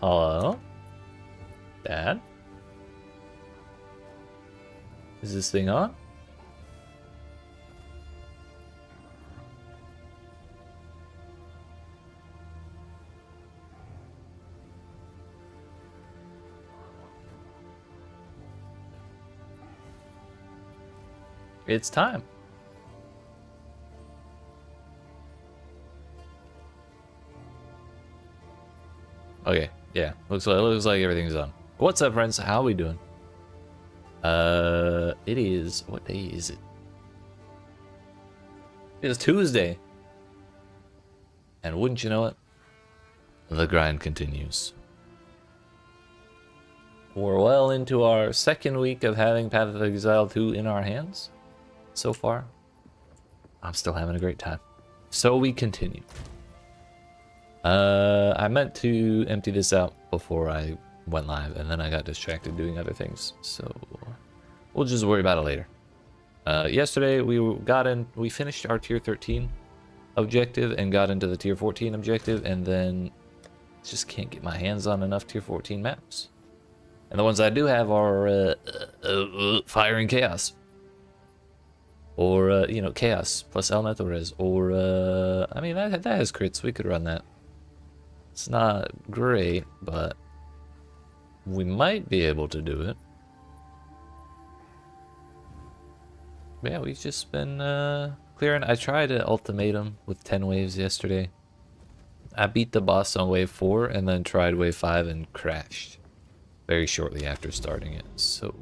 Hello? Dad? Is this thing on? It's time. Okay, yeah. Looks like everything's on. What's up, friends? How are we doing? It is, what day is it? It is Tuesday. And wouldn't you know it? The grind continues. We're well into our second week of having Path of Exile 2 in our hands. So far, I'm still having a great time. So we continue. I meant to empty this out before I went live, and then I got distracted doing other things. So we'll just worry about it later. Yesterday we finished our tier 13 objective and got into the tier 14 objective, and then just can't get my hands on enough tier 14 maps. And the ones I do have are Fire and Chaos. Or, you know, Chaos plus Elemental Res. Or, I mean, that has crits. We could run that. It's not great, but we might be able to do it. But yeah, we've just been clearing. I tried an ultimatum with 10 waves yesterday. I beat the boss on wave 4 and then tried wave 5 and crashed very shortly after starting it. So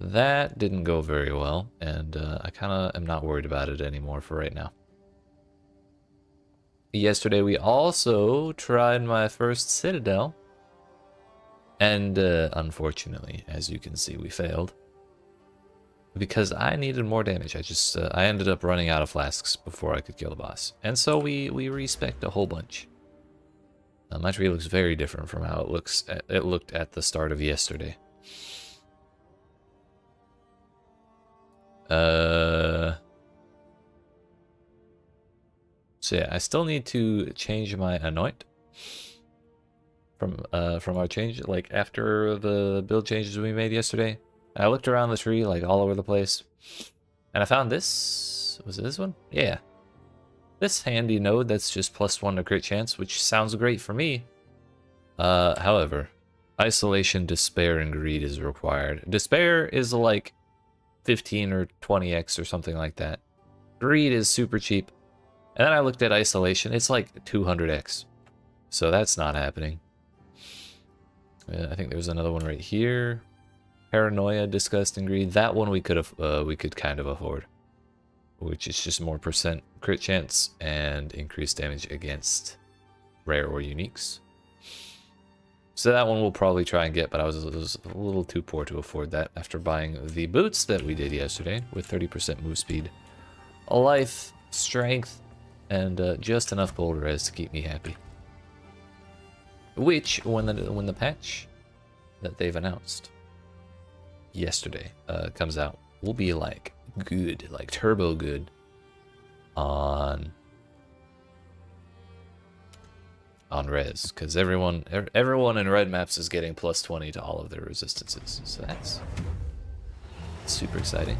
that didn't go very well, and I kind of am not worried about it anymore for right now. Yesterday we also tried my first Citadel, and unfortunately, as you can see, we failed because I needed more damage. I ended up running out of flasks before I could kill the boss, and so we respec'd a whole bunch. My tree looks very different from how it looked at the start of yesterday. So yeah, I still need to change my anoint from our change, like after the build changes we made yesterday. And I looked around the tree like all over the place, and I found this. Was it this one? Yeah. This handy node that's just +1 to crit chance, which sounds great for me. However, Isolation, Despair, and Greed is required. Despair is like 15 or 20x or something like that. Greed is super cheap. And then I looked at Isolation, it's like 200x. So that's not happening. I think there's another one right here. Paranoia, Disgust, and Greed. That one we could kind of afford, which is just more % crit chance and increased damage against rare or uniques. So that one we'll probably try and get, but I was a little too poor to afford that after buying the boots that we did yesterday with 30% move speed, life, strength, and just enough gold res to keep me happy. Which, when the patch that they've announced yesterday comes out, will be like good, like turbo good on res, because everyone in red maps is getting +20 to all of their resistances, so that's super exciting.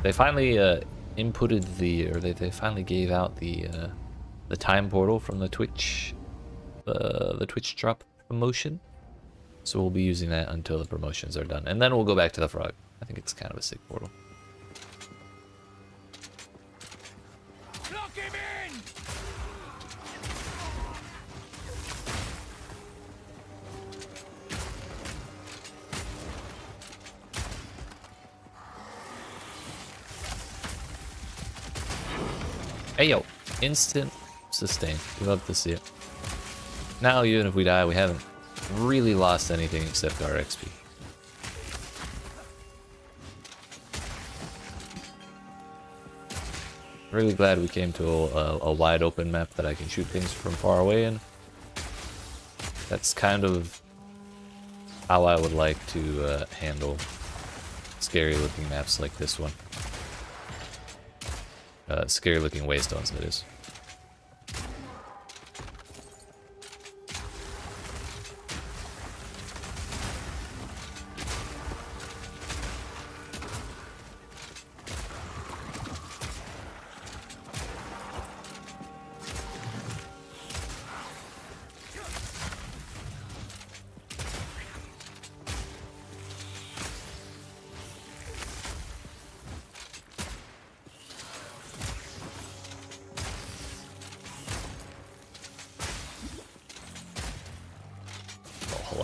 They finally inputted they finally gave out the time portal from the Twitch drop promotion, so we'll be using that until the promotions are done, and then we'll go back to the frog. I think it's kind of a sick portal. Lock him in! Hey yo, instant sustain. We love to see it. Now even if we die, we haven't really lost anything except our XP. Really glad we came to a wide open map that I can shoot things from far away in. That's kind of how I would like to handle scary looking maps like this one. Scary looking waystones, that is.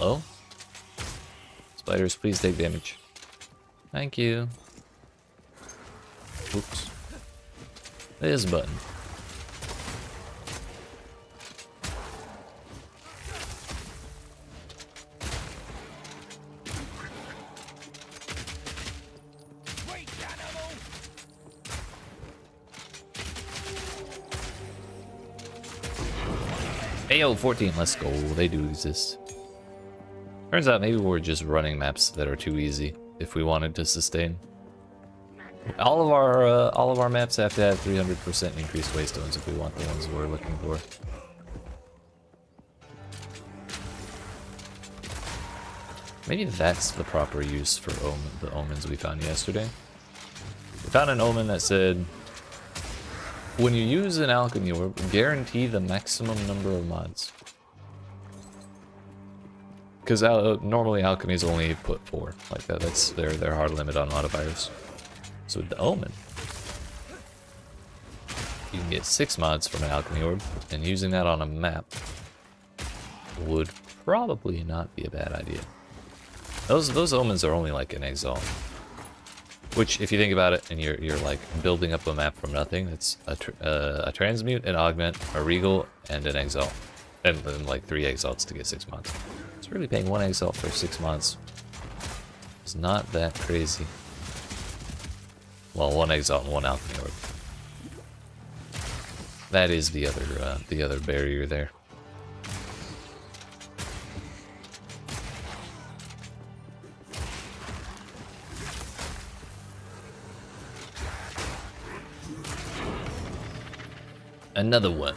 Uh-oh. Spiders, please take damage. Thank you. Oops. This button. Wait, animal! Ayo, 14, let's go. They do exist. Turns out maybe we're just running maps that are too easy if we wanted to sustain. All of our maps have to have 300% increased waystones if we want the ones we're looking for. Maybe that's the proper use for the omens we found yesterday. We found an omen that said, when you use an alchemy orb, guarantee the maximum number of mods. Because normally alchemies only put 4, like that. That's their hard limit on modifiers. So with the omen, you can get 6 mods from an alchemy orb, and using that on a map would probably not be a bad idea. Those omens are only like an Exile. Which, if you think about it, and you're like building up a map from nothing, it's a transmute, an augment, a regal, and an exile, and then like 3 exiles to get 6 mods. It's really paying 1 exile for 6 mods. It's not that crazy. Well, 1 exile and 1 alchemy orb. That is the other barrier there. Another one.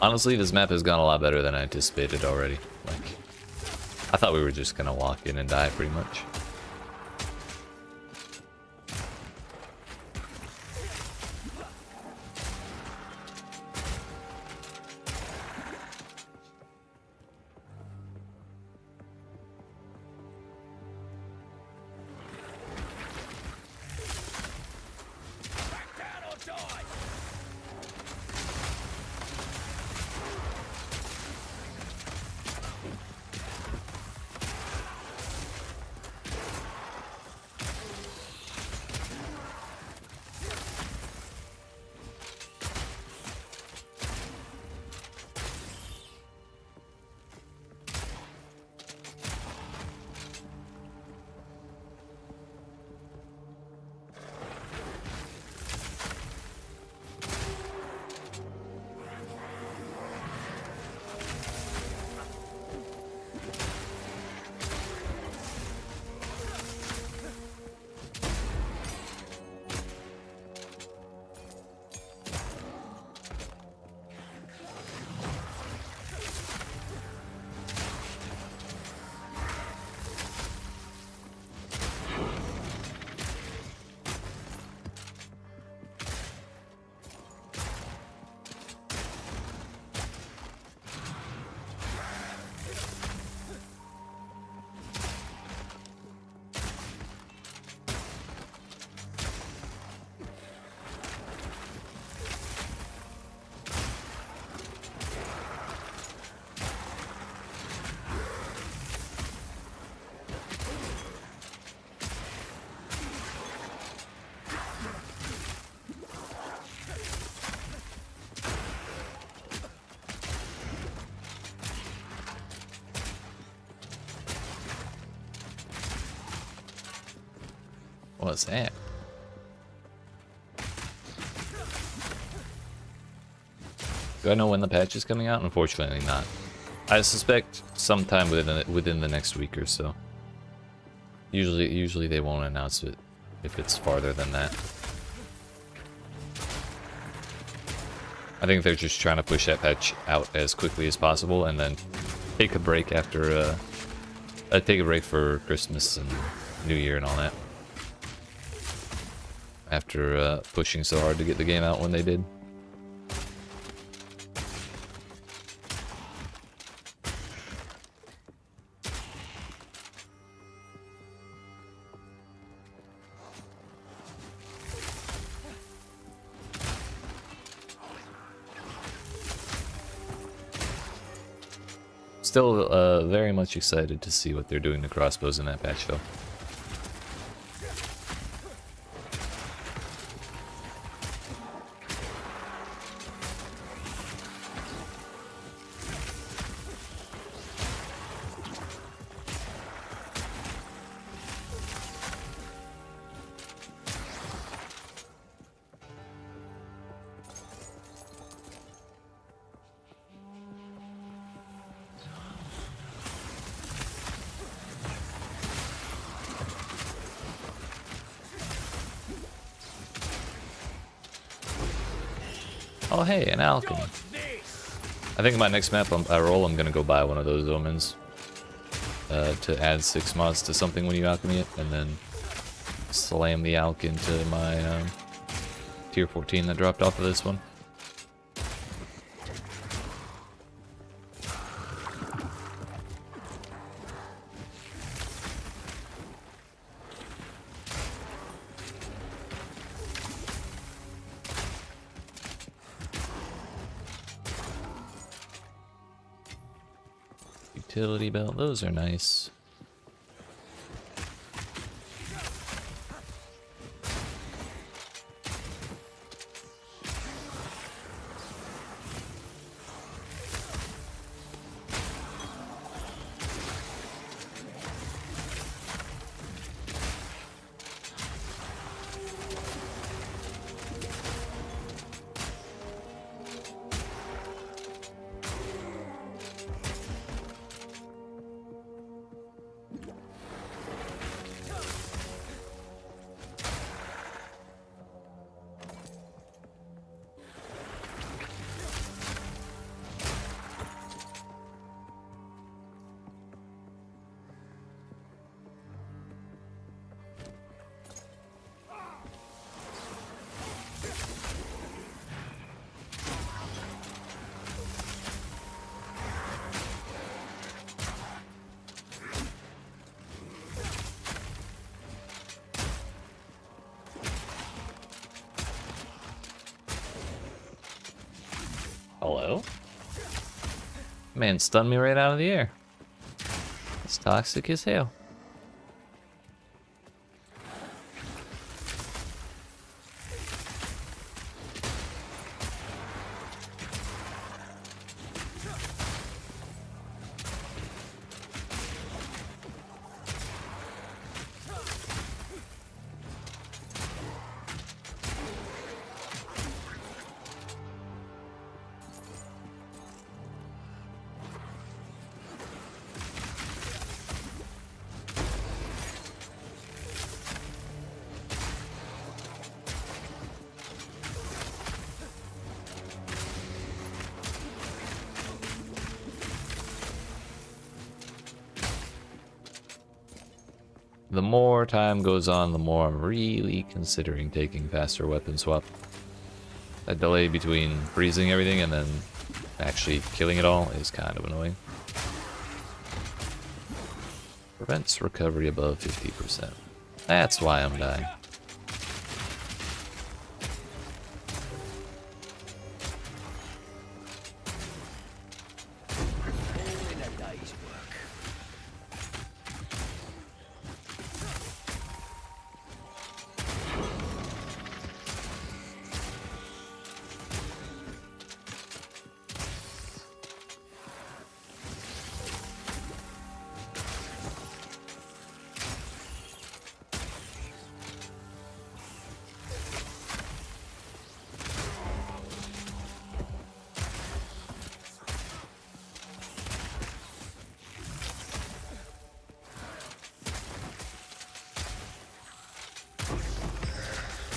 Honestly, this map has gone a lot better than I anticipated already. Like, I thought we were just gonna walk in and die pretty much. Back down or die! What's that? Do I know when the patch is coming out? Unfortunately not. I suspect sometime within the next week or so. Usually they won't announce it if it's farther than that. I think they're just trying to push that patch out as quickly as possible and then take a break after take a break for Christmas and New Year and all that. After pushing so hard to get the game out when they did. Still very much excited to see what they're doing to crossbows in that patch though. Oh hey, an alchemy. I think my next map I roll, I'm gonna go buy one of those omens to add 6 mods to something when you alchemy it, and then slam the alch into my tier 14 that dropped off of this one. Utility belt, those are nice. Hello? Man stunned me right out of the air. It's toxic as hell. The more time goes on, the more I'm really considering taking faster weapon swap. That delay between freezing everything and then actually killing it all is kind of annoying. Prevents recovery above 50%. That's why I'm dying.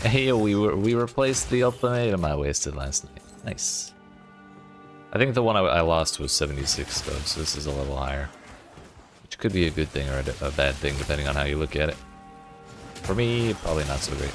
Hey, we replaced the ultimatum I wasted last night. Nice. I think the one I lost was 76 though, so this is a level higher. Which could be a good thing or a bad thing depending on how you look at it. For me, probably not so great.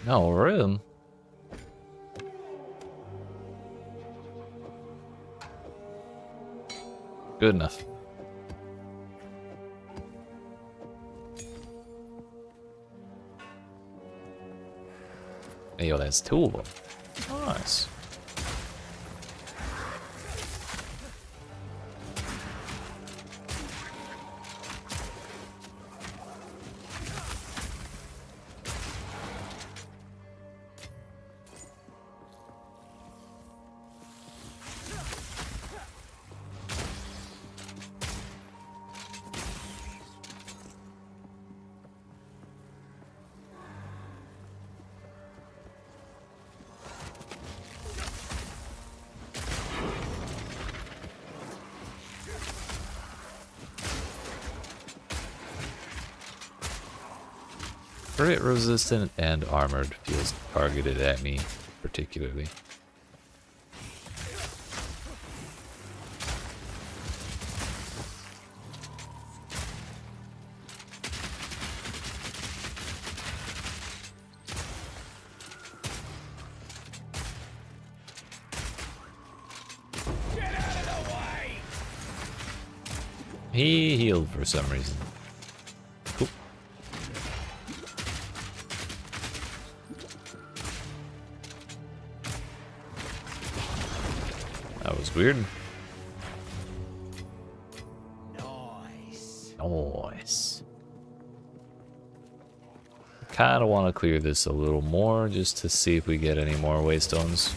No room. Good enough. Hey, yo, that's two of them. Nice. Crit resistant and armored feels targeted at me particularly. Get out of the way! He healed for some reason. Cool. That was weird. Nice. Nice. Kind of want to clear this a little more just to see if we get any more waystones.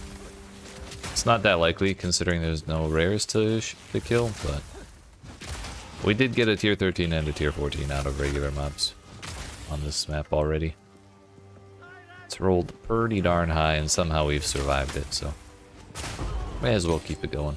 It's not that likely considering there's no rares to kill, but we did get a tier 13 and a tier 14 out of regular mobs on this map already. It's rolled pretty darn high and somehow we've survived it, so may as well keep it going.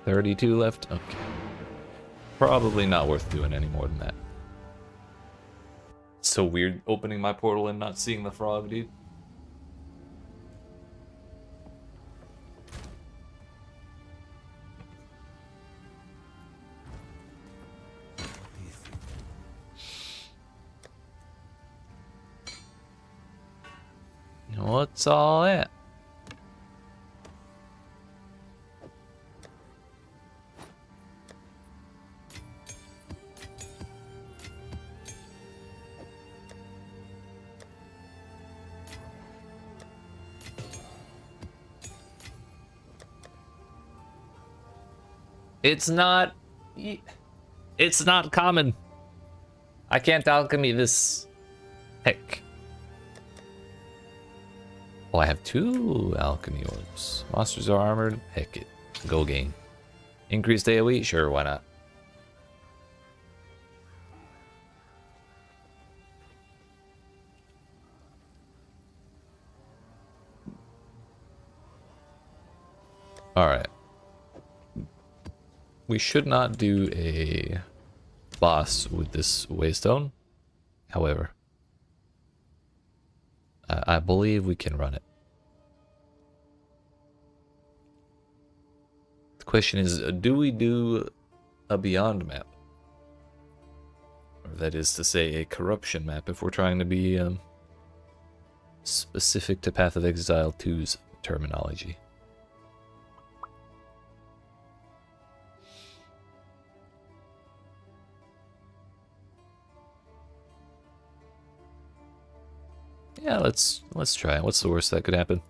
$32 left? Okay. Probably not worth doing any more than that. It's so weird opening my portal and not seeing the frog, dude. What's all that? It's not common. I can't alchemy this. Heck. Oh, I have 2 alchemy orbs. Monsters are armored. Heck it. Go game. Increased AoE? Sure, why not? Alright. We should not do a boss with this waystone. However, I believe we can run it. The question is, do we do a beyond map? Or that is to say, a corruption map if we're trying to be specific to Path of Exile 2's terminology. Yeah, let's try it. What's the worst that could happen?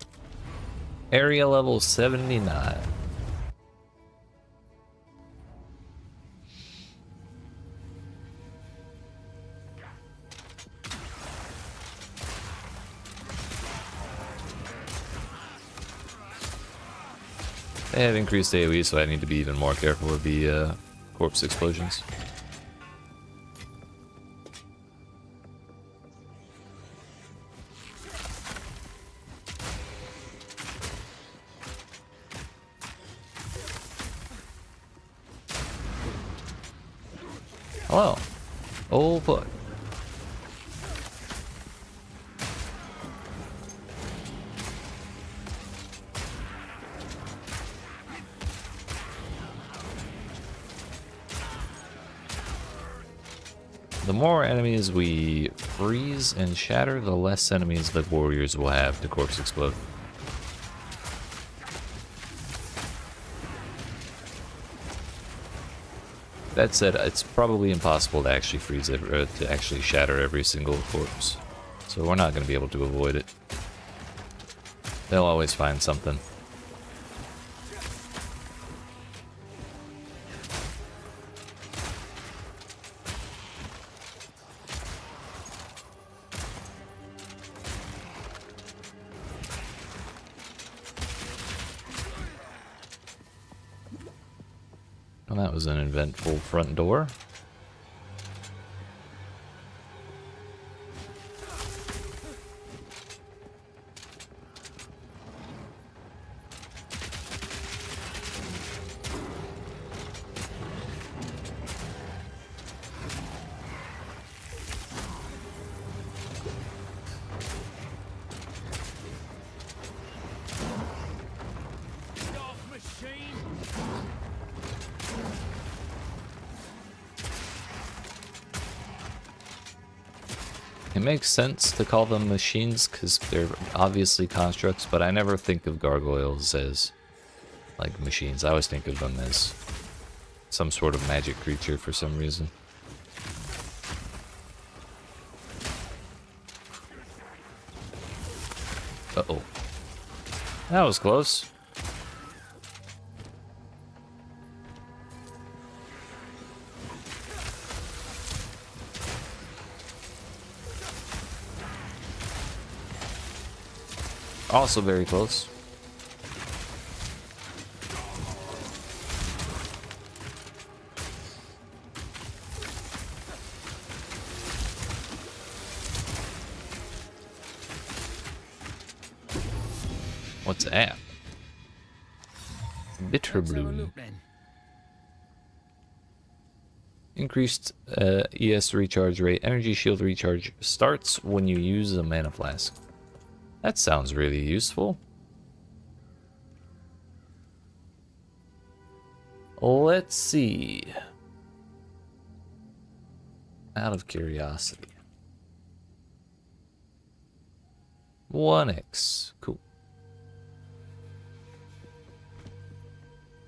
Area level 79. They have increased AoE, so I need to be even more careful with the corpse explosions. Hello. Oh boy. The more enemies we freeze and shatter, the less enemies the warriors will have to corpse explode. That said, it's probably impossible to actually freeze it, or to actually shatter every single corpse. So we're not going to be able to avoid it. They'll always find something. Well, that was an eventful front door. It makes sense to call them machines because they're obviously constructs, but I never think of gargoyles as like machines. I always think of them as some sort of magic creature for some reason. Uh-oh. That was close. Also very close. What's that? Bitter bloom. Increased ES recharge rate. Energy shield recharge starts when you use a mana flask. That sounds really useful. Let's see. Out of curiosity. 1x. Cool.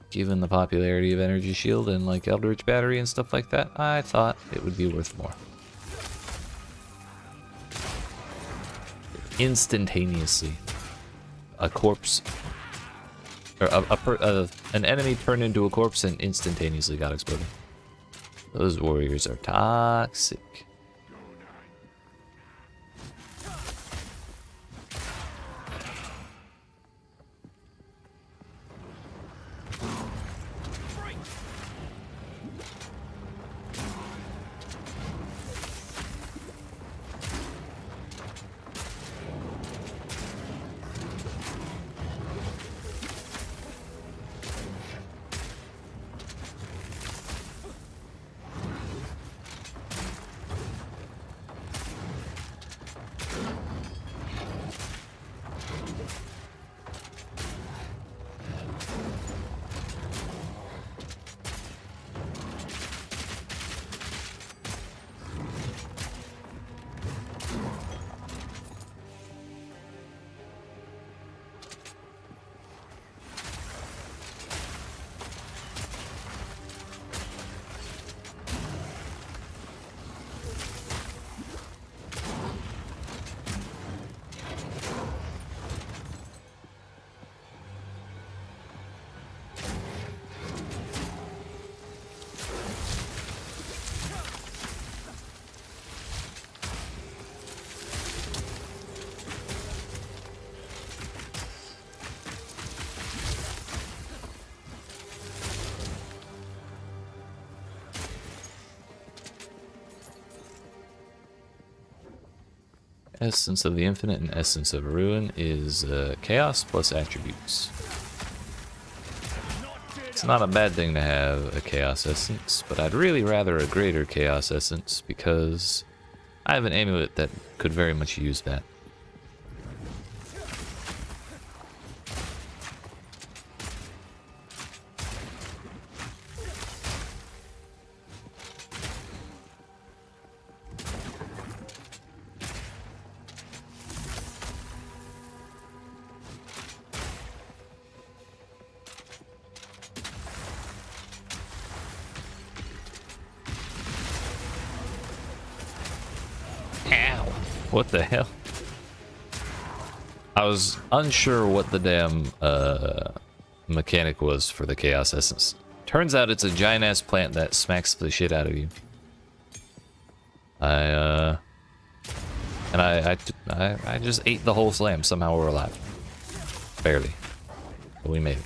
Given the popularity of Energy Shield and like Eldritch Battery and stuff like that, I thought it would be worth more. Instantaneously, a corpse, or an enemy turned into a corpse and instantaneously got exploded. Those warriors are toxic. Essence of the Infinite and Essence of Ruin is Chaos plus attributes. It's not a bad thing to have a Chaos Essence, but I'd really rather a greater Chaos Essence because I have an amulet that could very much use that. What the hell? I was unsure what the damn mechanic was for the Chaos Essence. Turns out it's a giant ass plant that smacks the shit out of you. I just ate the whole slam. Somehow we're alive. Barely. But we made it.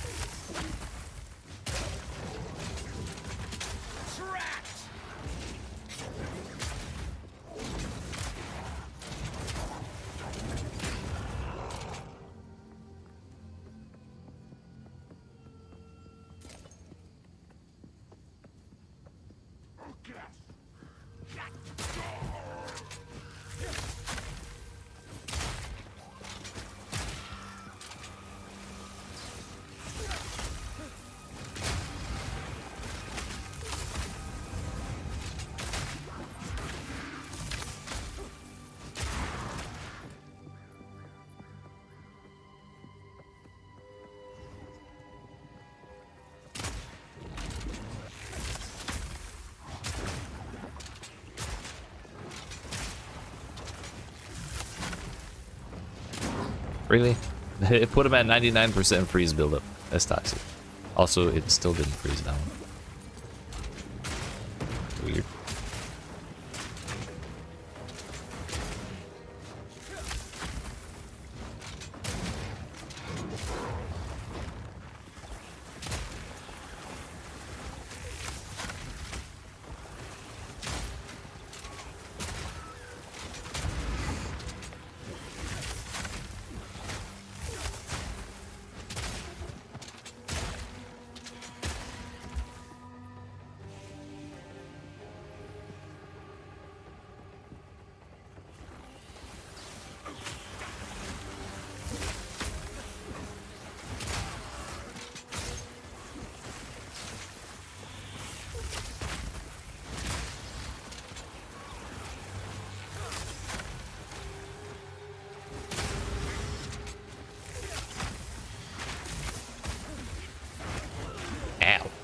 Really? It put him at 99% freeze buildup. That's toxic. Also, it still didn't freeze down. Weird.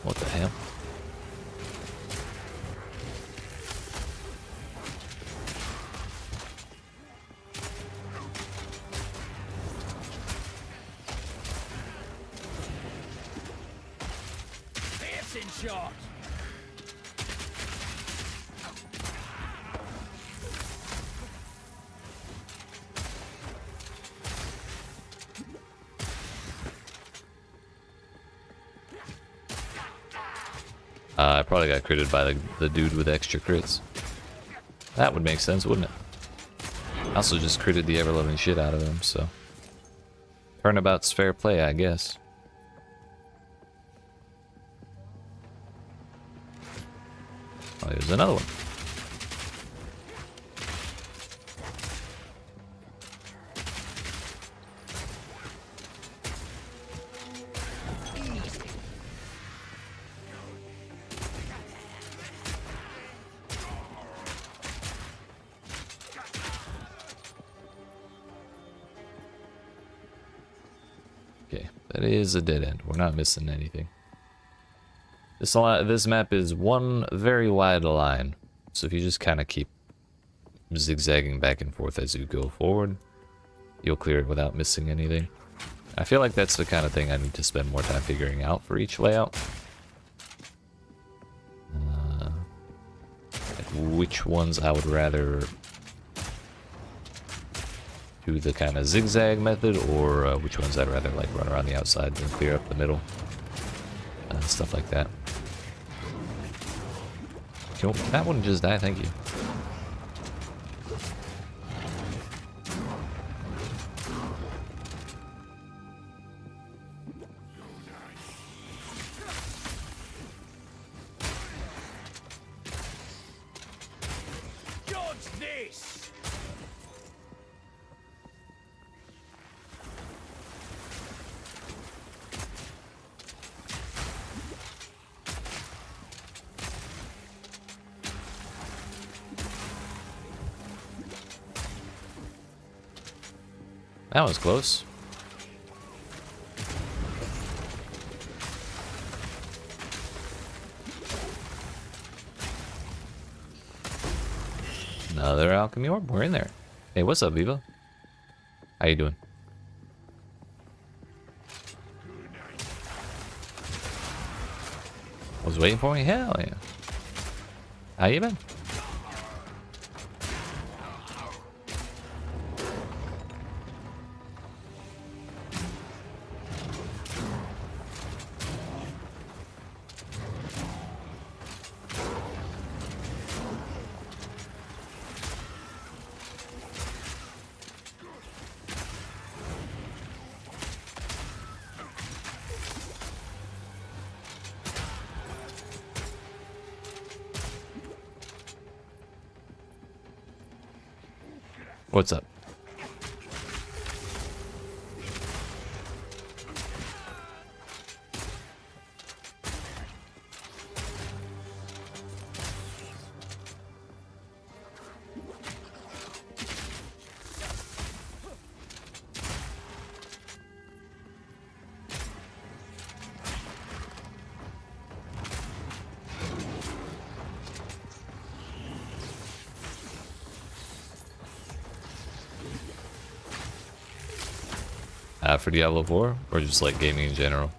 What the hell? Piercing shot. I probably got critted by the dude with extra crits. That would make sense, wouldn't it? I also just critted the ever-loving shit out of him, so... Turnabout's fair play, I guess. Oh, here's another one. Okay, that is a dead end. We're not missing anything. This map is one very wide line, so if you just kind of keep zigzagging back and forth as you go forward, you'll clear it without missing anything. I feel like that's the kind of thing I need to spend more time figuring out for each layout. Like which ones I would rather do the kind of zigzag method, or which ones I'd rather like run around the outside and clear up the middle. Stuff like that. Can that one just die? Thank you. That was close. Another alchemy orb. We're in there. Hey, what's up, Viva? How you doing? Was waiting for me? Hell yeah. How you been? What's up? For Diablo 4 or just like gaming in general?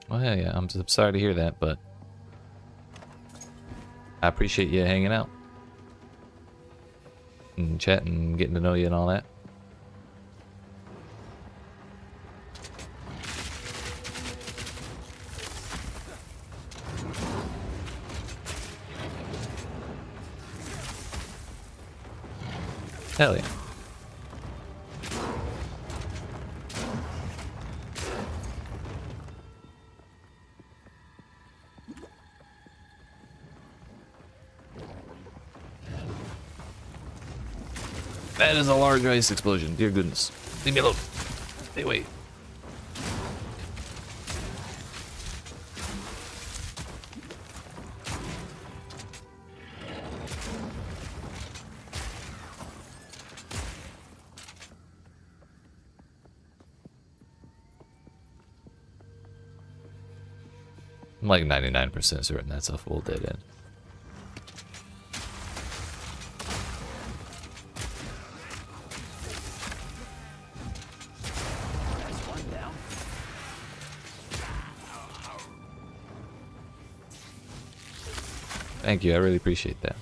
Well, yeah, I'm sorry to hear that, but I appreciate you hanging out and chatting, getting to know you and all that. Hell yeah. That is a large ice explosion. Dear goodness. Leave me alone. Hey, wait. I'm like 99% certain that's a full dead end. Thank you, I really appreciate that.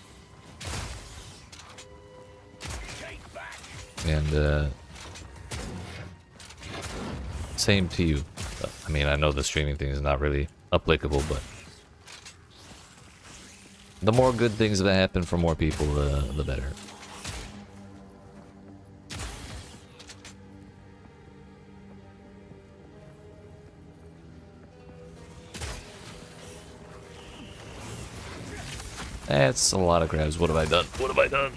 And same to you. I mean, I know the streaming thing is not really applicable, but the more good things that happen for more people, the better. That's a lot of grabs. What have I done? What have I done?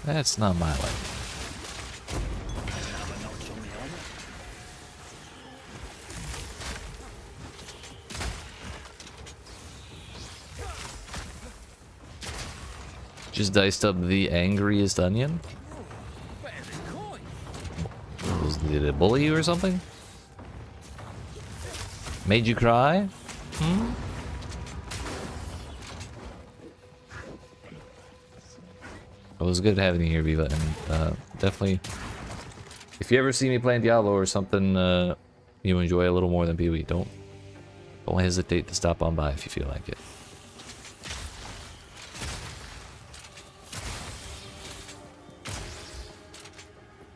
That's not my life. Just diced up the angriest onion. Better than coin. Did it bully you or something? Made you cry? Hmm? It was good having you here, Viva, and definitely, if you ever see me playing Diablo or something you enjoy a little more than PoE, don't hesitate to stop on by if you feel like it.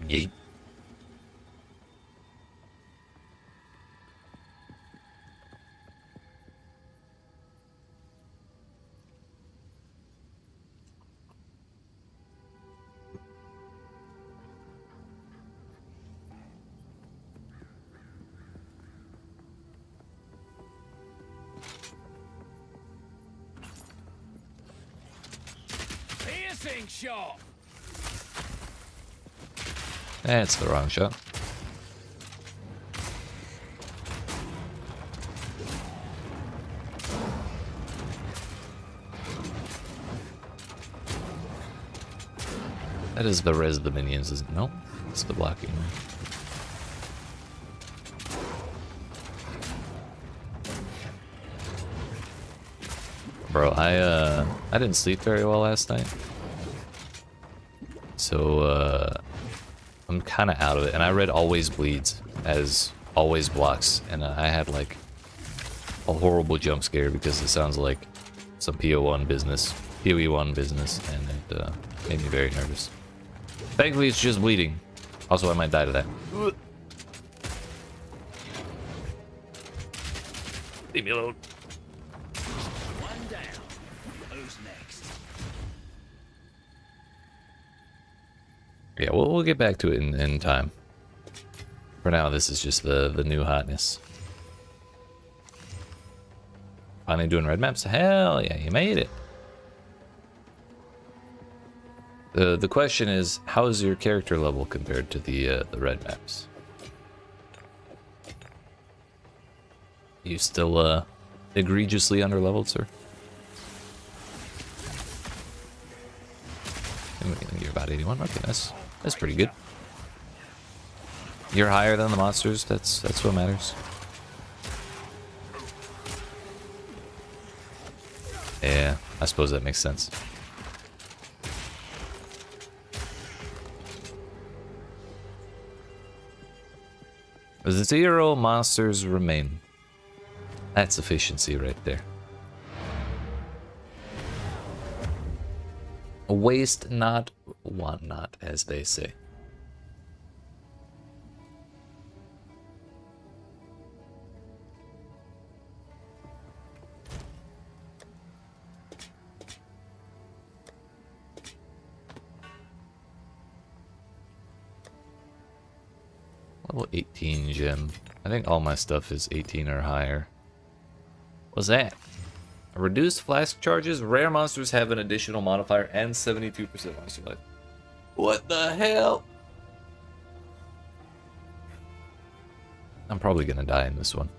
Yeet. Piercing shot. That's the wrong shot. That is the res of the minions, isn't it? No, it's the blocking one. Bro, I didn't sleep very well last night, so I'm kind of out of it. And I read Always Bleeds as Always Blocks, and I had like a horrible jump scare because it sounds like some PO1 business, PoE1 business, and it made me very nervous. Thankfully, it's just bleeding. Also, I might die to that. Leave me alone. One down. Who's next? Yeah, we'll get back to it in time. For now, this is just the new hotness. Finally doing red maps? Hell yeah, you made it. The question is, how is your character level compared to the red maps? You still egregiously underleveled, sir? You're about 81. Okay, that's pretty good. You're higher than the monsters. That's what matters. Yeah, I suppose that makes sense. The 0 monsters remain. That's efficiency right there. Waste not, want not, as they say. Level 18 gem. I think all my stuff is 18 or higher. What's that? Reduced flask charges. Rare monsters have an additional modifier and 72% monster life. What the hell? I'm probably gonna die in this one.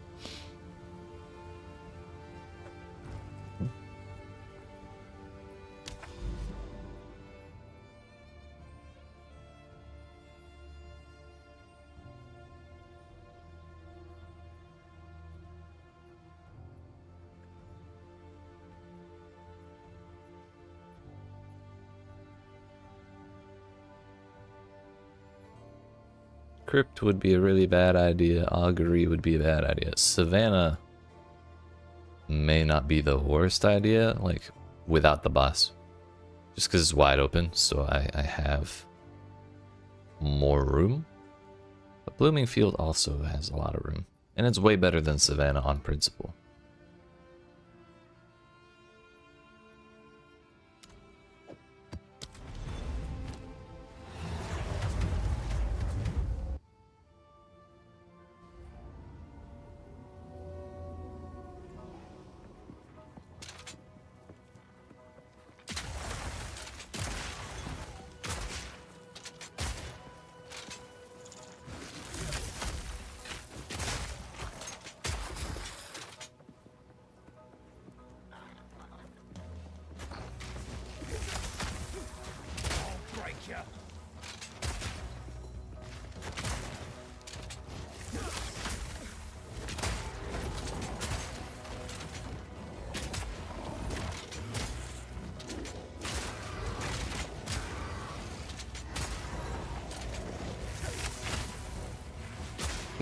Crypt would be a really bad idea. Augury would be a bad idea. Savannah may not be the worst idea, like, without the boss. Just because it's wide open, so I have more room. But Blooming Field also has a lot of room. And it's way better than Savannah on principle.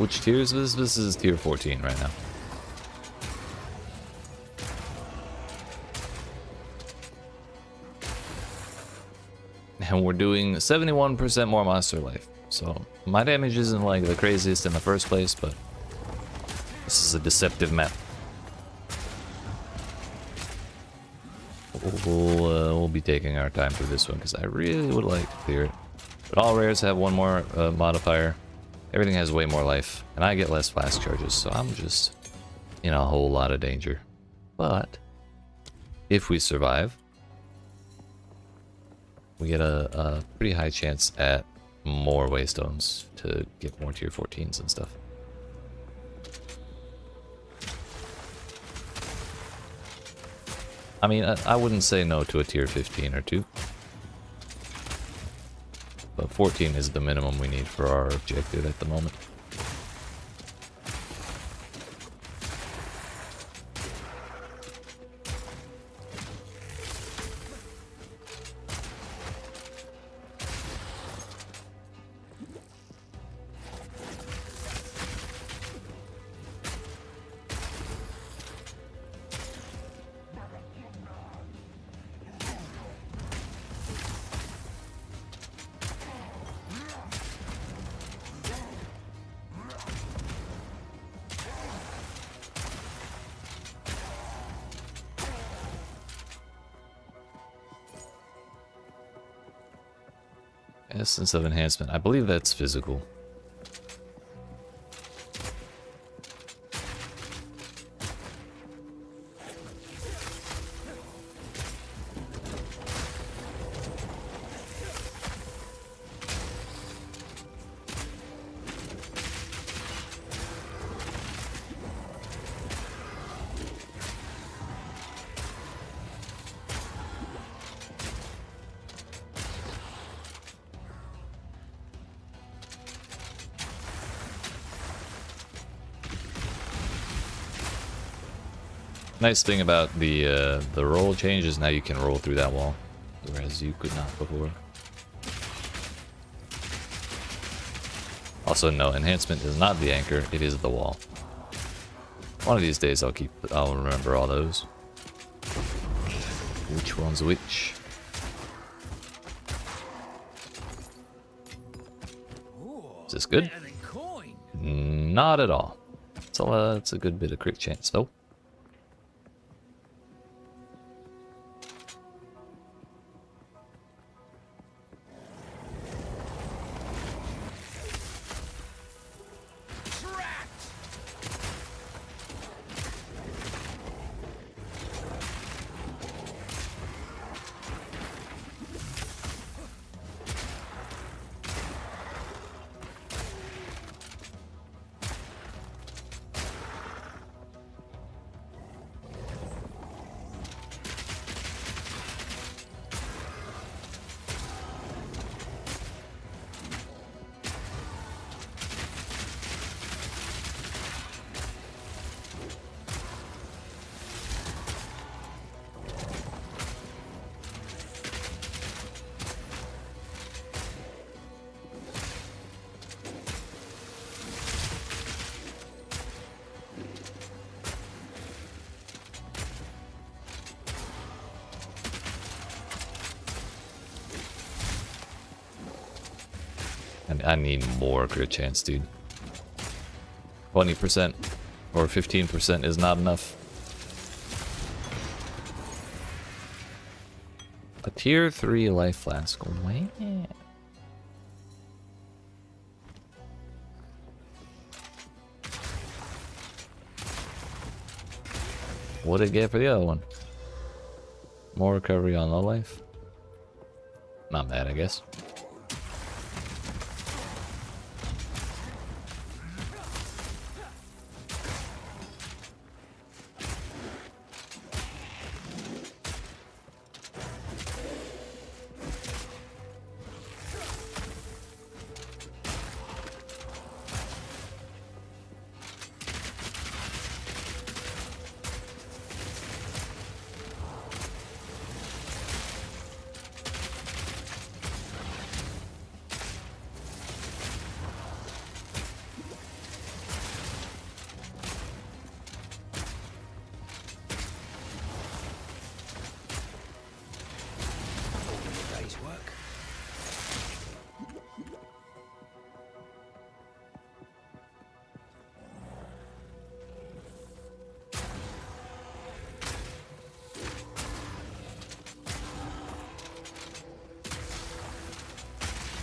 Which tier is this? This is tier 14 right now. And we're doing 71% more monster life. So my damage isn't like the craziest in the first place, but this is a deceptive map. We'll be taking our time for this one because I really would like to clear it. But all rares have one more modifier. Everything has way more life, and I get less flask charges, so I'm just in a whole lot of danger. But if we survive, we get a pretty high chance at more waystones to get more tier 14s and stuff. I mean, I wouldn't say no to a tier 15 or 2. But 14 is the minimum we need for our objective at the moment. Essence of enhancement. I believe that's physical. Nice thing about the roll change is now you can roll through that wall, whereas you could not before. Also, no, enhancement is not the anchor; it is the wall. One of these days, I'll remember all those. Which one's which? Is this good? Not at all. So it's a good bit of crit chance, though. I need more crit chance, dude. 20% or 15% is not enough. A tier 3 life flask. Wait. What'd it get for the other one? More recovery on low life? Not bad, I guess.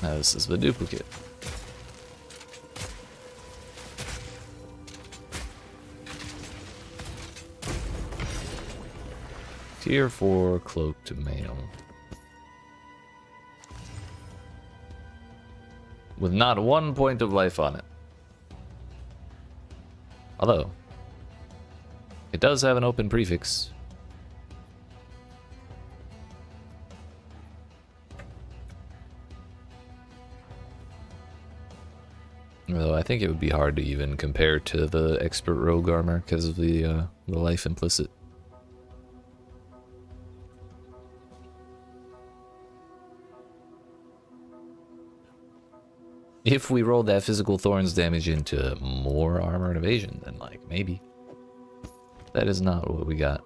Now this is the duplicate. Tier 4 cloaked mail. With not 1 point of life on it. Although, it does have an open prefix. Though I think it would be hard to even compare to the expert rogue armor because of the life implicit. If we rolled that physical thorns damage into more armor and evasion, then like maybe. That is not what we got.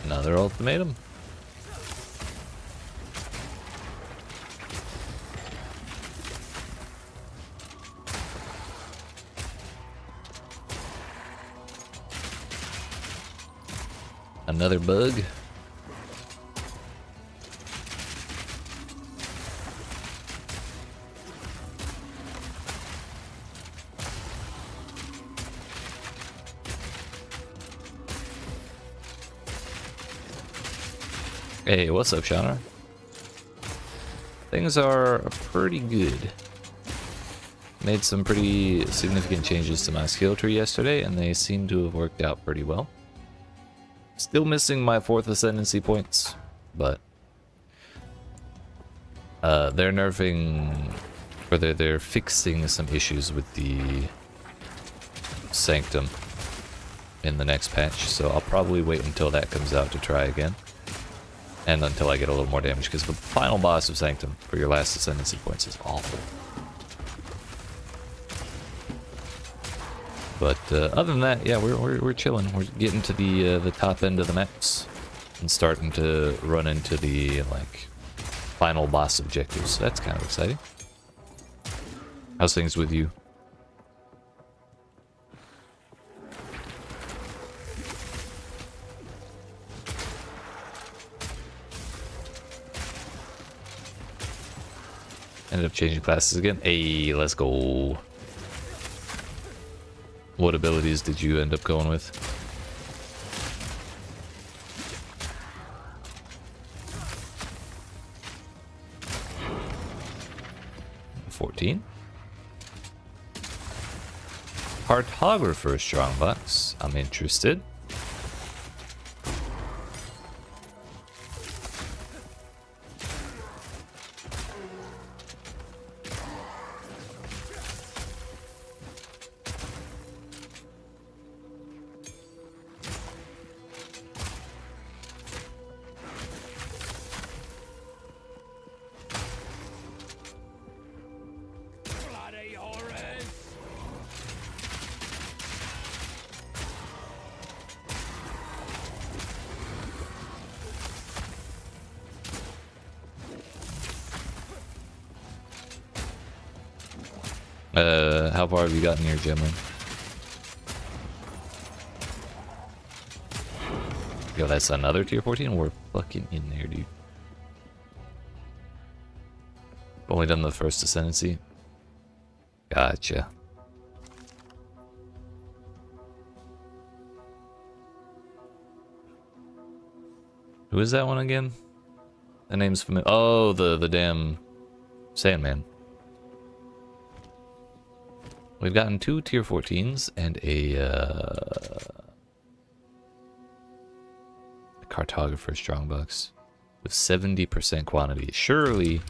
Another ultimatum. Another bug. Hey, what's up, Shauna? Things are pretty good. Made some pretty significant changes to my skill tree yesterday, and they seem to have worked out pretty well. Still missing my 4th ascendancy points, but they're nerfing, or they're fixing some issues with the sanctum in the next patch, so I'll probably wait until that comes out to try again. And until I get a little more damage, because the final boss of Sanctum for your last ascendancy points is awful. But other than that, yeah, we're chilling. We're getting to the top end of the maps and starting to run into the like final boss objectives. So that's kind of exciting. How's things with you? Ended up changing classes again. Hey, let's go. What abilities did you end up going with? $14. Cartographer strongbox. I'm interested. Bloody horrors! How far have you gotten here, Gemling? Yo, that's another tier 14? We're fucking in there, dude. Only done the first ascendancy. Gotcha. Who is that one again? The name's familiar. Oh, the damn Sandman. We've gotten 2 tier 14s and a cartographer strongbox with 70% quantity. Surely.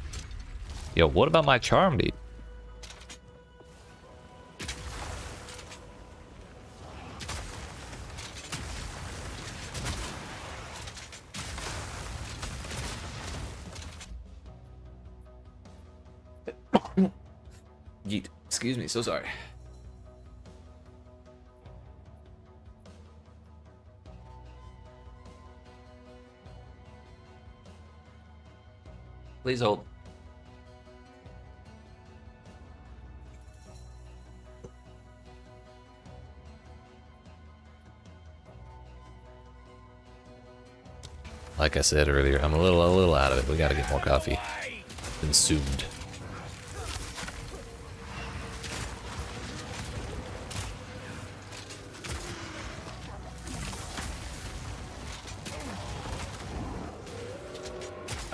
Yo, what about my charm, dude? Yeet. Excuse me, so sorry. Please hold. Like I said earlier, I'm a little out of it. We gotta get more coffee consumed.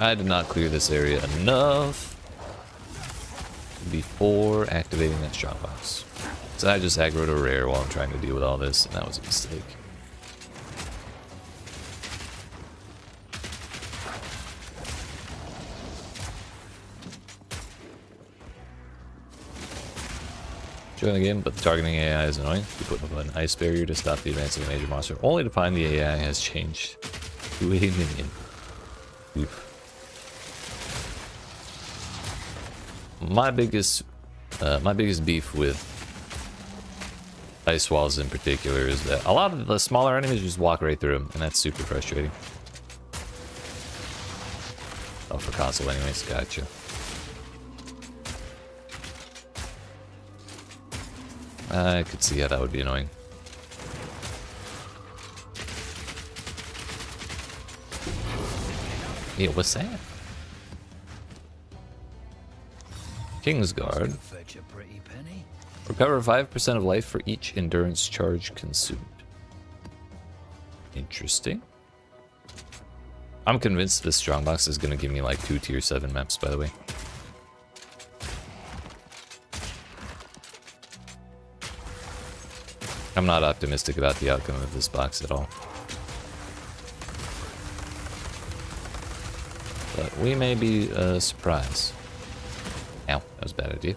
I did not clear this area enough before activating that strongbox. So I just aggroed a rare while I'm trying to deal with all this, and that was a mistake. Join the game, but the targeting AI is annoying. You put up an ice barrier to stop the advance of a major monster, only to find the AI has changed to a minion. Oof. My biggest beef with ice walls in particular is that a lot of the smaller enemies just walk right through them, and that's super frustrating. Oh, for console anyways, gotcha. I could see how that would be annoying. Yeah, what's that? Kingsguard. Recover 5% of life for each endurance charge consumed. Interesting. I'm convinced this strongbox is going to give me like 2 tier 7 maps, by the way. I'm not optimistic about the outcome of this box at all. But we may be surprised. Ow, that was a bad idea.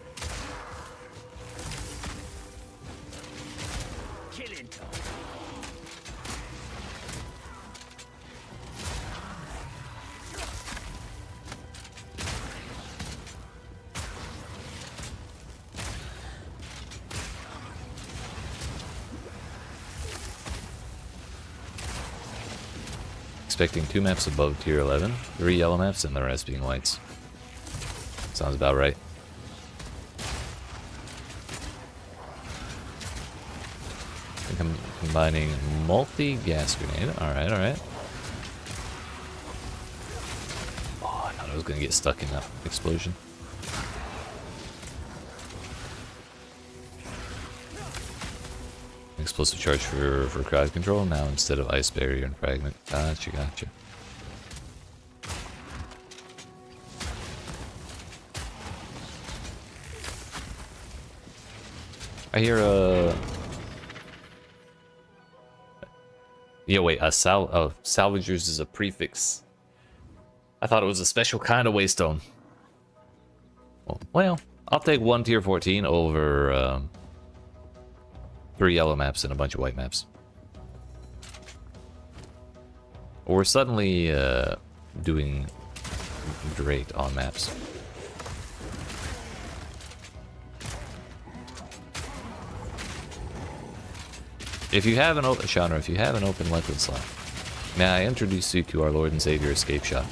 Expecting 2 maps above tier 11, 3 yellow maps, and the rest being whites. Sounds about right. I think I'm combining multi-gas grenade. Alright, alright. Oh, I thought I was going to get stuck in that explosion. Explosive charge for crowd control now instead of ice barrier and fragment. Gotcha, gotcha. I hear a... Yeah, wait, salvagers is a prefix. I thought it was a special kind of waystone. Well, I'll take 1 tier 14 over 3 yellow maps and a bunch of white maps. We're suddenly doing great on maps. If you have an open genre, if you have an open weapon slot, may I introduce you to our Lord and Savior Escape Shot.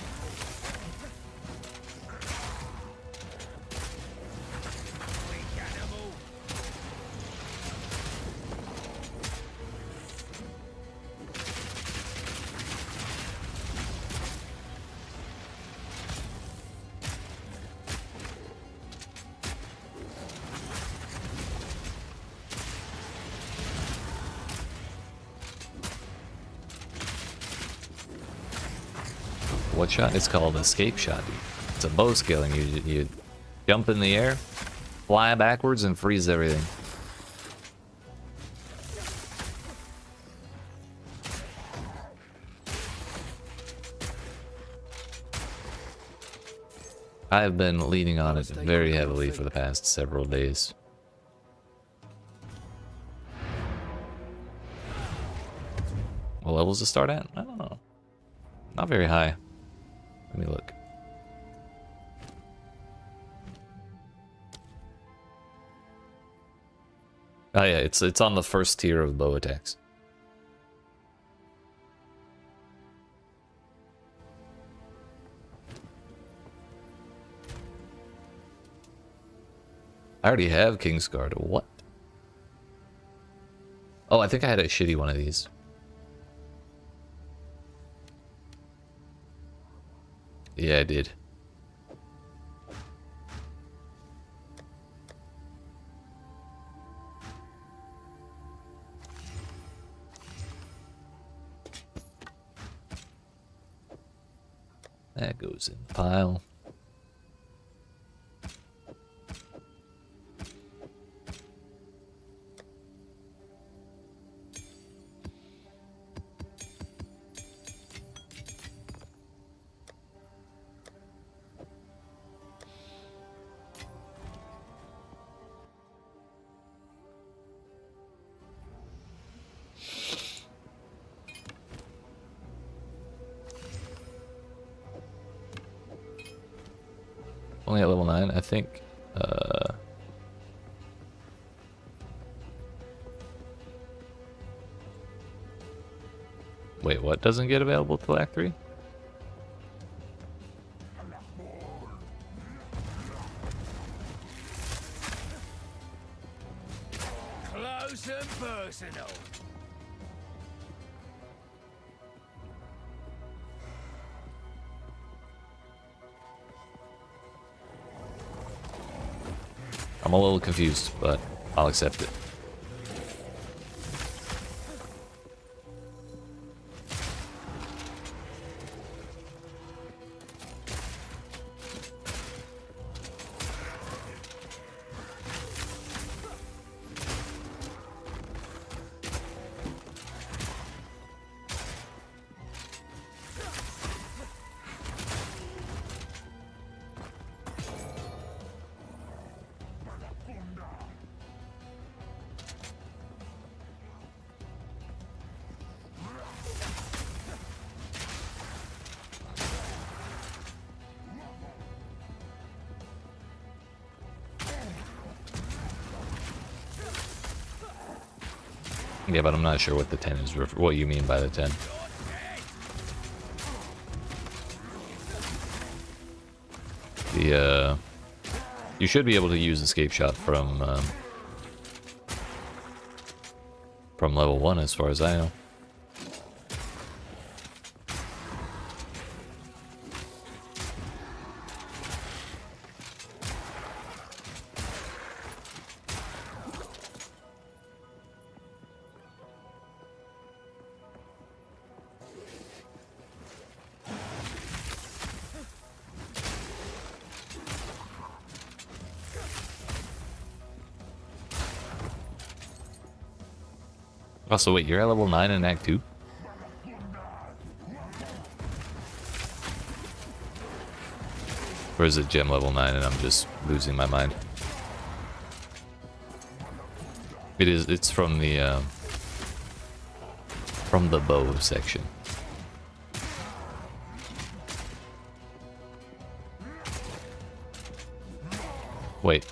What shot? It's called Escape Shot, dude. It's a bow scaling. You jump in the air, fly backwards, and freeze everything. I have been leaning on it very heavily for the past several days. What levels to start at? I don't know. Not very high. Let me look. Oh yeah, it's on the first tier of bow attacks. I already have Kingsguard. What? Oh, I think I had a shitty one of these. Yeah, I did. That goes in the pile. Only at level 9, I think. Wait, what doesn't get available till Act 3? Close and personal. I'm a little confused, but I'll accept it. Yeah, but I'm not sure what the 10 is, what you mean by the 10. You should be able to use escape shot from level 1 as far as I know. Also, wait, you're at level 9 in Act 2? Or is it gem level 9 and I'm just losing my mind? It is, it's from the bow section. Wait.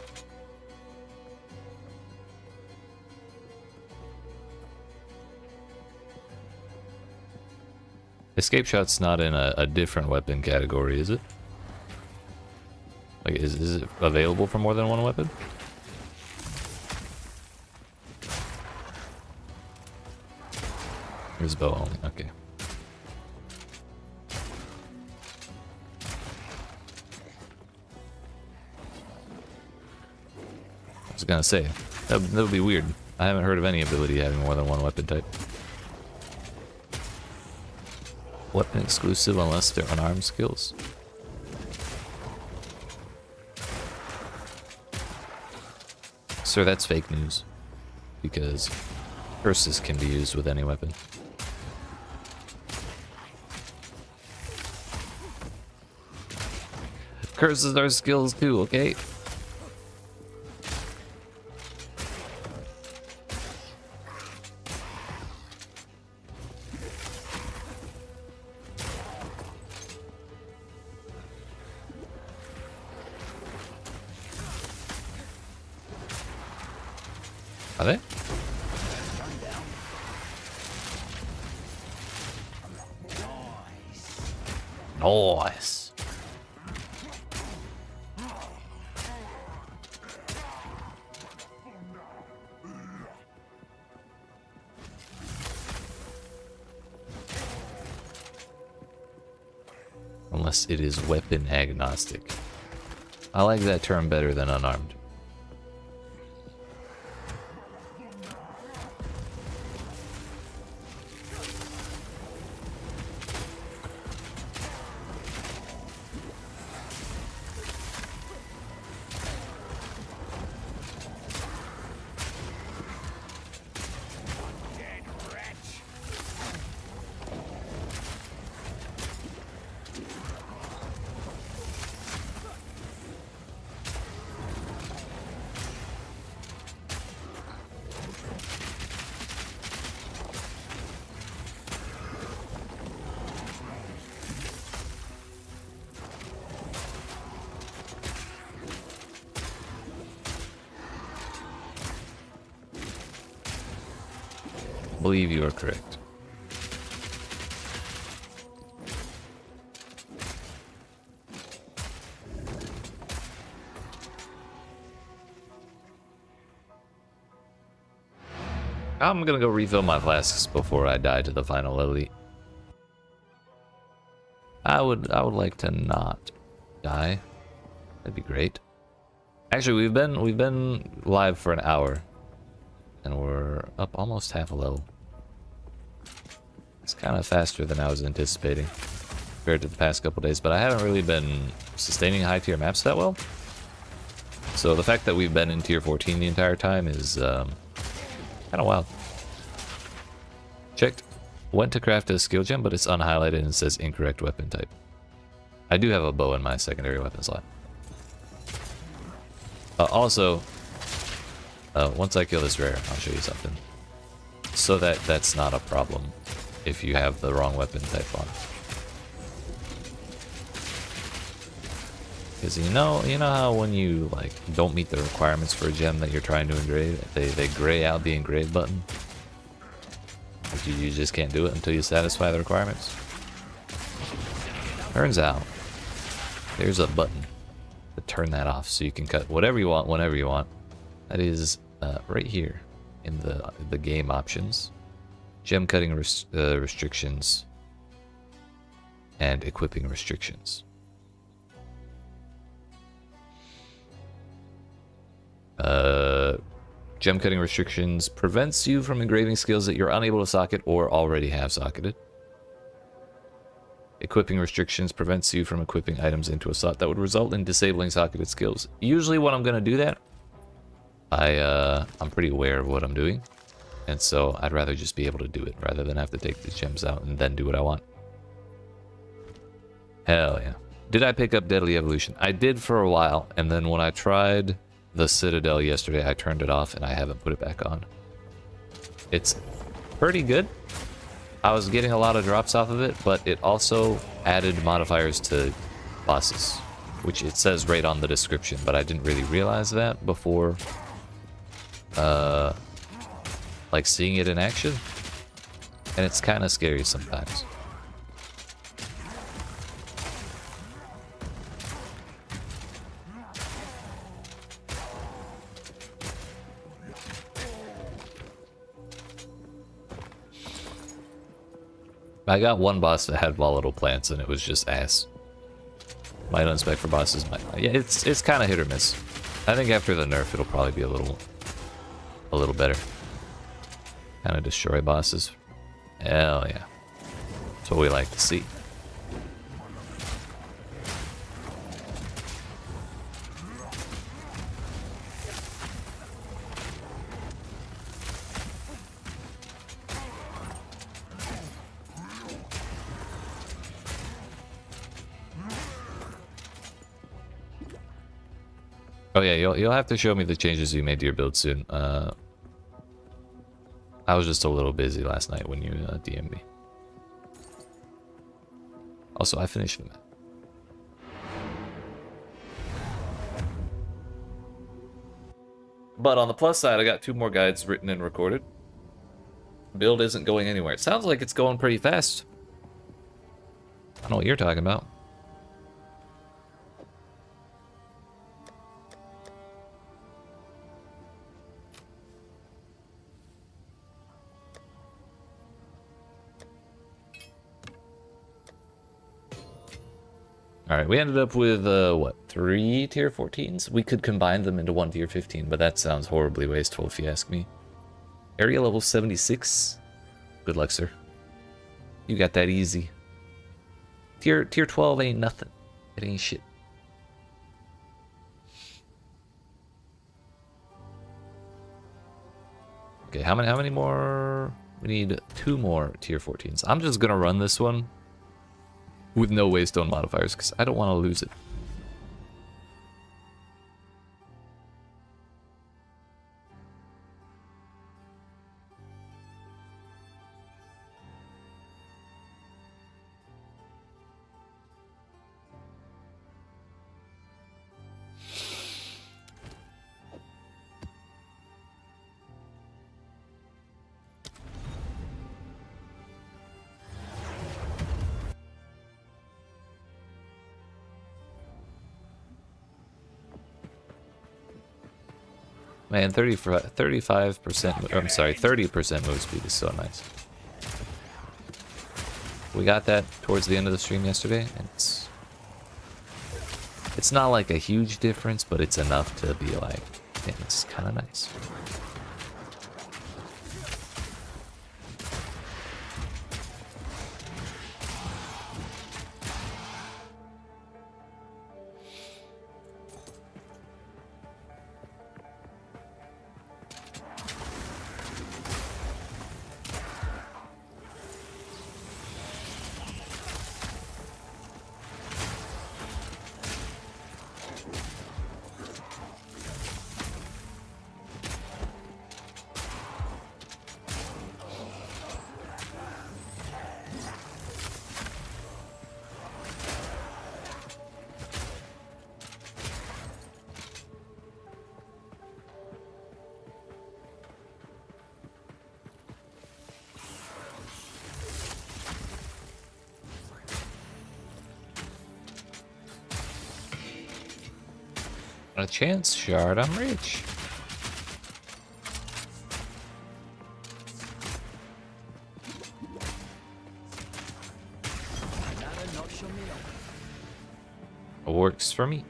Escape shot's not in a different weapon category, is it? Like, is it available for more than one weapon? It's bow only, okay. I was gonna say, that would be weird. I haven't heard of any ability having more than one weapon type. Weapon exclusive unless they're unarmed skills. Sir, that's fake news. Because curses can be used with any weapon. Curses are skills too, okay? Are they? Nice. unless it is weapon agnostic. I like that term better than unarmed. Dead wretch. I believe you are correct. I'm gonna go refill my flasks before I die to the final elite. I would like to not die. That'd be great. Actually, we've been live for an hour, and we're up almost half a level. It's kind of faster than I was anticipating compared to the past couple days, but I haven't really been sustaining high tier maps that well. So the fact that we've been in tier 14 the entire time is kind of wild. Checked. Went to craft a skill gem, but it's unhighlighted and says incorrect weapon type. I do have a bow in my secondary weapon slot. Also, once I kill this rare, I'll show you something. So that that's not a problem if you have the wrong weapon type on. Because you know how when you like don't meet the requirements for a gem that you're trying to engrave, they gray out the engrave button. Like you just can't do it until you satisfy the requirements. Turns out there's a button to turn that off, so you can cut whatever you want whenever you want. That is right here in the game options, gem cutting restrictions, and equipping restrictions. Gem cutting restrictions prevents you from engraving skills that you're unable to socket or already have socketed. Equipping restrictions prevents you from equipping items into a slot that would result in disabling socketed skills. Usually when I'm going to do that, I'm pretty aware of what I'm doing, and so I'd rather just be able to do it rather than have to take the gems out and then do what I want. Hell yeah. Did I pick up Deadly Evolution? I did for a while, and then when I tried the Citadel yesterday, I turned it off and I haven't put it back on. It's pretty good. I was getting a lot of drops off of it, but it also added modifiers to bosses, which it says right on the description, but I didn't really realize that before like seeing it in action, and it's kind of scary sometimes. I got one boss that had volatile plants, and it was just ass. Might unspec for bosses. Yeah, it's kind of hit or miss. I think after the nerf, it'll probably be a little better. Kind of destroy bosses. Hell yeah, that's what we like to see. Oh yeah, you'll have to show me the changes you made to your build soon. I was just a little busy last night when you DM'd me. Also, I finished the map. But on the plus side, I got 2 more guides written and recorded. Build isn't going anywhere. It sounds like it's going pretty fast. I don't know what you're talking about. Alright, we ended up with, what, 3 tier 14s? We could combine them into 1 tier 15, but that sounds horribly wasteful if you ask me. Area level 76? Good luck, sir. You got that easy. Tier 12 ain't nothing. It ain't shit. Okay, how many more? We need 2 more tier 14s. I'm just gonna run this one with no waystone modifiers because I don't want to lose it. Man, 35%, I'm sorry, 30% move speed is so nice. We got that towards the end of the stream yesterday, and it's not like a huge difference, but it's enough to be like, yeah, it's kind of nice. A chance shard, I'm rich. Works for me.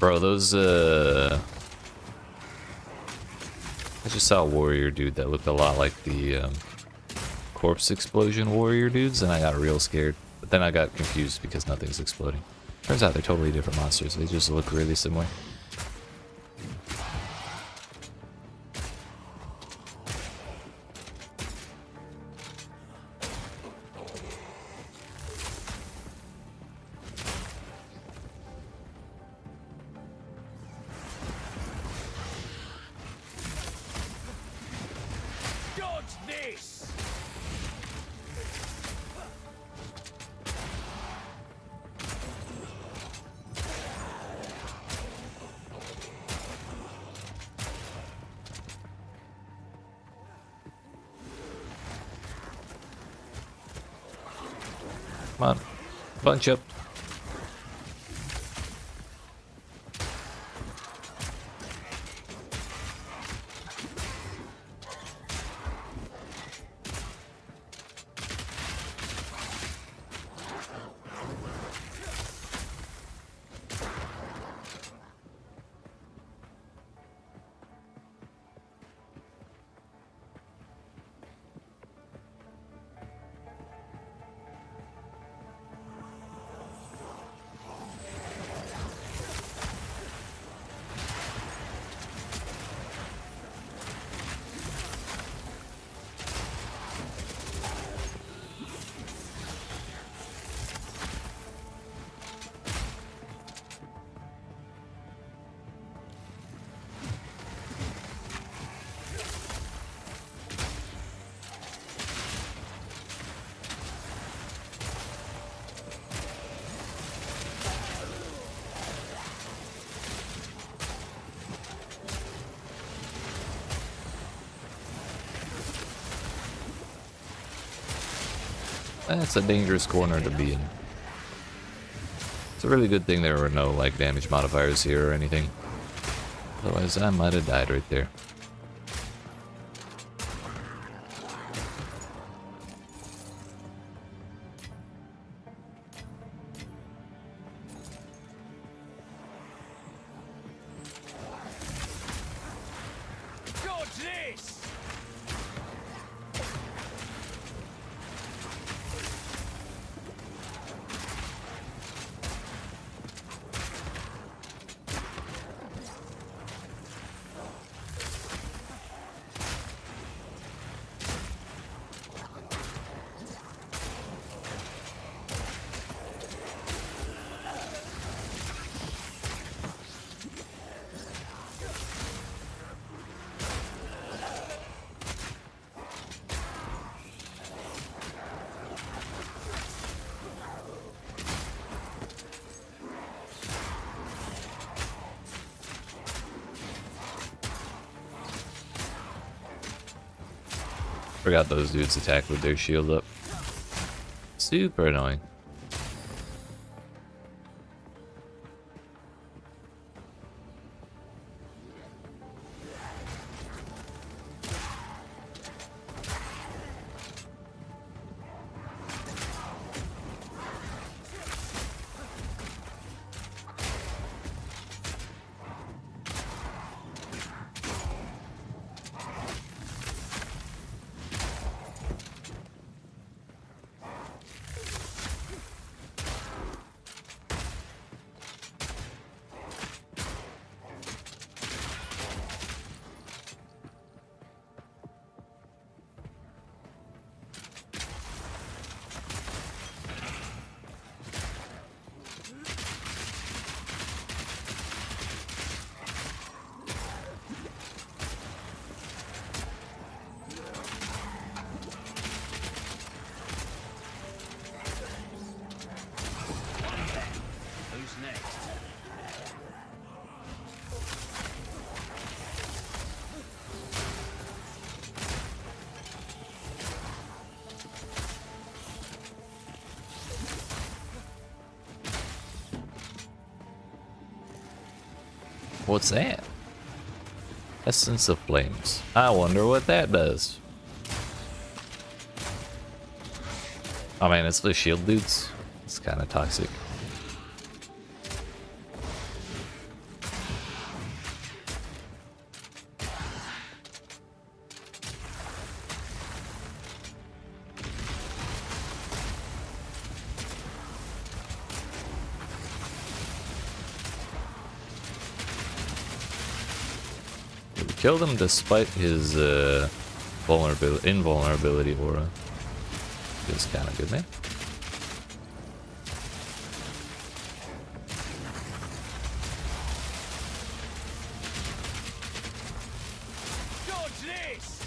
Bro, those, I just saw a warrior dude that looked a lot like the, corpse explosion warrior dudes, and I got real scared. But then I got confused because nothing's exploding. Turns out they're totally different monsters. They just look really similar. Dodge this! Come on. Bunch up. That's a dangerous corner to be in. It's a really good thing there were no like damage modifiers here or anything. Otherwise I might have died right there. Dodge this! Forgot those dudes attack with their shield up. Super annoying. Who's next? What's that? Essence of Flames. I wonder what that does. Oh man, it's the shield dudes. It's kind of toxic. We killed him despite his invulnerability aura. Feels kind of good, man. Dodge this!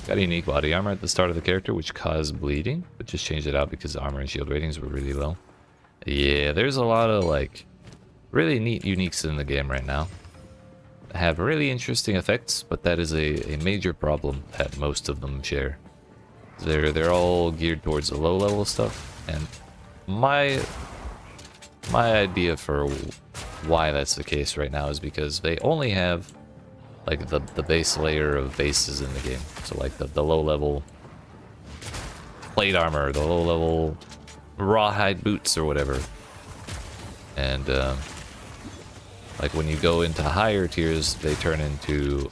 Got a unique body armor at the start of the character, which caused bleeding, but just changed it out because the armor and shield ratings were really low. Yeah, there's a lot of like really neat uniques in the game right now. Have really interesting effects, but that is a major problem that most of them share. They're all geared towards the low level stuff, and my idea for why that's the case right now is because they only have like the base layer of bases in the game. So like the low level plate armor, the low level rawhide boots or whatever. And like when you go into higher tiers, they turn into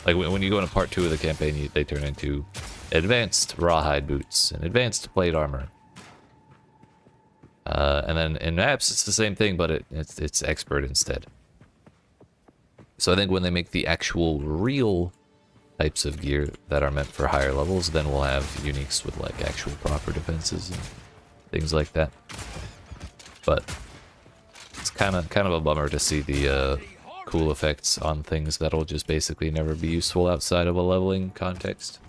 like when you go into part 2 of the campaign, they turn into advanced rawhide boots and advanced plate armor. And then in maps it's the same thing, but it's expert instead. So I think when they make the actual real types of gear that are meant for higher levels, then we'll have uniques with like actual proper defenses and things like that. But it's kind of a bummer to see the cool effects on things that'll just basically never be useful outside of a leveling context.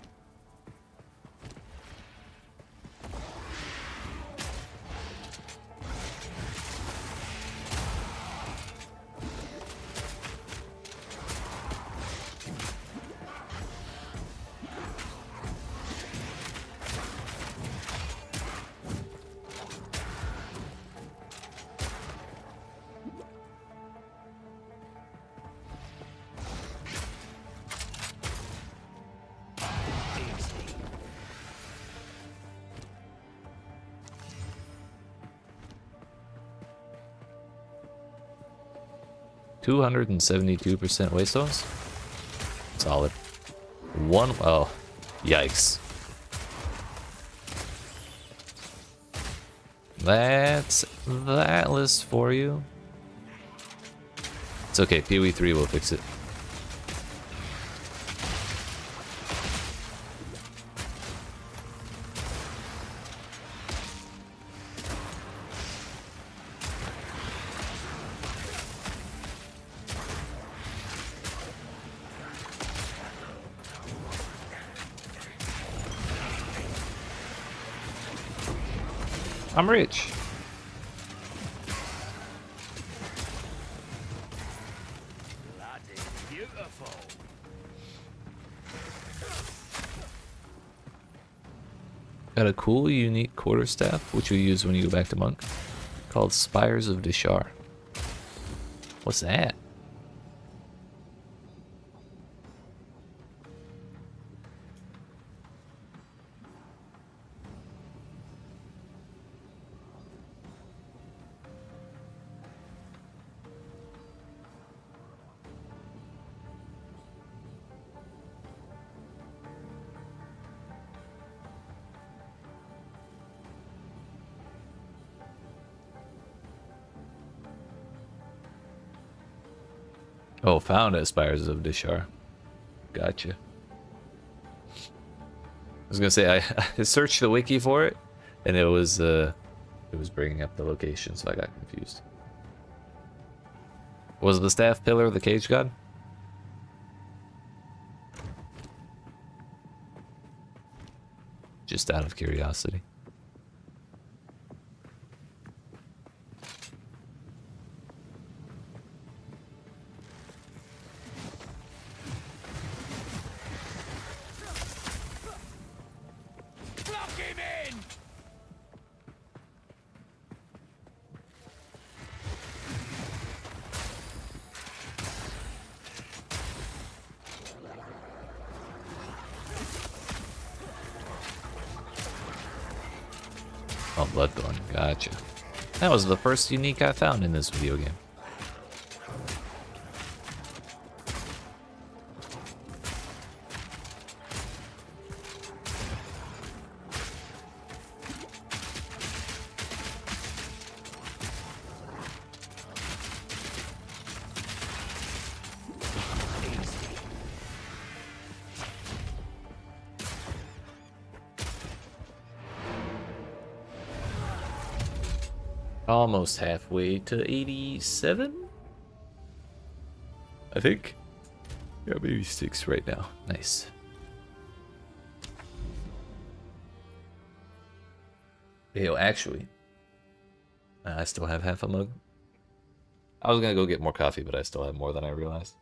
%272% waystones? Solid. Oh, yikes. That's that list for you. It's okay, PoE 3 will fix it. I'm rich. Bloody beautiful. Got a cool, unique quarterstaff, which you'll use when you go back to Monk, called Spires of Dishar. What's that? Oh, found at Spires of Dishar. Gotcha. I was gonna say I searched the wiki for it, and it was bringing up the location, so I got confused. Was the staff pillar the cage god? Just out of curiosity. Block him in! Oh, Bloodthorn. Gotcha. That was the first unique I found in this video game. Almost halfway to 87? I think. Yeah, maybe 6 right now. Nice. Yo, actually, I still have half a mug. I was gonna go get more coffee, but I still have more than I realized.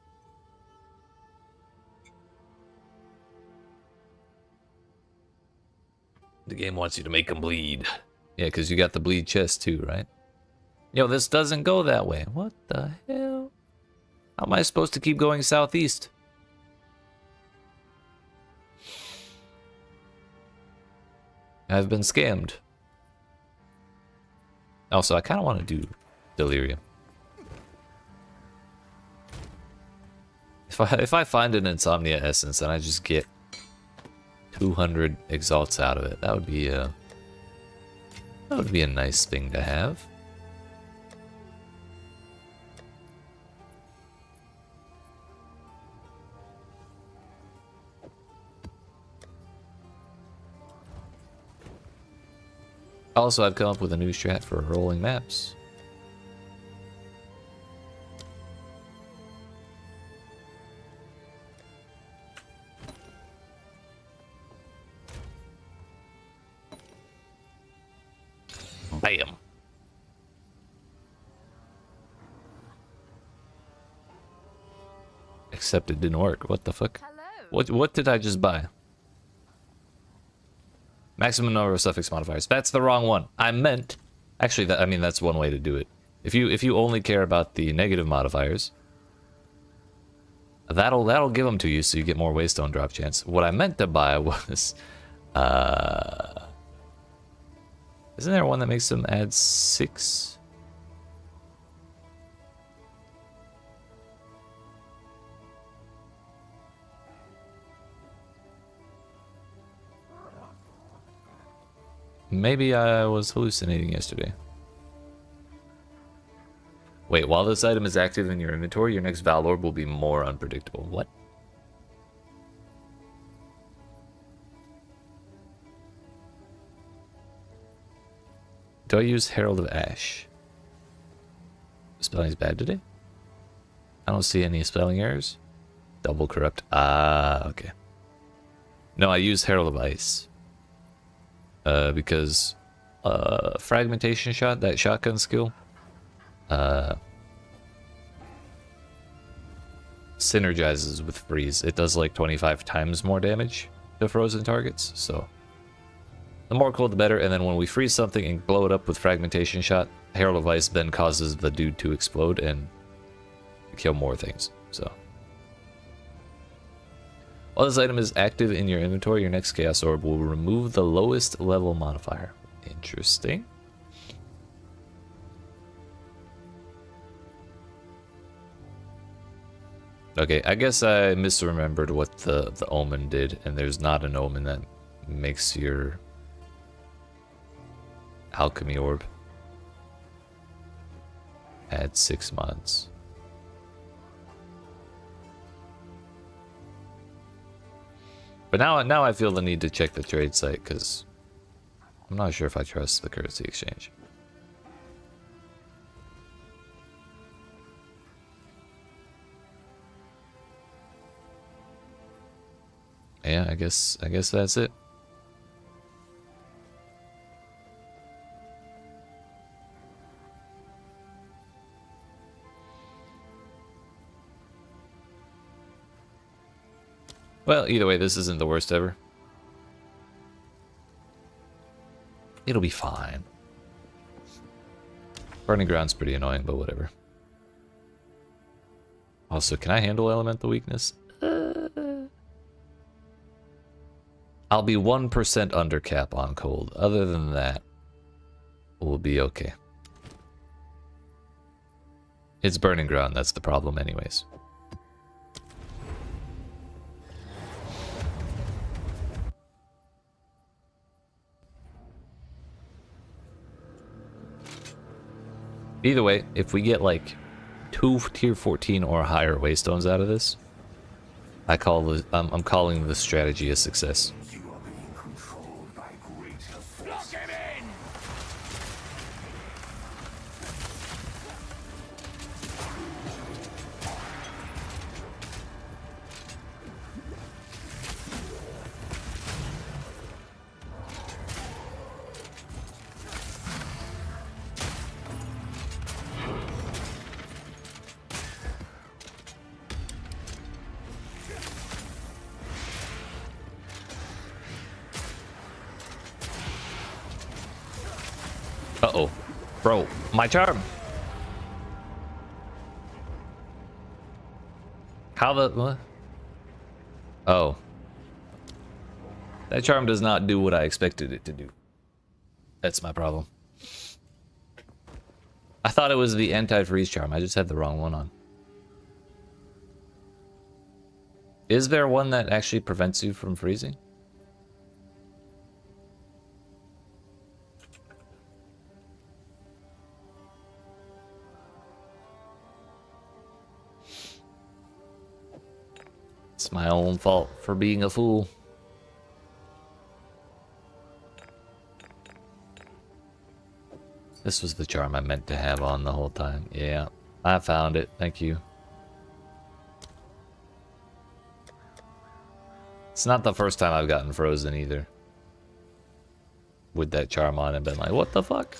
The game wants you to make them bleed. Yeah, because you got the bleed chest too, right? Yo, this doesn't go that way. What the hell? How am I supposed to keep going southeast? I've been scammed. Also, I kind of want to do Delirium. If I find an Insomnia Essence and I just get 200 Exalts out of it, that would be a nice thing to have. Also, I've come up with a new strat for rolling maps. except it didn't work. What the fuck? Hello. What did I just buy? Maximum number of suffix modifiers. That's the wrong one. I meant... Actually, I mean, that's one way to do it. If you only care about the negative modifiers, that'll give them to you so you get more waystone drop chance. What I meant to buy was... Isn't there one that makes them add 6? Maybe I was hallucinating yesterday. Wait, while this item is active in your inventory, your next Val Orb will be more unpredictable. What? Do I use Herald of Ash? Spelling's bad today? I don't see any spelling errors. Double corrupt. Ah, okay. No, I use Herald of Ice. Because fragmentation shot, that shotgun skill, synergizes with freeze. It does like 25 times more damage to frozen targets, so the more cold the better. And then when we freeze something and blow it up with fragmentation shot, Herald of Ice then causes the dude to explode and kill more things. So while this item is active in your inventory, your next Chaos Orb will remove the lowest level modifier. Interesting. Okay, I guess I misremembered what the omen did, and there's not an omen that makes your alchemy orb add 6 mods. But now I feel the need to check the trade site, because I'm not sure if I trust the currency exchange. Yeah, I guess that's it. Well, either way, this isn't the worst ever. It'll be fine. Burning Ground's pretty annoying, but whatever. Also, can I handle elemental weakness? I'll be 1% under cap on cold. Other than that, we'll be okay. It's Burning Ground, that's the problem anyways. Either way, if we get like 2 tier 14 or higher waystones out of this, I'm calling this strategy a success. You are being controlled by greater forces. Lock him in! Uh-oh. Bro, my charm! How the... what? Oh. That charm does not do what I expected it to do. That's my problem. I thought it was the anti-freeze charm. I just had the wrong one on. Is there one that actually prevents you from freezing? It's my own fault for being a fool. This was the charm I meant to have on the whole time. Yeah, I found it. Thank you. It's not the first time I've gotten frozen either. With that charm on and been like, what the fuck?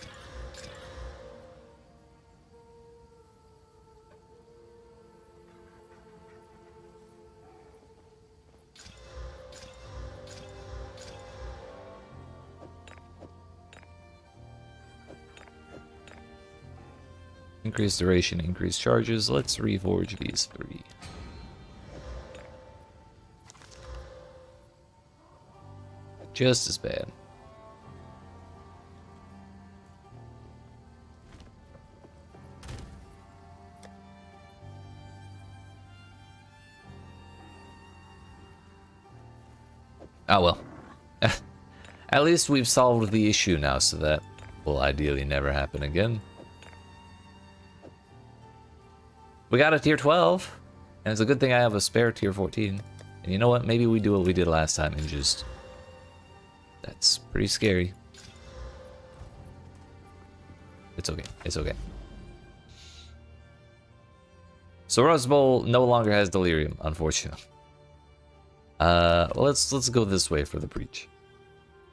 Increase duration, increase charges. Let's reforge these 3. Just as bad. Oh well. At least we've solved the issue now, so that will ideally never happen again. We got a tier 12, and it's a good thing I have a spare tier 14. And you know what? Maybe we do what we did last time and just... That's pretty scary. It's okay. It's okay. So Rose Bowl no longer has delirium, unfortunately. Let's go this way for the breach.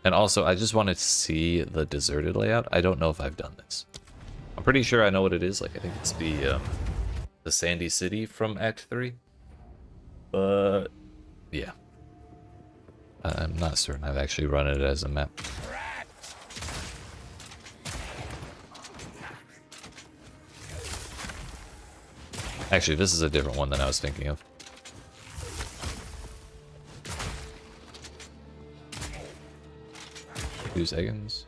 And also, I just wanted to see the deserted layout. I don't know if I've done this. I'm pretty sure I know what it is. Like, I think it's the Sandy City from Act 3. But yeah, I'm not certain I've actually run it as a map. Actually, this is a different one than I was thinking of. 2 seconds.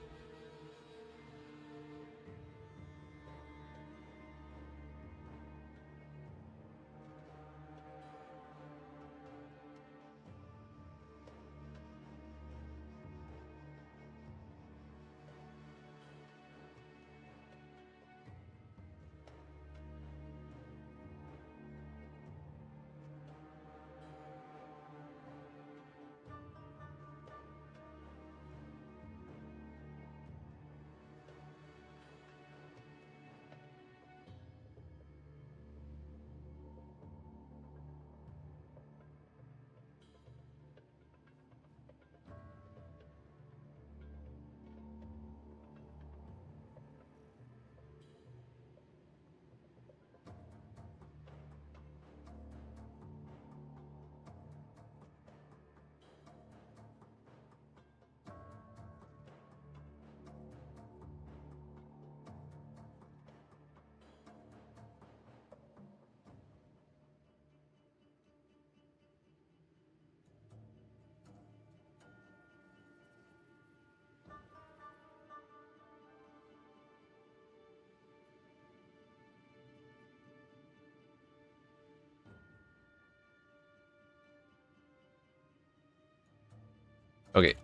Okay.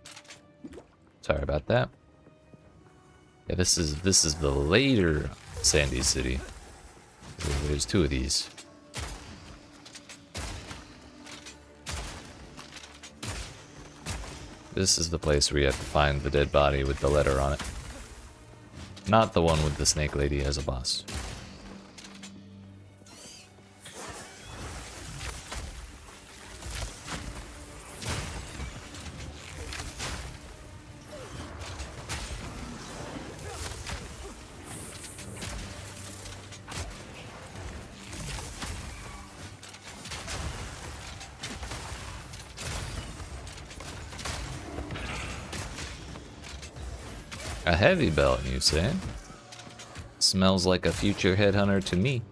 Sorry about that. Yeah, this is the later Sandy City. There's 2 of these. This is the place where you have to find the dead body with the letter on it. Not the one with the snake lady as a boss. A heavy belt, you say? Smells like a future headhunter to me.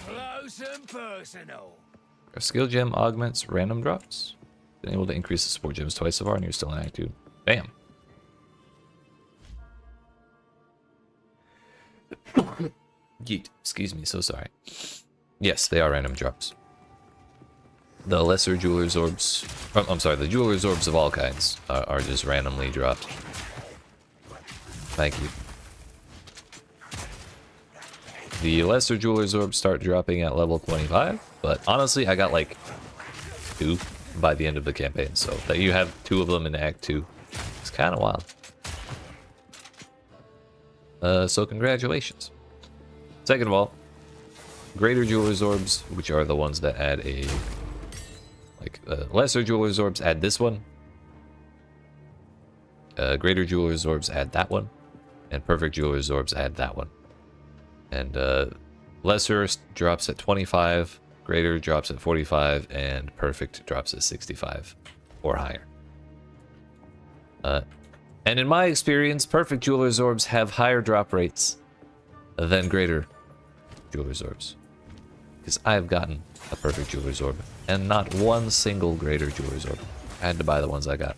Close and personal. Our skill gem augments random drops. Been able to increase the support gems twice so far, and you're still in Act 2. Bam. Yeet. Excuse me, so sorry. Yes, they are random drops. The lesser jeweler's orbs... I'm sorry, the jeweler's orbs of all kinds are just randomly dropped. Thank you. The lesser jeweler's orbs start dropping at level 25, but honestly, I got like 2 by the end of the campaign, so that you have 2 of them in Act 2. It's kind of wild. So congratulations. Second of all, greater jeweler's orbs, which are the ones that add a... lesser jeweler's orbs add this one. Greater jeweler's orbs add that one. And perfect jeweler's orbs add that one. And Lesser drops at 25, greater drops at 45, and perfect drops at 65 or higher. And in my experience, perfect Jeweler's Orbs have higher drop rates than greater Jeweler's Orbs. Because I've gotten a perfect Jeweler's Orb, and not one single greater Jeweler's Orb. I had to buy the ones I got.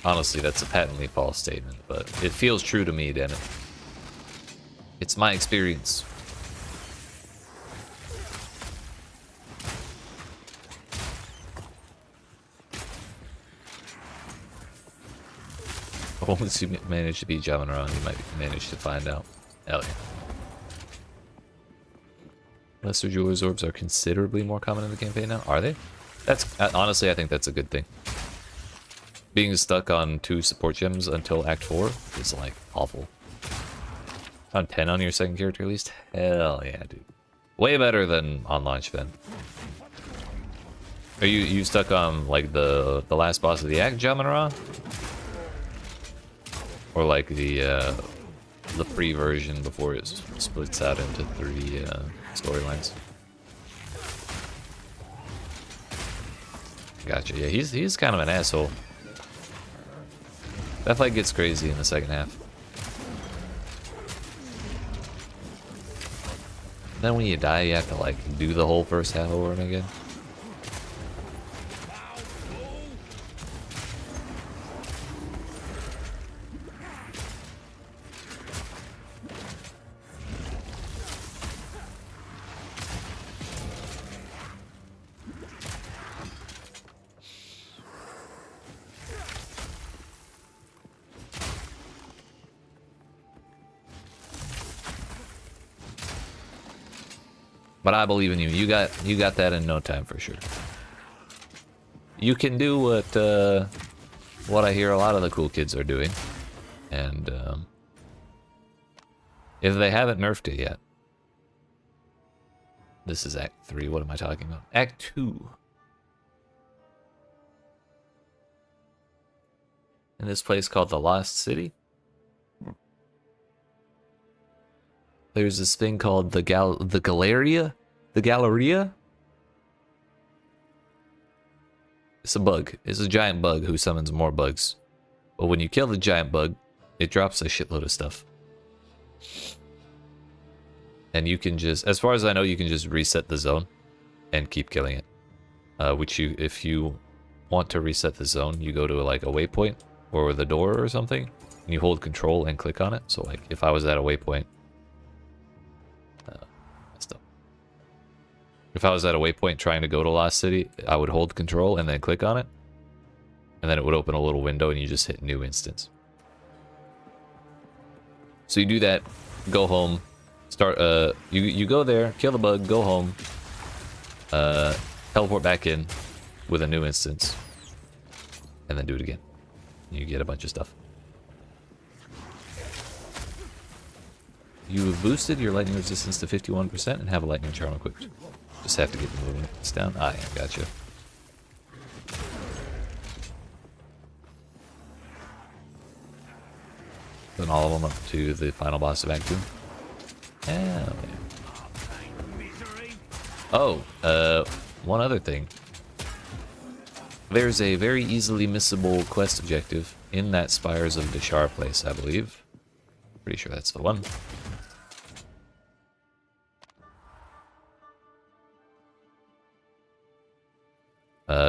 Honestly, that's a patently false statement, but it feels true to me, damn it. It's my experience. Once you manage to beat Gemling, you might manage to find out. Hell yeah. Lesser Jeweler's Orbs are considerably more common in the campaign now. Are they? That's honestly, I think that's a good thing. Being stuck on 2 support gems until Act 4 is like awful. On 10 on your second character at least? Hell yeah, dude. Way better than on launch then. Are you stuck on like the last boss of the Act, Gemling? Or like the free version before it splits out into 3 storylines? Gotcha. Yeah, he's kind of an asshole. That fight gets crazy in the second half. Then when you die, you have to like do the whole first half over and again. But I believe in you. You got that in no time for sure. You can do what I hear a lot of the cool kids are doing, and if they haven't nerfed it yet, this is Act 3. What am I talking about? Act 2. In this place called the Lost City, there's this thing called the Galleria? The Galleria? It's a bug. It's a giant bug who summons more bugs. But when you kill the giant bug, it drops a shitload of stuff. And you can just, as far as I know, you can just reset the zone and keep killing it. Which if you want to reset the zone, you go to like a waypoint or the door or something, and you hold control and click on it. So like if I was at a waypoint, if I was at a waypoint trying to go to Lost City, I would hold control and then click on it. And then it would open a little window and you just hit new instance. So you do that, go home, start, you go there, kill the bug, go home, teleport back in with a new instance, and then do it again. You get a bunch of stuff. You have boosted your lightning resistance to 51% and have a lightning charm equipped. Just have to get the movements down. Ah, yeah, gotcha. Putting all of them up to the final boss of Act 2. Hell yeah. Oh, one other thing. There's a very easily missable quest objective in that Spires of Deshar place, I believe. Pretty sure that's the one.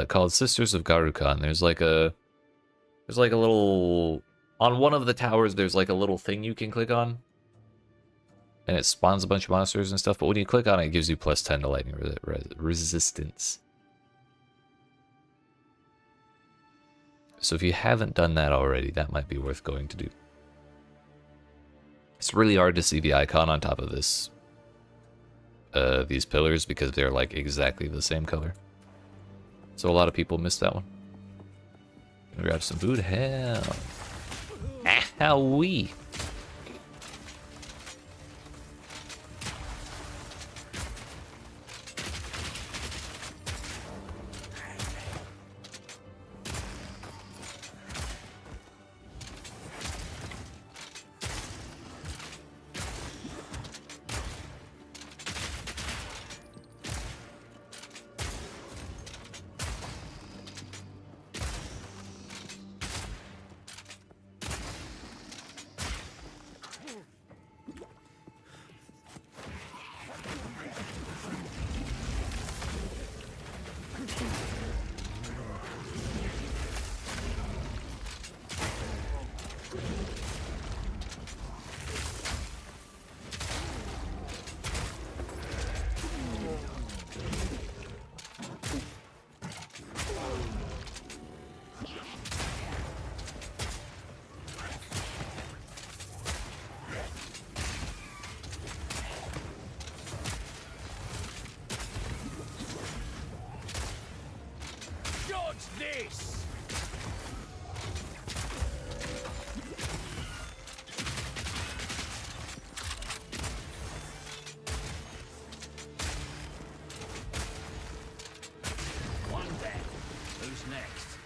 Called Sisters of Garukan. There's like a little, on one of the towers there's like a little thing you can click on, and it spawns a bunch of monsters and stuff, but when you click on it, it gives you plus 10 to lightning resistance. So if you haven't done that already, that might be worth going to do. It's really hard to see the icon on top of this these pillars because they're like exactly the same color. So a lot of people missed that one. Grab some food. Hell. How we? Dodge this! One dead. Who's next?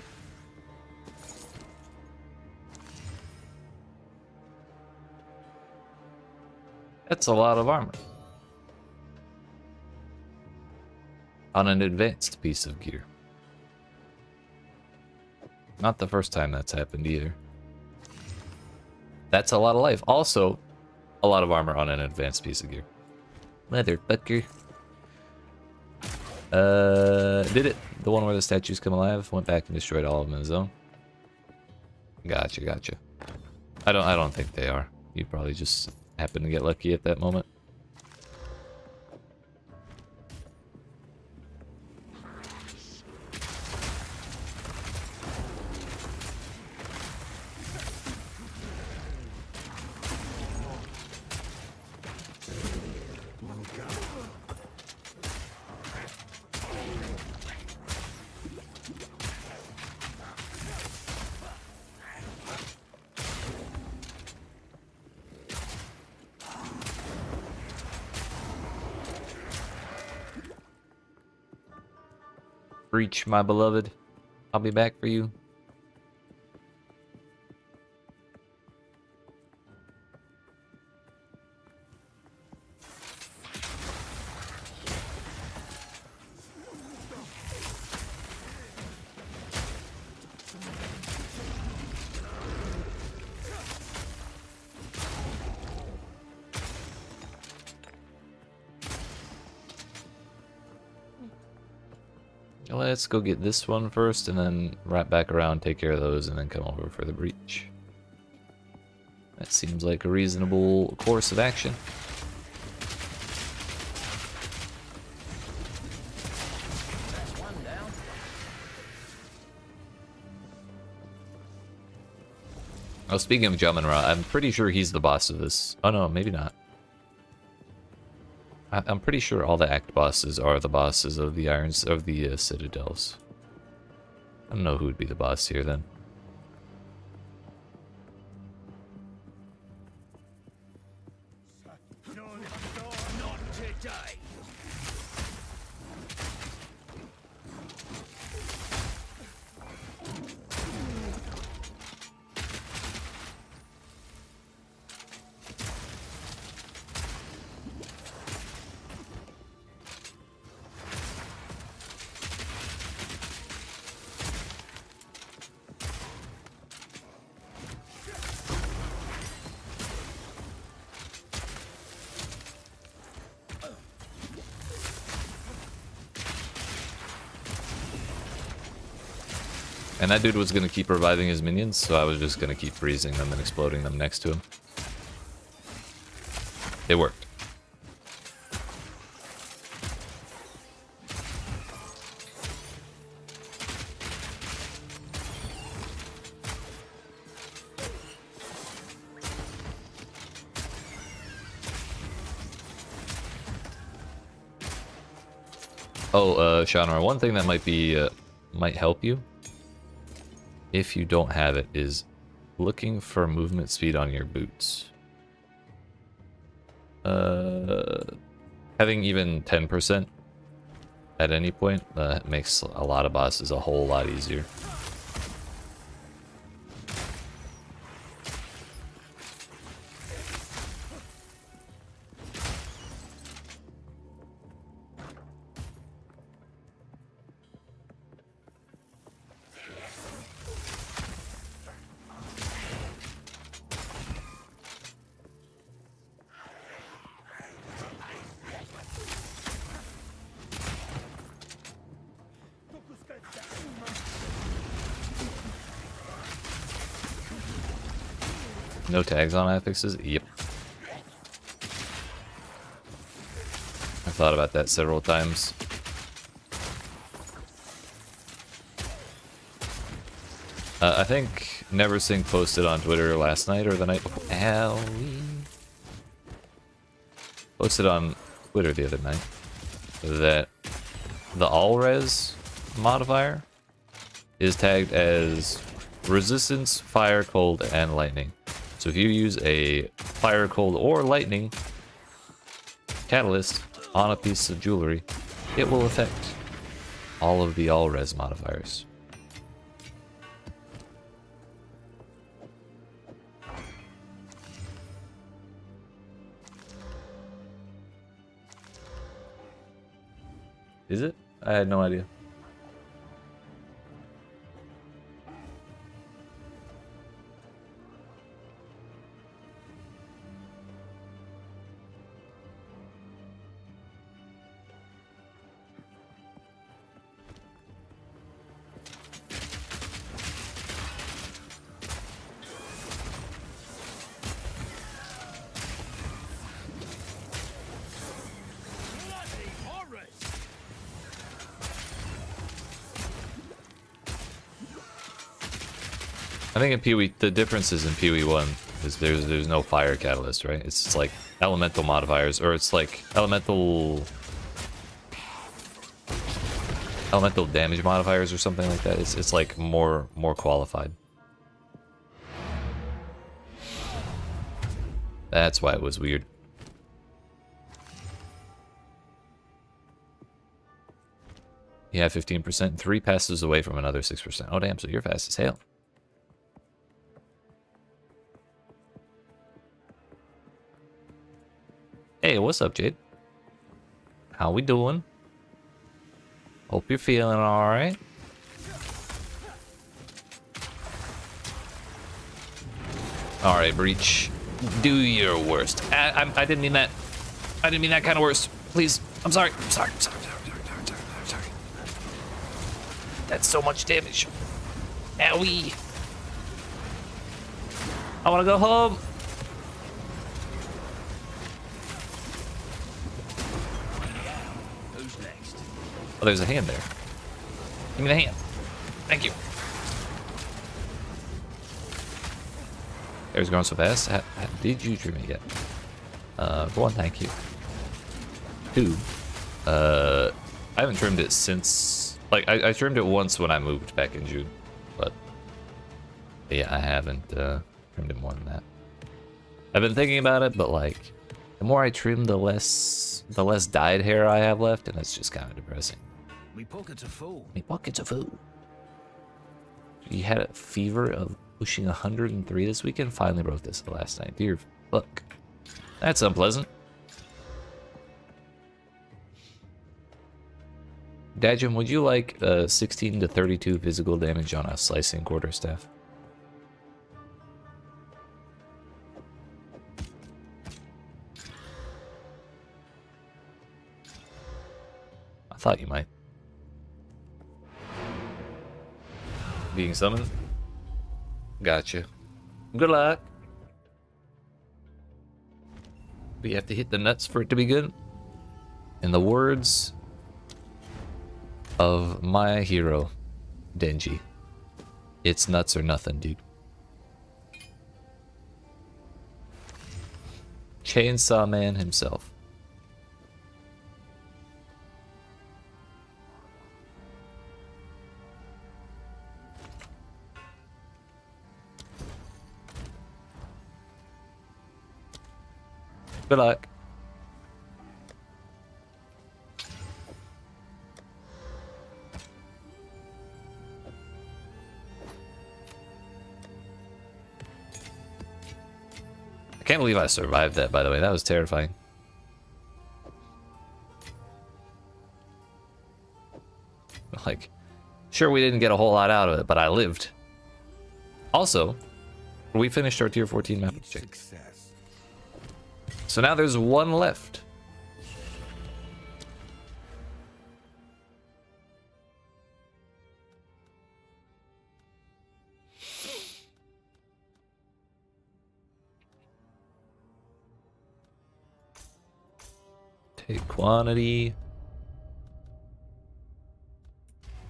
That's a lot of armor. On an advanced piece of gear. Not the first time that's happened either. That's a lot of life. Also, a lot of armor on an advanced piece of gear. Motherfucker. Did it. The one where the statues come alive. Went back and destroyed all of them in his own. Gotcha, gotcha. I don't think they are. You probably just happened to get lucky at that moment. Breach, my beloved. I'll be back for you. Let's go get this one first and then wrap back around, take care of those, and then come over for the breach. That seems like a reasonable course of action. Oh, speaking of Gemling, I'm pretty sure he's the boss of this. Oh no, maybe not. I'm pretty sure all the act bosses are the bosses of the citadels. I don't know who would be the boss here then. Not today. And that dude was going to keep reviving his minions, so I was just going to keep freezing them and exploding them next to him. It worked. Oh, Shanor, one thing that might help you, if you don't have it, is looking for movement speed on your boots. Having even 10% at any point makes a lot of bosses a whole lot easier. No tags on affixes? Yep. I've thought about that several times. I think NeverSync posted on Twitter last night or the night before. Owie. Posted on Twitter the other night that the all-res modifier is tagged as resistance, fire, cold, and lightning. So if you use a fire, cold, or lightning catalyst on a piece of jewelry, it will affect all of the all-res modifiers. Is it? I had no idea. I think in Pee-wee, the differences in Pee-wee 1 is there's no fire catalyst, right? It's just like elemental modifiers, or it's like elemental damage modifiers or something like that. It's like more qualified. That's why it was weird. Yeah, 15%. 3 passes away from another 6%. Oh damn, so you're fast as hell. Hey, what's up, Jade? How we doing? Hope you're feeling alright. Alright, Breach. Do your worst. I didn't mean that. I didn't mean that kind of worst. Please. I'm sorry. I'm sorry. I'm sorry. Sorry. That's so much damage. Owie. I want to go home. Oh, there's a hand there. Give me the hand. Thank you. Hair's going so fast. Did you trim it yet? For one, thank you. 2, I haven't trimmed it since... Like, I trimmed it once when I moved back in June. But, yeah, I haven't trimmed it more than that. I've been thinking about it, but, like, the more I trim, the less dyed hair I have left, and it's just kind of depressing. Me pockets are full. Me pockets are full. You had a fever of pushing 103 this weekend. Finally broke this last night. Dear fuck. That's unpleasant. Dajim, would you like 16 to 32 physical damage on a slicing quarterstaff? I thought you might. Being summoned? Gotcha. Good luck. But you have to hit the nuts for it to be good. In the words of my hero, Denji, it's nuts or nothing, dude. Chainsaw Man himself. Good luck. I can't believe I survived that, by the way. That was terrifying. Like, sure, we didn't get a whole lot out of it, but I lived. Also, we finished our tier 14 map check. So now there's one left. Take quantity.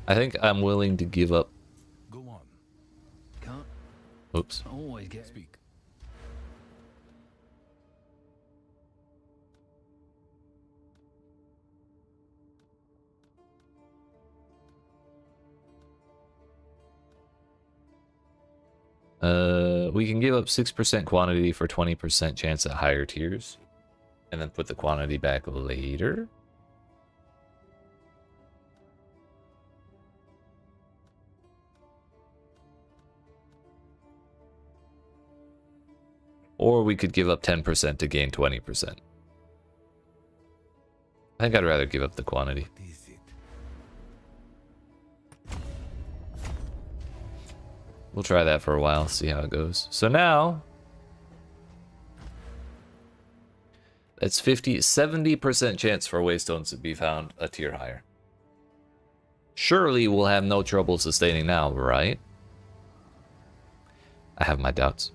I think I'm willing to give up. Go on. Can't Oops. always get speak. We can give up 6% quantity for 20% chance at higher tiers. And then put the quantity back later. Or we could give up 10% to gain 20%. I think I'd rather give up the quantity. We'll try that for a while, see how it goes. So now, it's 70% chance for waystones to be found a tier higher. Surely we'll have no trouble sustaining now, right? I have my doubts.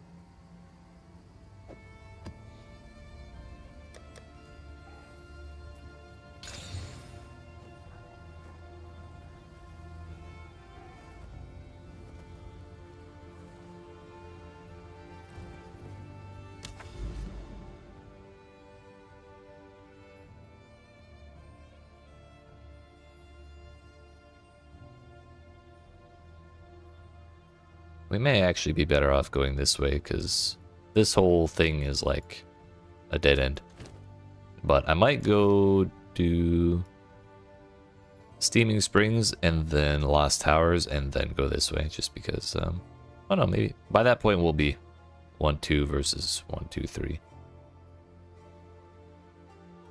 We may actually be better off going this way, because this whole thing is like a dead end. But I might go do Steaming Springs and then Lost Towers and then go this way, just because, oh no, maybe by that point we'll be 1-2 versus 1-2-3.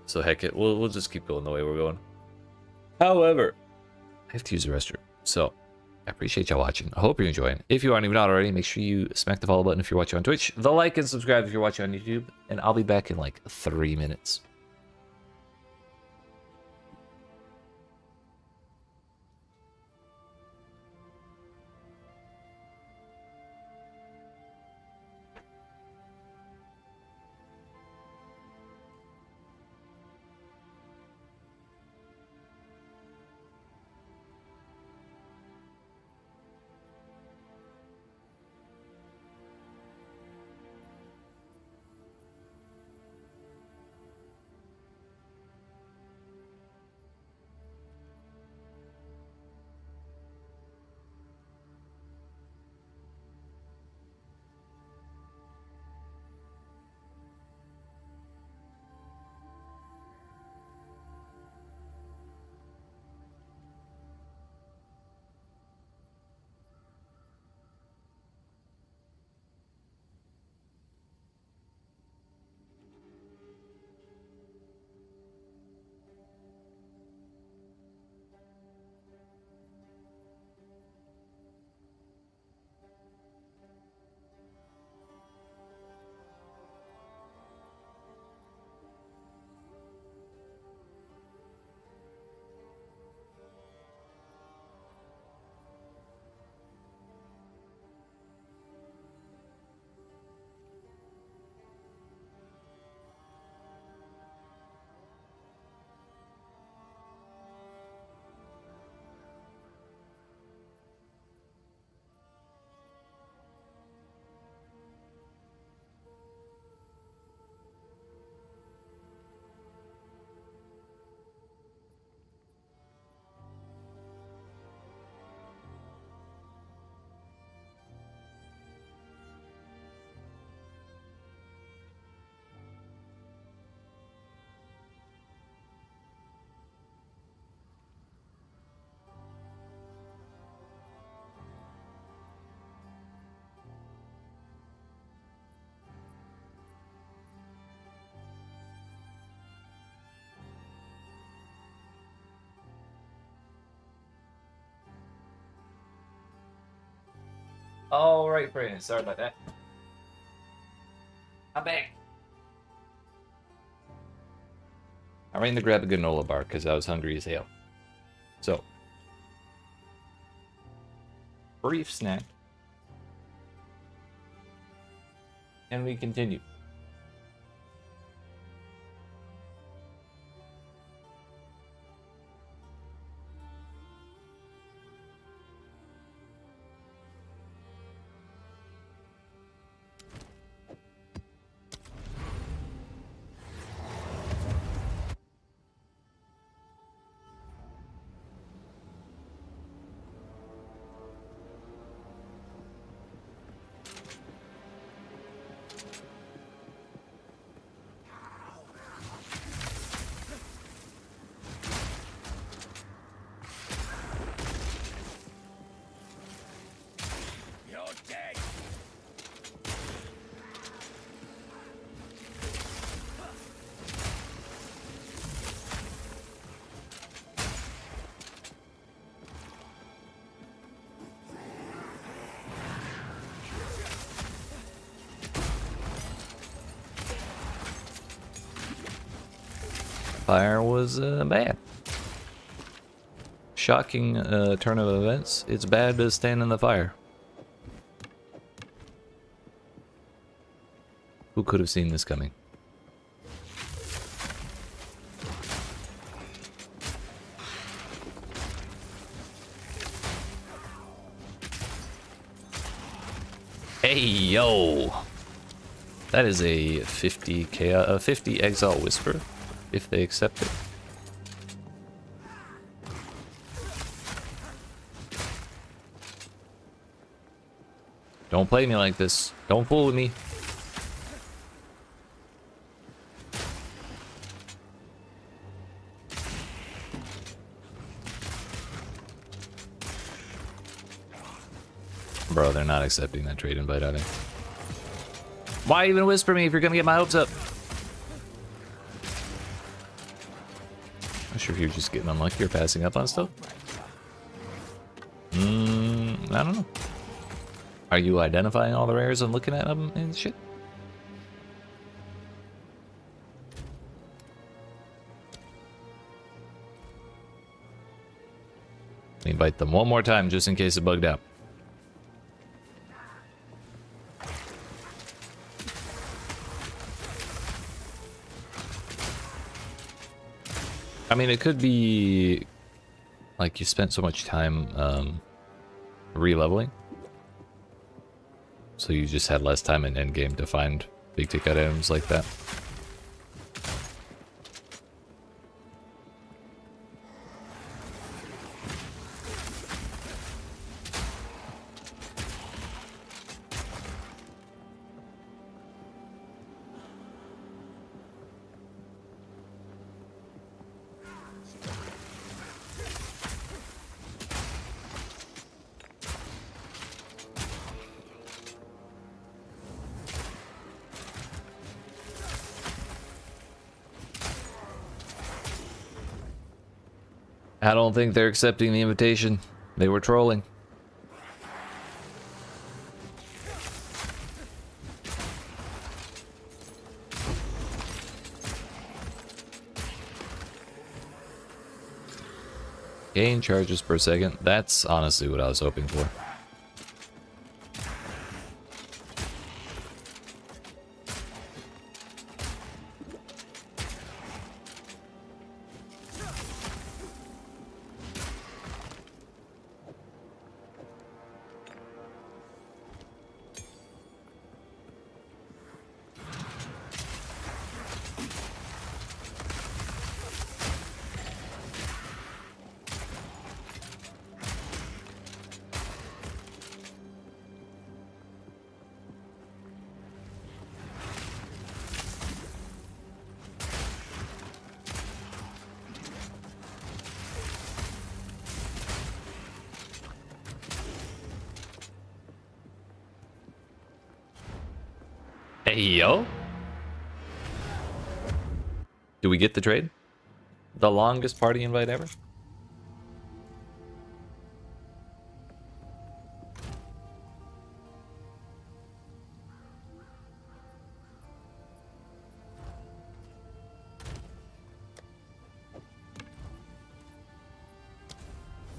So heck it, we'll just keep going the way we're going. However, I have to use the restroom, so I appreciate y'all watching. I hope you're enjoying. If you aren't even out already, make sure you smack the follow button if you're watching on Twitch, the like and subscribe if you're watching on YouTube, and I'll be back in like 3 minutes. All right, friends. Sorry about that. I'm back. I ran to grab a granola bar because I was hungry as hell. So, brief snack. And we continue. You're dead. Fire was bad. Shocking turn of events. It's bad to stand in the fire. Who could have seen this coming? Hey yo! That is a 50 Exile Whisper, if they accept it. Don't play me like this. Don't fool with me. Bro, they're not accepting that trade invite, are they? Why even whisper me if you're gonna get my hopes up? I'm sure if you're just getting unlucky or passing up on stuff. I don't know. Are you identifying all the rares and looking at them and shit? Let me bite them one more time just in case it bugged out. I mean, it could be like you spent so much time re-leveling, so you just had less time in endgame to find big ticket items like that. I don't think they're accepting the invitation. They were trolling. Gain charges per second. That's honestly what I was hoping for. Hey, yo. Do we get the trade? The longest party invite ever?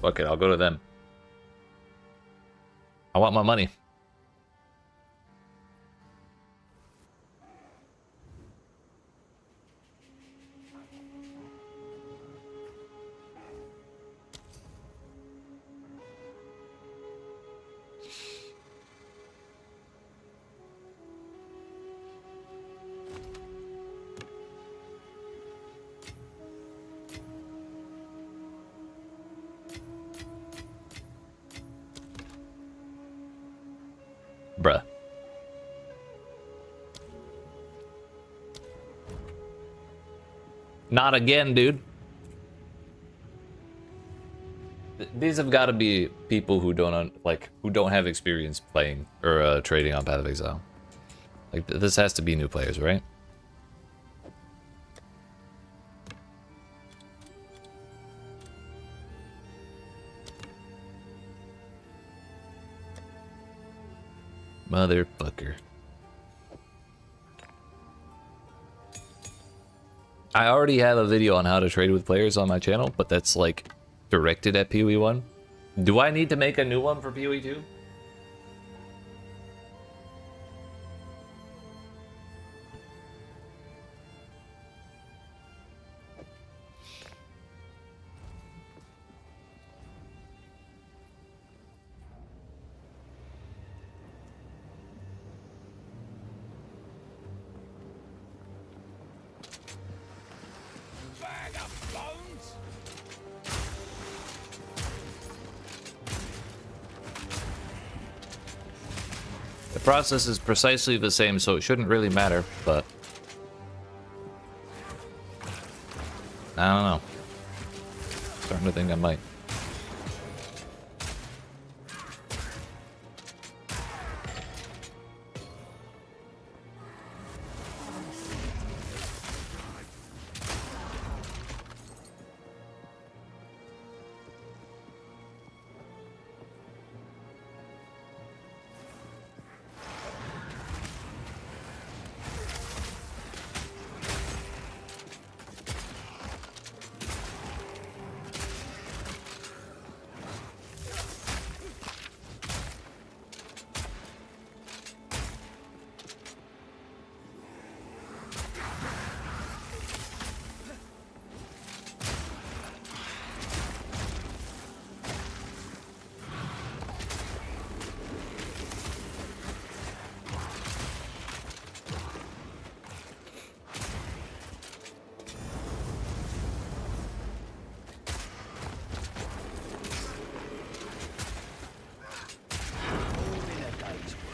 Fuck it, I'll go to them. I want my money. Bruh. Not again, dude. These have got to be people who don't have experience playing or trading on Path of Exile. Like this has to be new players, right? Motherfucker. I already have a video on how to trade with players on my channel, but that's like directed at PoE 1. Do I need to make a new one for PoE 2? Bag of bones. The process is precisely the same, so it shouldn't really matter, but I don't know. Starting to think I might.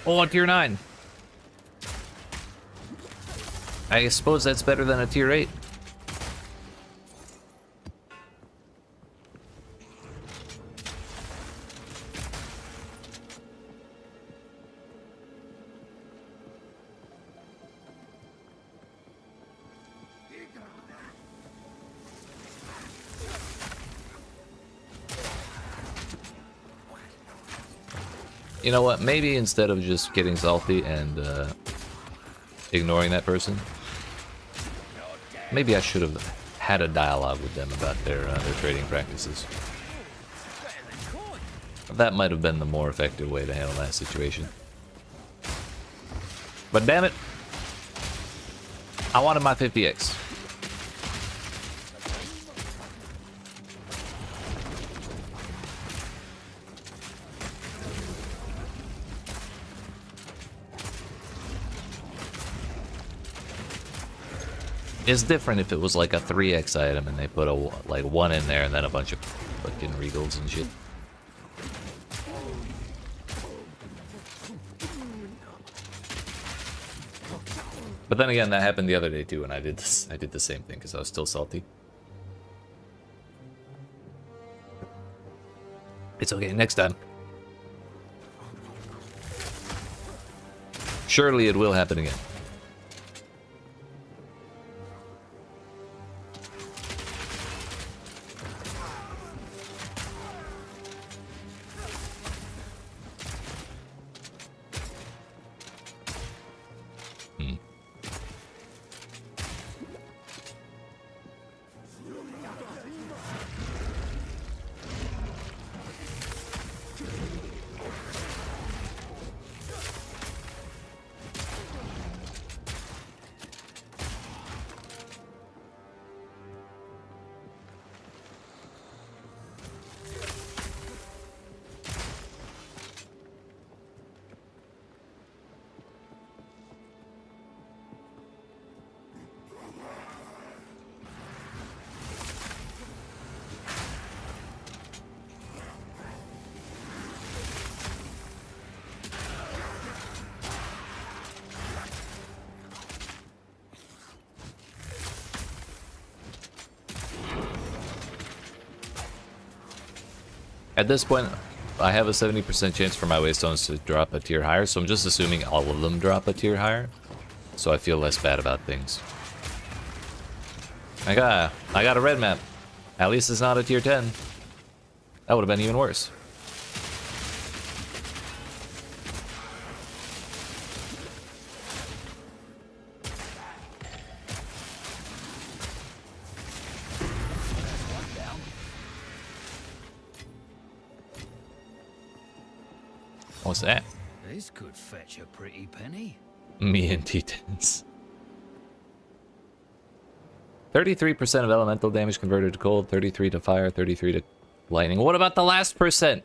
Oh, tier 9. I suppose that's better than a tier 8. You know what? Maybe instead of just getting salty and ignoring that person, maybe I should have had a dialogue with them about their trading practices. That might have been the more effective way to handle that situation. But damn it, I wanted my 50x. It's different if it was like a 3x item and they put a like 1 in there and then a bunch of fucking regals and shit. But then again, that happened the other day too, and I did the same thing because I was still salty. It's okay, next time. Surely it will happen again. At this point, I have a 70% chance for my waystones to drop a tier higher, so I'm just assuming all of them drop a tier higher, so I feel less bad about things. I got a red map. At least it's not a tier 10. That would have been even worse. What's that? This could fetch a pretty penny. Me and T10s. 33% of elemental damage converted to cold, 33 to fire, 33 to lightning. What about the last percent?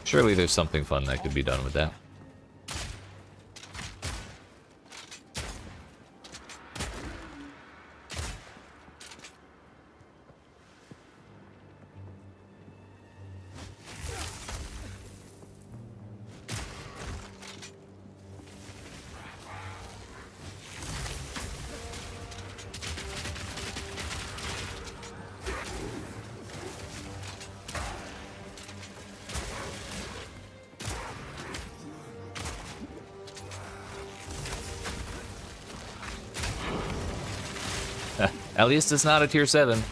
Surely there's something fun that could be done with that. At least it's not a tier 7.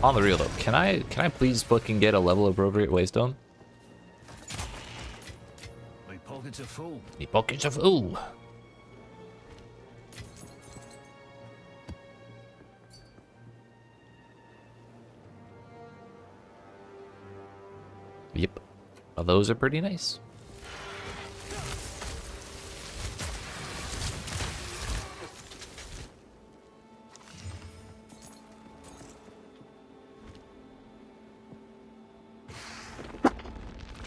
On the real though, can I please fucking get a level appropriate waystone? My pockets are full. Me pockets are full. Yep. Well, those are pretty nice.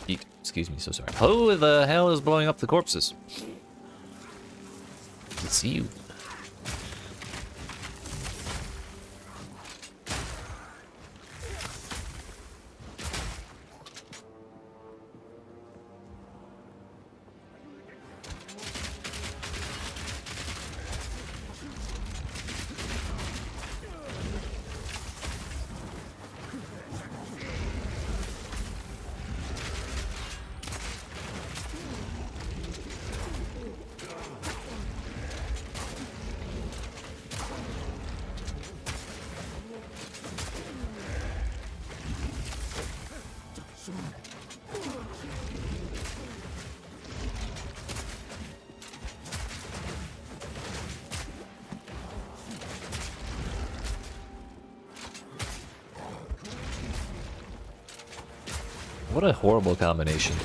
YEET. Excuse me, so sorry. Who the hell is blowing up the corpses? It's you. What a horrible combination.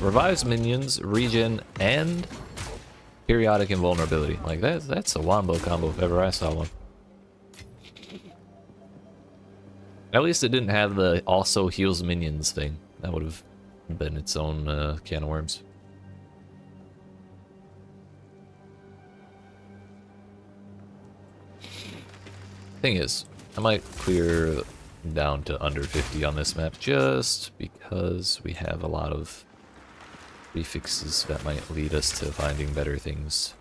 Revives minions, regen, and periodic invulnerability. Like that's a wombo combo if ever I saw one. At least it didn't have the also heals minions thing. That would have been its own can of worms. Thing is, I might clear down to under 50 on this map just because we have a lot of prefixes that might lead us to finding better things.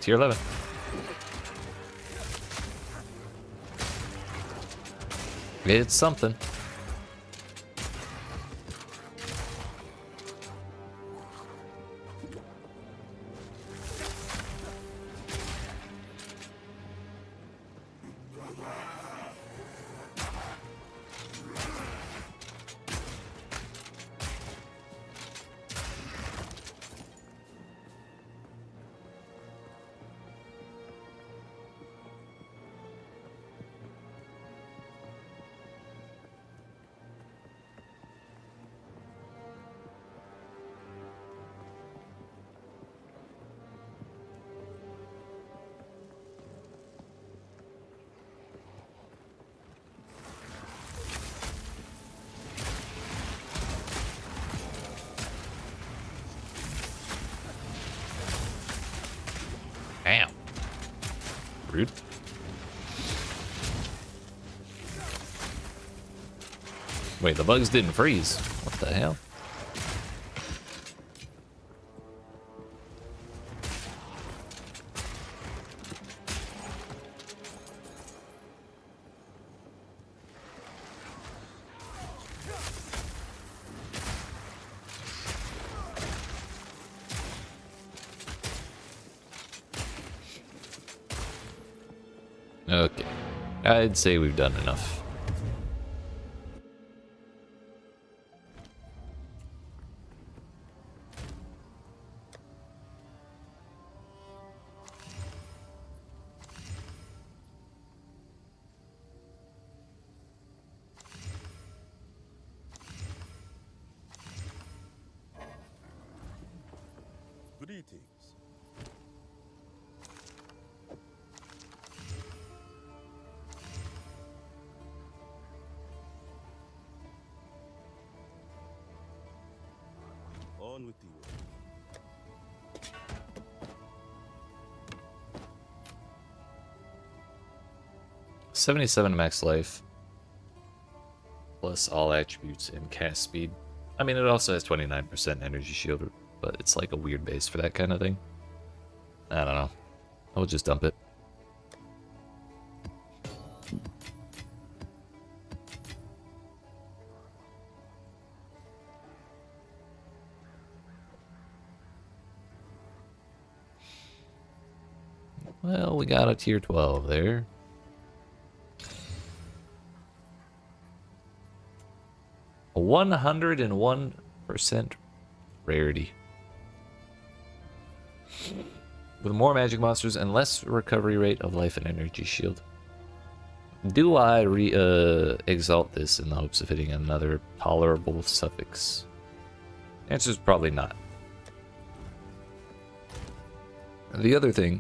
Tier 11. It's something. Wait, the bugs didn't freeze. What the hell? Okay. I'd say we've done enough. Greetings. On with you. 77 max life. Plus all attributes and cast speed. I mean, it also has 29% energy shield, but it's like a weird base for that kind of thing. I don't know. I'll just dump it. Well, we got a tier 12 there. A 101% rarity. With more magic monsters and less recovery rate of life and energy shield. Do I exalt this in the hopes of hitting another tolerable suffix? Answer is probably not. The other thing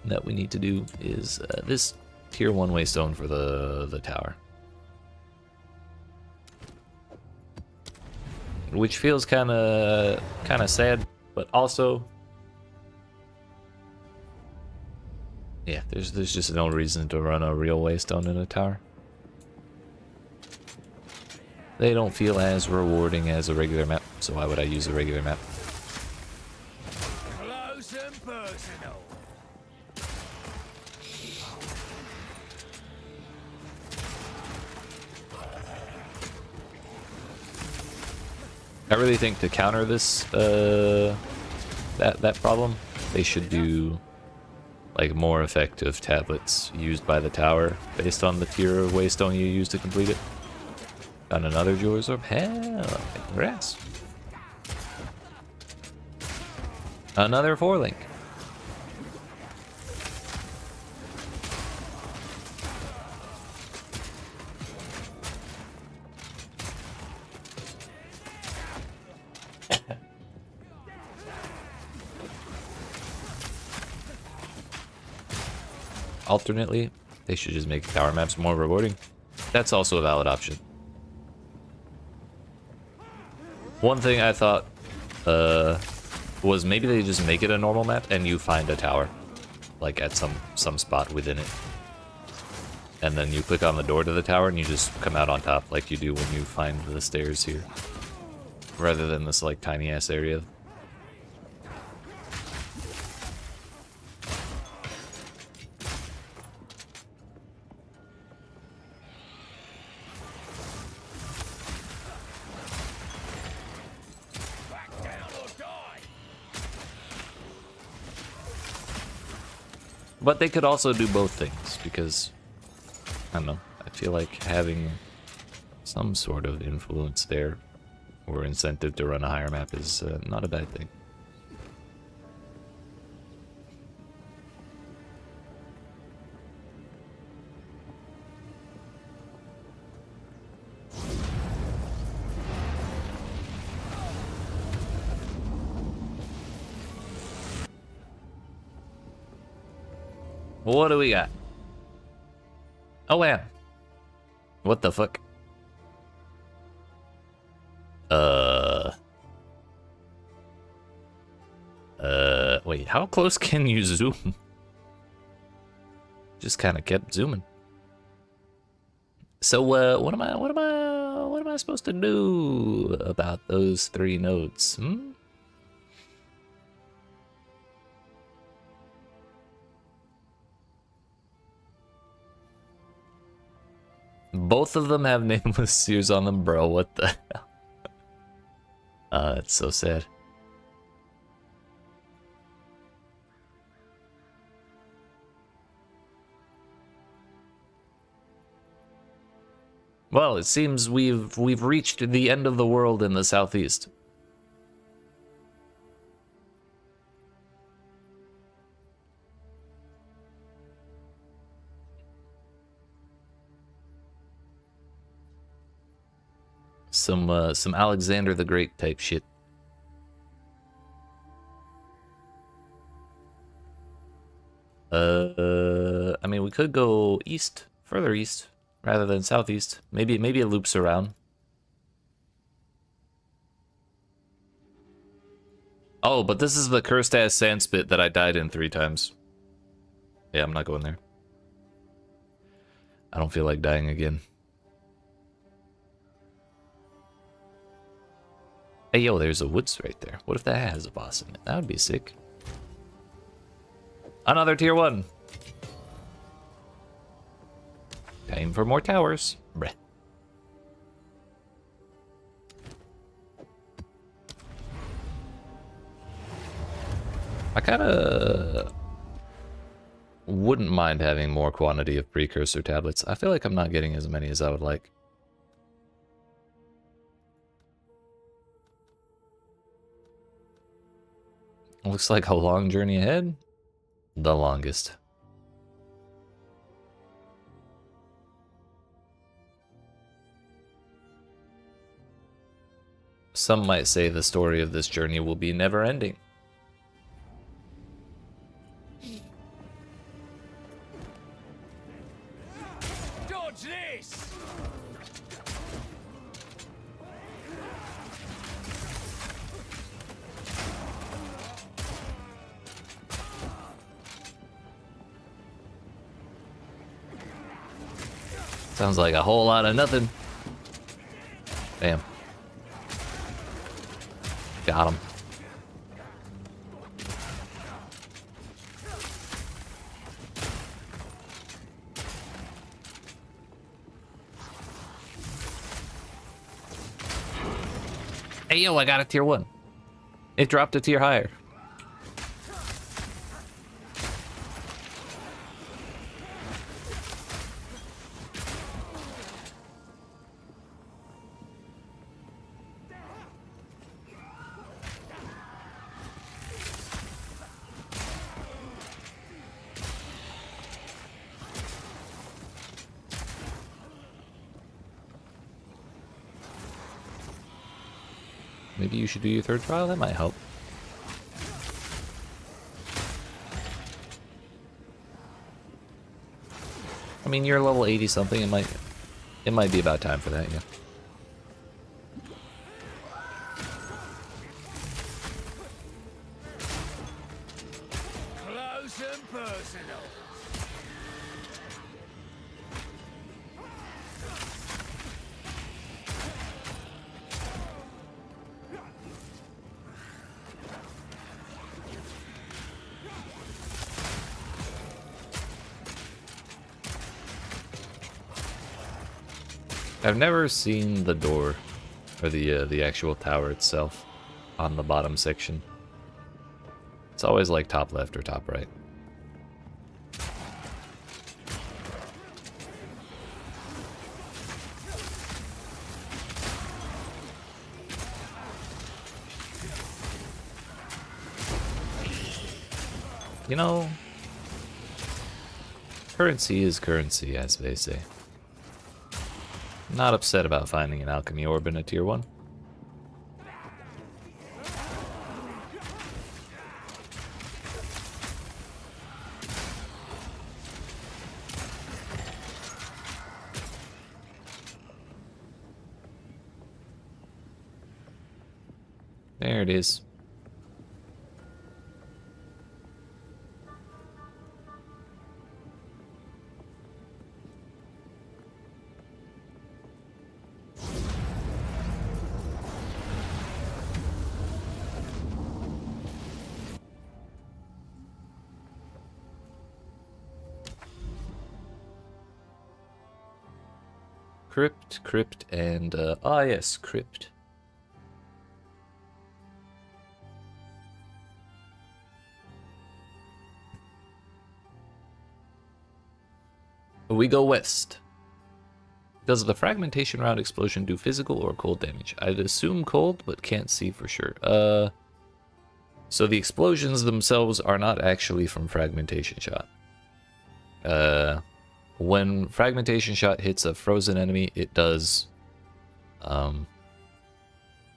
that we need to do is this tier 1 waystone for the tower. Which feels kind of sad, but also, yeah, there's just no reason to run a real waystone in a tower. They don't feel as rewarding as a regular map, so why would I use a regular map? Close and personal. I really think to counter this, that problem, they should do like more effective tablets used by the tower based on the tier of waystone you use to complete it. Got another Jeweler's Orb. Hell, congrats. Another 4-link. Alternately, they should just make tower maps more rewarding. That's also a valid option. One thing I thought was maybe they just make it a normal map and you find a tower, like at some spot within it. And then you click on the door to the tower and you just come out on top like you do when you find the stairs here. Rather than this like tiny ass area. But they could also do both things, because, I don't know, I feel like having some sort of influence there, or incentive to run a higher map is not a bad thing. What do we got? Oh, wow. What the fuck? Wait, how close can you zoom? Just kind of kept zooming. So what am I supposed to do about those 3 nodes? Hmm? Both of them have nameless seers on them, bro. What the hell? That's so sad. Well, it seems we've reached the end of the world in the southeast. Some Alexander the Great type shit. I mean, we could go east, further east, rather than southeast. Maybe it loops around. Oh, but this is the cursed ass sand spit that I died in 3 times. Yeah, I'm not going there. I don't feel like dying again. Hey, yo, there's a woods right there. What if that has a boss in it? That would be sick. Another tier 1. Time for more towers. Breh. I kinda wouldn't mind having more quantity of precursor tablets. I feel like I'm not getting as many as I would like. Looks like a long journey ahead. The longest. Some might say the story of this journey will be never ending. Dodge this! Sounds like a whole lot of nothing. Damn. Got him. Hey, yo, I got a tier 1. It dropped a tier higher. Maybe you should do your 3rd trial, that might help. I mean, you're level 80 something, it might be about time for that, yeah. Close and personal. I've never seen the door, or the actual tower itself, on the bottom section. It's always like top left or top right. You know, currency is currency, as they say. Not upset about finding an alchemy orb in a tier 1. There it is. Crypt, and ah yes, crypt. We go west. Does the fragmentation round explosion do physical or cold damage? I'd assume cold, but can't see for sure. So the explosions themselves are not actually from fragmentation shot. When fragmentation shot hits a frozen enemy, it does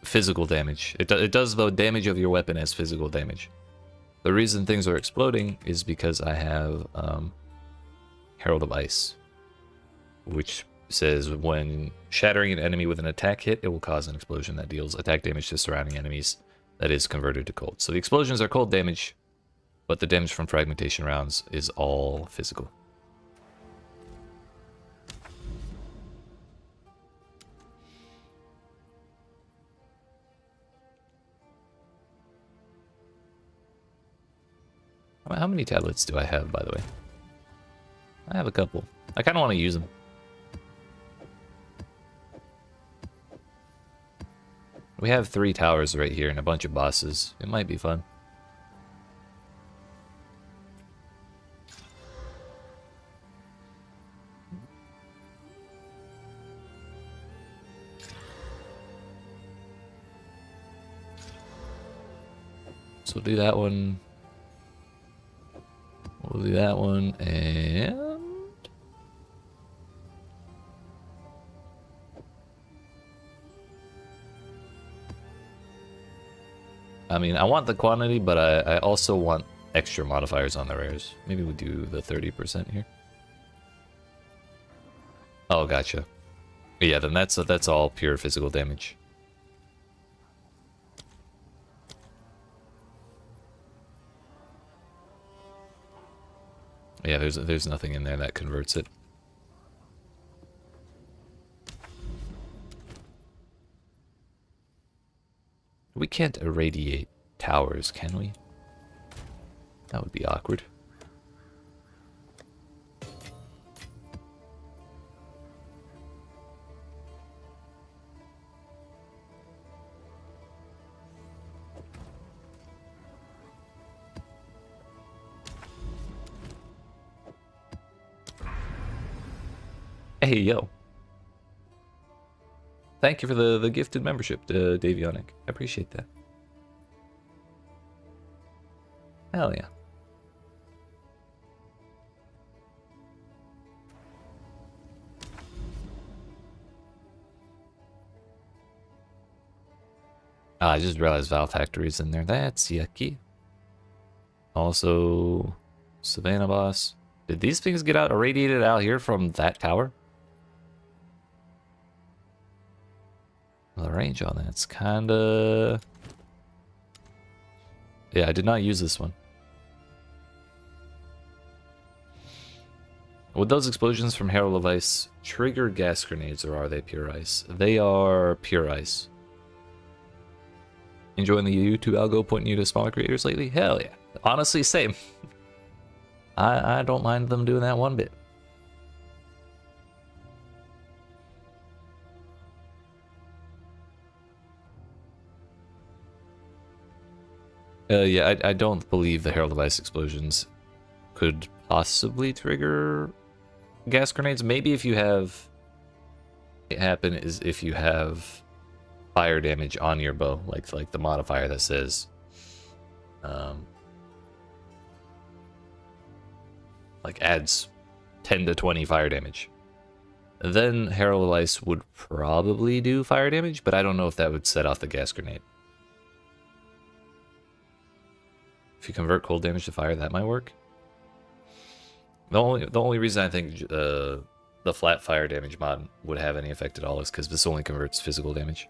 physical damage. It does the damage of your weapon as physical damage. The reason things are exploding is because I have Herald of Ice, which says when shattering an enemy with an attack hit, it will cause an explosion that deals attack damage to surrounding enemies that is converted to cold. So the explosions are cold damage, but the damage from fragmentation rounds is all physical. How many tablets do I have, by the way? I have a couple. I kind of want to use them. We have 3 towers right here and a bunch of bosses. It might be fun. So we'll do that one. We'll do that one, and I mean, I want the quantity, but I also want extra modifiers on the rares. Maybe we do the 30% here. Oh, gotcha. Yeah, then that's all pure physical damage. Yeah, there's nothing in there that converts it. We can't irradiate towers, can we? That would be awkward. Hey, yo. Thank you for the gifted membership, Davionic. I appreciate that. Hell yeah. Ah, I just realized Valve Factory's in there. That's yucky. Also, Savannah Boss. Did these things get out irradiated out here from that tower? Well, the range on that's kinda... Yeah, I did not use this one. Would those explosions from Herald of Ice trigger gas grenades, or are they pure ice? They are pure ice. Enjoying the YouTube algo pointing you to smaller creators lately? Hell yeah. Honestly, same. I don't mind them doing that one bit. Yeah, I don't believe the Herald of Ice explosions could possibly trigger gas grenades. Maybe if you have it happen is if you have fire damage on your bow, like the modifier that says like adds 10 to 20 fire damage. Then Herald of Ice would probably do fire damage, but I don't know if that would set off the gas grenade. If you convert cold damage to fire, that might work. The only reason I think the flat fire damage mod would have any effect at all is because this only converts physical damage.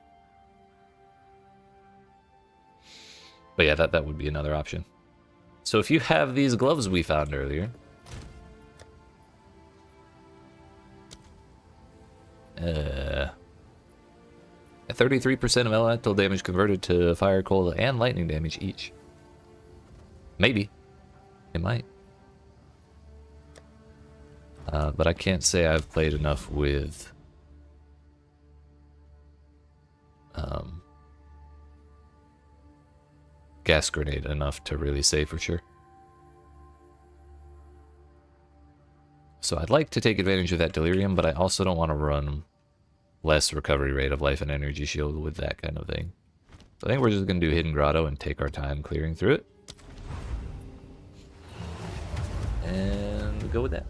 But yeah, that would be another option. So if you have these gloves we found earlier, at 33% of elemental damage converted to fire, cold, and lightning damage each. Maybe. It might. But I can't say I've played enough with gas grenade enough to really say for sure. So I'd like to take advantage of that delirium, but I also don't want to run less recovery rate of life and energy shield with that kind of thing. So I think we're just going to do Hidden Grotto and take our time clearing through it. And go with that.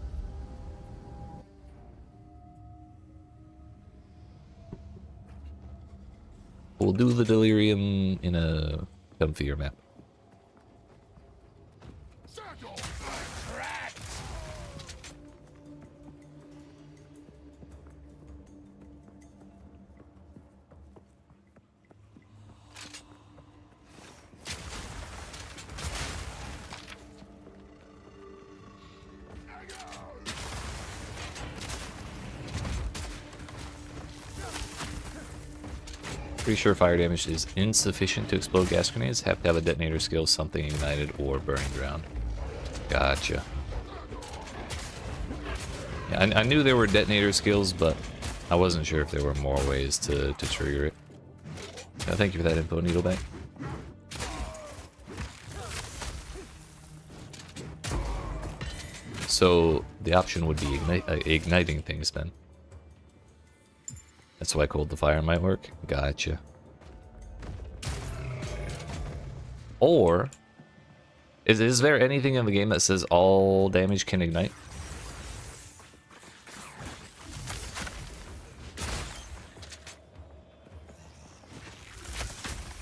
We'll do the delirium in a comfier map. Pretty sure fire damage is insufficient to explode gas grenades. Have to have a detonator skill, something ignited, or burning ground. Gotcha. Yeah, I knew there were detonator skills, but I wasn't sure if there were more ways to trigger it. Thank you for that info, Needleback. So the option would be igniting things then. That's why cold the fire might work. Gotcha. Or is there anything in the game that says all damage can ignite?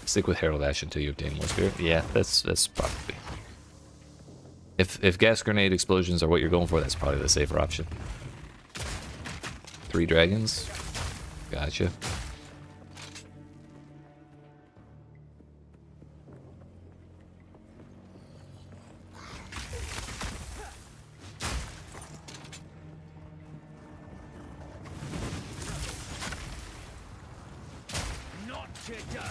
Stick with Herald Ash until you obtain more spirit. Yeah, that's probably. If gas grenade explosions are what you're going for, that's probably the safer option. 3 dragons. Gotcha. Not today.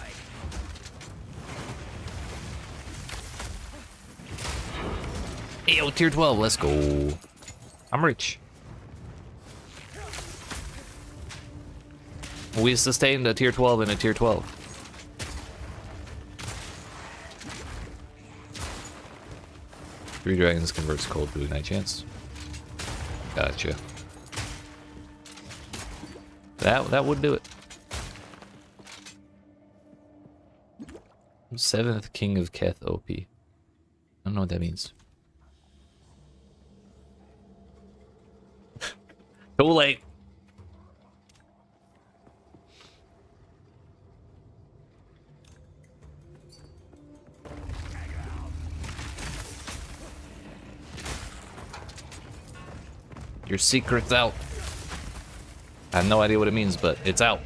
Hey, yo, tier 12, let's go. I'm rich. We sustained a tier 12 and a tier 12. Three dragons converts cold to ignite chance. Gotcha. That would do it. 7th King of Keth OP. I don't know what that means. Too late. Your secret's out. I have no idea what it means, but it's out.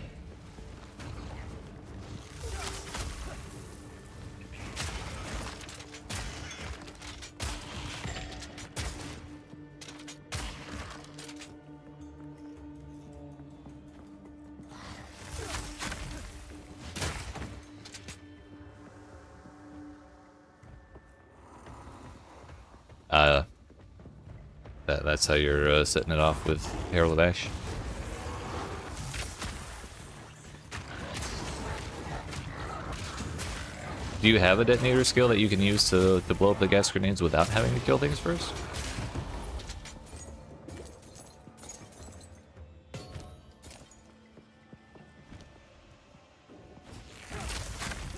That's how you're setting it off with Herald of Ash. Do you have a detonator skill that you can use to blow up the gas grenades without having to kill things first?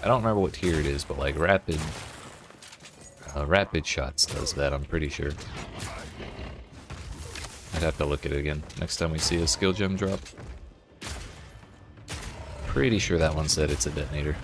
I don't remember what tier it is, but like rapid shots does that, I'm pretty sure. I'd have to look at it again next time we see a skill gem drop. Pretty sure that one said it's a detonator.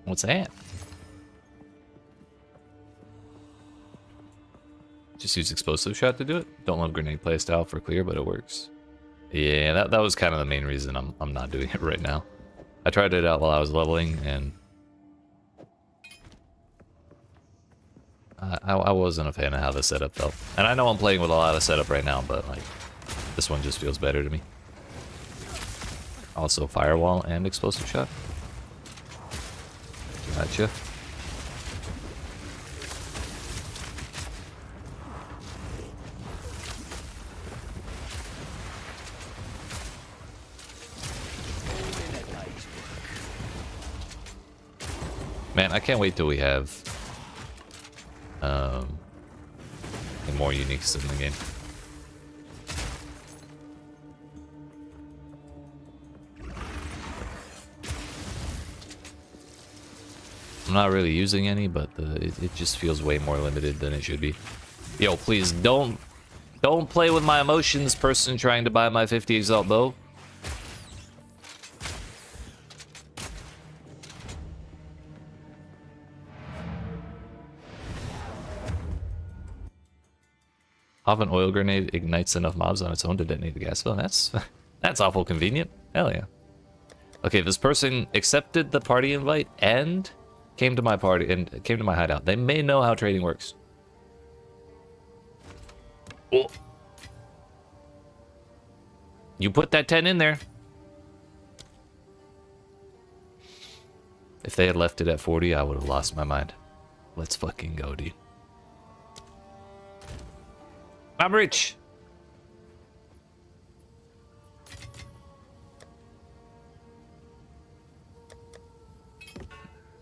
What's that? just use explosive shot to do it. Don't love grenade playstyle for clear, but it works. Yeah, that was kind of the main reason I'm not doing it right now. I tried it out while I was leveling, and I wasn't a fan of how the setup felt. And I know I'm playing with a lot of setup right now, but like this one just feels better to me. Also firewall and explosive shot. Gotcha. Man, I can't wait till we have more uniques in the game. I'm not really using any, but it just feels way more limited than it should be. Yo, please don't play with my emotions, person trying to buy my 50 Exalt bow. Off an oil grenade ignites enough mobs on its own to detonate the gas fill. That's awful convenient. Hell yeah. Okay, this person accepted the party invite and came to my party and came to my hideout. They may know how trading works. Oh. You put that 10 in there. If they had left it at 40, I would have lost my mind. Let's fucking go, dude. I'm rich.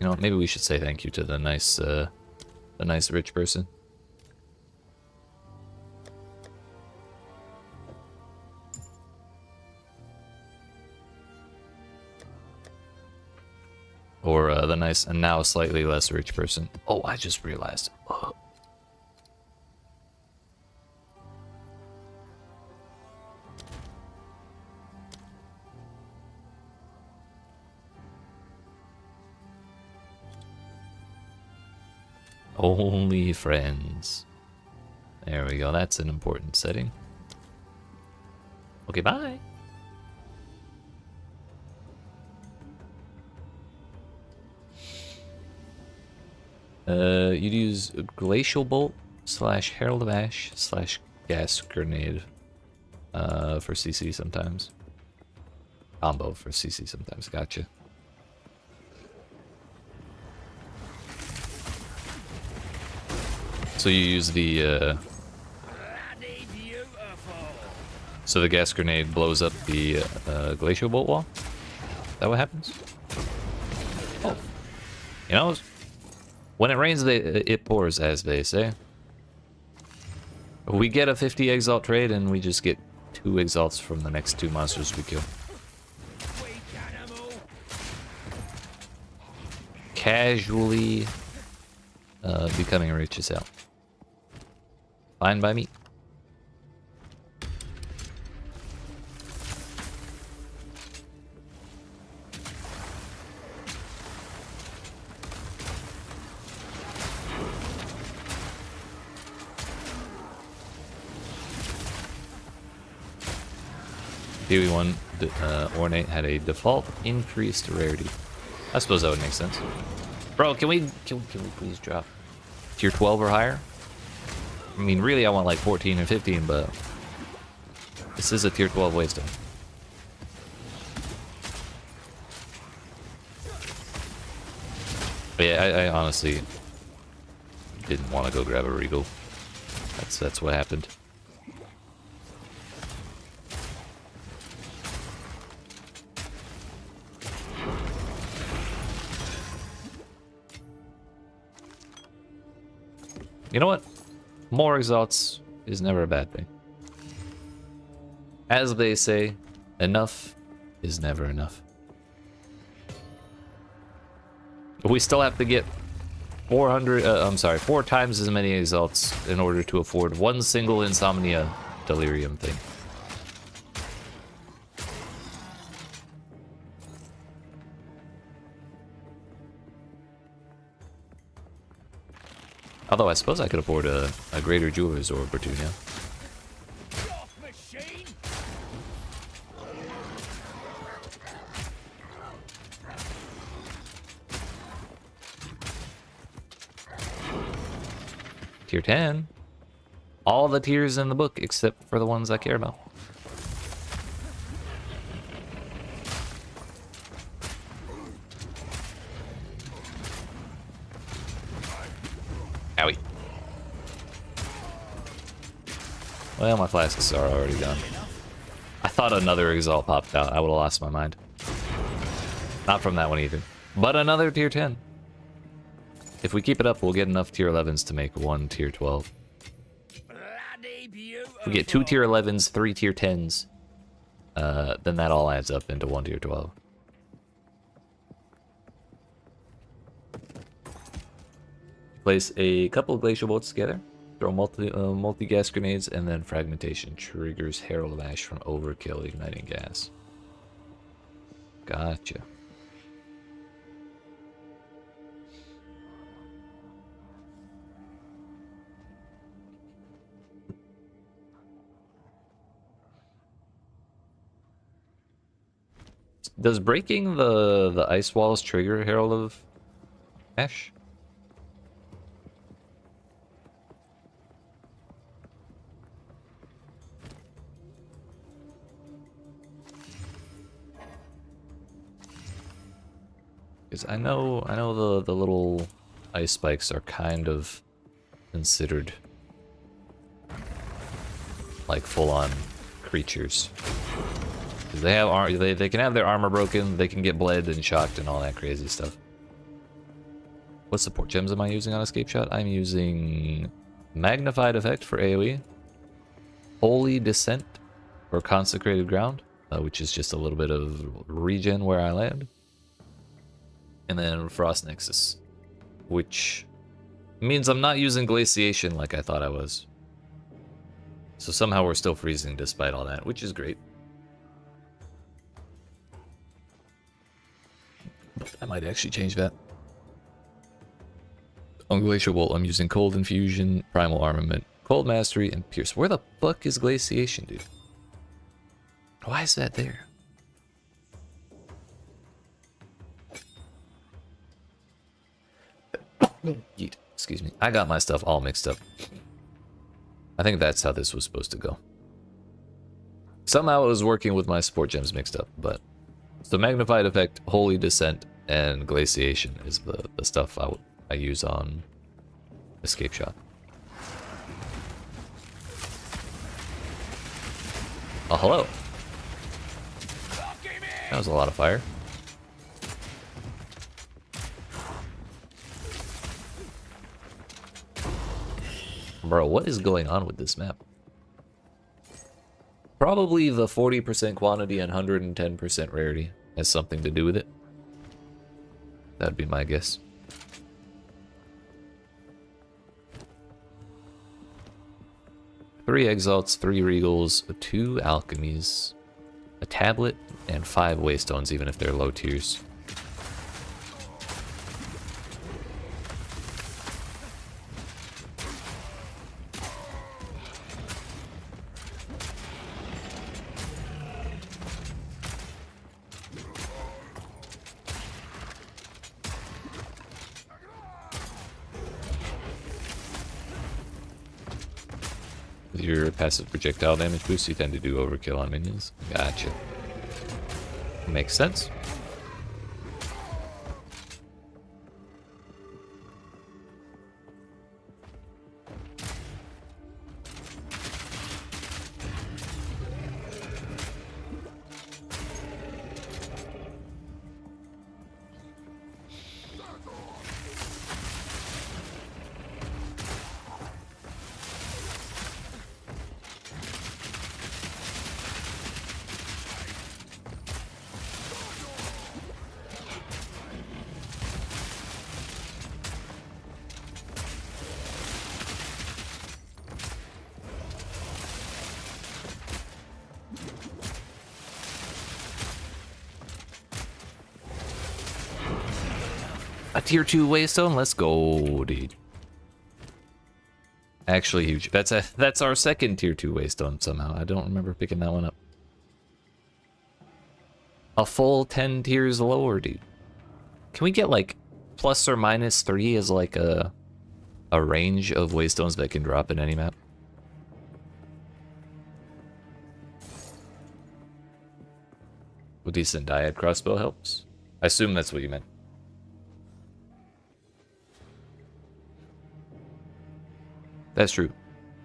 You know, maybe we should say thank you to the nice rich person. Or the nice and now slightly less rich person. Oh, I just realized. Oh. Only friends. There we go. That's an important setting. Okay, bye. You'd use Glacial Bolt / Herald of Ash / Gas Grenade for CC sometimes. Combo for CC sometimes. Gotcha. So you use the so the gas grenade blows up the glacial bolt wall? Is that what happens? Oh. You know, when it rains, it pours, as they say. We get a 50 Exalt trade, and we just get 2 Exalts from the next 2 monsters we kill. Casually becoming rich as hell. Fine by me. PV1 Ornate had a default increased rarity. I suppose that would make sense. Bro, can we please drop tier 12 or higher? I mean, really, I want like 14 or 15, but this is a tier 12 wasting. But yeah, I honestly didn't want to go grab a Regal. That's what happened. You know what? More exalts is never a bad thing. As they say, enough is never enough. We still have to get 4 times as many exalts in order to afford one single Insomnia Delirium thing. Although I suppose I could afford a greater jeweler's orb or two now. Off machine. Tier 10. All the tiers in the book except for the ones I care about. Owie. Well, my flasks are already gone. I thought another Exalt popped out. I would have lost my mind. Not from that one either. But another tier 10. If we keep it up, we'll get enough tier 11s to make one tier 12. Bloody beautiful. If we get 2 tier 11s, 3 tier 10s, then that all adds up into 1 tier 12. Place a couple of glacial bolts together. Throw multi-gas grenades, and then fragmentation triggers Herald of Ash from overkill igniting gas. Gotcha. Does breaking the ice walls trigger Herald of Ash? Because I know the little ice spikes are kind of considered like full-on creatures. 'Cause they have they can have their armor broken, they can get bled and shocked and all that crazy stuff. What support gems am I using on Escape Shot? I'm using Magnified Effect for AoE, Holy Descent for Consecrated Ground, which is just a little bit of regen where I land. And then Frost Nexus, which means I'm not using Glaciation like I thought I was. So somehow we're still freezing despite all that, which is great. I might actually change that. On Glacial Bolt, I'm using Cold Infusion, Primal Armament, Cold Mastery, and Pierce. Where the fuck is Glaciation, dude? Why is that there? Yeet. Excuse me. I got my stuff all mixed up. I think that's how this was supposed to go. Somehow it was working with my support gems mixed up, but... So Magnified Effect, Holy Descent, and Glaciation is the stuff I use on Escape Shot. Oh, hello. That was a lot of fire. Bro, what is going on with this map? Probably the 40% quantity and 110% rarity has something to do with it. That'd be my guess. Three Exalts, 3 Regals, 2 Alchemies, a Tablet, and 5 Waystones, even if they're low tiers. With your passive projectile damage boost, you tend to do overkill on minions. Gotcha. Makes sense. A tier 2 Waystone? Let's go, dude. Actually huge. That's our second tier 2 waystone somehow. I don't remember picking that one up. A full 10 tiers lower, dude. Can we get like plus or minus 3 as like a range of waystones that can drop in any map? A decent dyad crossbow helps. I assume that's what you meant. That's true.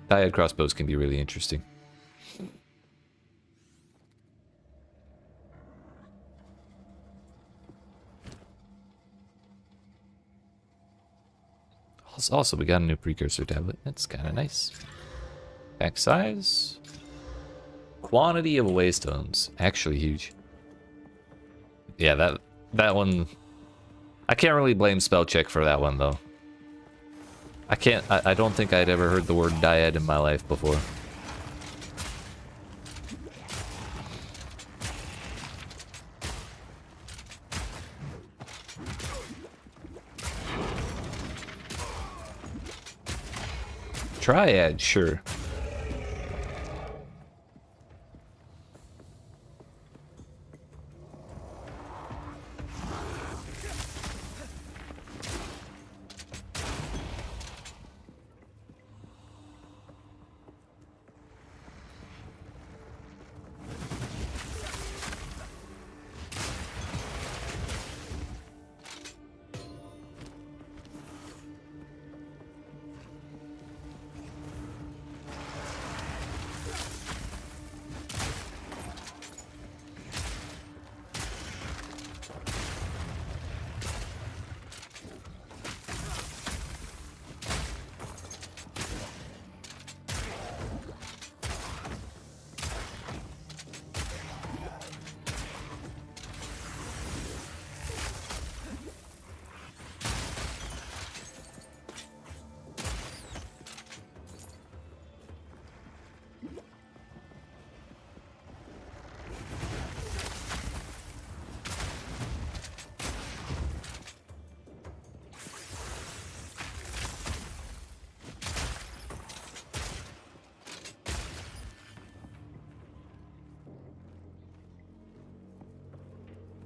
Dyad crossbows can be really interesting. Also, we got a new precursor tablet. That's kind of nice. Pack size. Quantity of waystones. Actually huge. Yeah, that one... I can't really blame spell check for that one, though. I don't think I'd ever heard the word dyad in my life before. Triad, sure.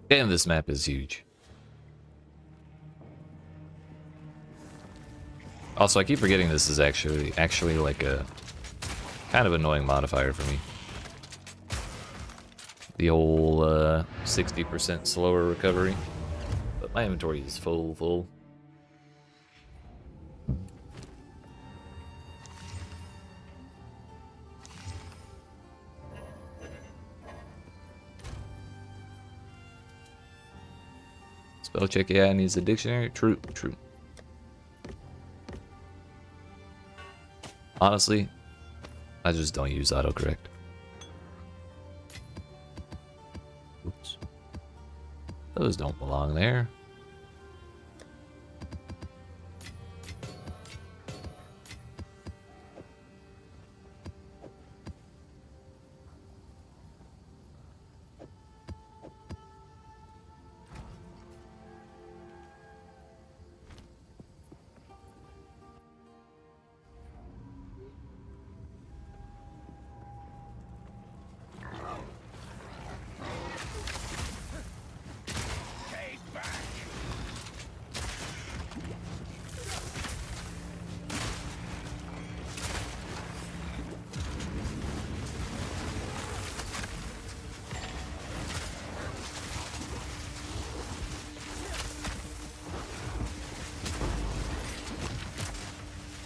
Damn, this map is huge. Also, I keep forgetting this is actually like a kind of annoying modifier for me. The whole 60% slower recovery. But my inventory is full. Spell check, yeah, needs a dictionary. True. Honestly, I just don't use autocorrect. Oops. Those don't belong there.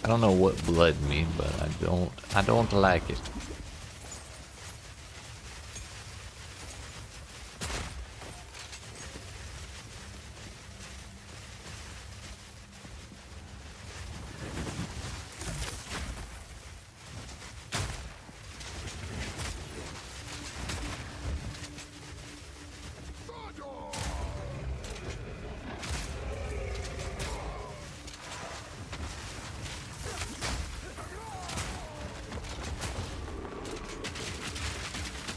I don't know what blood means, but I don't like it.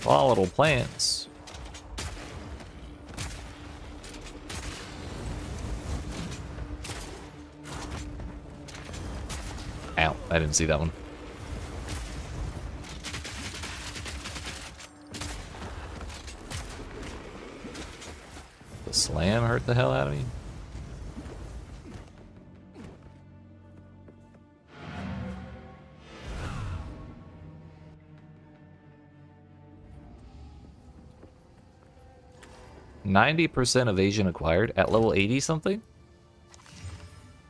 Volatile plants. Ow, I didn't see that one. The slam hurt the hell out of me. %90 evasion acquired at level 80 something?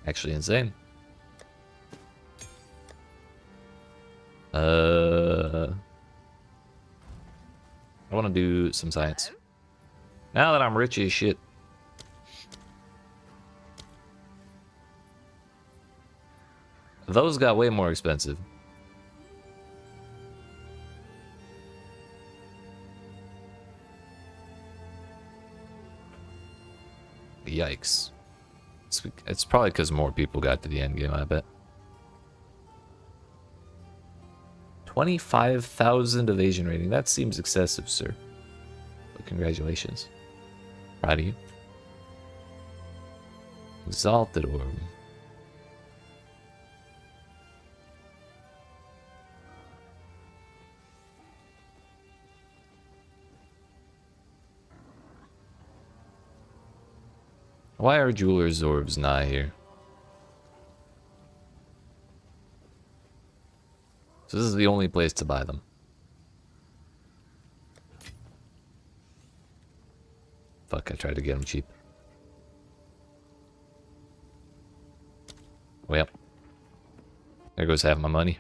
Actually insane. I want to do some science. Now that I'm rich as shit. Those got way more expensive. Yikes. It's probably because more people got to the end game, I bet. 25,000 evasion rating. That seems excessive, sir. But congratulations. Proud of you. Exalted Orb. Why are Jeweler's Orbs not here? So this is the only place to buy them. Fuck, I tried to get them cheap. Well, there goes half my money.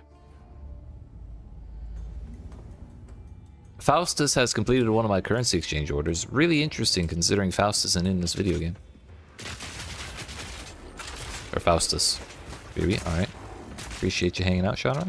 Faustus has completed one of my currency exchange orders. Really interesting considering Faustus isn't in this video game. Or Faustus. Baby, alright. Appreciate you hanging out, Shauna.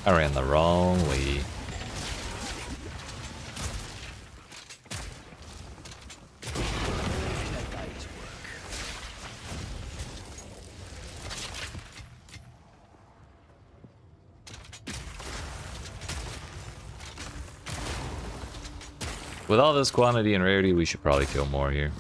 I ran the wrong way. With all this quantity and rarity, we should probably kill more here.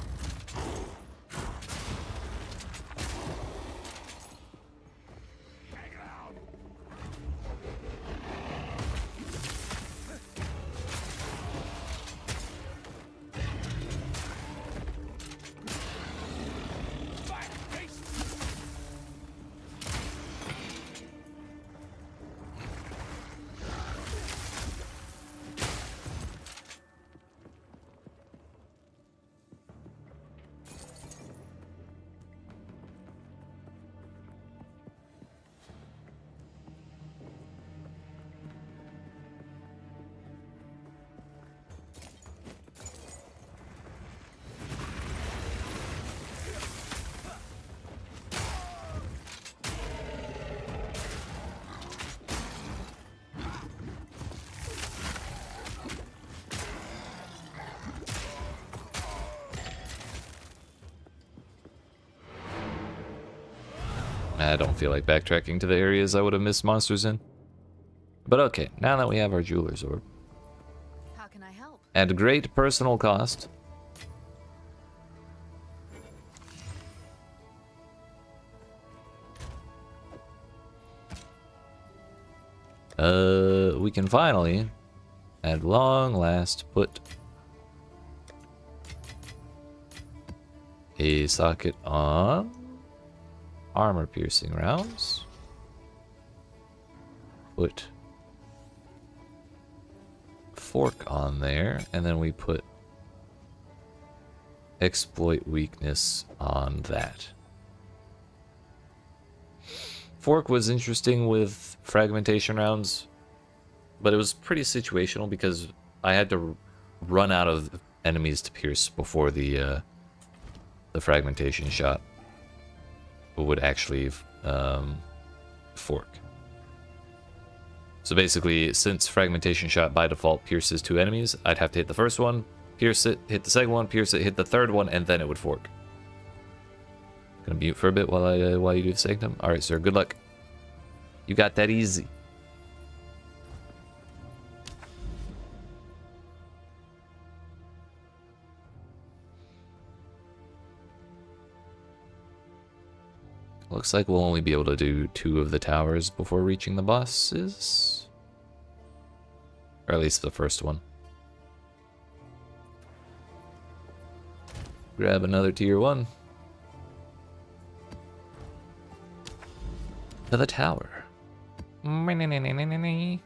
I don't feel like backtracking to the areas I would have missed monsters in. But okay, now that we have our Jeweler's Orb. How can I help? At great personal cost. We can finally, at long last, put a socket on armor piercing rounds. Put fork on there, and then we put exploit weakness on that. Fork was interesting with fragmentation rounds, but it was pretty situational because I had to run out of enemies to pierce before the fragmentation shot would actually fork. So basically, since fragmentation shot by default pierces 2 enemies, I'd have to hit the first one, pierce it, hit the second one, pierce it, hit the third one, and then it would fork. Gonna mute for a bit while you do the sanctum. All right, sir. Good luck. You got that easy. Looks like we'll only be able to do 2 of the towers before reaching the bosses. Or at least the first one. Grab another tier 1. To the tower. Right in the eye!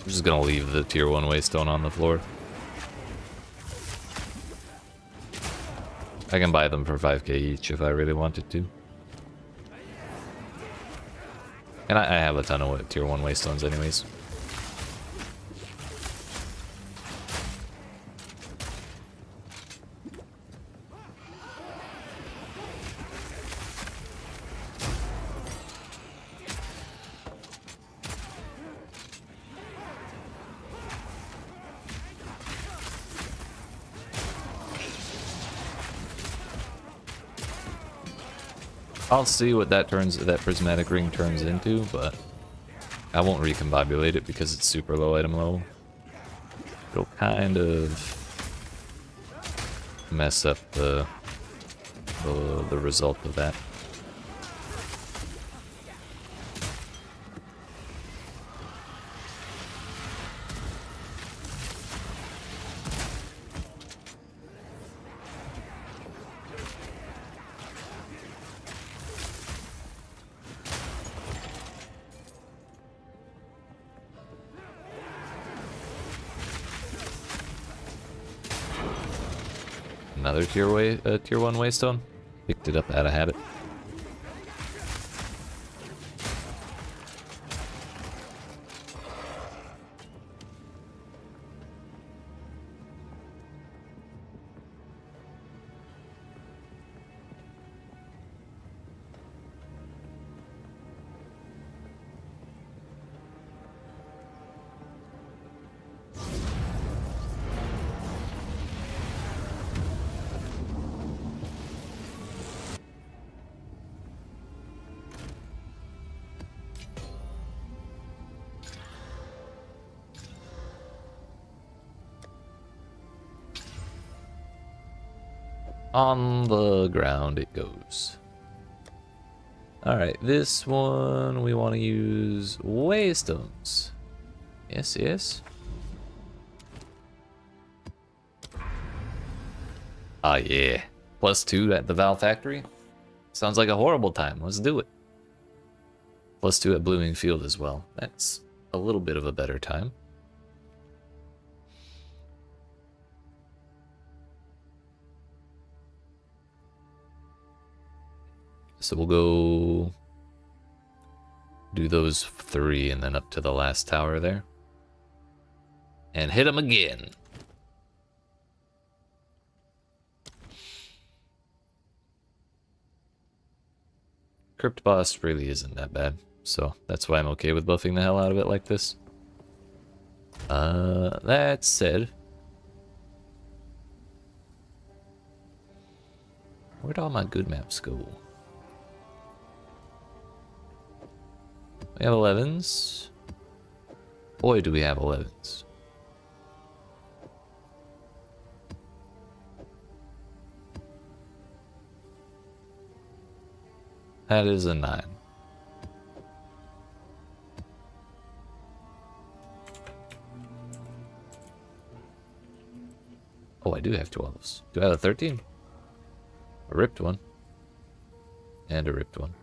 I'm just gonna leave the tier 1 waystone on the floor. I can buy them for 5k each if I really wanted to. And I have a ton of tier 1 waystones anyways. I'll see what that prismatic ring turns into, but I won't recombobulate it because it's super low item level. It'll kind of mess up the result of that. Another tier 1 waystone. Picked it up out of habit. On the ground it goes. Alright, this one we want to use waystones. Yes, yes. Ah, yeah. +2 at the Val Factory. Sounds like a horrible time. Let's do it. +2 at Blooming Field as well. That's a little bit of a better time. So we'll go do those 3 and then up to the last tower there. And hit them again. Crypt boss really isn't that bad, so that's why I'm okay with buffing the hell out of it like this. That said, where'd all my good maps go? We have 11s. Boy, do we have 11s. That is a 9. Oh, I do have 12s. Do I have a 13? A ripped one. And a ripped one.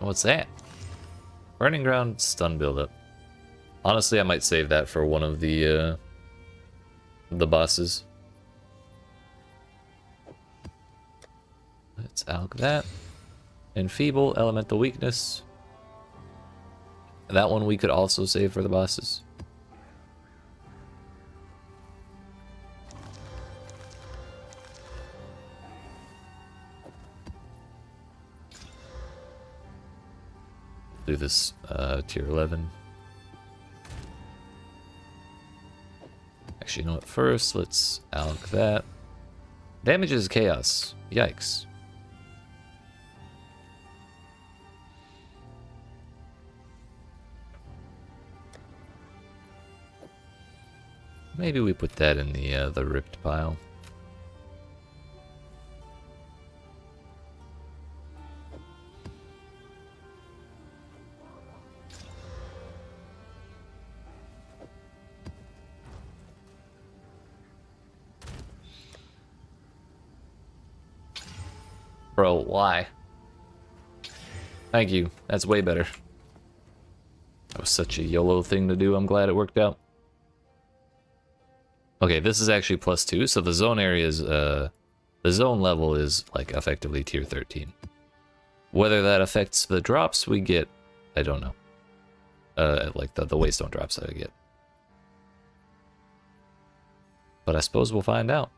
What's that? Burning Ground stun buildup. Honestly, I might save that for one of the bosses. Let's alch that. Enfeeble, elemental weakness. That one we could also save for the bosses. Do this tier 11. Actually, you know what? First, let's alch that. Damages chaos. Yikes. Maybe we put that in the ripped pile. Bro, why? Thank you. That's way better. That was such a YOLO thing to do. I'm glad it worked out. Okay, this is actually +2, so the zone area is, the zone level is, like, effectively tier 13. Whether that affects the drops we get, I don't know. Like, the waystone drops that I get. But I suppose we'll find out.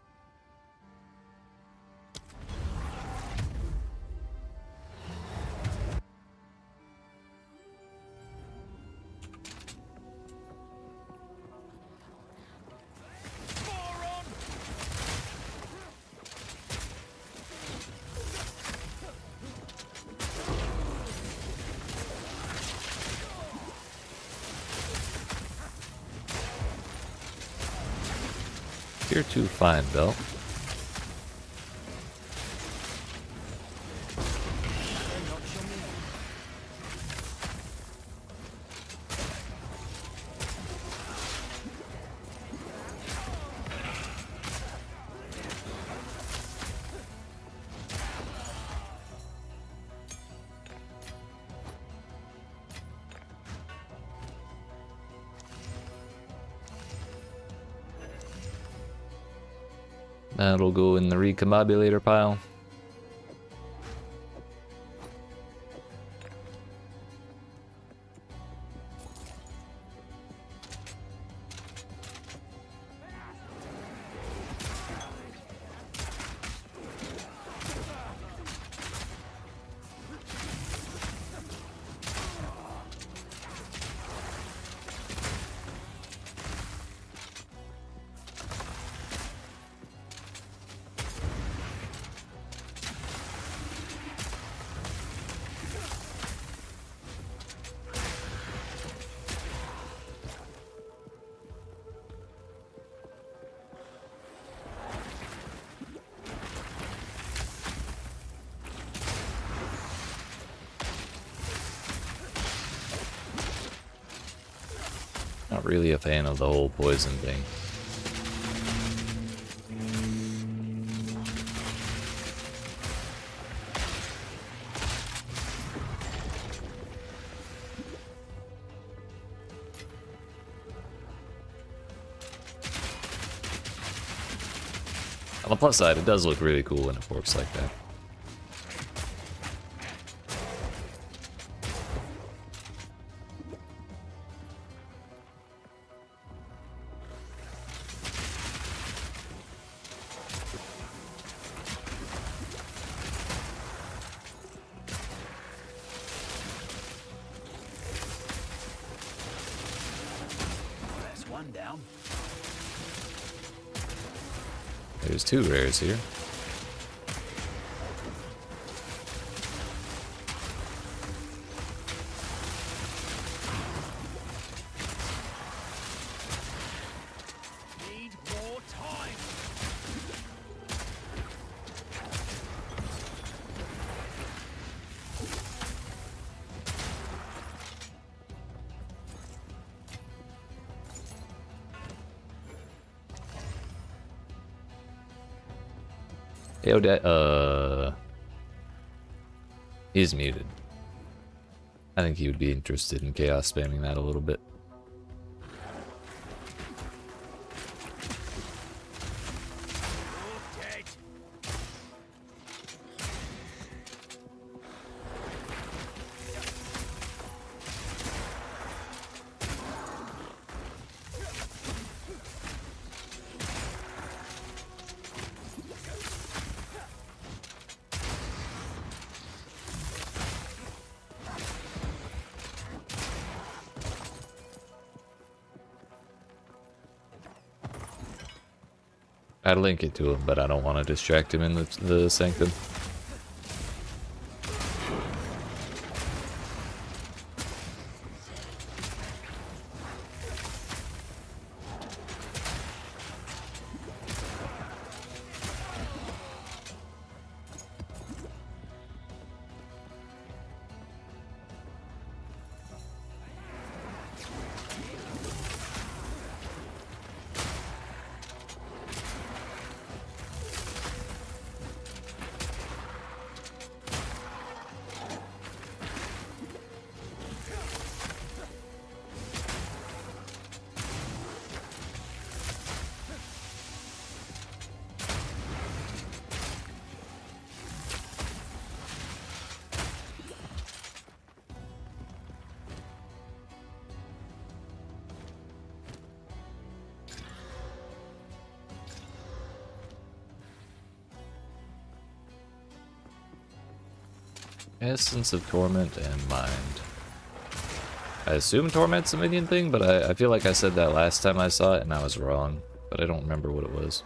Tier 2 fine belt. That'll go in the recombobulator pile. Not really a fan of the whole poison thing. On the plus side, it does look really cool when it works like that. rundown. There's 2 rares here. Need more time. Yo, he's muted. I think he would be interested in chaos spamming that a little bit. You're dead. I'd link it to him, but I don't want to distract him in the sanctum. Essence of Torment and Mind. I assume Torment's a minion thing, but I feel like I said that last time I saw it and I was wrong. But I don't remember what it was.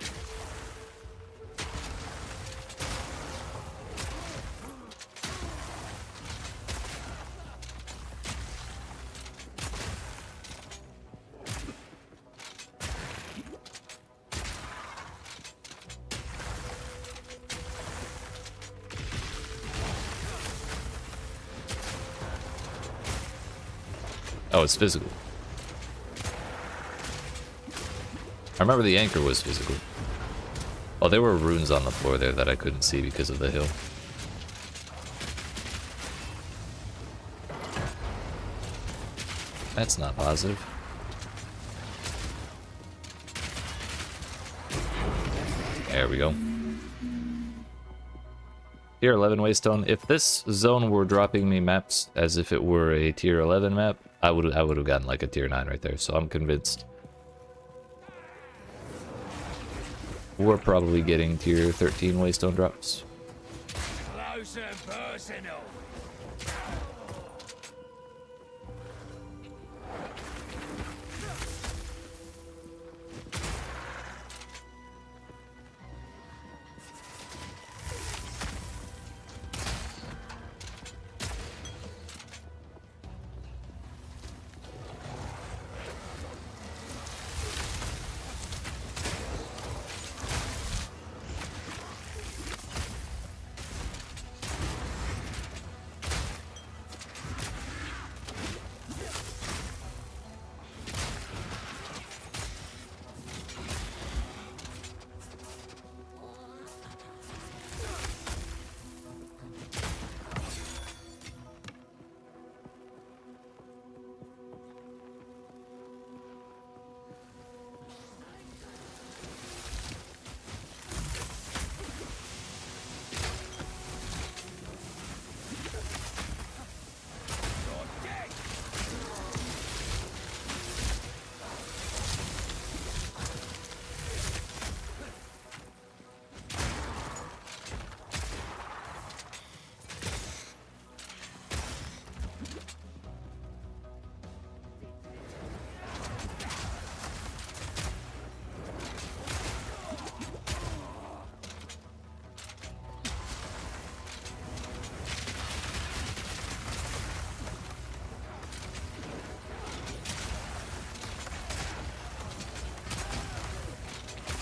Oh, it's physical. I remember the anchor was physical. Oh, there were runes on the floor there that I couldn't see because of the hill. That's not positive. There we go. Tier 11 Waystone. If this zone were dropping me maps as if it were a tier 11 map, I would have gotten like a tier 9 right there. So I'm convinced we're probably getting tier 13 Waystone drops. Close and personal.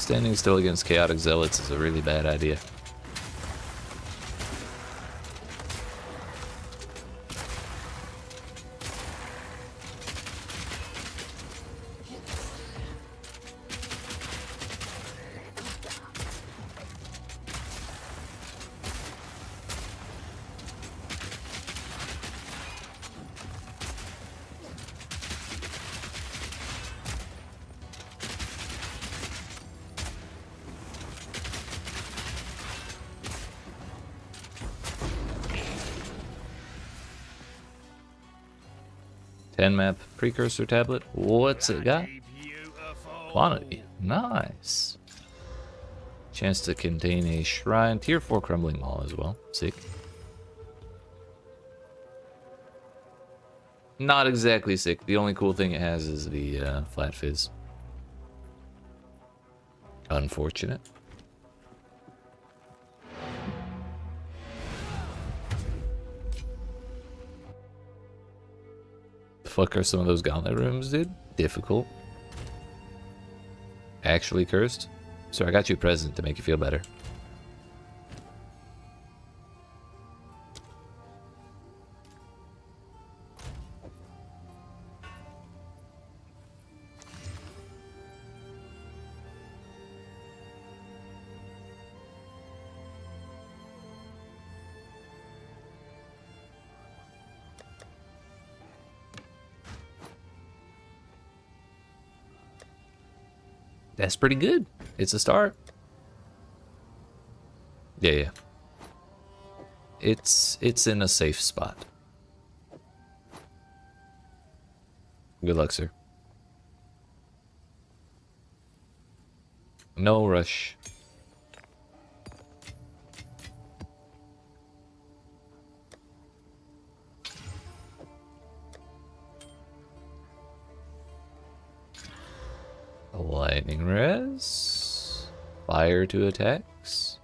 Standing still against chaotic zealots is a really bad idea. Map precursor tablet. What's it got? Quantity. Nice. Chance to contain a shrine. Tier 4 crumbling mall as well. Sick. Not exactly sick. The only cool thing it has is the flat fizz. Unfortunate. Fuck are some of those gauntlet rooms, dude? Difficult. Actually cursed? So I got you a present to make you feel better. That's pretty good. It's a start. Yeah. It's in a safe spot. Good luck, sir. No rush. Lightning res. Fire to attacks.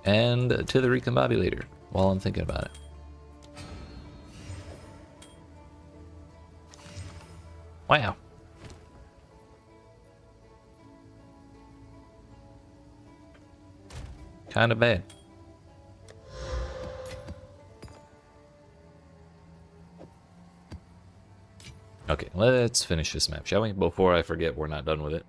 And to the recombobulator while I'm thinking about it. Wow. Kind of bad. Okay, let's finish this map, shall we? Before I forget we're not done with it.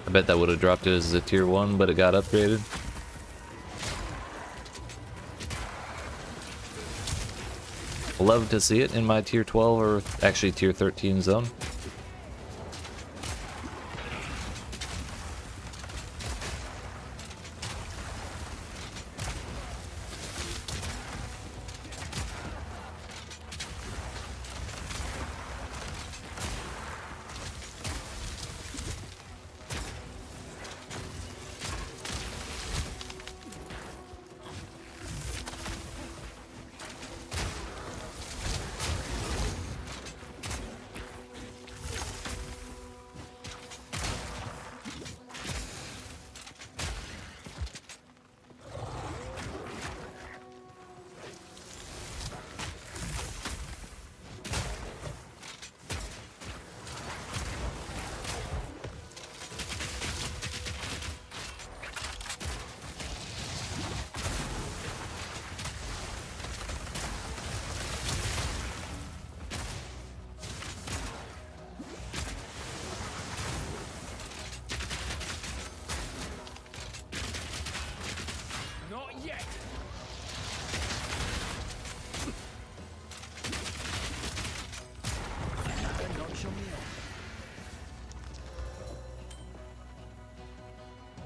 I bet that would have dropped it as a tier 1, but it got upgraded. Love to see it in my tier 12 or actually tier 13 zone.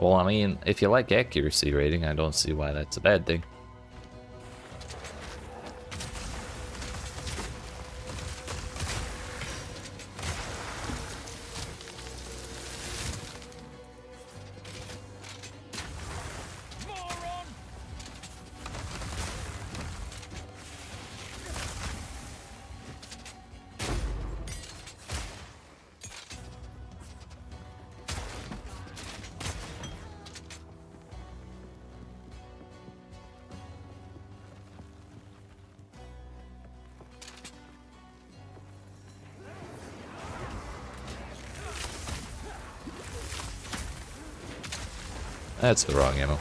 Well, I mean, if you like accuracy rating, I don't see why that's a bad thing. Moron! That's the wrong ammo.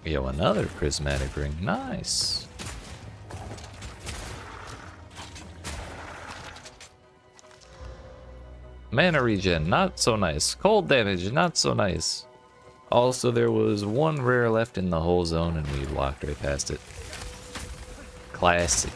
Yo, another prismatic ring. Nice. Mana regen, not so nice. Cold damage, not so nice. Also, there was one rare left in the whole zone, and we walked right past it. Classic.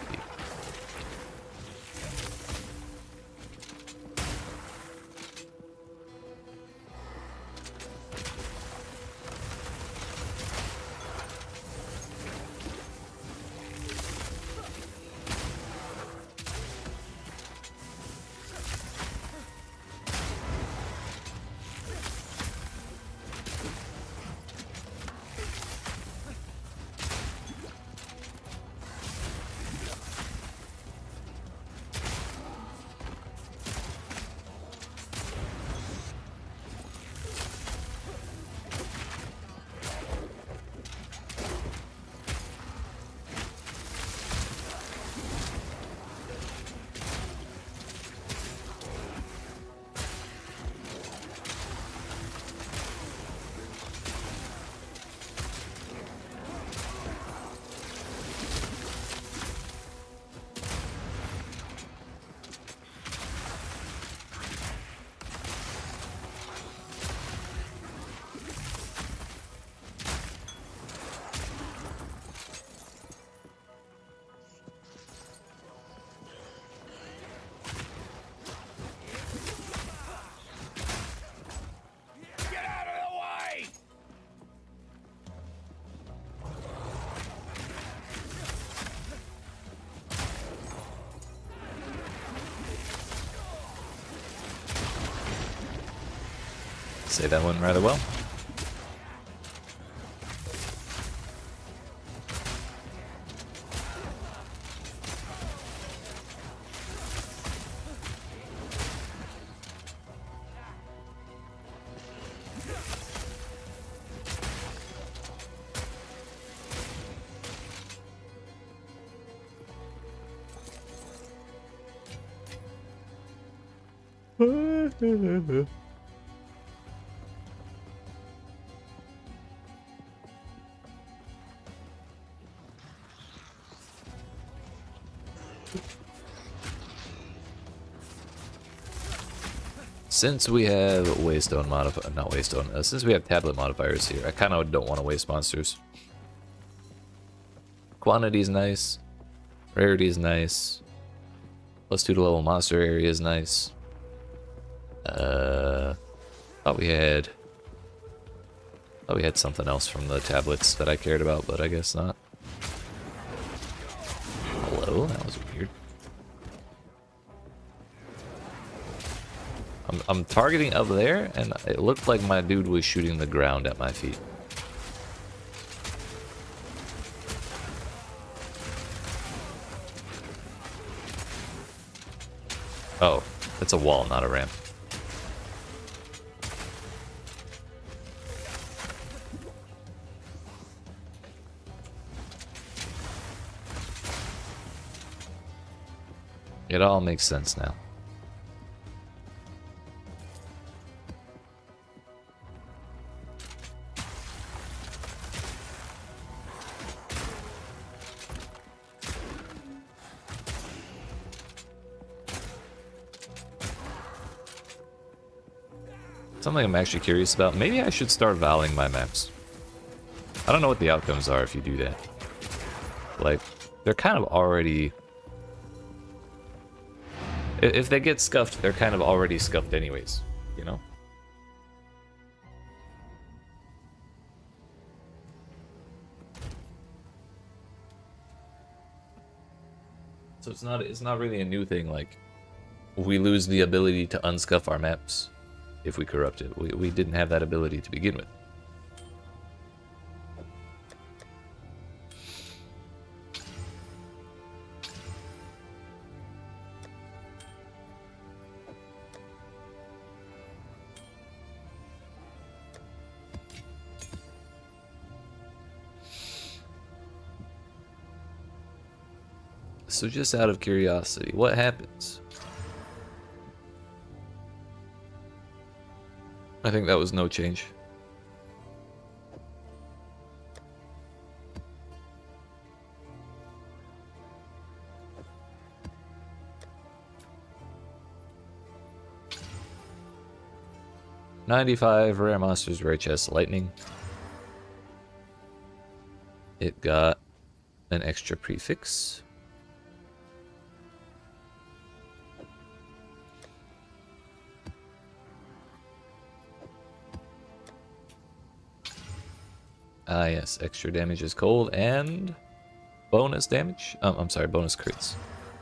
Get out of the way! Say that one rather well. Since we have waystone modifier, not waystone, since we have tablet modifiers here, I kind of don't want to waste monsters. Quantity is nice, rarity is nice, +2 to level monster area is nice. Thought we had something else from the tablets that I cared about, but I guess not. Hello, that was weird. I'm targeting up there, and it looked like my dude was shooting the ground at my feet. Oh, it's a wall, not a ramp. It all makes sense now. Something I'm actually curious about. Maybe I should start valuing my maps. I don't know what the outcomes are if you do that. Like, they're kind of already... If they get scuffed, they're kind of already scuffed anyways, you know? So it's not really a new thing, like, we lose the ability to unscuff our maps if we corrupt it. We didn't have that ability to begin with. So just out of curiosity, what happens? I think that was no change. $95 rare monsters, rare chest, lightning. It got an extra prefix. Ah, yes, extra damage is cold and bonus damage. I'm sorry, bonus crits.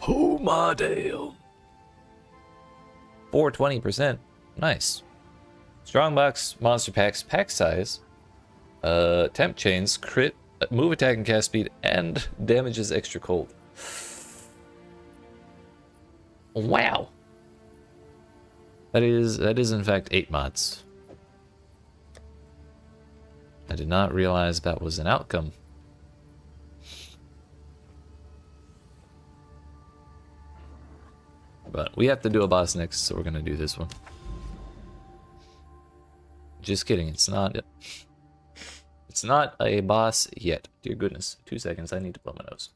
Oh my damn! 420%. Nice. Strongbox, monster packs, pack size, temp chains, crit, move attack and cast speed, and damage is extra cold. Wow. That is in fact 8 mods. I did not realize that was an outcome. But we have to do a boss next, so we're gonna do this one. Just kidding, it's not. It's not a boss yet. Dear goodness, 2 seconds, I need to blow my nose.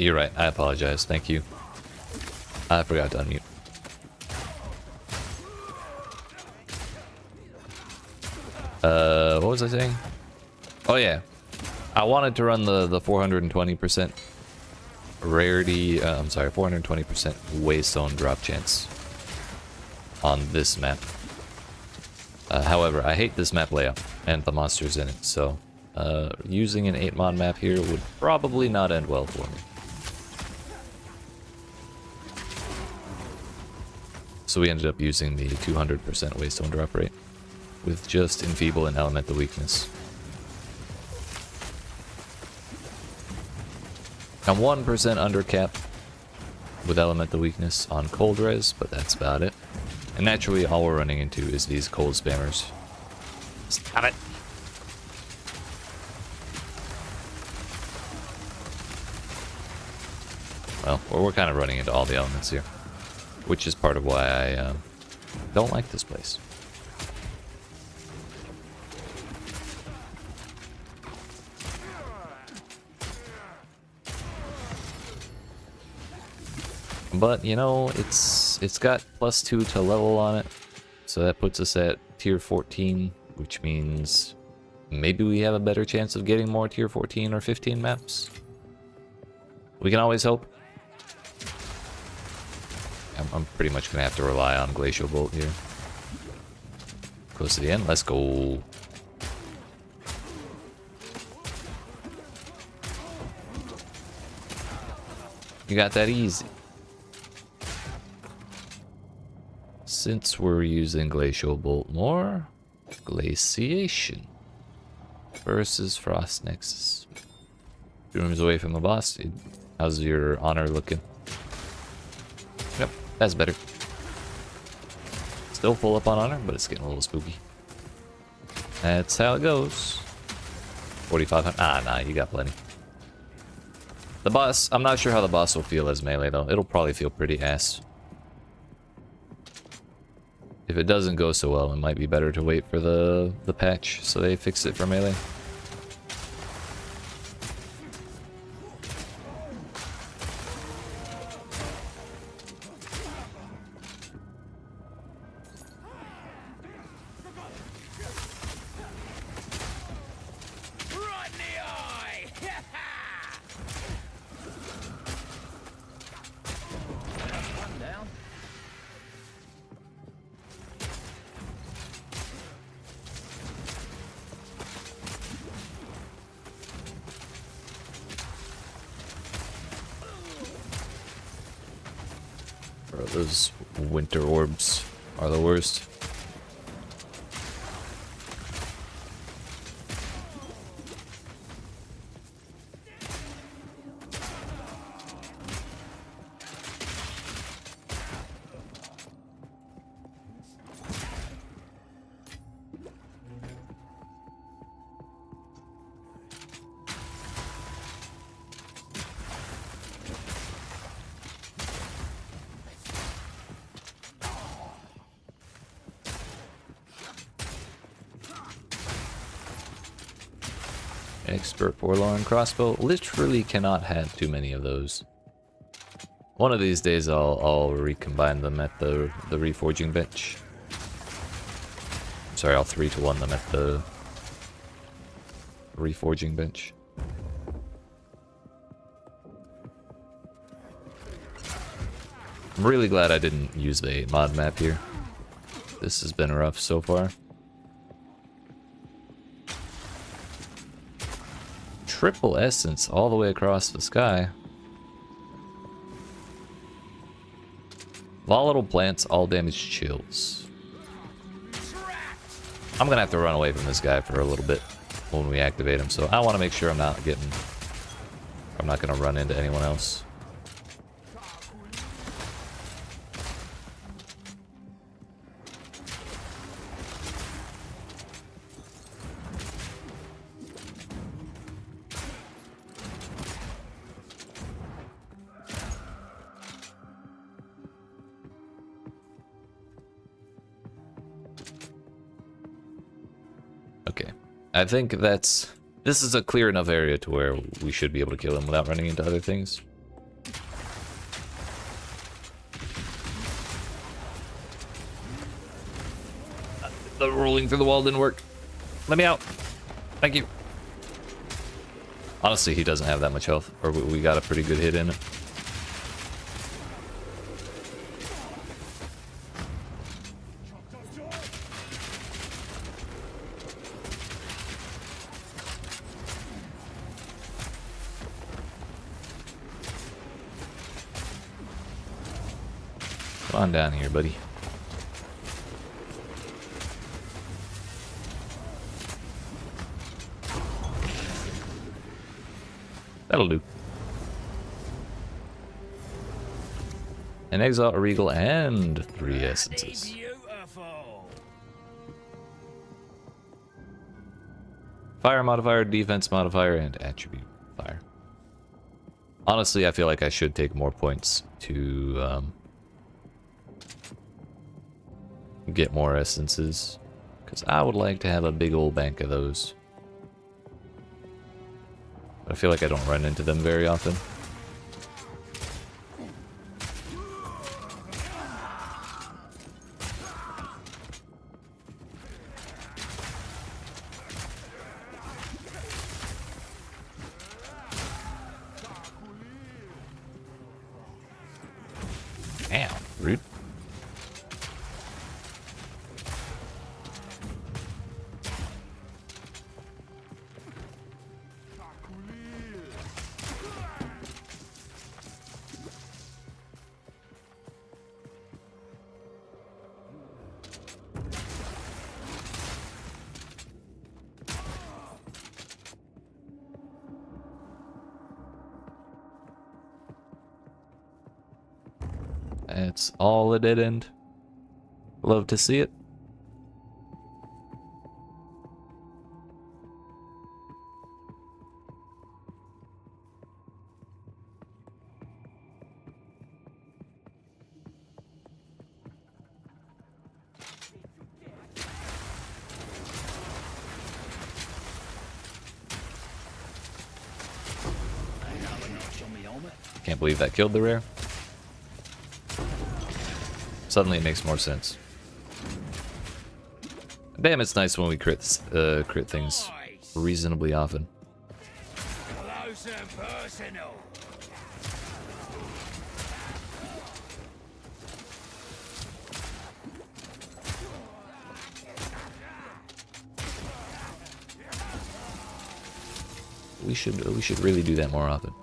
You're right. I apologize. Thank you. I forgot to unmute. What was I saying? Oh yeah, I wanted to run the 420% rarity. I'm sorry, 420% waystone drop chance on this map. However, I hate this map layout and the monsters in it, so using an 8-mod map here would probably not end well for me. So we ended up using the 200% waystone drop rate with just enfeeble and elemental weakness. I'm 1% under cap with elemental weakness on cold res, but that's about it. And naturally, all we're running into is these cold spammers. Stop it! Well, we're kind of running into all the elements here, which is part of why I don't like this place. But you know, it's got +2 to level on it, so that puts us at tier 14, which means maybe we have a better chance of getting more tier 14 or 15 maps. We can always hope. I'm pretty much gonna have to rely on Glacial Bolt here. Close to the end, let's go. You got that easy. Since we're using Glacial Bolt more, Glaciation versus Frost Nexus. 2 rooms away from the boss. How's your honor looking? Yep, that's better. Still full up on honor, but it's getting a little spooky. That's how it goes. 4,500. Ah, nah, you got plenty. The boss, I'm not sure how the boss will feel as melee though. It'll probably feel pretty ass. If it doesn't go so well, it might be better to wait for the patch so they fix it for melee. Right in the eye! One down. Bro, those winter orbs are the worst. Expert Forlorn Crossbow. Literally cannot have too many of those. One of these days I'll recombine them at the reforging bench. Sorry, I'll 3-to-1 them at the reforging bench. I'm really glad I didn't use the 8-mod map here. This has been rough so far. Triple essence all the way across the sky. Volatile plants, all damage chills. I'm gonna have to run away from this guy for a little bit when we activate him, so I want to make sure I'm not gonna run into anyone else. Okay, I think this is a clear enough area to where we should be able to kill him without running into other things. rolling through the wall didn't work. Let me out. Thank you. Honestly, he doesn't have that much health, or we got a pretty good hit in it. Come on down here, buddy. That'll do. An Exile, a Regal, and 3 essences. Beautiful. Fire modifier, defense modifier, and attribute fire. Honestly, I feel like I should take more points to get more essences, because I would like to have a big old bank of those. But I feel like I don't run into them very often. Damn, rude. It's all a dead end. Love to see it. Can't believe that killed the rare. Suddenly it makes more sense. Damn, it's nice when we crit things reasonably often. Close and personal. We should really do that more often.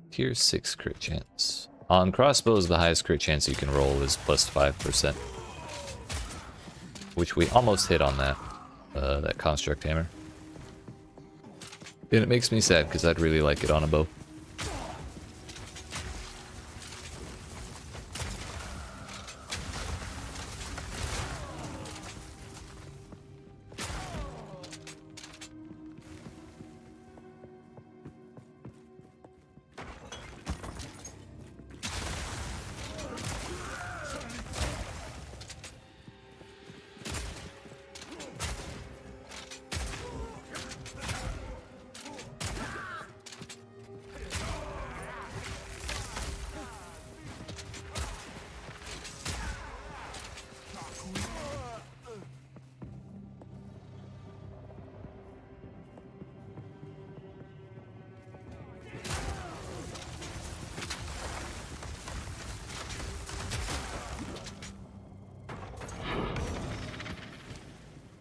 Tier 6 crit chance. On crossbows, the highest crit chance you can roll is plus 5%. Which we almost hit on that construct hammer. And it makes me sad because I'd really like it on a bow.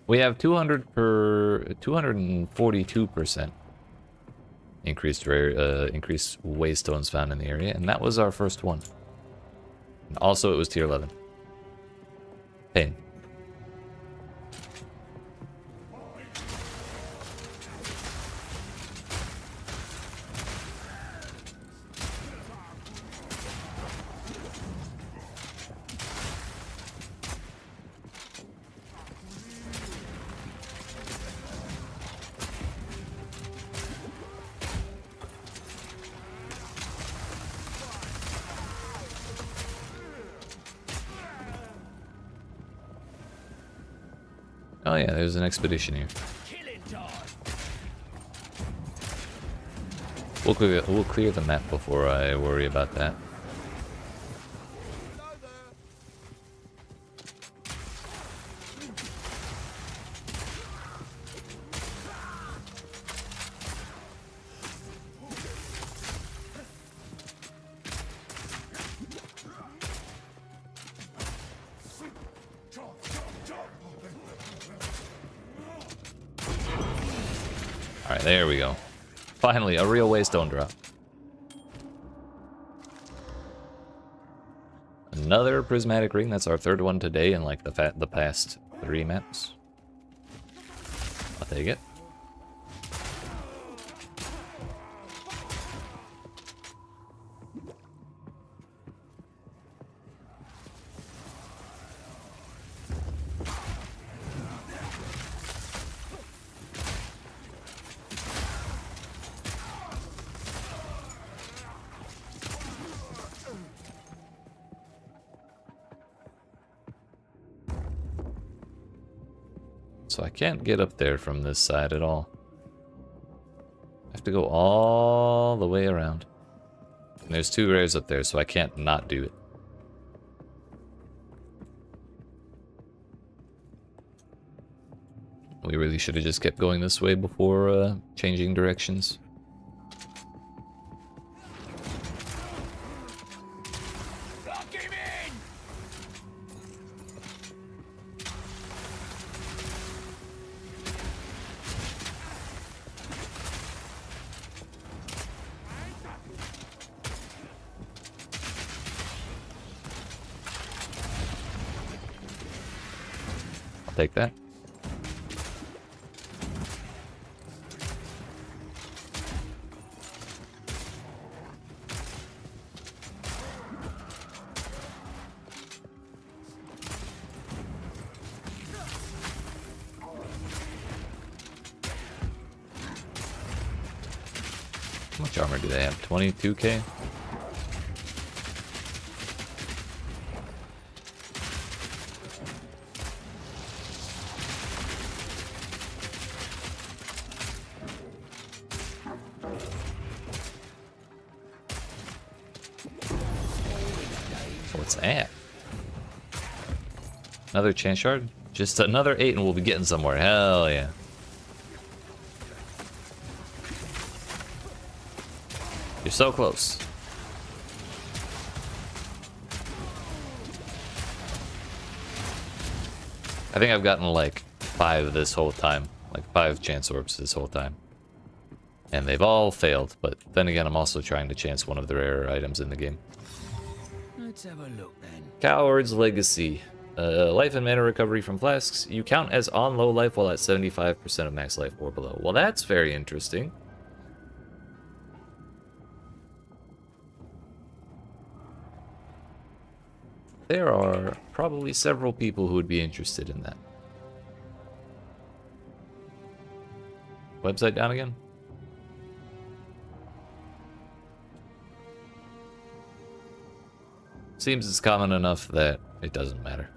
We have 242% increased waystones found in the area, and that was our first one. And also, it was tier 11. Pain. Oh yeah, there's an expedition here. Killing time. We'll clear the map before I worry about that. Alright, there we go. Finally, a real waystone drop. Another prismatic ring. That's our third one today in like the past 3 maps. I'll take it. So I can't get up there from this side at all. I have to go all the way around. And there's 2 rares up there, so I can't not do it. We really should have just kept going this way before changing directions. Lock him in! I'll take that. How much armor do they have? 22k? What's that? Another chance shard? Just another 8 and we'll be getting somewhere. Hell yeah. You're so close. I think I've gotten like 5 this whole time. Like 5 chance orbs this whole time. And they've all failed, but then again I'm also trying to chance one of the rarer items in the game. Let's have a look then. Coward's Legacy. Life and mana recovery from flasks. You count as on low life while at 75% of max life or below. Well, that's very interesting. There are probably several people who would be interested in that. Website down again? Seems it's common enough that it doesn't matter.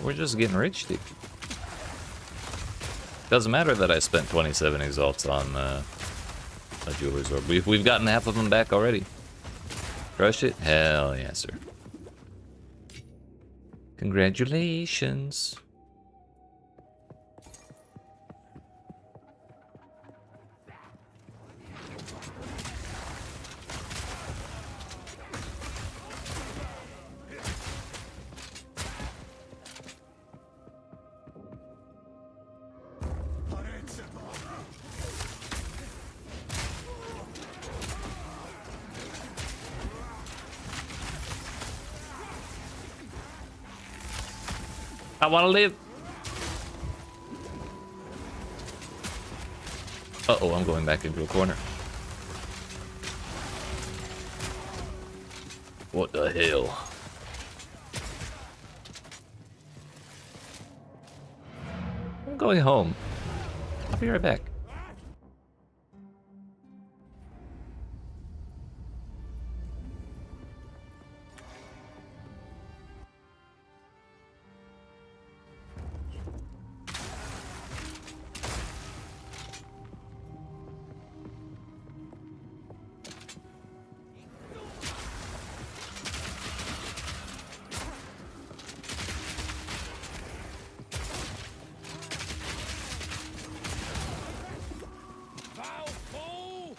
We're just getting rich, dude. Doesn't matter that I spent 27 exalts on a jeweler's orb. We've gotten half of them back already. Crush it? Hell yeah, sir. Congratulations. I want to live. Uh-oh, I'm going back into a corner. What the hell? I'm going home. I'll be right back. Foul fool!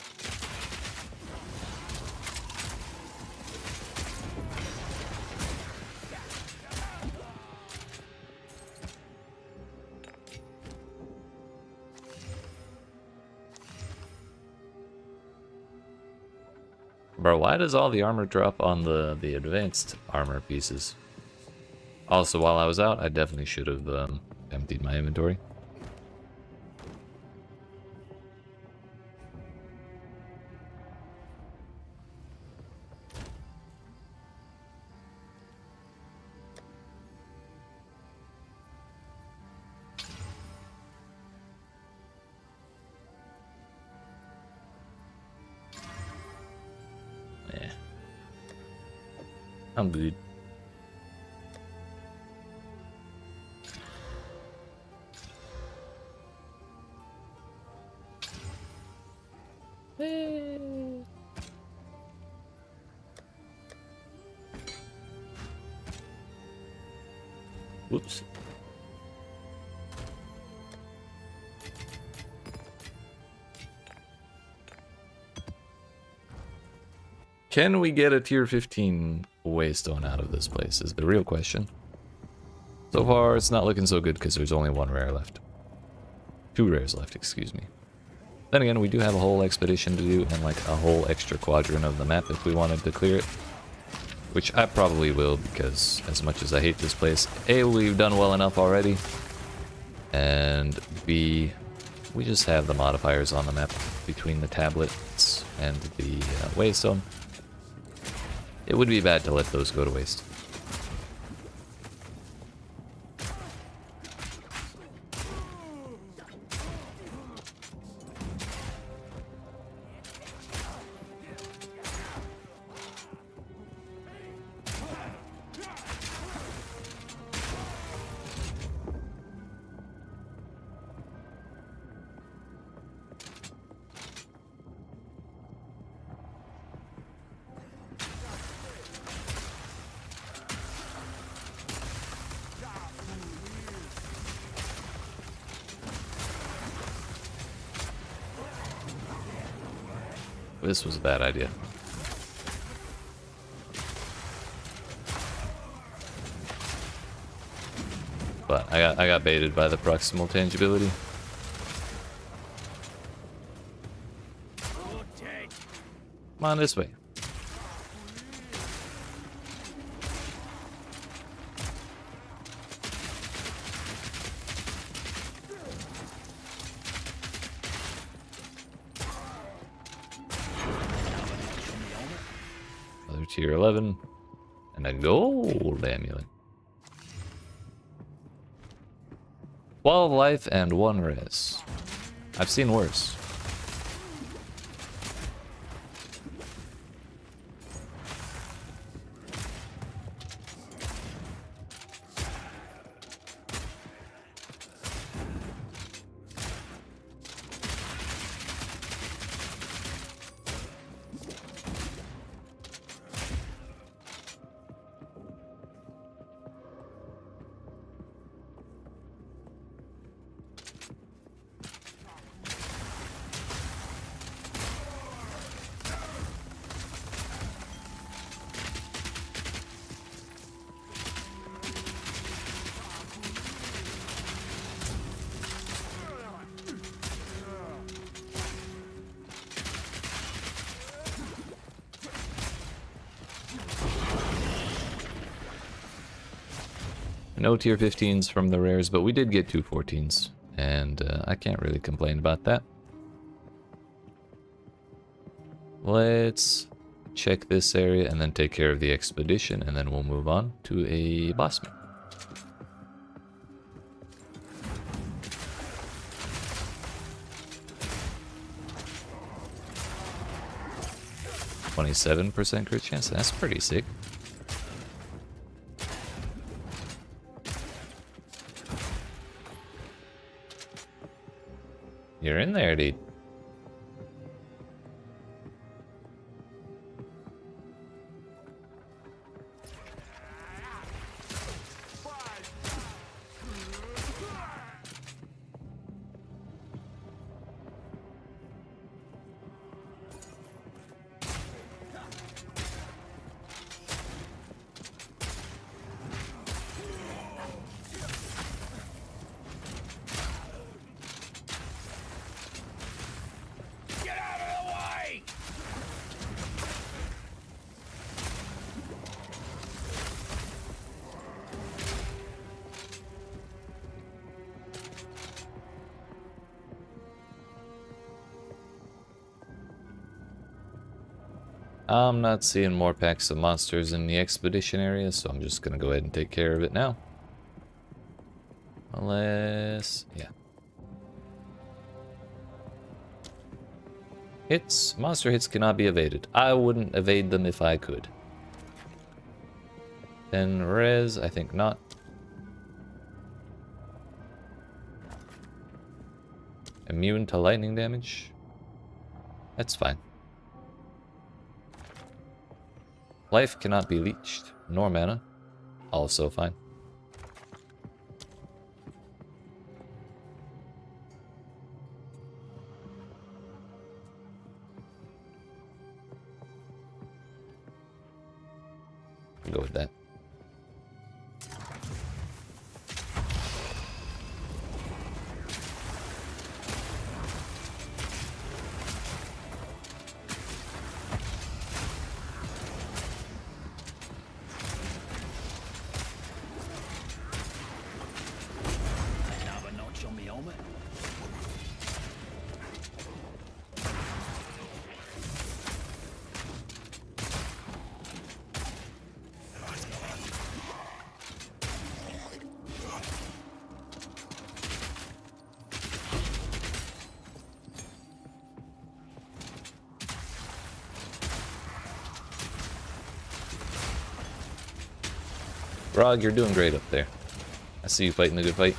Bro, why does all the armor drop on the advanced armor pieces? Also, while I was out, I definitely should have emptied my inventory. Yeah. I'm good. Whoops. Can we get a tier 15 waystone out of this place is the real question. So far, it's not looking so good because there's only one rare left. 2 rares left, excuse me. Then again, we do have a whole expedition to do and like a whole extra quadrant of the map if we wanted to clear it. Which I probably will because as much as I hate this place, A, we've done well enough already. And B, we just have the modifiers on the map between the tablets and the waystone. It would be bad to let those go to waste. This was a bad idea. But I got baited by the proximal tangibility. Come on this way. Another tier 11 and a gold amulet. 12 life and 1 res. I've seen worse. No tier 15s from the rares, but we did get 2 14s. And I can't really complain about that. Let's check this area and then take care of the expedition, and then we'll move on to a boss man. %27% crit chance. That's pretty sick. You're in there, dude. Get out of the way! I'm not seeing more packs of monsters in the expedition area, so I'm just gonna go ahead and take care of it now. Unless... yeah. Hits. Monster hits cannot be evaded. I wouldn't evade them if I could. Then res, I think not. Immune to lightning damage. That's fine. Life cannot be leeched, nor mana. Also fine. Go with that. Another notch on me helmet. Rog, you're doing great up there. I see you fighting a good fight.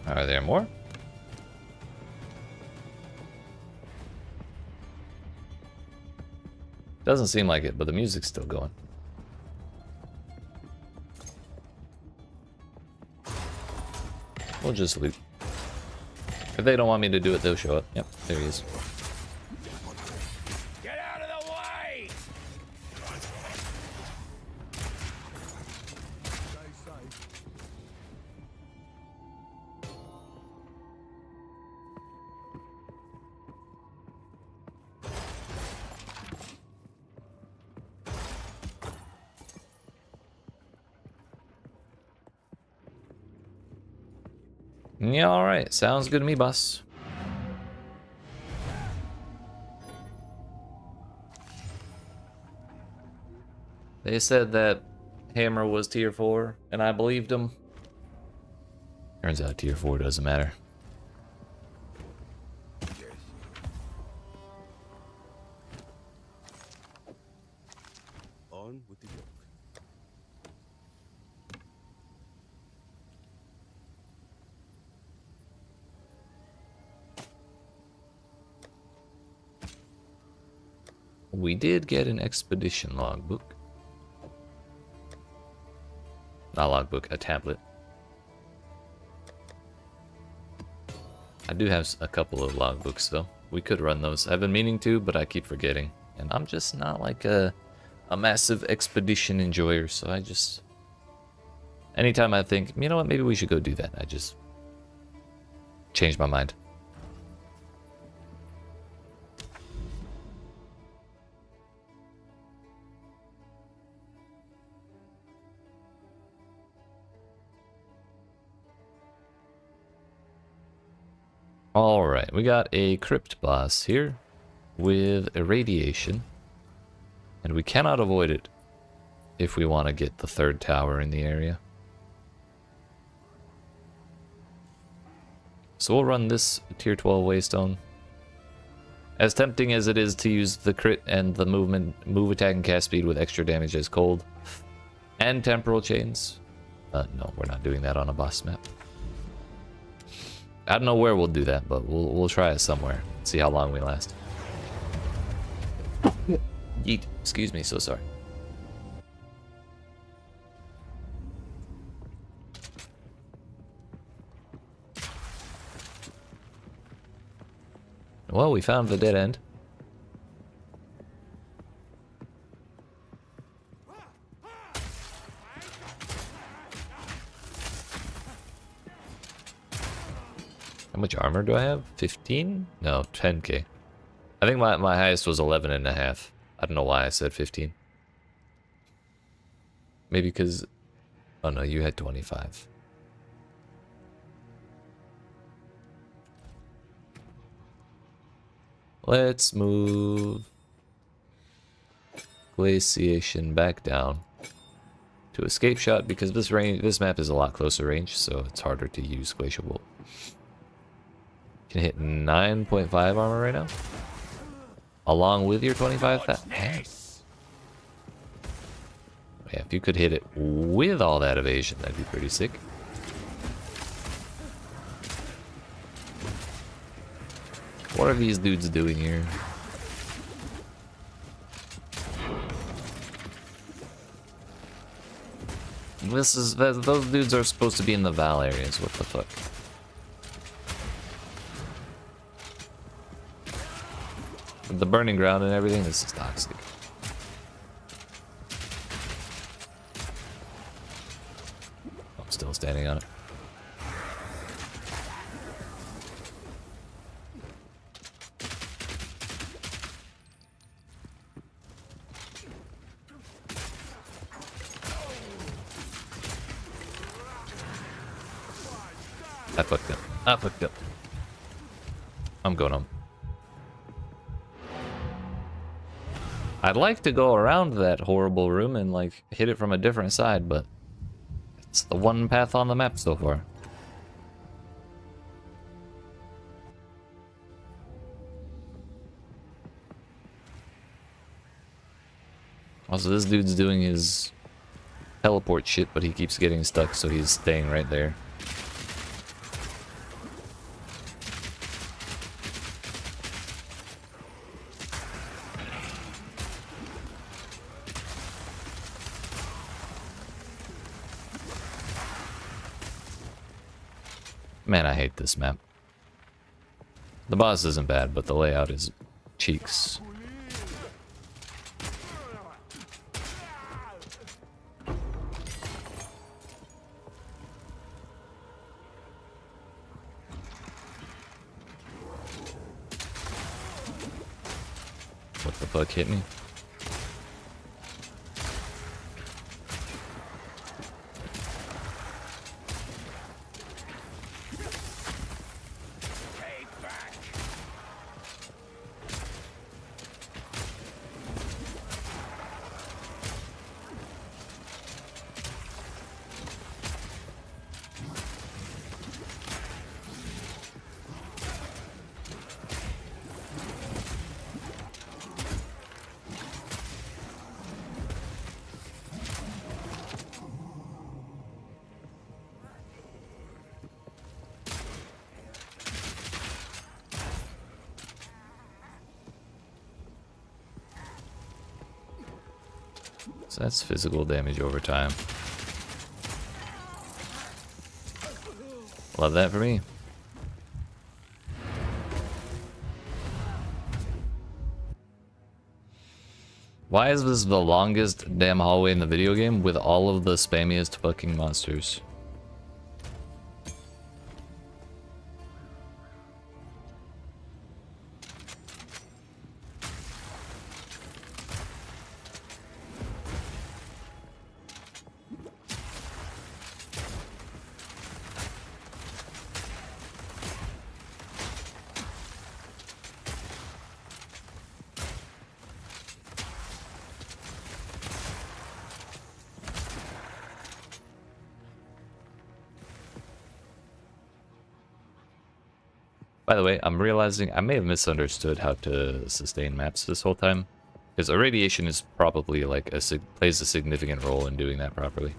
Are there more? Doesn't seem like it, but the music's still going. We'll just loot. If they don't want me to do it, they'll show up. Yep, there he is. Get out of the way! Yeah, alright. Sounds good to me, boss. They said that hammer was tier 4, and I believed them. Turns out tier 4 doesn't matter. On with the yoke. we did get an expedition logbook. Not logbook, a tablet. I do have a couple of logbooks though. We could run those. I've been meaning to, but I keep forgetting. And I'm just not like a massive expedition enjoyer, so I just... Anytime I think, you know what, maybe we should go do that, I just change my mind. Alright, we got a crypt boss here with irradiation. And we cannot avoid it if we want to get the third tower in the area. So we'll run this tier 12 waystone. As tempting as it is to use the crit and the move attack and cast speed with extra damage as cold and temporal chains. No, we're not doing that on a boss map. I don't know where we'll do that, but we'll try it somewhere. See how long we last. Yeet. Excuse me, so sorry. Well, we found the dead end. How much armor do I have? 15? No, 10k. I think my highest was 11.5. I don't know why I said 15. Maybe because... Oh no, you had 25. Let's move glaciation back down to escape shot because this map is a lot closer range, so it's harder to use glacial bolt. Can hit 9.5 armor right now, along with your 25. Yeah, if you could hit it with all that evasion, that'd be pretty sick. What are these dudes doing here? Those dudes are supposed to be in the Val areas. What the fuck? With the burning ground and everything, this is toxic. I'm still standing on it. I fucked up. I fucked up. I'm going home. I'd like to go around that horrible room and like hit it from a different side, but it's the one path on the map so far. Also, this dude's doing his teleport shit, but he keeps getting stuck, so he's staying right there. Man, I hate this map. The boss isn't bad, but the layout is cheeks. What the fuck hit me? So that's physical damage over time. Love that for me. Why is this the longest damn hallway in the video game with all of the spammiest fucking monsters? By the way, I'm realizing I may have misunderstood how to sustain maps this whole time. Because irradiation is probably like plays a significant role in doing that properly.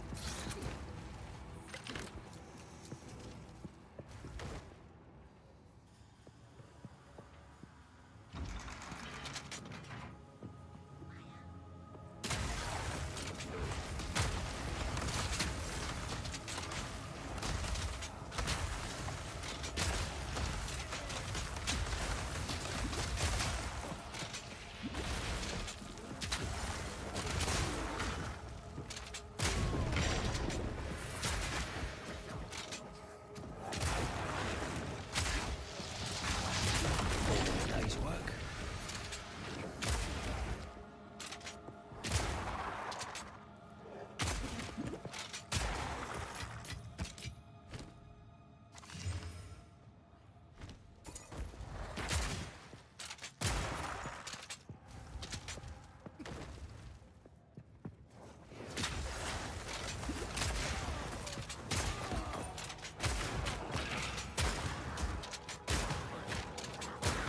Day's work.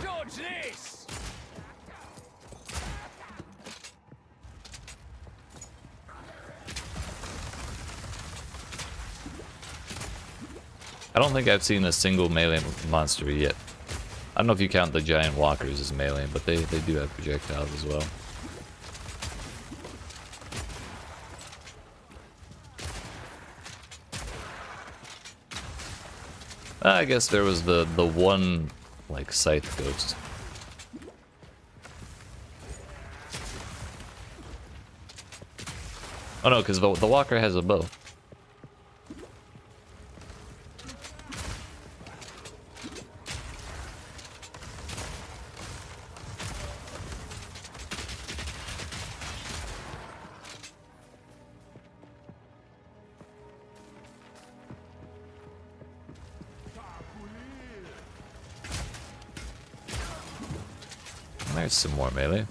Dodge this! I don't think I've seen a single melee monster yet. I don't know if you count the giant walkers as melee, but they do have projectiles as well. I guess there was the one like scythe ghost. Oh no, because the walker has a bow. There's some more melee.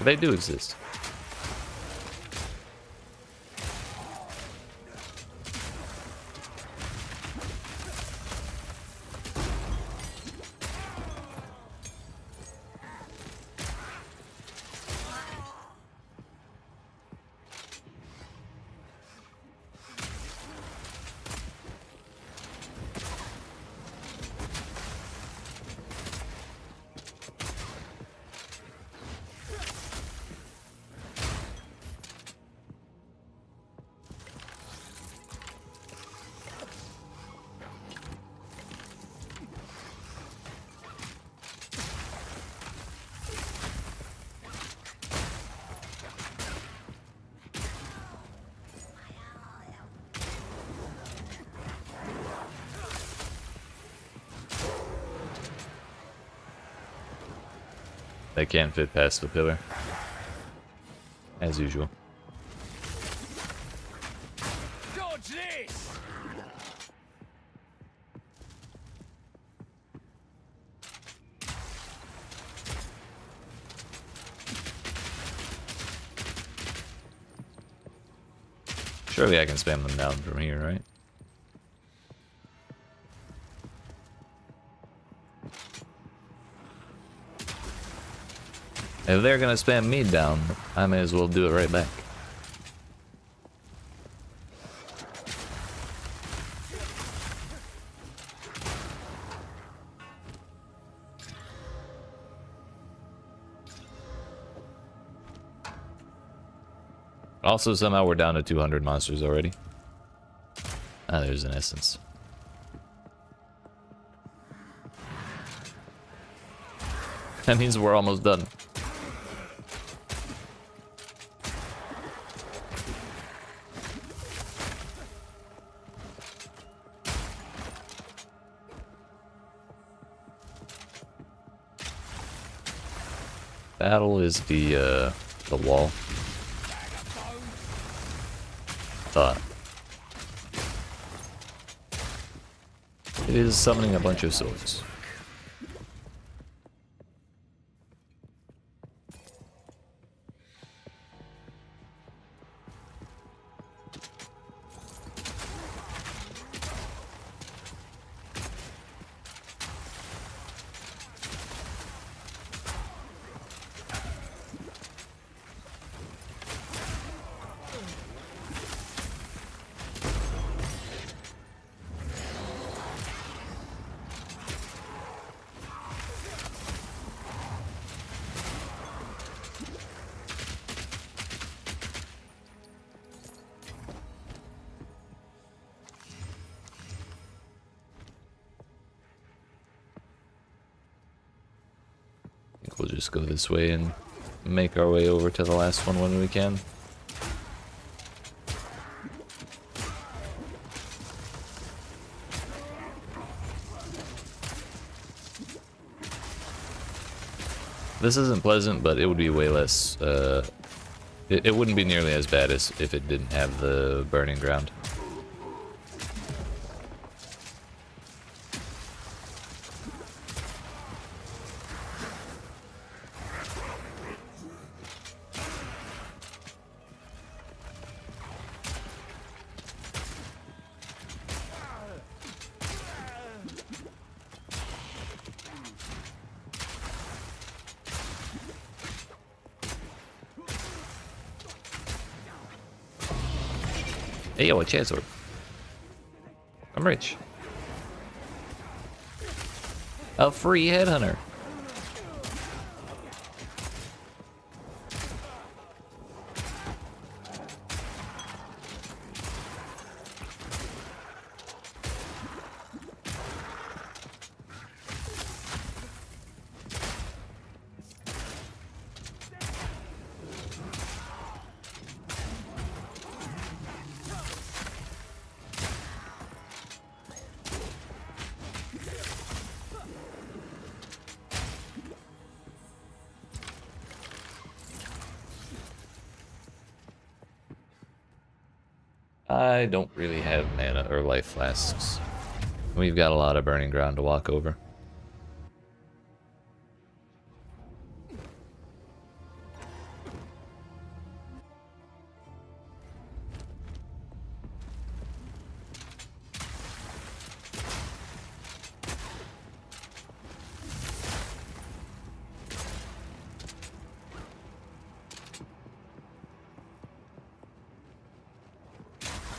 They do exist. They can't fit past the pillar. As usual. Dodge this! Surely I can spam them down from here, right? If they're gonna spam me down, I may as well do it right back. Also, somehow we're down to 200 monsters already. Ah, there's an essence. That means we're almost done. Battle is the wall. Thought. It is summoning a bunch of swords. We'll just go this way and make our way over to the last one when we can. This isn't pleasant, but it would be way less, it wouldn't be nearly as bad as if it didn't have the burning ground. Hey yo, a chancellor. I'm rich. A free headhunter. I don't really have mana or life flasks. We've got a lot of burning ground to walk over.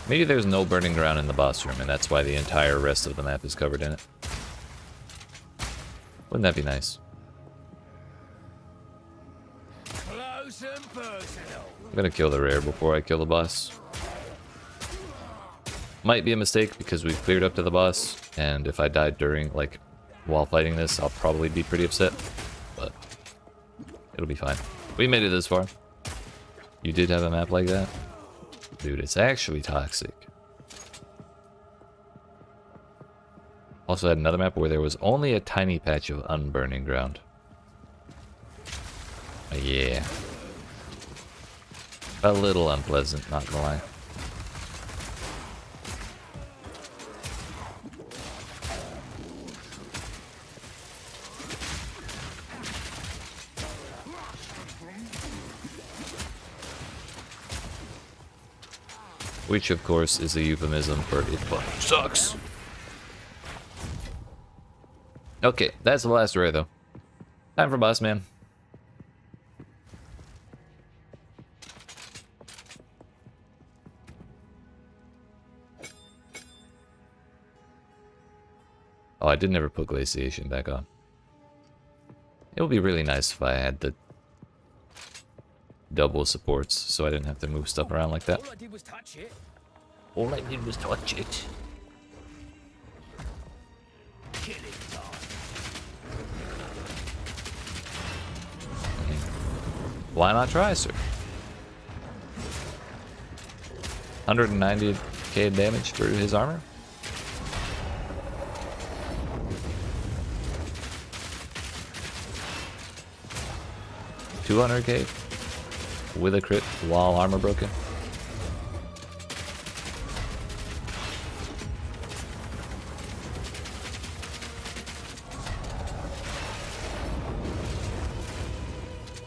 Maybe there's no burning ground in the boss room, and that's why the entire rest of the map is covered in it. Wouldn't that be nice? Close and personal. I'm gonna kill the rare before I kill the boss. Might be a mistake because we've cleared up to the boss, and if I died during, like, while fighting this, I'll probably be pretty upset. But it'll be fine. We made it this far. You did have a map like that? Dude, it's actually toxic. Also had another map where there was only a tiny patch of unburning ground. Yeah. A little unpleasant, not gonna lie. Which, of course, is a euphemism for it fucking sucks. Okay, that's the last rare, though. Time for boss man. Oh, I did never put glaciation back on. It would be really nice if I had the double supports, so I didn't have to move stuff around like that. All I did was touch it. All I did was touch it. Killing time. Why not try, sir? 190k damage through his armor. $200k with a crit while armor broken.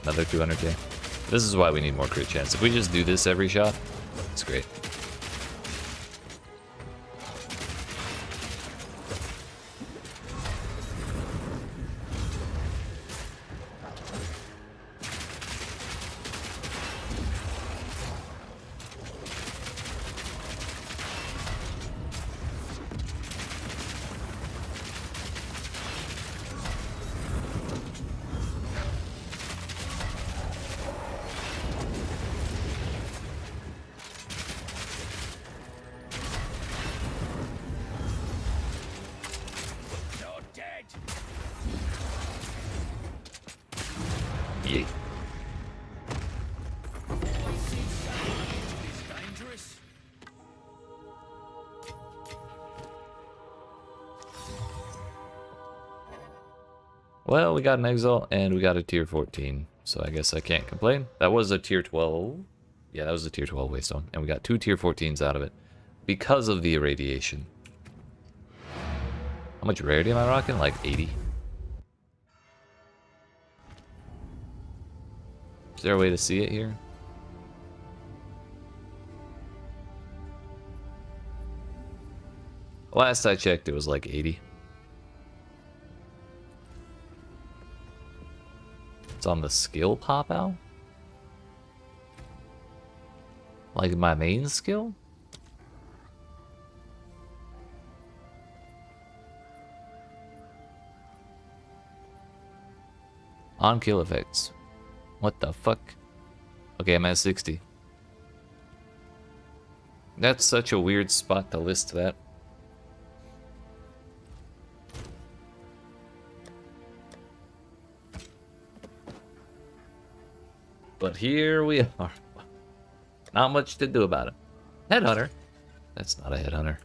Another 200k. This is why we need more crit chance. If we just do this every shot, it's great. Not dead. Yeet. It's dangerous. Well, we got an Exile and we got a tier 14, so I guess I can't complain. That was a tier 12. Yeah, that was a tier 12 waystone, and we got 2 tier 14s out of it because of the irradiation. How much rarity am I rocking? Like 80. Is there a way to see it here? Last I checked, it was like 80. It's on the skill pop out? Like my main skill? On kill effects. What the fuck? Okay, I'm at 60. That's such a weird spot to list that. But here we are. Not much to do about it. Headhunter? That's not a headhunter.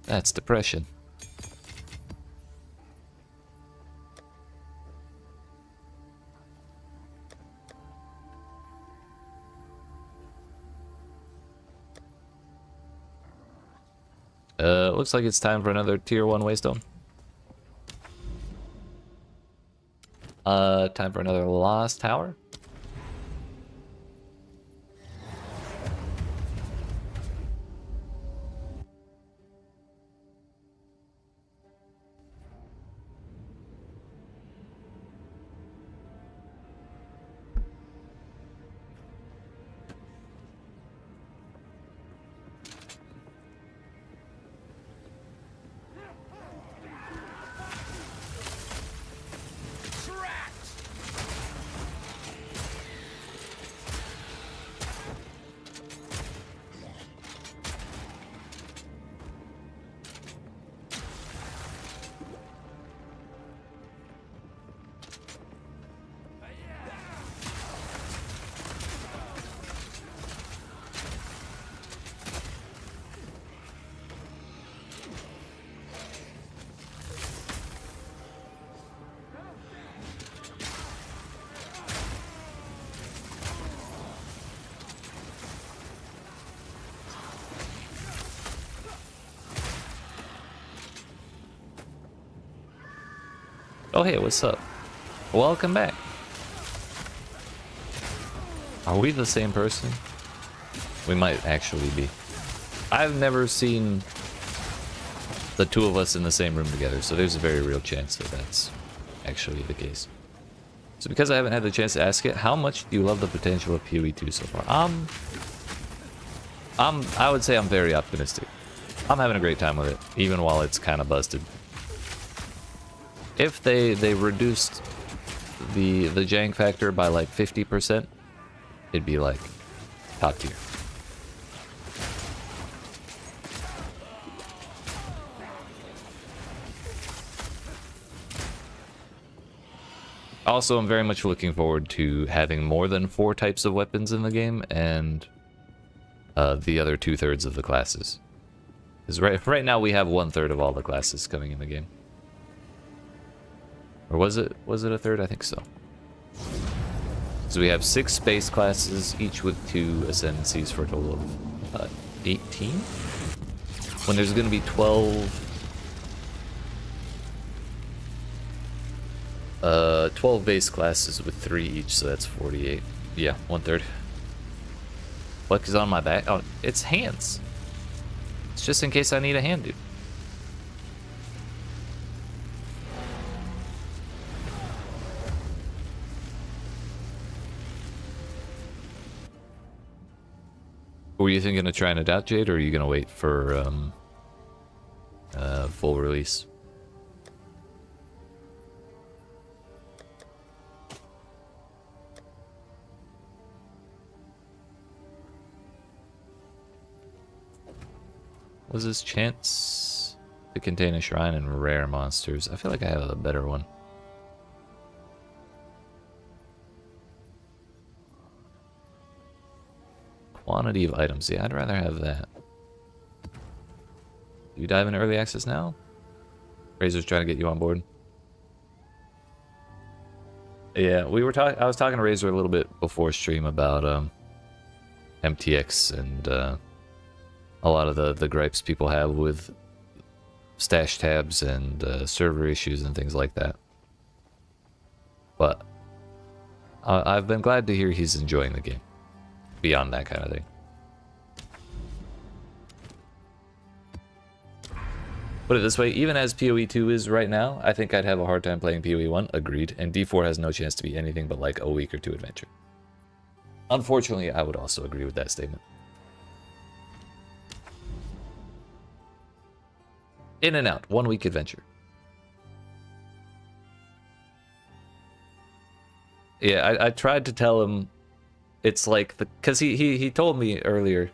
That's depression. Looks like it's time for another tier 1 waystone. Time for another lost tower. Trapped. Oh hey, what's up? Welcome back. Are we the same person? We might actually be. I've never seen the two of us in the same room together, so there's a very real chance that that's actually the case. So because I haven't had the chance to ask it, how much do you love the potential of PoE 2 so far? I would say I'm very optimistic. I'm having a great time with it, even while it's kind of busted. If they reduced the jank factor by like 50%, it'd be like top tier. Also, I'm very much looking forward to having more than 4 types of weapons in the game and the other 2/3 of the classes. Because right now we have 1/3 of all the classes coming in the game. Or was it a third? I think so. So we have 6 space classes, each with 2 ascendancies for a total of 18? When there's going to be 12 base classes with 3 each, so that's 48. Yeah, 1/3. What is on my back? Oh, it's hands. It's just in case I need a hand, dude. Were you thinking of trying it out, Jade, or are you gonna wait for full release? Was this chance to contain a shrine and rare monsters? I feel like I have a better one. Quantity of items. Yeah, I'd rather have that. You dive into early access now? Razor's trying to get you on board. Yeah, we were talking. I was talking to Razor a little bit before stream about MTX and a lot of the gripes people have with stash tabs and server issues and things like that. But I've been glad to hear he's enjoying the game. Beyond that kind of thing. Put it this way, even as PoE 2 is right now, I think I'd have a hard time playing PoE 1, agreed, and D4 has no chance to be anything but like a week or 2 adventure. Unfortunately, I would also agree with that statement. In and out, 1 week adventure. Yeah, I tried to tell him it's like because he told me earlier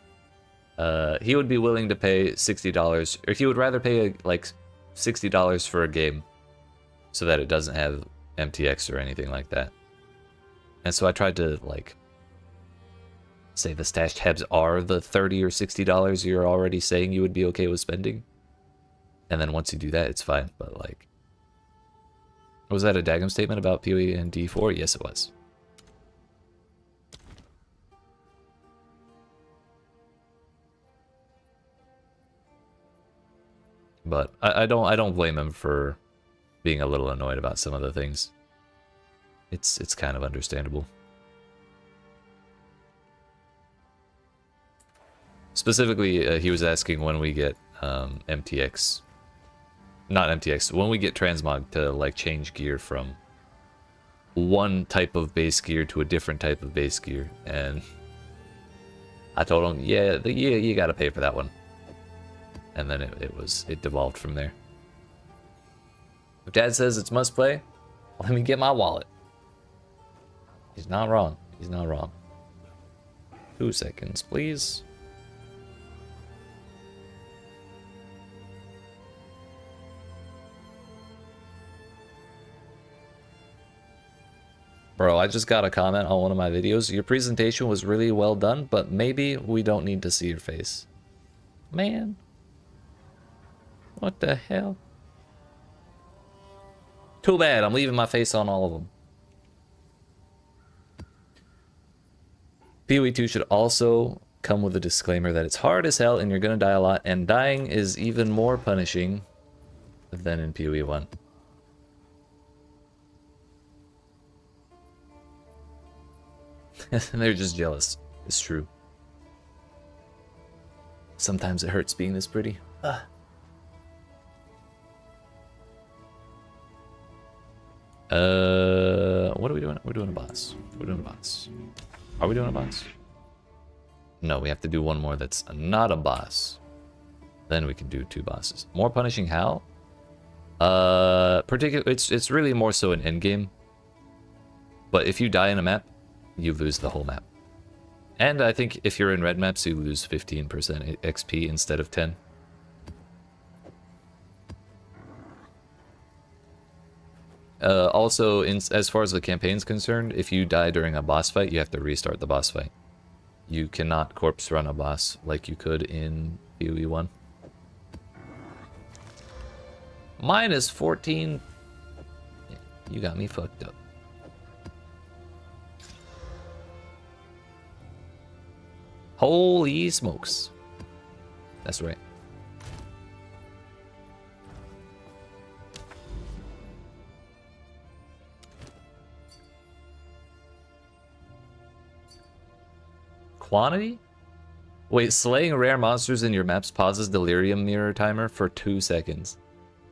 he would be willing to pay $60, or he would rather pay like $60 for a game so that it doesn't have MTX or anything like that. And so I tried to like say the stash tabs are the $30 or $60 you're already saying you would be okay with spending. And then once you do that, it's fine. But like, was that a Dagum statement about PoE and D4? Yes, it was. But I don't blame him for being a little annoyed about some of the things. It's kind of understandable. Specifically, he was asking when we get MTX. Not MTX, when we get transmog to like change gear from one type of base gear to a different type of base gear, and I told him, yeah, you gotta pay for that one. And then it devolved from there. If Dad says it's must play, let me get my wallet. He's not wrong. He's not wrong. 2 seconds, please. Bro, I just got a comment on one of my videos. Your presentation was really well done, but maybe we don't need to see your face. Man. What the hell? Too bad, I'm leaving my face on all of them. PoE 2 should also come with a disclaimer that it's hard as hell and you're gonna die a lot, and dying is even more punishing than in PoE 1. They're just jealous. It's true. Sometimes it hurts being this pretty. What are we doing? We're doing a boss. We're doing a boss. Are we doing a boss? No, we have to do one more that's not a boss. Then we can do 2 bosses. More punishing how? It's really more so an endgame. But if you die in a map, you lose the whole map. And I think if you're in red maps, you lose 15% XP instead of 10. Also, as far as the campaign's concerned, if you die during a boss fight, you have to restart the boss fight. You cannot corpse run a boss like you could in PoE 1. Minus 14. You got me fucked up. Holy smokes. That's right. Quantity? Wait, slaying rare monsters in your maps pauses delirium mirror timer for 2 seconds.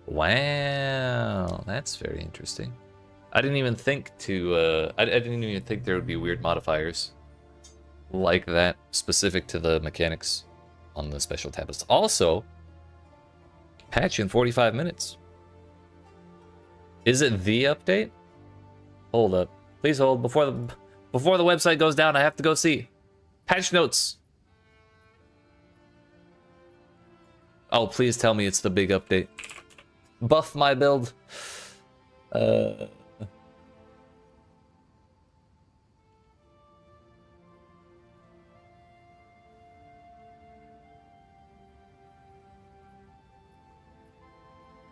Wow, that's very interesting. I didn't even think to, I didn't even think there would be weird modifiers like that specific to the mechanics on the special tablets. Also, patch in 45 minutes. Is it the update? Hold up. Please hold. Before the website goes down, I have to go see. Patch notes. Oh, please tell me it's the big update. Buff my build.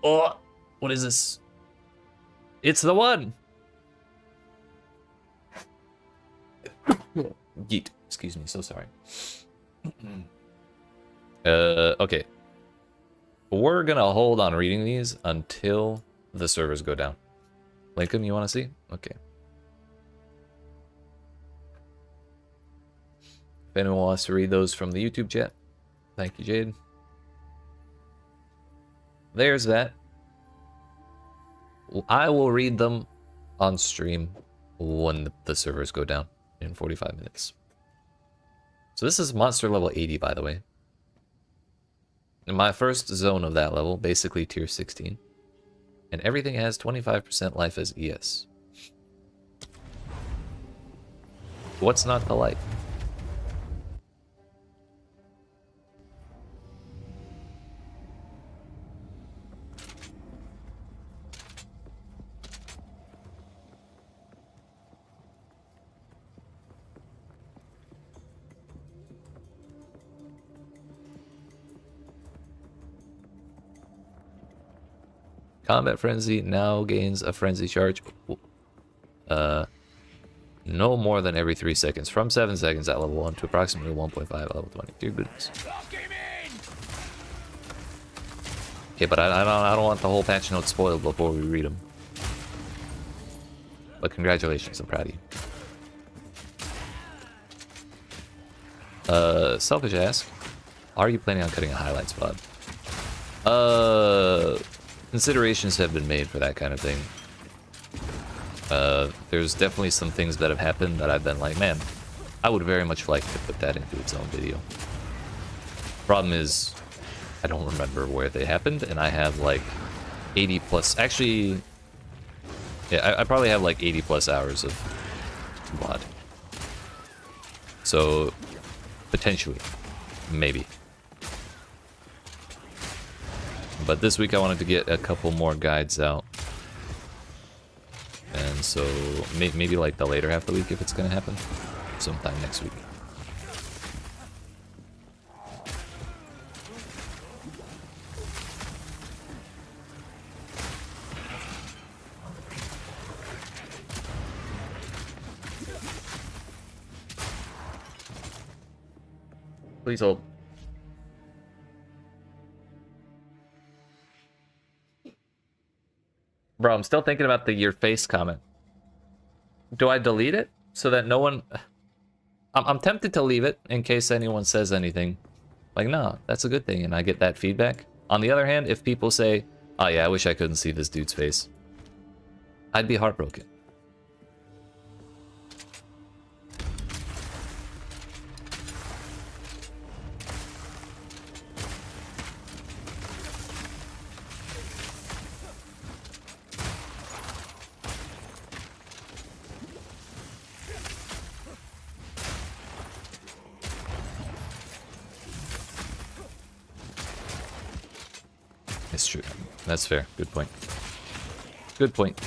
Oh, what is this? It's the one. Yeet. Excuse me, so sorry. Okay. We're gonna hold on reading these until the servers go down. Lincoln, you want to see? Okay. If anyone wants to read those from the YouTube chat, thank you, Jade. There's that. I will read them on stream when the servers go down in 45 minutes. So this is monster level 80, by the way. In my first zone of that level, basically tier 16. And everything has 25% life as ES. What's not to like? Combat Frenzy now gains a Frenzy charge. No more than every 3 seconds. From 7 seconds at level 1 to approximately 1.5 at level 20. Dear goodness. Okay, but I don't want the whole patch notes spoiled before we read them. But congratulations, I'm proud of you. Selfish ask, are you planning on cutting a highlight spot? Considerations have been made for that kind of thing. There's definitely some things that have happened that I've been like, man, I would very much like to put that into its own video. Problem is, I don't remember where they happened, and I have like 80 plus, actually, yeah, I probably have like 80 plus hours of VOD. So, potentially, maybe. But this week I wanted to get a couple more guides out. And so maybe like the later half of the week if it's gonna happen. Sometime next week. Please hold. Bro, I'm still thinking about the your face comment. Do I delete it so that no one... I'm tempted to leave it in case anyone says anything. Like, no, that's a good thing, and I get that feedback. On the other hand, if people say, oh yeah, I wish I couldn't see this dude's face, I'd be heartbroken. It's true. That's fair. Good point. Good point.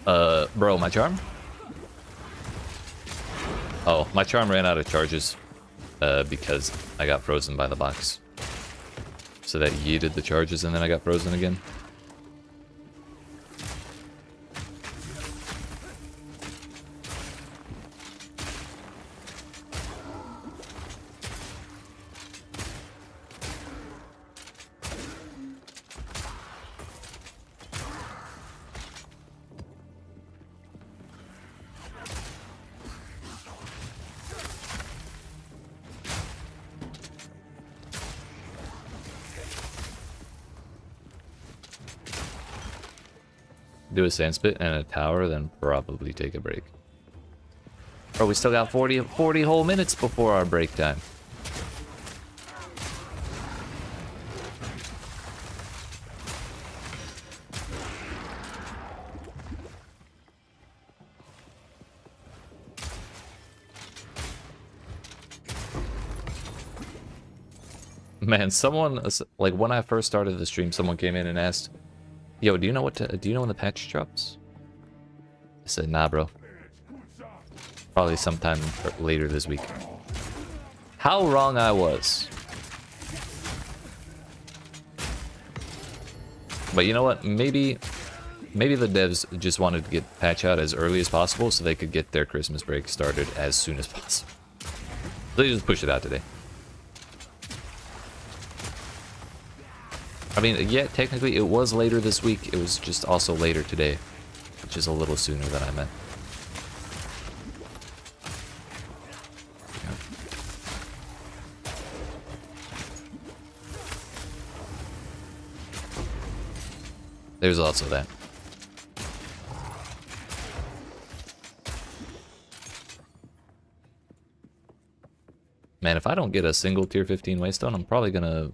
Bro, my charm? Oh, my charm ran out of charges because I got frozen by the box. So that yeeted the charges and then I got frozen again. Do a sandspit and a tower, then probably take a break. Bro, we still got 40 whole minutes before our break time. Man, someone, like when I first started the stream, someone came in and asked, "Yo, do you know when the patch drops?" I said, "Nah, bro. Probably sometime later this week." How wrong I was. But you know what? Maybe the devs just wanted to get patch out as early as possible so they could get their Christmas break started as soon as possible. They just pushed it out today. I mean, yeah, technically it was later this week. It was just also later today, which is a little sooner than I meant. Yeah. There's also that. Man, if I don't get a single tier 15 waystone, I'm probably gonna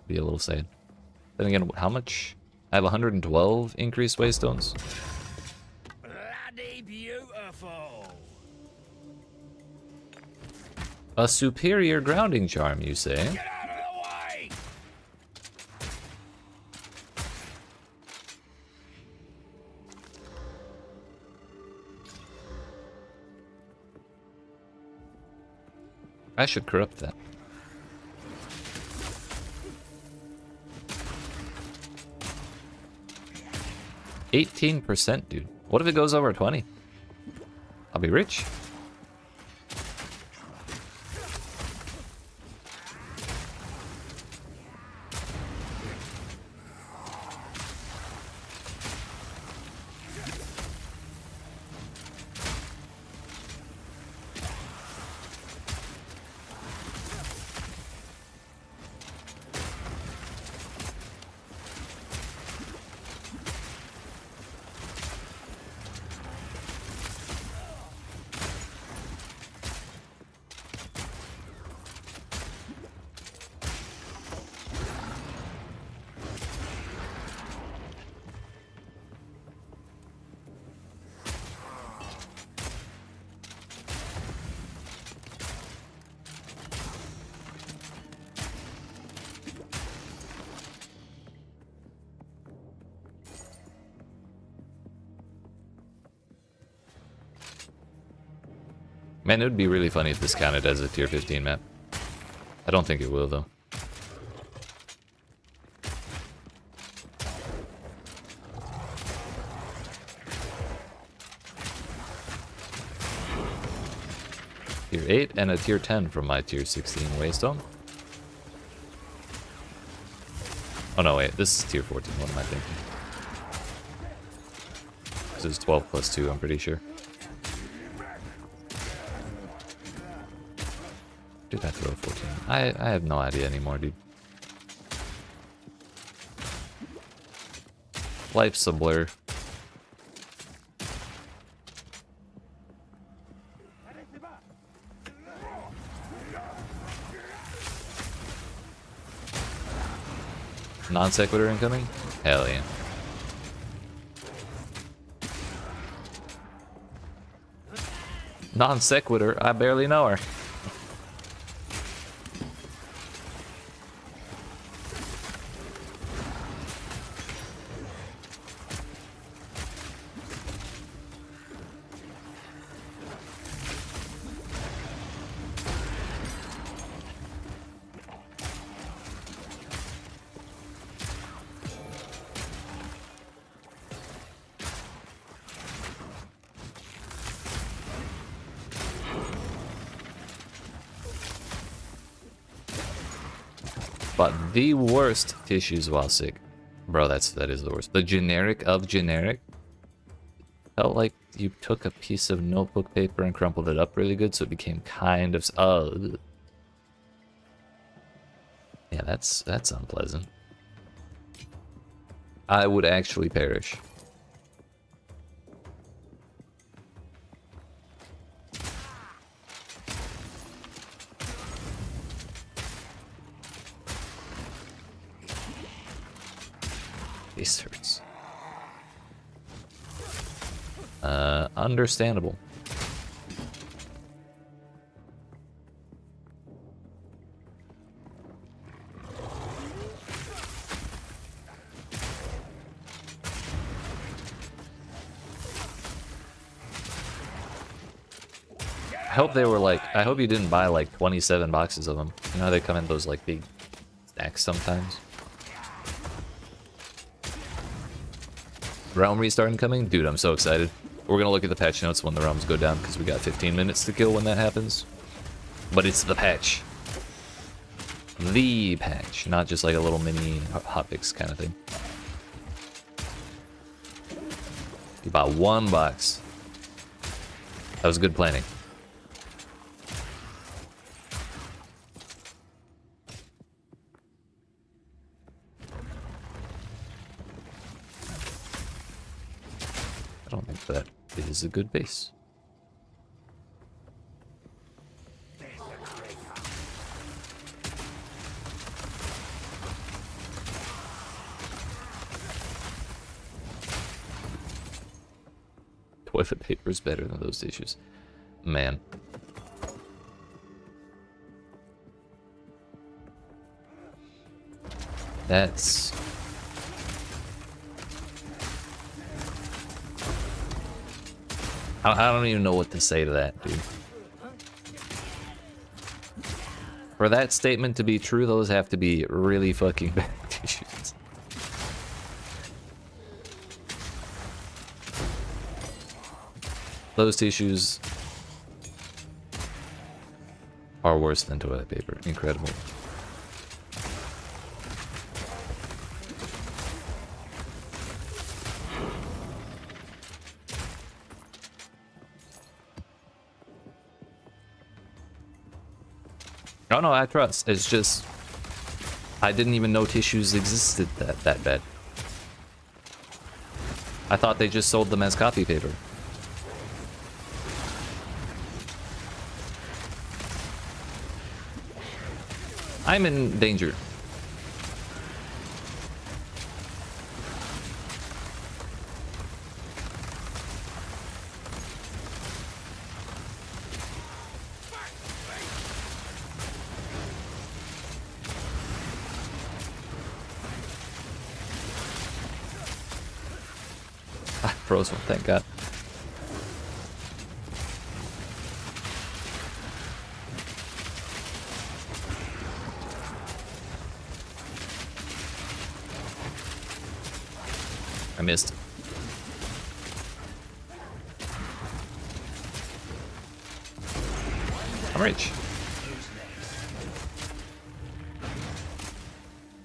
be a little sad. Then again, how much? I have 112 increased waystones. Bloody beautiful. A superior grounding charm, you say? Get out of the way. I should corrupt that. 18%, dude. What if it goes over 20? I'll be rich. Man, it would be really funny if this counted as a tier 15 map. I don't think it will, though. Tier 8 and a tier 10 from my tier 16 waystone. Oh no, wait, this is tier 14. What am I thinking? This is 12 plus 2, I'm pretty sure. Did I throw 14? I have no idea anymore, dude. Life's a blur. Non sequitur incoming? Hell yeah. Non sequitur, I barely know her. But the worst tissues while sick. Bro, that is the worst. The generic of generic. Felt like you took a piece of notebook paper and crumpled it up really good so it became kind of... yeah, that's unpleasant. I would actually perish. This hurts. Understandable. I hope they were like, I hope you didn't buy like 27 boxes of them. You know how they come in those like big stacks sometimes? Realm restart incoming? Dude, I'm so excited. We're gonna look at the patch notes when the realms go down because we got 15 minutes to kill when that happens. But it's the patch. The patch, not just like a little mini hotfix kind of thing. You bought one box. That was good planning. I don't think that is a good base. Toilet paper is better than those tissues. Man. That's... I don't even know what to say to that, dude. For that statement to be true, those have to be really fucking bad tissues. Those tissues are worse than toilet paper. Incredible. Oh no, I trust. It's just I didn't even know tissues existed that bad. I thought they just sold them as copy paper. I'm in danger. I froze one, thank God. I missed. I'm rich.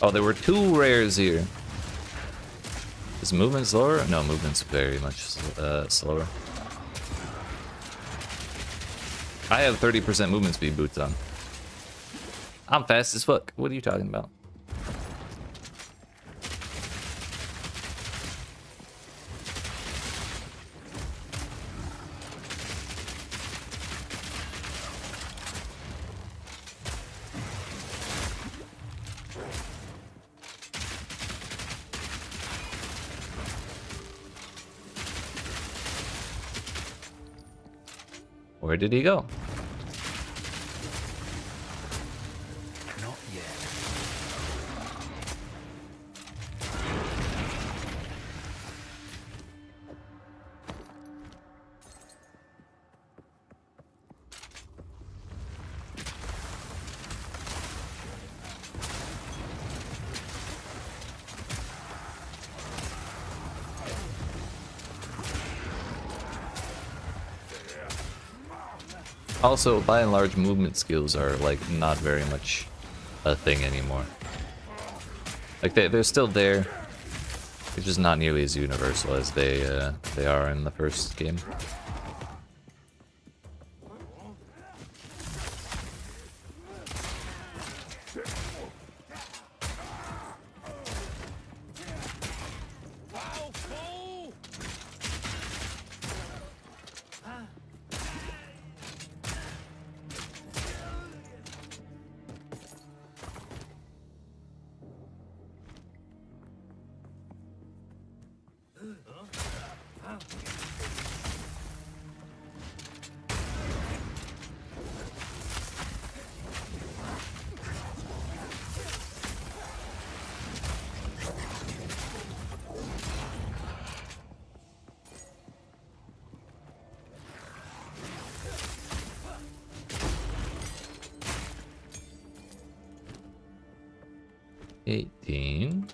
Oh, there were 2 rares here. Is movement slower? No, movement's very much slower. I have 30% movement speed boots on. I'm fast as fuck. What are you talking about? Where did he go? Not yet. Also, by and large, movement skills are like not very much a thing anymore. Like they're still there. They're just not nearly as universal as they are in the first game. Wow, fool! 18.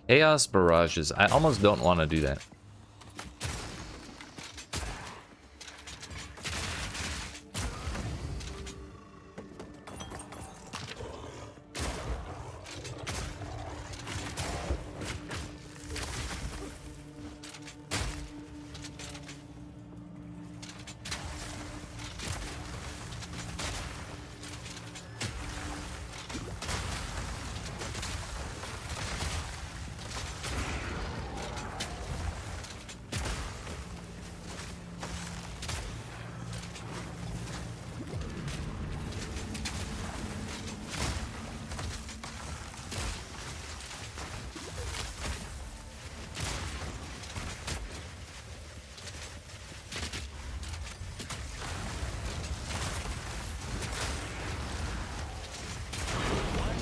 Chaos barrages. I almost don't want to do that.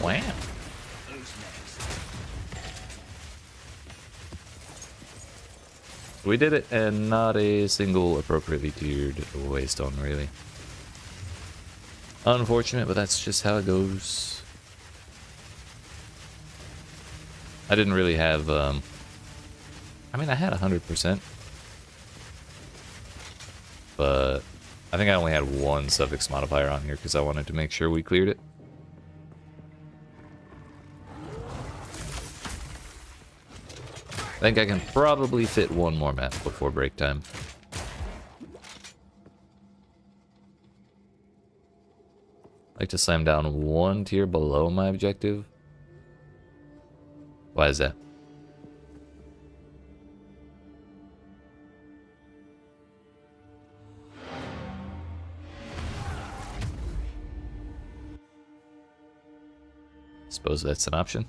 Wow. We did it, and not a single appropriately tiered waystone, really. Unfortunate, but that's just how it goes. I didn't really have, I mean, I had 100%. But I think I only had one suffix modifier on here because I wanted to make sure we cleared it. I think I can probably fit one more map before break time. I like to slam down one tier below my objective. Why is that? Suppose that's an option.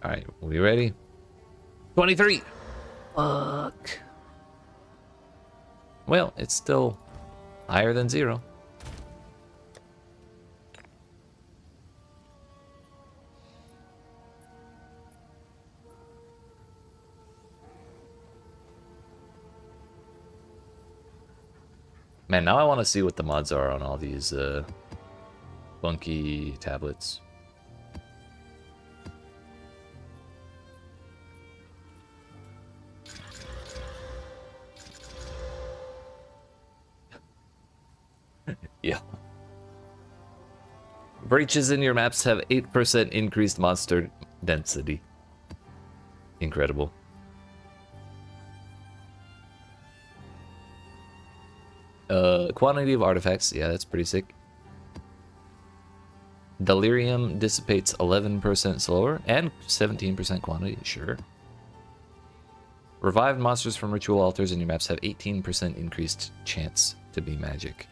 Alright, we ready? 23! Fuck. Well, it's still higher than 0. Man, now I want to see what the mods are on all these funky tablets. Yeah. Breaches in your maps have 8% increased monster density. Incredible. Quantity of artifacts. Yeah, that's pretty sick. Delirium dissipates 11% slower and 17% quantity. Sure. Revived monsters from ritual altars in your maps have 18% increased chance to be magic.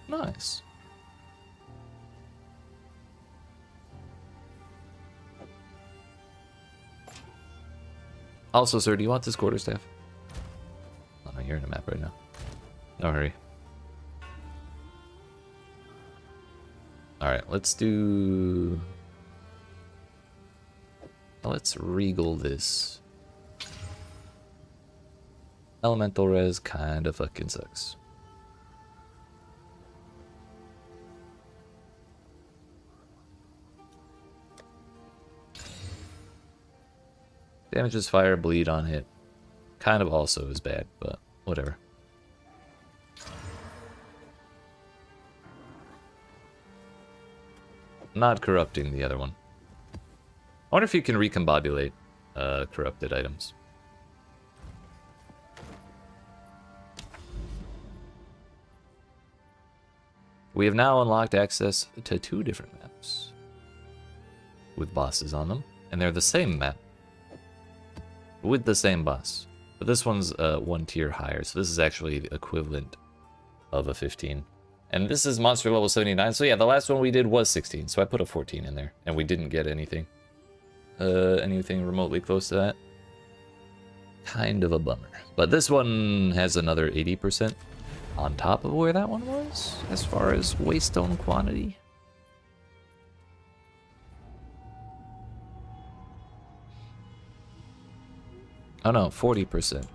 Nice. Also, sir, do you want this quarterstaff? Oh no, you're in a map right now. No hurry. Alright, let's do... Let's regal this. Elemental res kinda fucking sucks. Damages fire, bleed on hit. Kind of also is bad, but whatever. Not corrupting the other one. I wonder if you can recombobulate corrupted items. We have now unlocked access to 2 different maps with bosses on them, and they're the same map with the same boss. But this one's 1 tier higher, so this is actually the equivalent of a 15. And this is monster level 79, so yeah, the last one we did was 16, so I put a 14 in there, and we didn't get anything. Anything remotely close to that. Kind of a bummer. But this one has another 80% on top of where that one was, as far as waystone quantity. Oh no, 40%.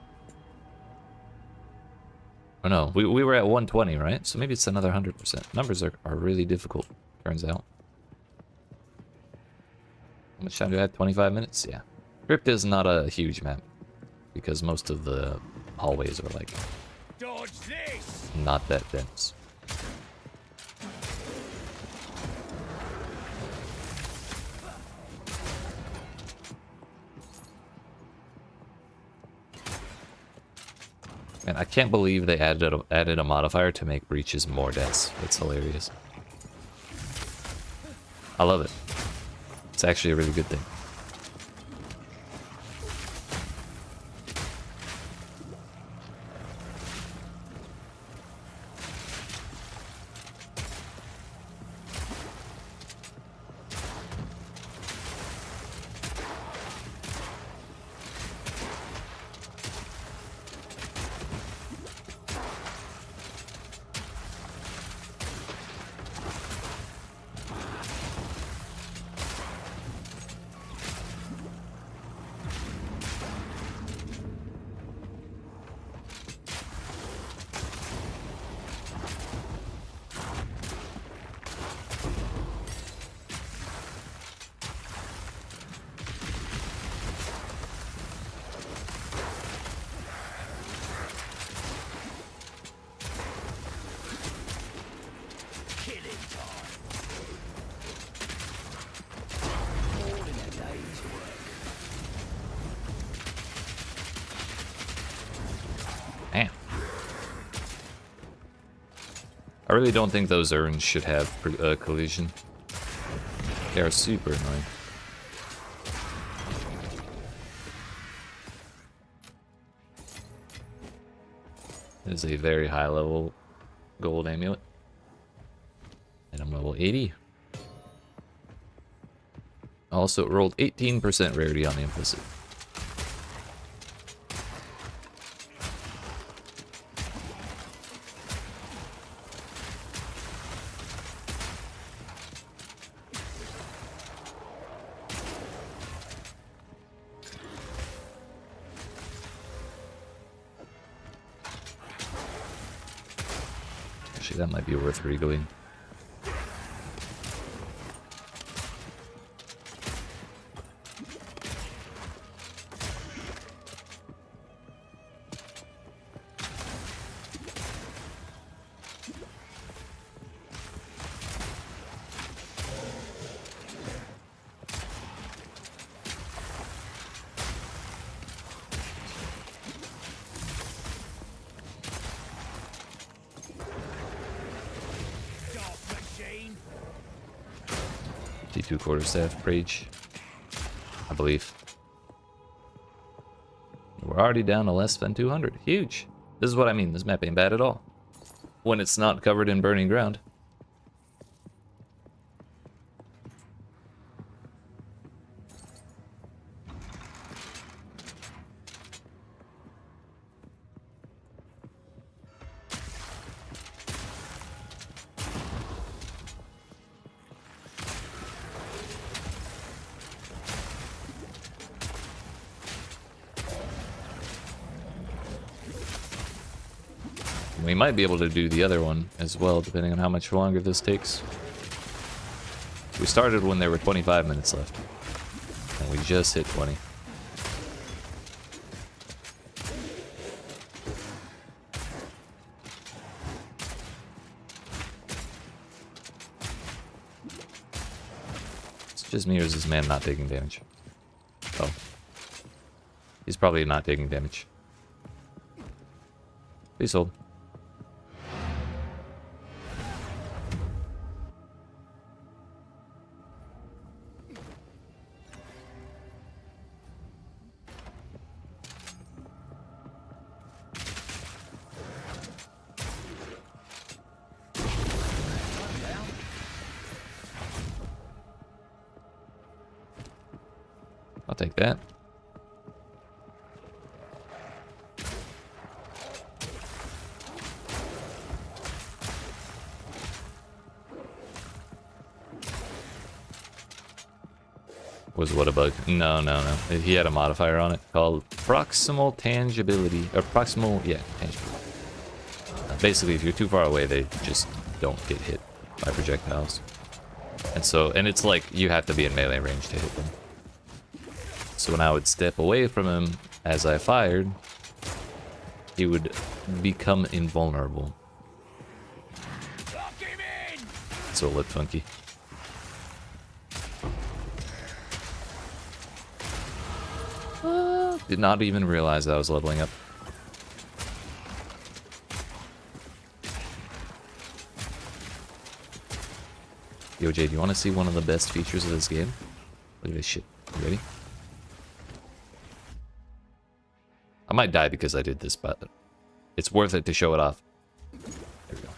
Oh no, we were at 120, right? So maybe it's another 100%. Numbers are really difficult, turns out. How much time do I have? 25 minutes? Yeah. Crypt is not a huge map, because most of the hallways are like Dodge this! not that dense. And I can't believe they added a modifier to make breaches more dense. It's hilarious. I love it. It's actually a really good thing. I really don't think those urns should have collision. They are super annoying. It is a very high level gold amulet. And I'm level 80. Also, it rolled 18% rarity on the implicit. Actually, that might be worth regoing. need 2 quarterstaff per each, I believe. We're already down to less than 200. Huge. This is what I mean. This map ain't bad at all. When it's not covered in burning ground. We might be able to do the other one as well, depending on how much longer this takes. We started when there were 25 minutes left, and we just hit 20. It's just me, or is this man not taking damage? Oh. He's probably not taking damage. Please hold. I'll take that. Was what a bug? No. He had a modifier on it called proximal tangibility, or proximal, yeah, tangibility. Basically, if you're too far away, they just don't get hit by projectiles. And it's like you have to be in melee range to hit them. So when I would step away from him as I fired, he would become invulnerable. Lock him in! So it looked funky. Did not even realize I was leveling up. Yo, Jay, do you want to see one of the best features of this game? Look at this shit. You ready? I might die because I did this, but it's worth it to show it off. There we go.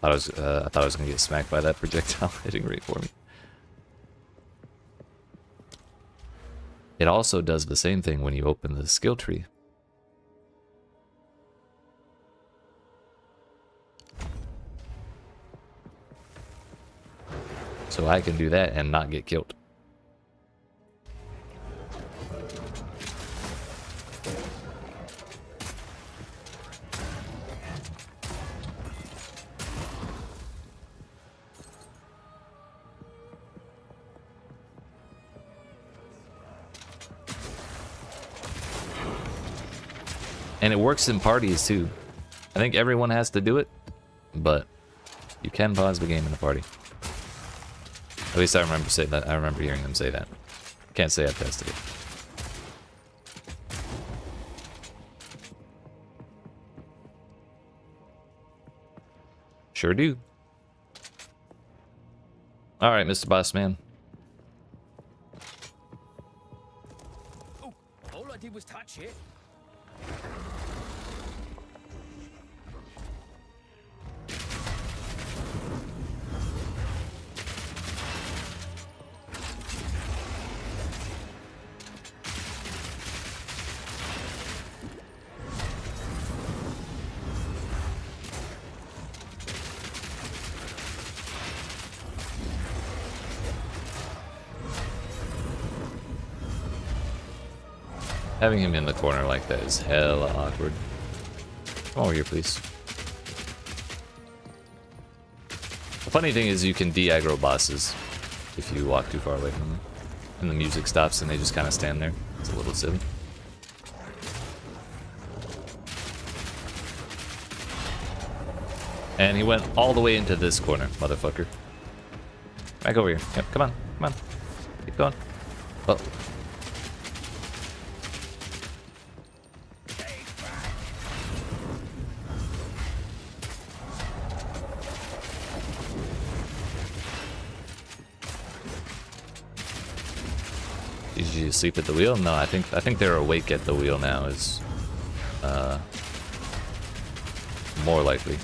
I thought I was gonna get smacked by that projectile hitting right for me. It also does the same thing when you open the skill tree. So I can do that and not get killed. And it works in parties too. I think everyone has to do it, but you can pause the game in a party. At least I remember saying that. I remember hearing them say that. Can't say I've tested it. Sure do. All right, Mr. Boss Man. Oh, all I did was touch it. Having him in the corner like that is hella awkward. Come over here, please. The funny thing is you can de-aggro bosses if you walk too far away from them. And the music stops and they just kind of stand there. It's a little silly. And he went all the way into this corner, motherfucker. Back over here. Yep, come on, come on. Keep going. Oh. Did you sleep at the wheel? No, I think they're awake at the wheel now is more likely.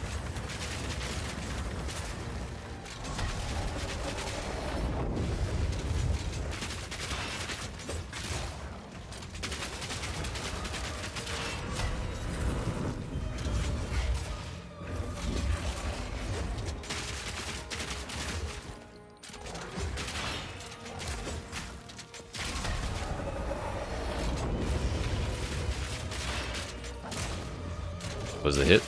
Was it a hit?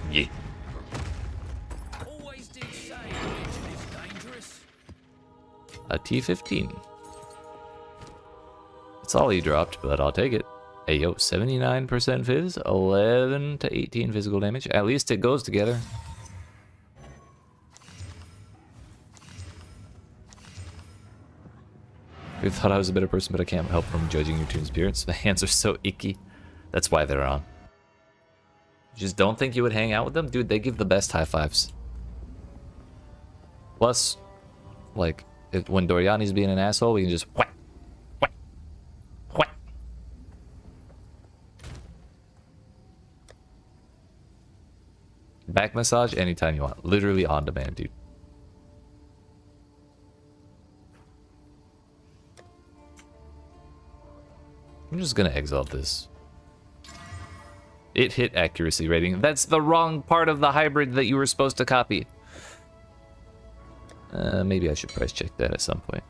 Yeah. Always did say religion is dangerous. A T-15. That's all he dropped, but I'll take it. Hey, yo, 79% fizz, 11 to 18 physical damage. At least it goes together. I thought I was a better person, but I can't help from judging your toon spirits. My hands are so icky. That's why they're on. Just don't think you would hang out with them? Dude, they give the best high fives. Plus, like, when Doriani's being an asshole, we can just whack, whack, whack. Back massage anytime you want. Literally on demand, dude. I'm just gonna exile this. It hit accuracy rating. That's the wrong part of the hybrid that you were supposed to copy. Maybe I should price check that at some point.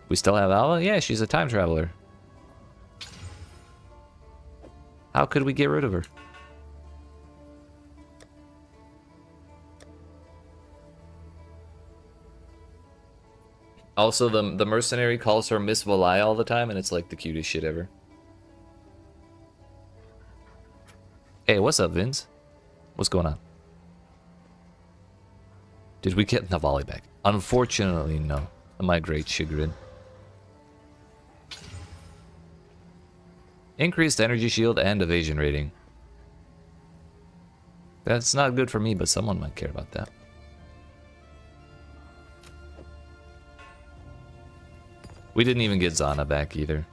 We still have Ala? Yeah, she's a time traveler. How could we get rid of her? Also, the mercenary calls her Miss Valai all the time, and it's like the cutest shit ever. Hey, what's up, Vince? What's going on? Did we get Navali back? Unfortunately, no. To my great chagrin. Increased energy shield and evasion rating. That's not good for me, but someone might care about that. We didn't even get Zana back either.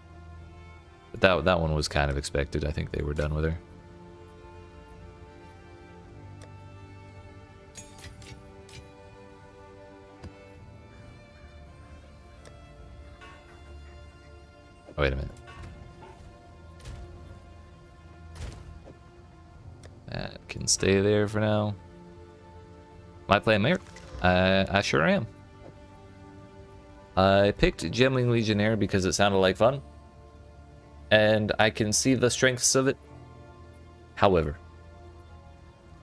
But that one was kind of expected. I think they were done with her. Oh, wait a minute. That can stay there for now. Am I playing Merc? I sure am. I picked Gemling Legionnaire because it sounded like fun. And I can see the strengths of it. However,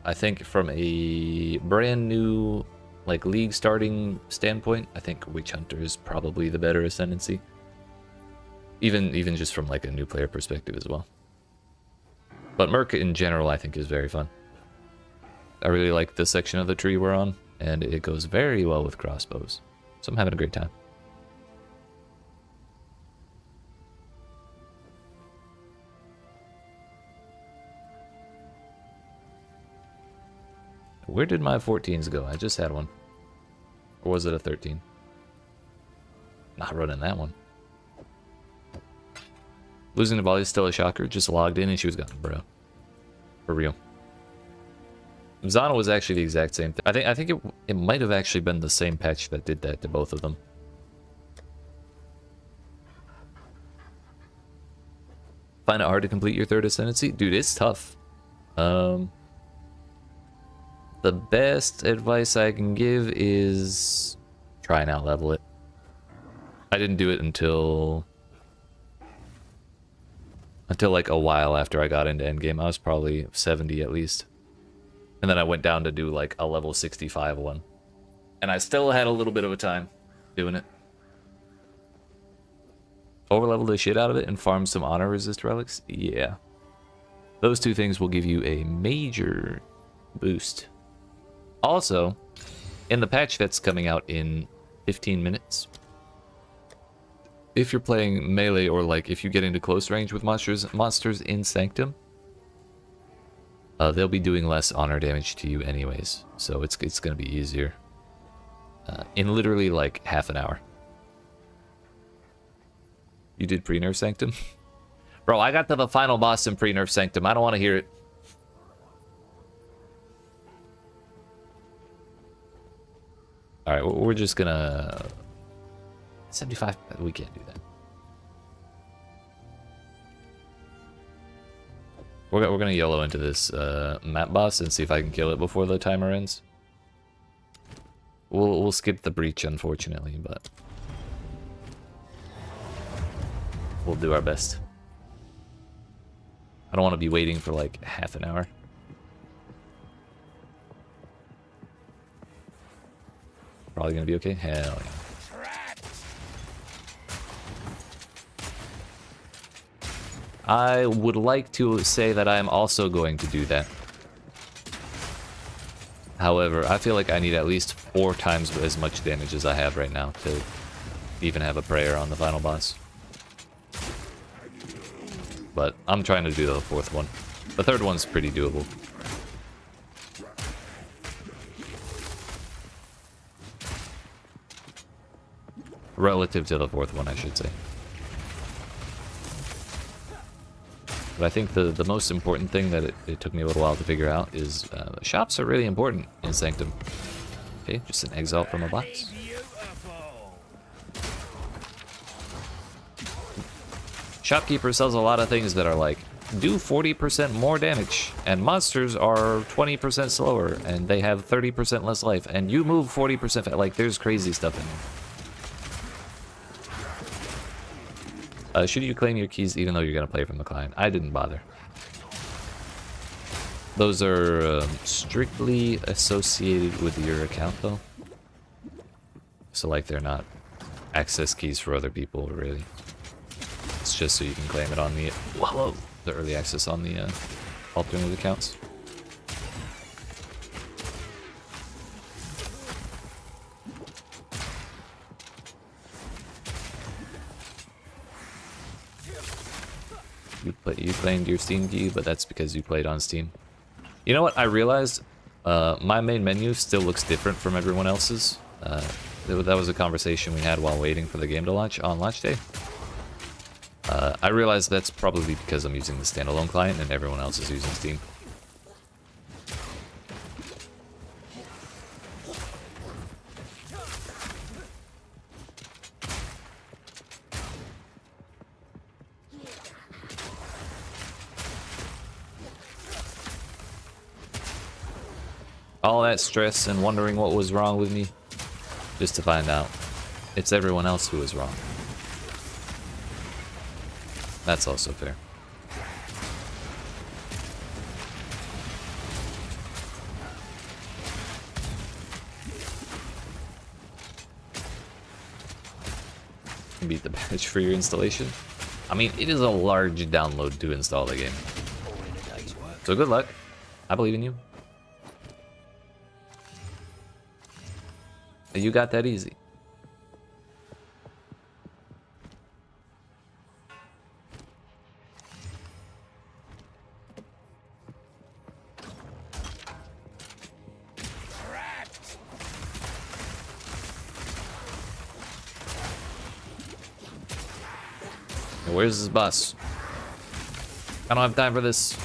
I think from a brand new like league starting standpoint, I think Witch Hunter is probably the better ascendancy. Even just from like a new player perspective as well. But Merc in general I think is very fun. I really like this section of the tree we're on, and it goes very well with crossbows. So I'm having a great time. Where did my 14s go? I just had one. Or was it a 13? Not running that one. Losing the volley is still a shocker. Just logged in and she was gone, bro. For real. Zana was actually the exact same thing. I think it might have actually been the same patch that did that to both of them. Find it hard to complete your third ascendancy? Dude, it's tough. The best advice I can give is try and out-level it. I didn't do it until like a while after I got into Endgame. I was probably 70 at least. And then I went down to do like a level 65 one. And I still had a little bit of a time doing it. Overlevel the shit out of it and farm some honor resist relics? Yeah. Those two things will give you a major boost. Also, in the patch that's coming out in 15 minutes, if you're playing melee or like if you get into close range with monsters in Sanctum, they'll be doing less honor damage to you anyways, so it's going to be easier in literally like half an hour. You did pre-nerf Sanctum? Bro, I got to the final boss in pre-nerf Sanctum. I don't want to hear it. Alright, we're just gonna... 75? We can't do that. We're gonna YOLO into this map boss and see if I can kill it before the timer ends. We'll skip the breach, unfortunately, but... we'll do our best. I don't want to be waiting for like half an hour. Probably gonna be okay? Hell yeah. I would like to say that I am also going to do that. However, I feel like I need at least 4 times as much damage as I have right now to even have a prayer on the final boss. But I'm trying to do the 4th one. The 3rd one's pretty doable. Relative to the 4th one, I should say. But I think the most important thing that it took me a little while to figure out is shops are really important in Sanctum. Okay, just an Exile from a box. Shopkeeper sells a lot of things that are like, do 40% more damage, and monsters are 20% slower, and they have 30% less life, and you move 40%, like, there's crazy stuff in there. Should you claim your keys even though you're going to play from the client? I didn't bother. Those are strictly associated with your account, though. So, like, they're not access keys for other people, really. It's just so you can claim it on the early access on the alternate accounts. You claimed your Steam key, but that's because you played on Steam. You know what? I realized my main menu still looks different from everyone else's. That was a conversation we had while waiting for the game to launch on launch day. I realized that's probably because I'm using the standalone client and everyone else is using Steam. All that stress and wondering what was wrong with me, just to find out it's everyone else who is wrong. That's also fair. Beat the patch for your installation. I mean, it is a large download to install the game. So good luck. I believe in you. You got that easy. Where's this bus? I don't have time for this.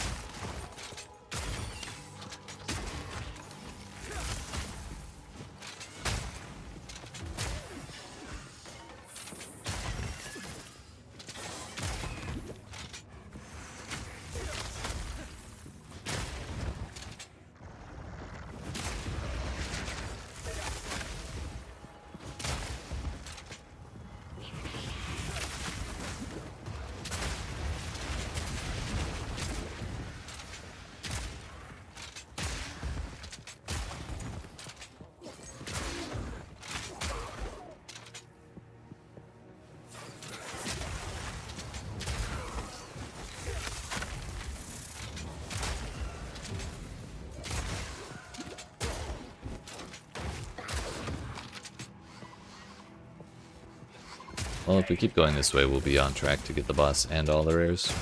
Well, if we keep going this way, we'll be on track to get the boss and all the rares.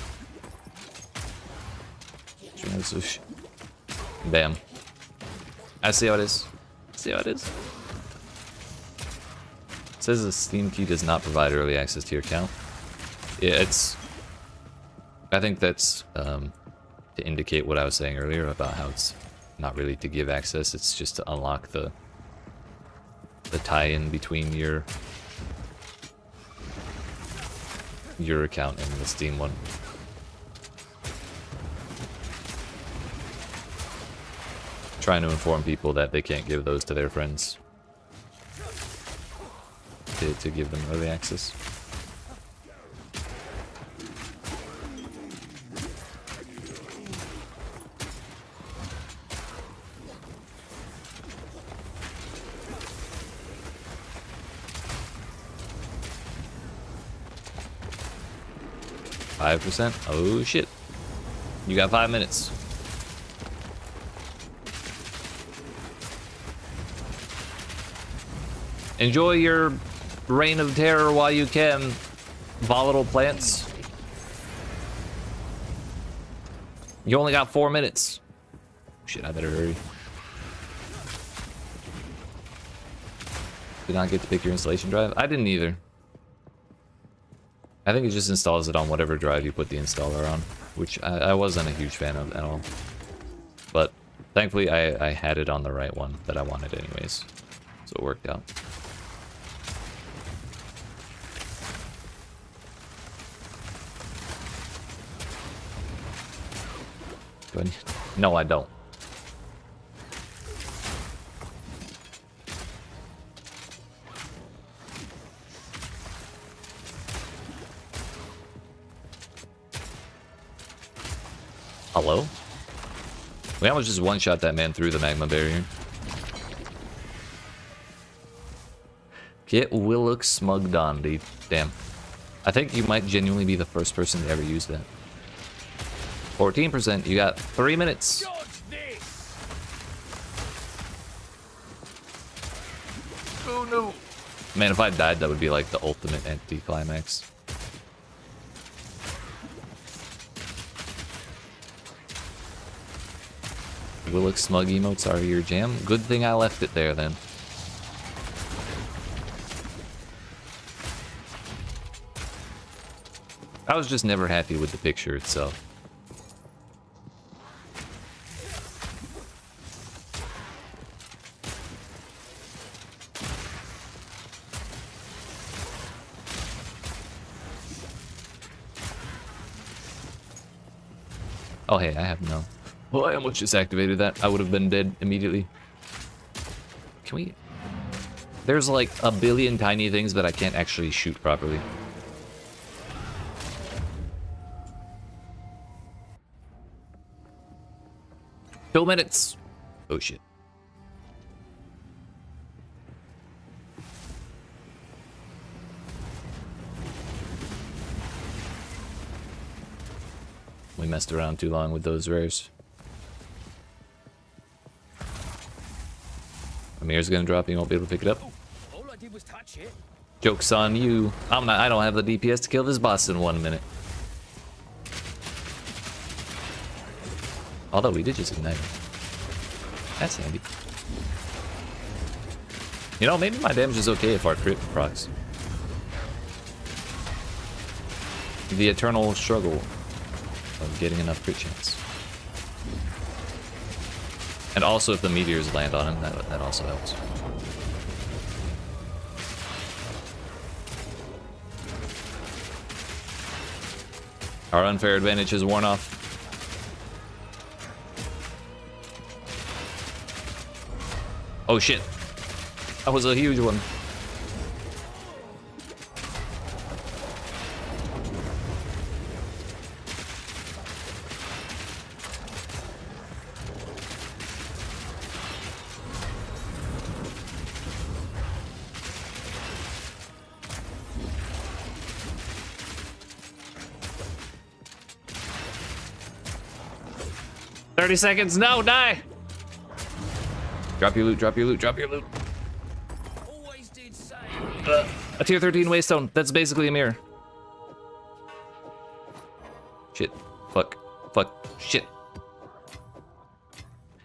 Bam. I see how it is. See how it is. It says the Steam key does not provide early access to your account. Yeah, it's... I think that's to indicate what I was saying earlier about how it's not really to give access, it's just to unlock the tie-in between your account and the Steam one. Trying to inform people that they can't give those to their friends to give them early access. %? Oh shit. You got 5 minutes. Enjoy your reign of terror while you can, volatile plants. You only got 4 minutes. Shit, I better hurry. Did not get to pick your installation drive? I didn't either. I think it just installs it on whatever drive you put the installer on, which I wasn't a huge fan of at all. But thankfully I had it on the right one that I wanted anyways, so it worked out. Good. No, I don't. Hello? We almost just one-shot that man through the magma barrier. Get will look smugged on, dude. Damn. I think you might genuinely be the first person to ever use that. 14%, you got 3 minutes. Dodge this! Oh no. Man, if I died, that would be like the ultimate anticlimax. Willick smug emotes are your jam. Good thing I left it there then. I was just never happy with the picture itself. Oh hey, I have no. Well, I almost just activated that. I would have been dead immediately. Can we... There's like a billion tiny things that I can't actually shoot properly. Two minutes. Oh shit. We messed around too long with those rares. Amir's gonna drop, you won't be able to pick it up. All I did was touch it. Joke's on you. I don't have the DPS to kill this boss in 1 minute. Although we did just ignite him. That's handy. You know, maybe my damage is okay if our crit procs. The eternal struggle of getting enough crit chance. And also if the meteors land on him, that also helps. Our unfair advantage has worn off. Oh shit. That was a huge one. "30 seconds, no, die!" Drop your loot, drop your loot, drop your loot. Always did say. A tier 13 waystone. That's basically a mirror. Shit. Fuck. Fuck. Shit.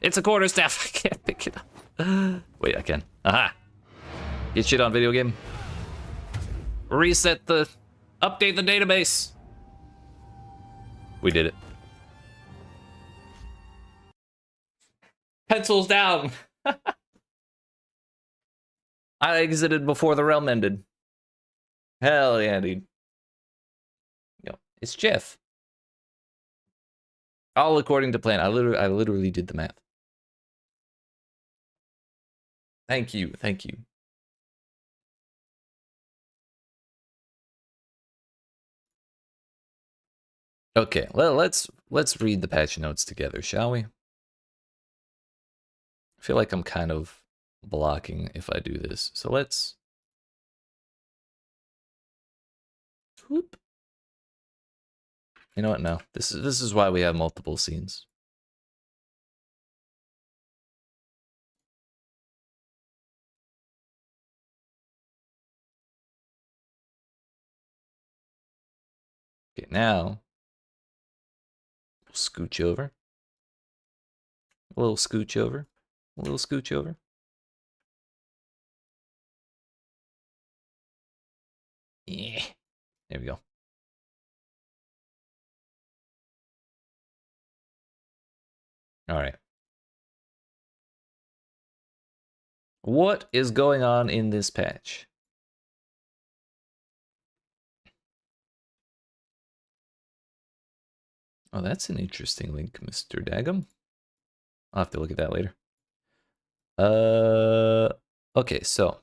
It's a quarterstaff. I can't pick it up. Wait, I can. Aha. Get shit on video game. Reset the... Update the database. We did it. Pencils down. I exited before the realm ended. Hell yeah, dude. Yo, it's Jeff. All according to plan. I literally did the math. Thank you, thank you. Okay, well, let's read the patch notes together, shall we? I feel like I'm kind of blocking if I do this. So let's... Whoop. You know what? No. This is why we have multiple scenes. Okay, now we'll scooch over. A little scooch over. A little scooch over. Yeah. There we go. All right. What is going on in this patch? Oh, that's an interesting link, Mr. Daggum. I'll have to look at that later. Okay, so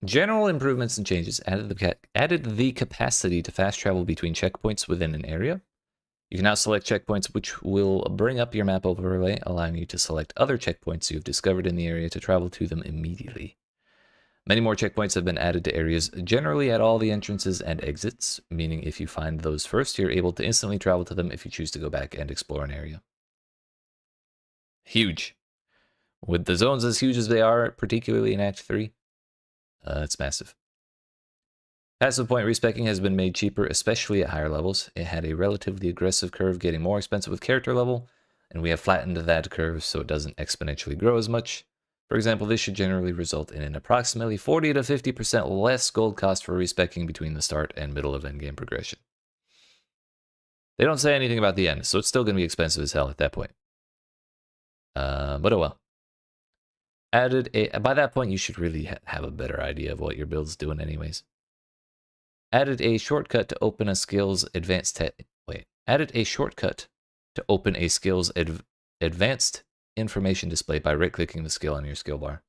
general improvements and changes added the capacity to fast travel between checkpoints within an area. You can now select checkpoints which will bring up your map overlay, allowing you to select other checkpoints you've discovered in the area to travel to them immediately. Many more checkpoints have been added to areas, generally at all the entrances and exits, meaning if you find those first, you're able to instantly travel to them if you choose to go back and explore an area. Huge. With the zones as huge as they are, particularly in Act 3, it's massive. Passive point respecking has been made cheaper, especially at higher levels. It had a relatively aggressive curve, getting more expensive with character level, and we have flattened that curve so it doesn't exponentially grow as much. For example, this should generally result in an approximately 40 to 50% less gold cost for respecking between the start and middle of endgame progression. They don't say anything about the end, so it's still going to be expensive as hell at that point. But oh well. By that point, you should really have a better idea of what your build's doing anyways. Added a shortcut to open a skill's added a shortcut to open a skill's advanced information display by right-clicking the skill on your skill bar.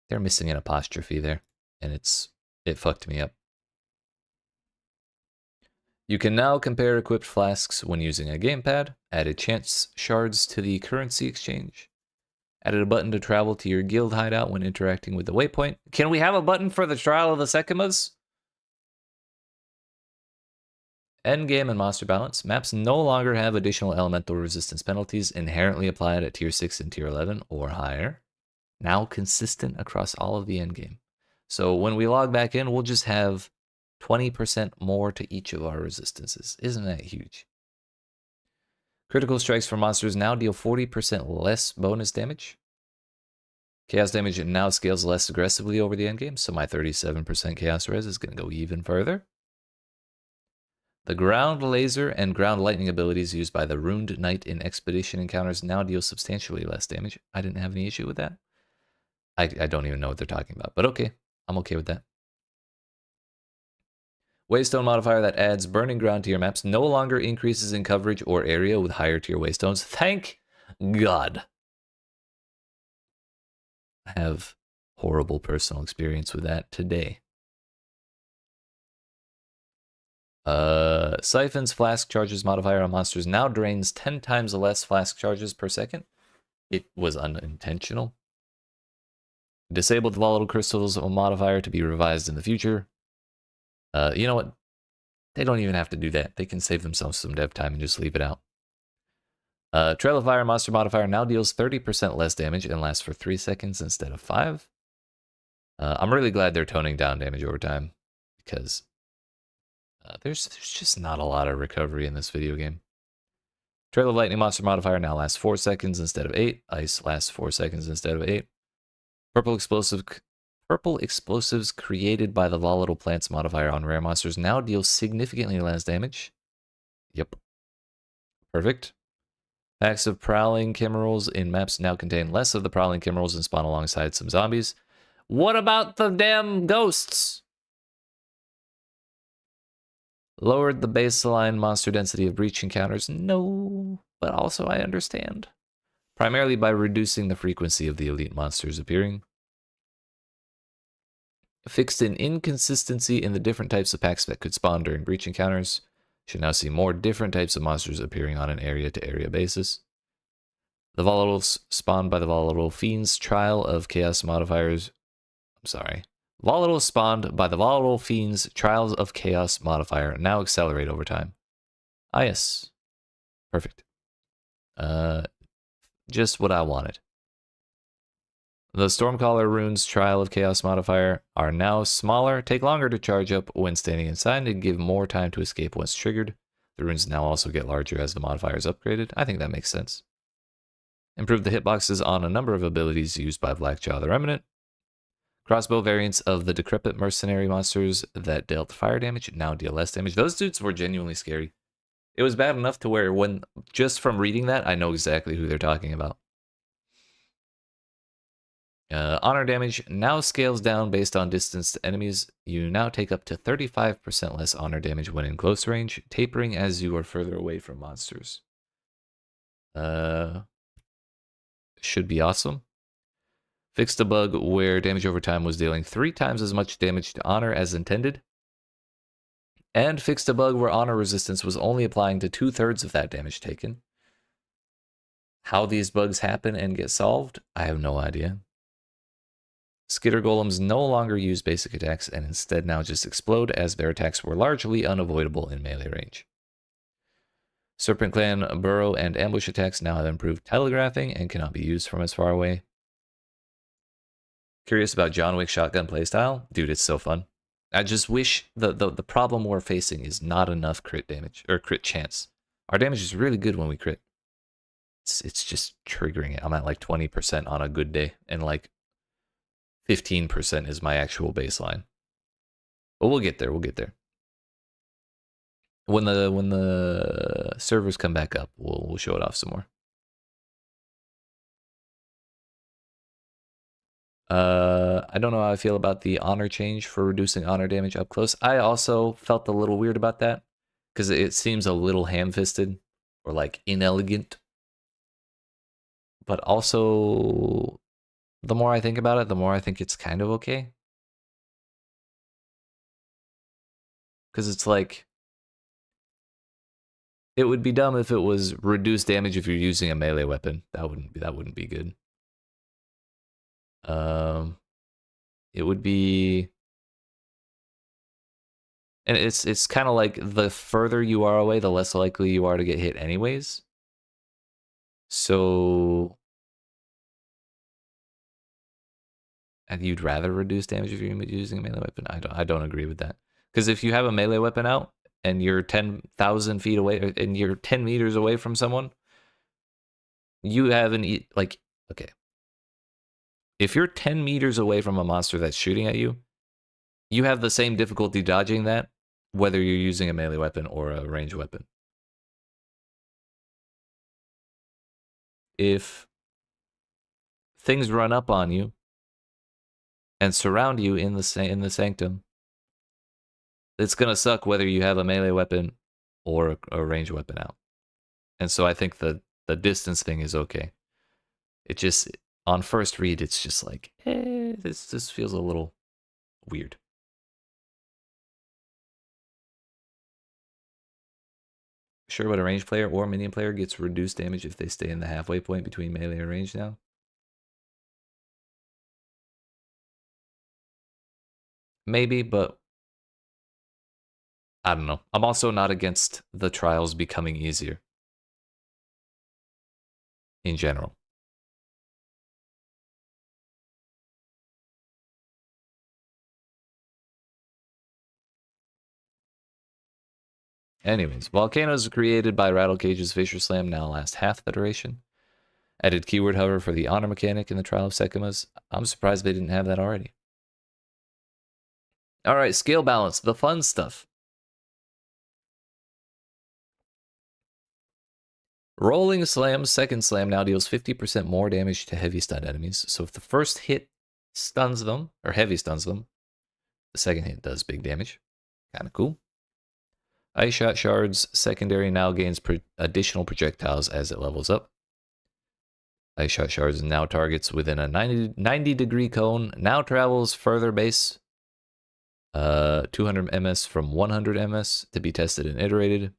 They're missing an apostrophe there, and it fucked me up. You can now compare equipped flasks when using a gamepad. Added chance shards to the currency exchange. Added a button to travel to your guild hideout when interacting with the waypoint. Can we have a button for the Trial of the Sekimas? Endgame and monster balance. Maps no longer have additional elemental resistance penalties inherently applied at tier 6 and tier 11 or higher. Now consistent across all of the endgame. So when we log back in, we'll just have 20% more to each of our resistances. Isn't that huge? Critical strikes for monsters now deal 40% less bonus damage. Chaos damage now scales less aggressively over the endgame, so my 37% chaos res is going to go even further. The ground laser and ground lightning abilities used by the Runed Knight in expedition encounters now deal substantially less damage. I didn't have any issue with that. I don't even know what they're talking about, but okay. I'm okay with that. Waystone modifier that adds burning ground to your maps no longer increases in coverage or area with higher tier waystones. Thank God. I have horrible personal experience with that today. Siphon's flask charges modifier on monsters now drains 10 times less flask charges per second. It was unintentional. Disabled volatile crystals modifier to be revised in the future. You know what? They don't even have to do that. They can save themselves some dev time and just leave it out. Trail of Fire monster modifier now deals 30% less damage and lasts for 3 seconds instead of 5. I'm really glad they're toning down damage over time because there's just not a lot of recovery in this video game. Trail of Lightning monster modifier now lasts 4 seconds instead of 8. Ice lasts 4 seconds instead of 8. Purple explosives created by the volatile plants modifier on rare monsters now deal significantly less damage. Yep. Perfect. Packs of prowling chimerals in maps now contain less of the prowling chimerals and spawn alongside some zombies. What about the damn ghosts? Lowered the baseline monster density of breach encounters? No, but also I understand. Primarily by reducing the frequency of the elite monsters appearing. Fixed an inconsistency in the different types of packs that could spawn during breach encounters. Should now see more different types of monsters appearing on an area-to-area basis. The volatiles spawned by the volatile fiends trial of chaos modifiers. I'm sorry. Volatile spawned by the volatile fiends trials of chaos modifier now accelerate over time. Ah yes. Perfect. Just what I wanted. The Stormcaller runes trial of chaos modifier are now smaller, take longer to charge up when standing inside, and give more time to escape once triggered. The runes now also get larger as the modifier is upgraded. I think that makes sense. Improved the hitboxes on a number of abilities used by Blackjaw the Remnant. Crossbow variants of the decrepit mercenary monsters that dealt fire damage now deal less damage. Those dudes were genuinely scary. It was bad enough to where when, just from reading that, I know exactly who they're talking about. Honor damage now scales down based on distance to enemies. You now take up to 35% less honor damage when in close range, tapering as you are further away from monsters. Should be awesome. Fixed a bug where damage over time was dealing 3 times as much damage to honor as intended. And fixed a bug where honor resistance was only applying to 2/3 of that damage taken. How these bugs happen and get solved, I have no idea. Skitter golems no longer use basic attacks and instead now just explode, as their attacks were largely unavoidable in melee range. Serpent Clan burrow and ambush attacks now have improved telegraphing and cannot be used from as far away. Curious about John Wick shotgun playstyle? Dude, it's so fun. I just wish the problem we're facing is not enough crit damage, or crit chance. Our damage is really good when we crit. It's just triggering it. I'm at like 20% on a good day, and like 15% is my actual baseline. But we'll get there, we'll get there. When the servers come back up, we'll show it off some more. I don't know how I feel about the honor change for reducing honor damage up close. I also felt a little weird about that because it seems a little ham-fisted or like inelegant. But also, the more I think about it, the more I think it's kind of okay. Because it's like, it would be dumb if it was reduced damage if you're using a melee weapon. That wouldn't be good. It would be, and it's kind of like the further you are away, the less likely you are to get hit anyways. So, and you'd rather reduce damage if you're using a melee weapon? I don't agree with that. Because if you have a melee weapon out and you're 10,000 feet away, and you're 10 meters away from someone, you have like, okay. If you're 10 meters away from a monster that's shooting at you, you have the same difficulty dodging that, whether you're using a melee weapon or a ranged weapon. If things run up on you and surround you in the sanctum, it's gonna suck whether you have a melee weapon or a ranged weapon out. And so I think the distance thing is okay. It just, on first read, it's just like, this feels a little weird. Sure, but a ranged player or minion player gets reduced damage if they stay in the halfway point between melee and range now? Maybe, but I don't know. I'm also not against the trials becoming easier. In general. Anyways, volcanoes created by Rattle Cage's Fisher Slam now last half the duration. Added keyword hover for the honor mechanic in the Trial of Sekimas. I'm surprised they didn't have that already. Alright, scale balance, the fun stuff. Rolling Slam, second slam now deals 50% more damage to heavy stun enemies. So if the first hit stuns them, or heavy stuns them, the second hit does big damage. Kind of cool. Ice Shot Shards, secondary now gains additional projectiles as it levels up. Ice Shot Shards now targets within a 90 degree cone, now travels further base. 200 ms from 100 ms to be tested and iterated.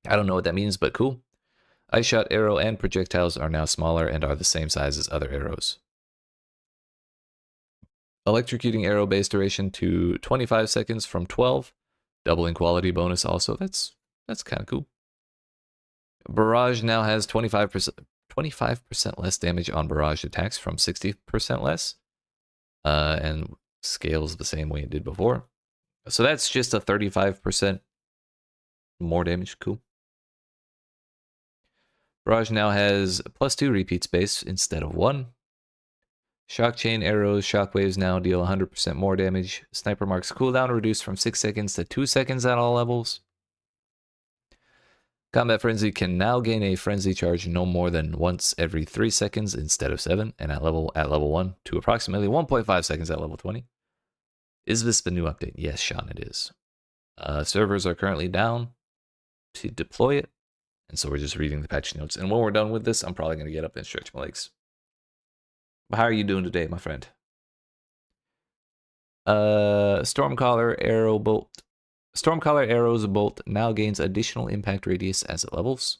I don't know what that means, but cool. Ice Shot arrow and projectiles are now smaller and are the same size as other arrows. Electrocuting arrow base duration to 25 seconds from 12. Doubling quality bonus also. That's kind of cool. Barrage now has 25% less damage on barrage attacks from 60% less. And scales the same way it did before. So that's just a 35% more damage. Cool. Barrage now has +2 repeat space instead of 1. Shock chain arrows, shockwaves now deal 100% more damage. Sniper marks cooldown reduced from 6 seconds to 2 seconds at all levels. Combat Frenzy can now gain a frenzy charge no more than once every 3 seconds instead of 7, and at level 1 to approximately 1.5 seconds at level 20. Is this the new update? Yes, Sean, it is. Servers are currently down to deploy it, and so we're just reading the patch notes. And when we're done with this, I'm probably going to get up and stretch my legs. But how are you doing today, my friend? Stormcaller Arrow's Bolt now gains additional impact radius as it levels.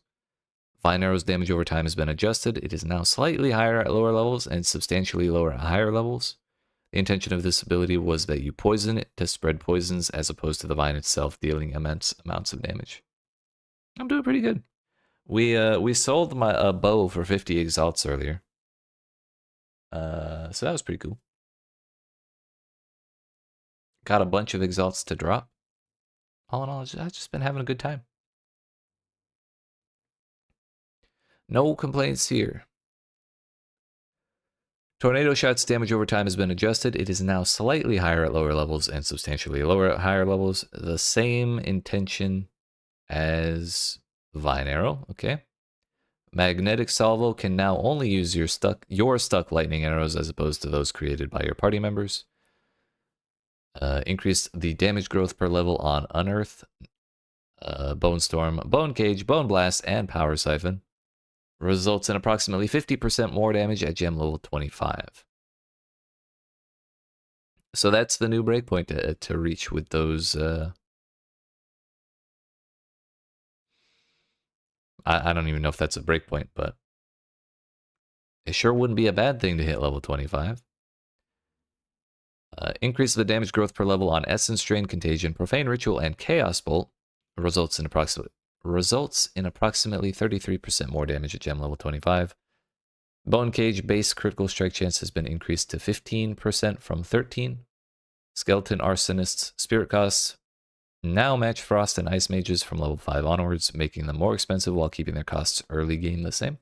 Vine Arrow's damage over time has been adjusted. It is now slightly higher at lower levels and substantially lower at higher levels. The intention of this ability was that you poison it to spread poisons as opposed to the vine itself dealing immense amounts of damage. I'm doing pretty good. We sold my bow for 50 exalts earlier. So that was pretty cool. Got a bunch of exalts to drop. All in all, I've just been having a good time. No complaints here. Tornado Shot's damage over time has been adjusted. It is now slightly higher at lower levels and substantially lower at higher levels. The same intention as Vine Arrow, okay. Magnetic Salvo can now only use your stuck lightning arrows as opposed to those created by your party members. Increase the damage growth per level on Unearth, Bone Storm, Bone Cage, Bone Blast, and Power Siphon. Results in approximately 50% more damage at gem level 25. So that's the new breakpoint to reach with those. I don't even know if that's a breakpoint, but it sure wouldn't be a bad thing to hit level 25. Increase the damage growth per level on Essence Drain, Contagion, Profane Ritual, and Chaos Bolt. Results in approximately 33% more damage at gem level 25. Bone Cage base critical strike chance has been increased to 15% from 13. Skeleton Arsonists spirit costs now match Frost and Ice Mages from level 5 onwards, making them more expensive while keeping their costs early game the same.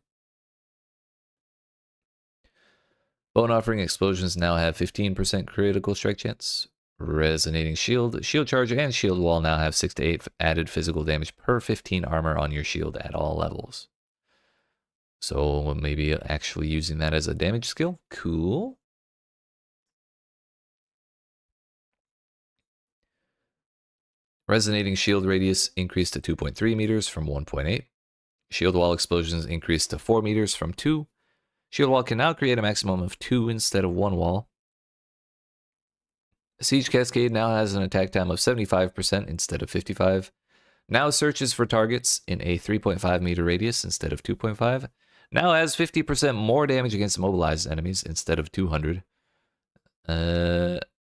Bone Offering Explosions now have 15% critical strike chance. Resonating Shield, Shield Charge, and Shield Wall now have 6 to 8 added physical damage per 15 armor on your shield at all levels. So maybe actually using that as a damage skill. Cool. Resonating Shield Radius increased to 2.3 meters from 1.8. Shield Wall Explosions increased to 4 meters from 2. Shield Wall can now create a maximum of 2 instead of 1 wall. Siege Cascade now has an attack time of 75% instead of 55%. Now searches for targets in a 3.5 meter radius instead of 2.5. Now has 50% more damage against mobilized enemies instead of 200.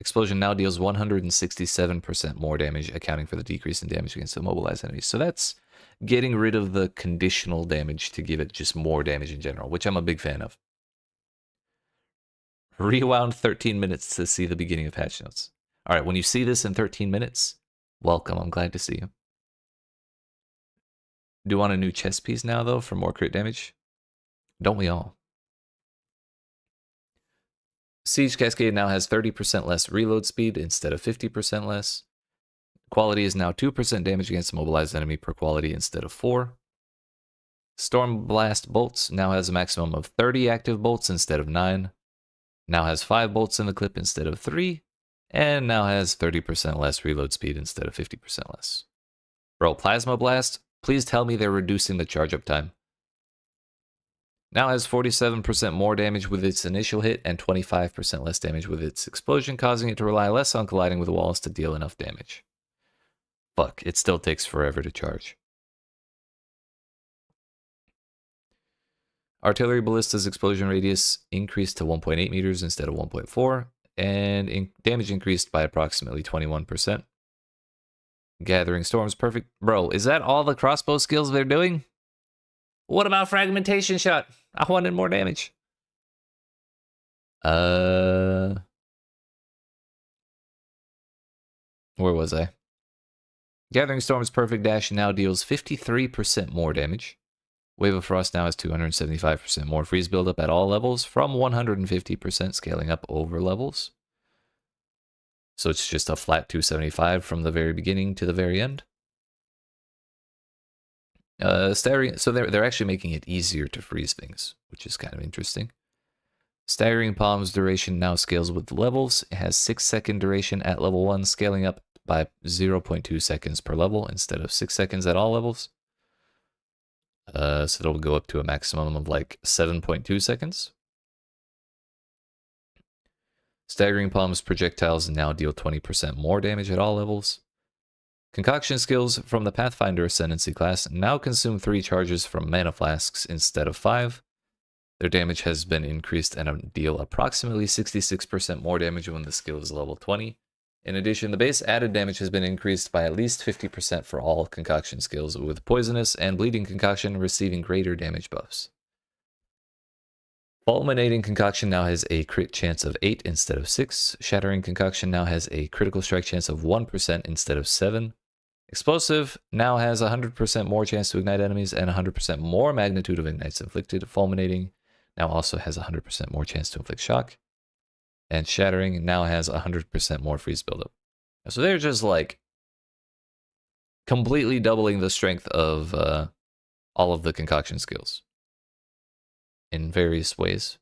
Explosion now deals 167% more damage, accounting for the decrease in damage against immobilized enemies. So that's getting rid of the conditional damage to give it just more damage in general, which I'm a big fan of. Rewound 13 minutes to see the beginning of patch notes. All right, when you see this in 13 minutes, welcome. I'm glad to see you. Do want a new chest piece now, though, for more crit damage? Don't we all? Siege Cascade now has 30% less reload speed instead of 50% less. Quality is now 2% damage against a mobilized enemy per quality instead of 4. Storm Blast Bolts now has a maximum of 30 active bolts instead of 9. Now has 5 bolts in the clip instead of 3. And now has 30% less reload speed instead of 50% less. Bro, Plasma Blast, please tell me they're reducing the charge up time. Now has 47% more damage with its initial hit and 25% less damage with its explosion, causing it to rely less on colliding with walls to deal enough damage. Fuck, it still takes forever to charge. Artillery Ballista's explosion radius increased to 1.8 meters instead of 1.4, and damage increased by approximately 21%. Gathering Storm's perfect. Bro, is that all the crossbow skills they're doing? What about Fragmentation Shot? I wanted more damage. Where was I? Gathering Storm's perfect dash now deals 53% more damage. Wave of Frost now has 275% more freeze buildup at all levels, from 150% scaling up over levels. So it's just a flat 275 from the very beginning to the very end. So they're actually making it easier to freeze things, which is kind of interesting. Staggering Palm's duration now scales with levels. It has 6-second duration at level 1, scaling up by 0.2 seconds per level instead of 6 seconds at all levels. So it'll go up to a maximum of like 7.2 seconds. Staggering Palm's projectiles now deal 20% more damage at all levels. Concoction skills from the Pathfinder Ascendancy class now consume 3 charges from mana flasks instead of 5. Their damage has been increased and deal approximately 66% more damage when the skill is level 20. In addition, the base added damage has been increased by at least 50% for all concoction skills, with Poisonous and Bleeding Concoction receiving greater damage buffs. Fulminating Concoction now has a crit chance of 8 instead of 6. Shattering Concoction now has a critical strike chance of 1% instead of 7. Explosive now has 100% more chance to ignite enemies and 100% more magnitude of ignites inflicted. Fulminating now also has 100% more chance to inflict shock. And Shattering now has 100% more freeze buildup. So they're just like completely doubling the strength of all of the concoction skills in various ways.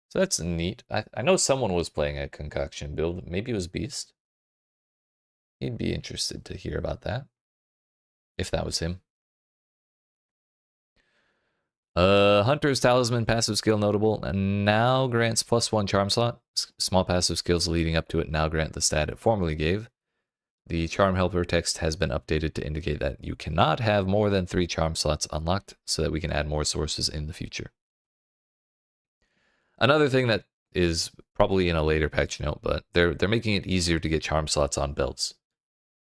So that's neat. I know someone was playing a concoction build. Maybe it was Beast. He'd be interested to hear about that, if that was him. Hunter's Talisman passive skill notable, and now grants +1 charm slot. Small passive skills leading up to it now grant the stat it formerly gave. The charm helper text has been updated to indicate that you cannot have more than 3 charm slots unlocked, so that we can add more sources in the future. Another thing that is probably in a later patch note, but they're making it easier to get charm slots on belts.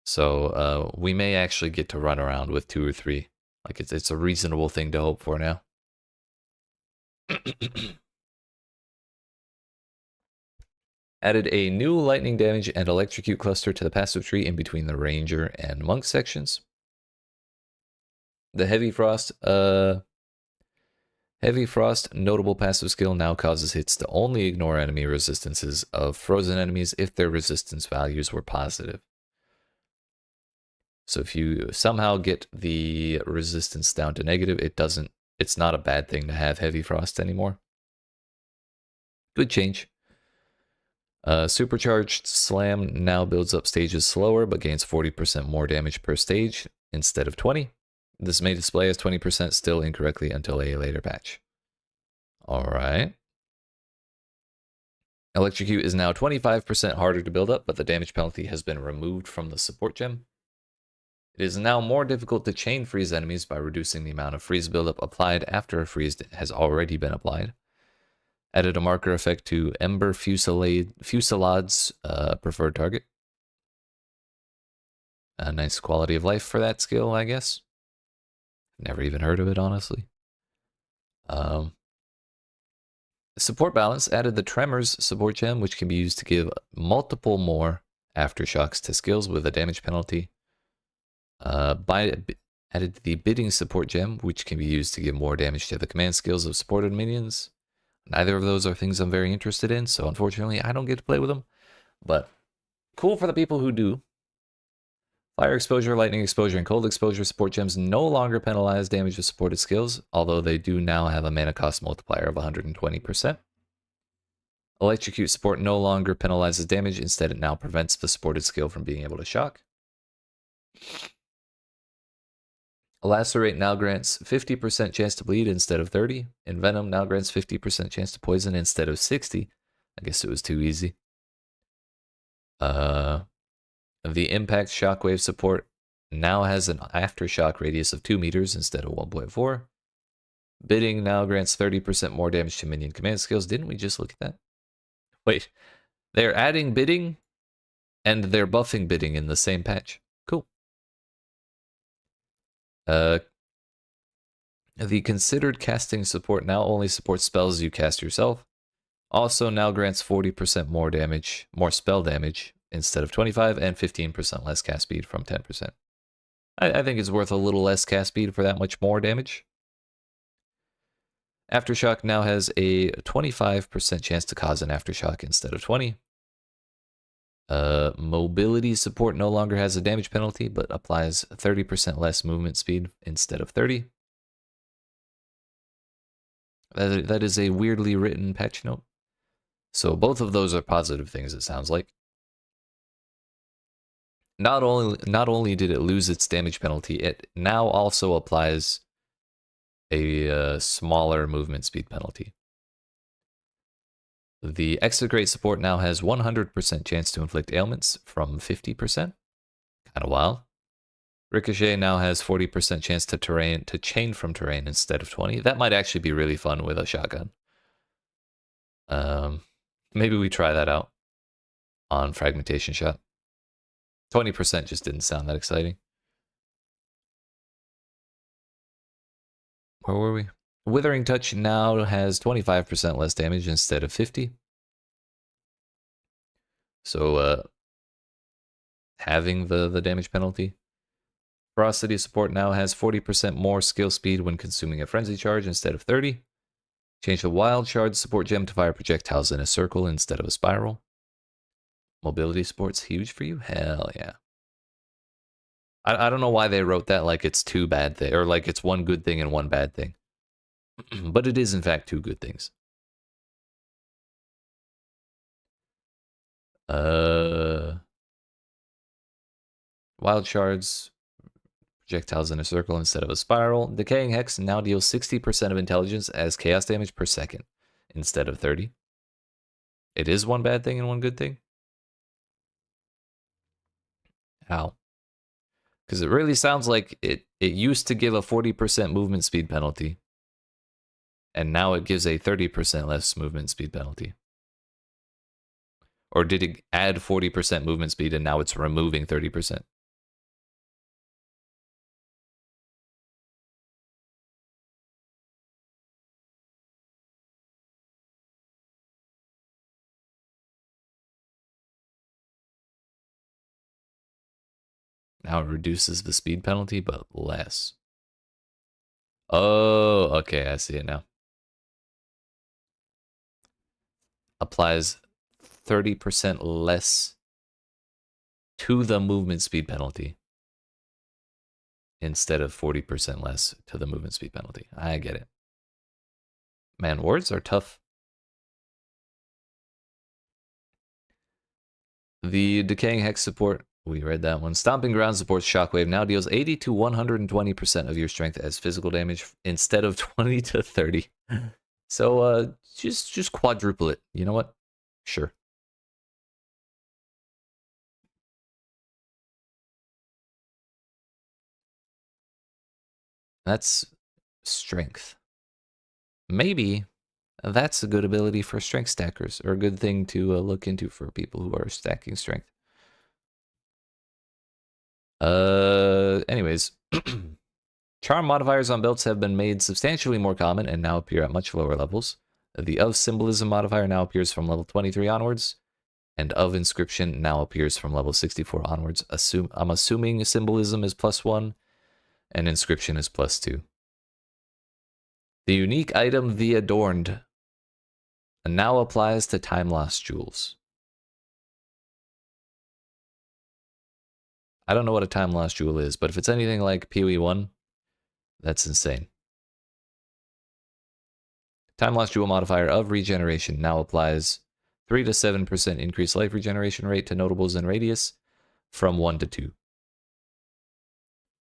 So we may actually get to run around with 2 or 3. Like it's a reasonable thing to hope for now. Added a new lightning damage and electrocute cluster to the passive tree in between the ranger and monk sections. The Heavy Frost notable passive skill now causes hits to only ignore enemy resistances of frozen enemies if their resistance values were positive. So if you somehow get the resistance down to negative, it's not a bad thing to have Heavy Frost anymore. Good change. Supercharged Slam now builds up stages slower, but gains 40% more damage per stage instead of 20. This may display as 20% still incorrectly until a later patch. Alright. Electrocute is now 25% harder to build up, but the damage penalty has been removed from the support gem. It is now more difficult to chain freeze enemies by reducing the amount of freeze buildup applied after a freeze has already been applied. Added a marker effect to Ember Fusilade's preferred target. A nice quality of life for that skill, I guess. Never even heard of it, honestly. Support balance added the Tremors support gem, which can be used to give multiple more aftershocks to skills with a damage penalty. Added the bidding support gem, which can be used to give more damage to the command skills of supported minions. Neither of those are things I'm very interested in, so unfortunately I don't get to play with them. But cool for the people who do. Fire exposure, lightning exposure, and cold exposure support gems no longer penalize damage of supported skills, although they do now have a mana cost multiplier of 120%. Electrocute support no longer penalizes damage, instead it now prevents the supported skill from being able to shock. Lacerate now grants 50% chance to bleed instead of 30. Envenom now grants 50% chance to poison instead of 60. I guess it was too easy. The impact shockwave support now has an aftershock radius of 2 meters instead of 1.4. Bidding now grants 30% more damage to minion command skills. Didn't we just look at that? Wait, they're adding bidding and they're buffing bidding in the same patch. Cool. The considered casting support now only supports spells you cast yourself. Also now grants 40% more damage, more spell damage instead of 25, and 15% less cast speed from 10%. I think it's worth a little less cast speed for that much more damage. Aftershock now has a 25% chance to cause an aftershock instead of 20. Mobility support no longer has a damage penalty, but applies 30% less movement speed instead of 30. That is a weirdly written patch note. So both of those are positive things, it sounds like. Not only did it lose its damage penalty, it now also applies a smaller movement speed penalty. The Execrate support now has 100% chance to inflict ailments from 50%. Kind of wild. Ricochet now has 40% chance to chain from terrain instead of 20. That might actually be really fun with a shotgun. Maybe we try that out on Fragmentation Shot. 20% just didn't sound that exciting. Where were we? Withering Touch now has 25% less damage instead of 50. So, having the damage penalty. Ferocity support now has 40% more skill speed when consuming a frenzy charge instead of 30. Change the Wild Shard support gem to fire projectiles in a circle instead of a spiral. Mobility support's huge for you? Hell yeah. I don't know why they wrote that like it's two bad things, or like it's one good thing and one bad thing. But it is in fact two good things. Wild Shards, projectiles in a circle instead of a spiral. Decaying Hex now deals 60% of intelligence as chaos damage per second instead of 30. It is one bad thing and one good thing. Ow. Because it really sounds like it used to give a 40% movement speed penalty. And now it gives a 30% less movement speed penalty. Or did it add 40% movement speed and now it's removing 30%? Now it reduces the speed penalty, but less. Oh, okay, I see it now. Applies 30% less to the movement speed penalty instead of 40% less to the movement speed penalty. I get it. Man, words are tough. The Decaying Hex support, we read that one. Stomping Ground supports Shockwave, now deals 80 to 120% of your strength as physical damage instead of 20 to 30. So just quadruple it. You know what? Sure. That's strength. Maybe that's a good ability for strength stackers, or a good thing to look into for people who are stacking strength. Anyways, charm modifiers on belts have been made substantially more common and now appear at much lower levels. The of symbolism modifier now appears from level 23 onwards, and of inscription now appears from level 64 onwards. I'm assuming symbolism is +1, And inscription is +2. The unique item, the Adorned, now applies to time lost jewels. I don't know what a time lost jewel is, but if it's anything like PoE 1, that's insane. Time lost jewel modifier of regeneration now applies 3 to 7% increased life regeneration rate to notables in radius from 1 to 2.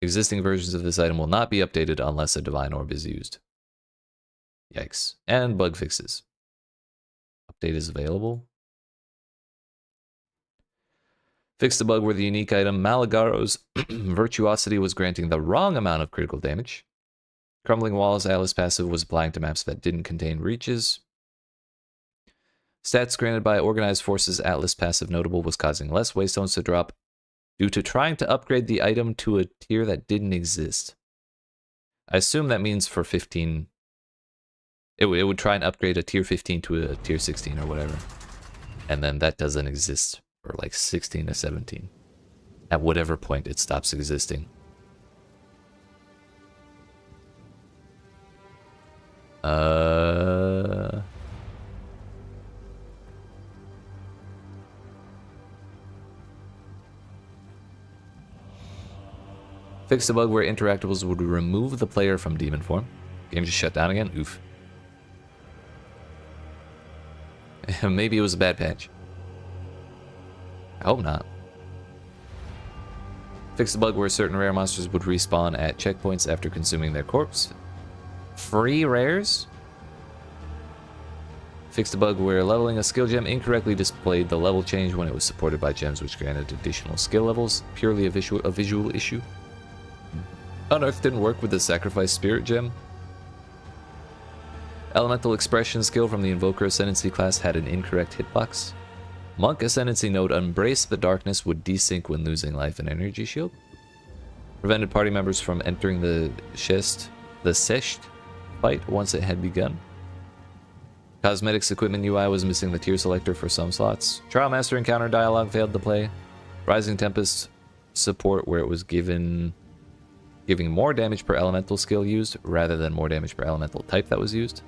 Existing versions of this item will not be updated unless a divine orb is used. Yikes. And bug fixes. Update is available. Fixed the bug where the unique item Malagaro's Virtuosity was granting the wrong amount of critical damage. Crumbling Walls Atlas passive was applying to maps that didn't contain breaches. Stats granted by Organized Forces Atlas passive notable was causing less waystones to drop due to trying to upgrade the item to a tier that didn't exist. I assume that means for 15. It would try and upgrade a tier 15 to a tier 16 or whatever. And then that doesn't exist for like 16 to 17. At whatever point it stops existing. Fixed a bug where interactables would remove the player from demon form. Game just shut down again? Oof. Maybe it was a bad patch. I hope not. Fixed the bug where certain rare monsters would respawn at checkpoints after consuming their corpse. Free rares? Fixed a bug where leveling a skill gem incorrectly displayed the level change when it was supported by gems which granted additional skill levels. Purely a visual issue. Unearth didn't work with the Sacrifice Spirit gem. Elemental Expression skill from the Invoker Ascendancy class had an incorrect hitbox. Monk Ascendancy node Embrace the Darkness would desync when losing life and energy shield. Prevented party members from entering the Sesht fight once it had begun. Cosmetics equipment UI was missing the tier selector for some slots. Trial Master encounter dialogue failed to play. Rising Tempest support where it was giving more damage per elemental skill used rather than more damage per elemental type that was used.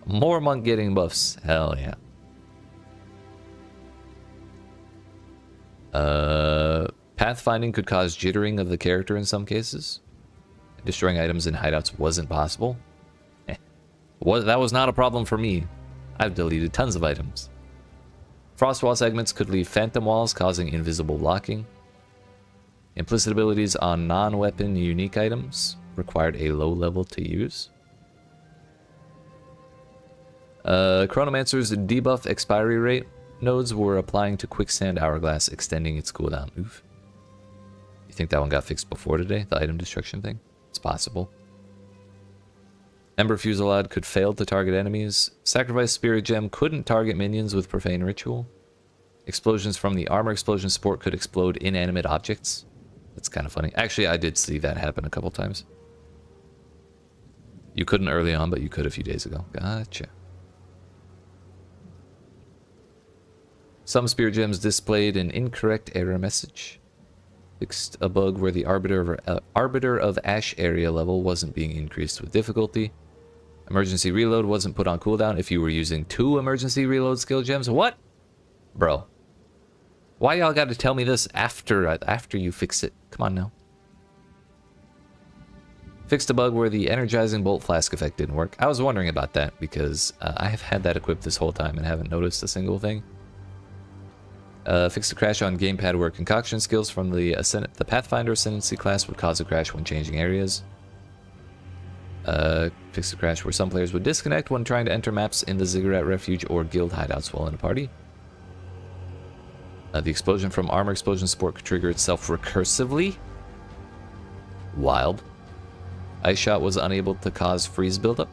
More monk getting buffs. Hell yeah. Pathfinding could cause jittering of the character in some cases. Destroying items in hideouts wasn't possible. That was not a problem for me. I've deleted tons of items. Frost wall segments could leave phantom walls, causing invisible blocking. Implicit abilities on non-weapon unique items required a low level to use. Chronomancer's debuff expiry rate nodes were applying to Quicksand Hourglass, extending its cooldown. Oof. You think that one got fixed before today? The item destruction thing? It's possible. Ember Fusillade could fail to target enemies. Sacrifice Spirit Gem couldn't target minions with Profane Ritual. Explosions from the Armor Explosion support could explode inanimate objects. That's kind of funny. Actually, I did see that happen a couple times. You couldn't early on, but you could a few days ago. Gotcha. Some Spirit Gems displayed an incorrect error message. Fixed a bug where the Arbiter of Ash area level wasn't being increased with difficulty. Emergency Reload wasn't put on cooldown if you were using 2 Emergency Reload skill gems. What? Bro. Why y'all gotta tell me this after you fix it? Come on now. Fixed a bug where the Energizing Bolt Flask effect didn't work. I was wondering about that because I have had that equipped this whole time and haven't noticed a single thing. Fixed a crash on gamepad where concoction skills from the Pathfinder Ascendancy class would cause a crash when changing areas. Fixed a crash where some players would disconnect when trying to enter maps in the Ziggurat Refuge or guild hideouts while in a party. The explosion from Armor Explosion support could trigger itself recursively. Wild. Ice Shot was unable to cause freeze buildup.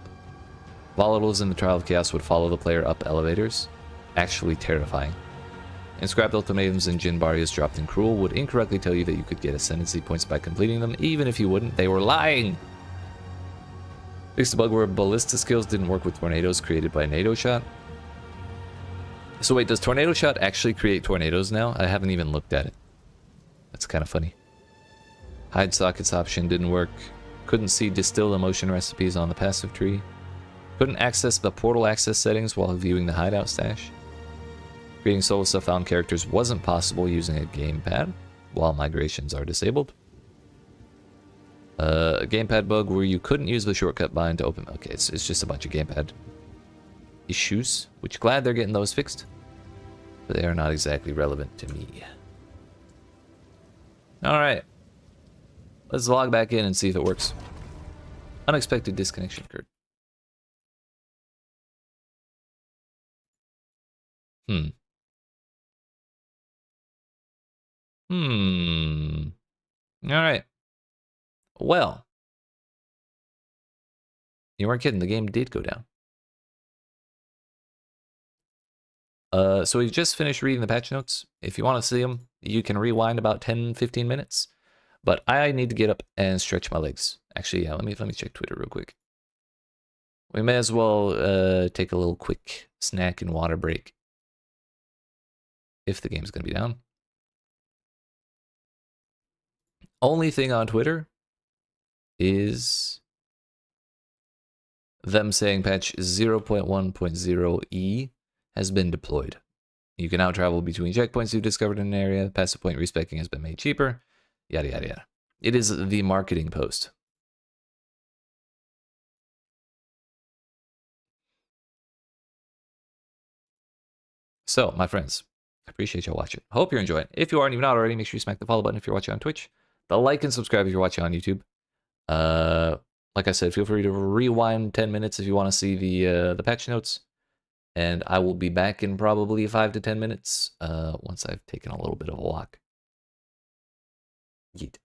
Volatiles in the Trial of Chaos would follow the player up elevators. Actually terrifying. Inscribed ultimatums in Jinbaria's dropped in Cruel would incorrectly tell you that you could get ascendancy points by completing them, even if you wouldn't. They were lying! Fixed a bug where ballista skills didn't work with tornadoes created by NATO Shot. So wait, does Tornado Shot actually create tornadoes now? I haven't even looked at it. That's kind of funny. Hide sockets option didn't work. Couldn't see distill emotion recipes on the passive tree. Couldn't access the portal access settings while viewing the hideout stash. Creating solo stuff-found characters wasn't possible using a gamepad while migrations are disabled. A gamepad bug where you couldn't use the shortcut bind to open. Okay, it's just a bunch of gamepad issues, which glad they're getting those fixed, but they are not exactly relevant to me. Alright, let's log back in and see if it works. Unexpected disconnection occurred. Alright. Well, you weren't kidding, the game did go down. So we've just finished reading the patch notes. If you want to see them, you can rewind about 10-15 minutes. But I need to get up and stretch my legs. Actually, yeah, let me check Twitter real quick. We may as well take a little quick snack and water break. If the game's going to be down. Only thing on Twitter is them saying patch 0.1.0e has been deployed. You can now travel between checkpoints you've discovered in an area. Passive point respecking has been made cheaper. Yada, yada, yada. It is the marketing post. So, my friends, I appreciate y'all watching. Hope you're enjoying. If you are and you've not already, make sure you smack the follow button if you're watching on Twitch. The like and subscribe if you're watching on YouTube. Like I said, feel free to rewind 10 minutes if you want to see the patch notes. And I will be back in probably 5 to 10 minutes once I've taken a little bit of a walk. Yeet.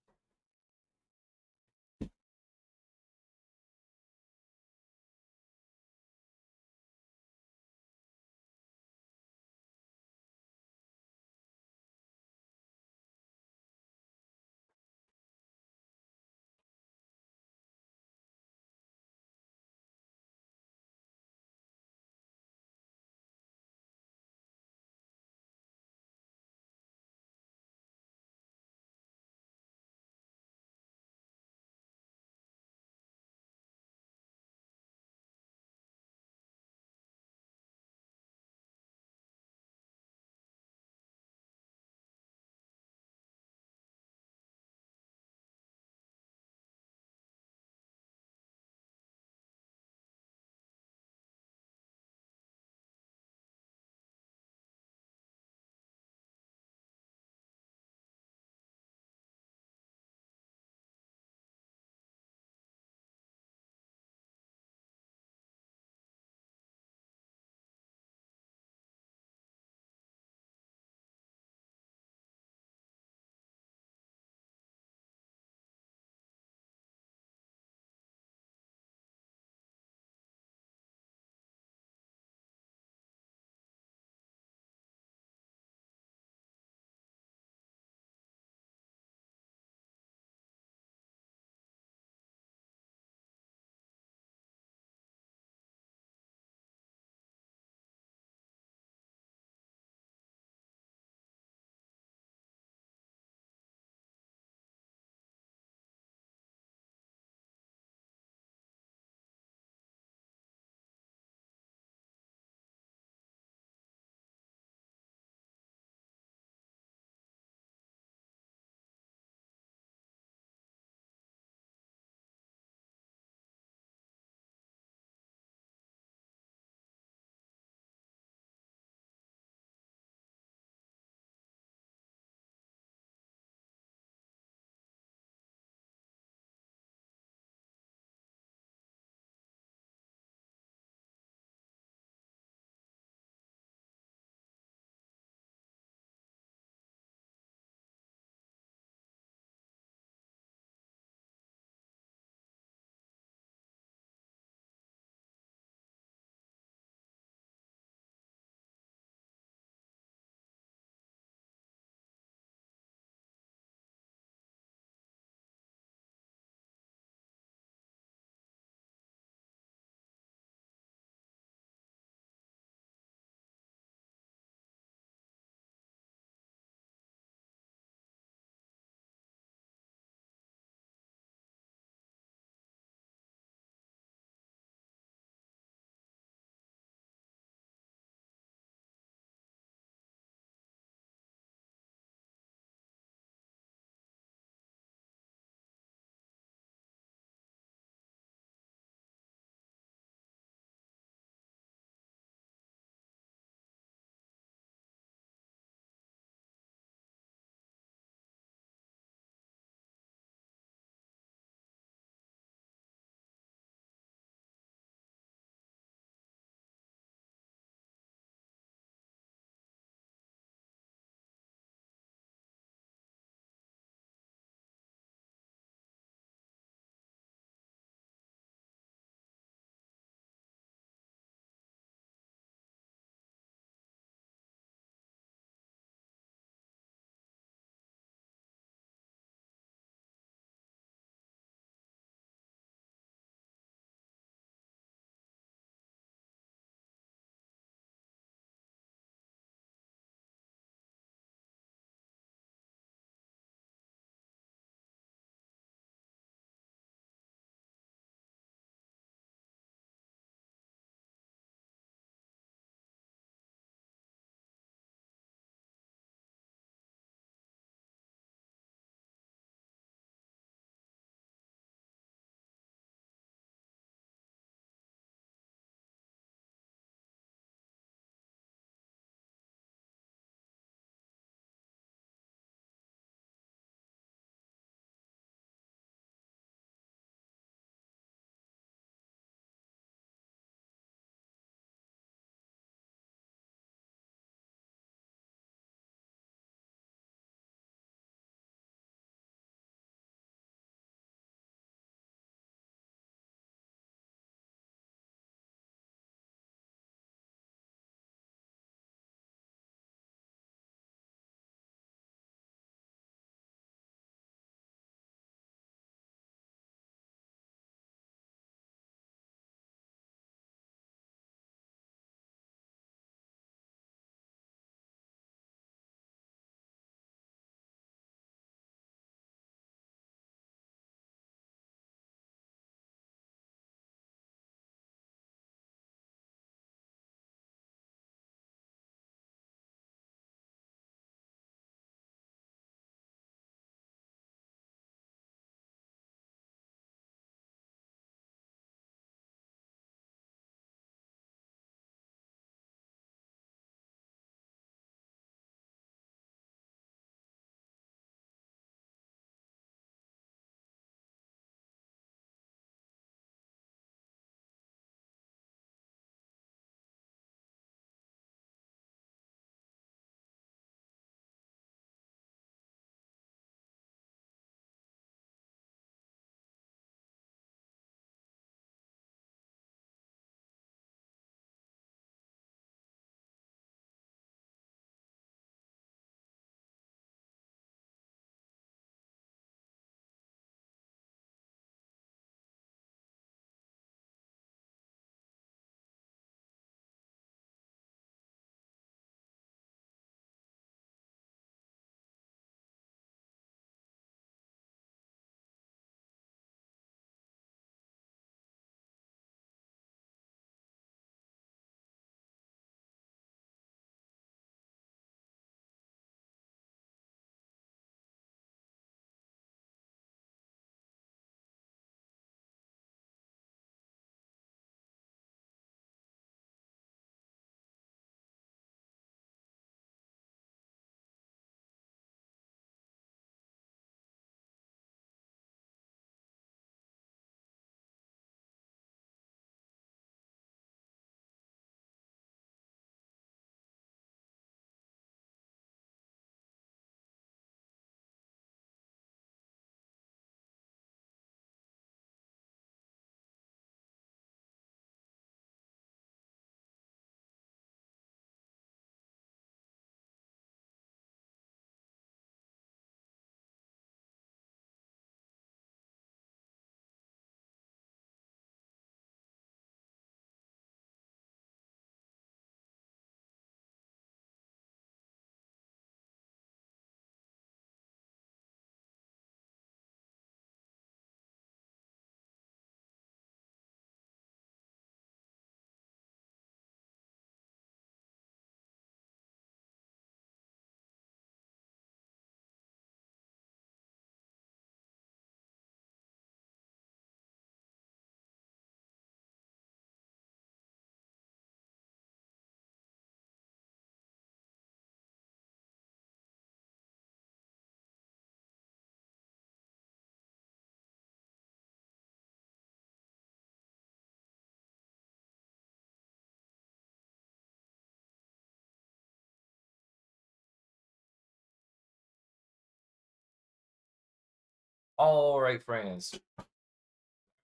All right, friends.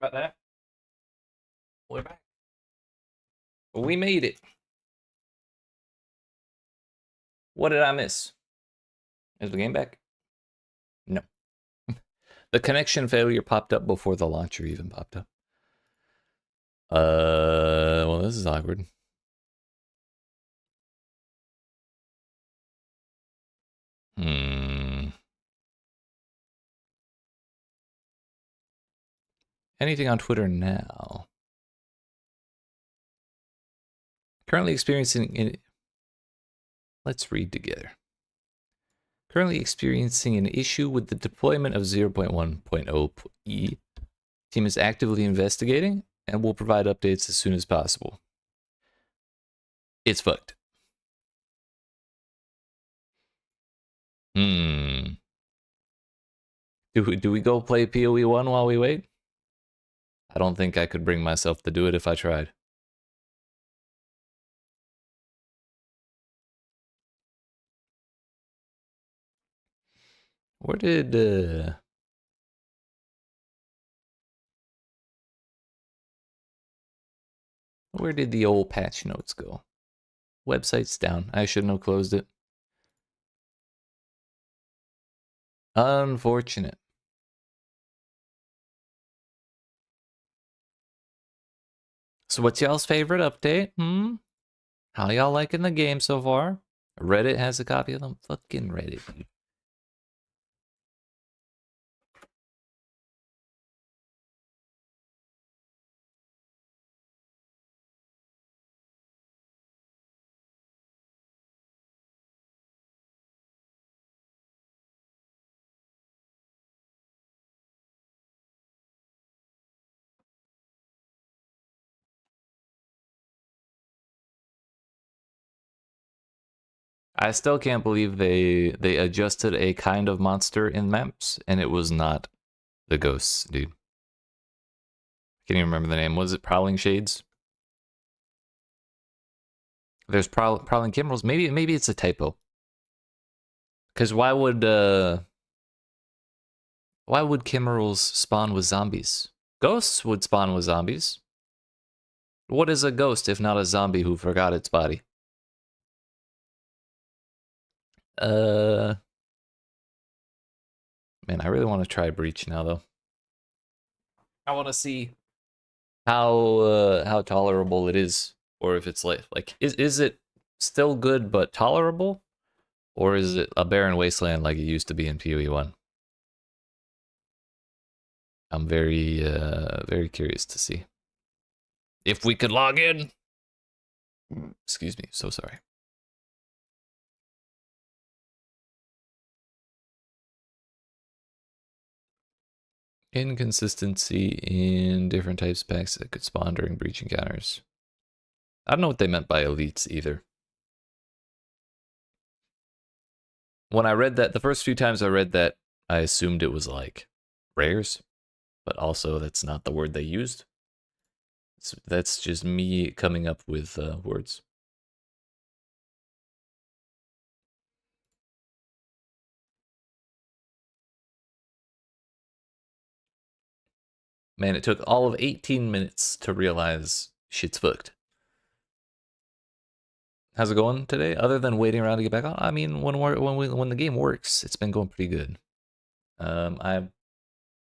About that, we're back. We made it. What did I miss? Is the game back? No. The connection failure popped up before the launcher even popped up. Well, this is awkward. Anything on Twitter now? Currently experiencing... Let's read together. Currently experiencing an issue with the deployment of 0.1.0 E. Team is actively investigating and will provide updates as soon as possible. It's fucked. Do we go play PoE 1 while we wait? I don't think I could bring myself to do it if I tried. Where did the old patch notes go? Website's down. I shouldn't have closed it. Unfortunate. So what's y'all's favorite update? How y'all liking the game so far? Reddit has a copy of them. Fucking Reddit, dude. I still can't believe they adjusted a kind of monster in maps, and it was not the ghosts, dude. Can't even remember the name. Was it Prowling Shades? There's Prowling Kimmerals. Maybe it's a typo. Because why would Kimmerals spawn with zombies? Ghosts would spawn with zombies. What is a ghost if not a zombie who forgot its body? Man, I really want to try Breach now, though. I want to see how tolerable it is, or if it's like is it still good but tolerable, or is it a barren wasteland like it used to be in PoE 1? I'm very curious to see. If we could log in. Excuse me, so sorry. Inconsistency in different types of packs that could spawn during breach encounters. I don't know what they meant by elites either. When I read that, the first few times I read that, I assumed it was like rares, but also that's not the word they used. That's just me coming up with words. Man, it took all of 18 minutes to realize shit's fucked. How's it going today? Other than waiting around to get back on, I mean, when the game works, it's been going pretty good. I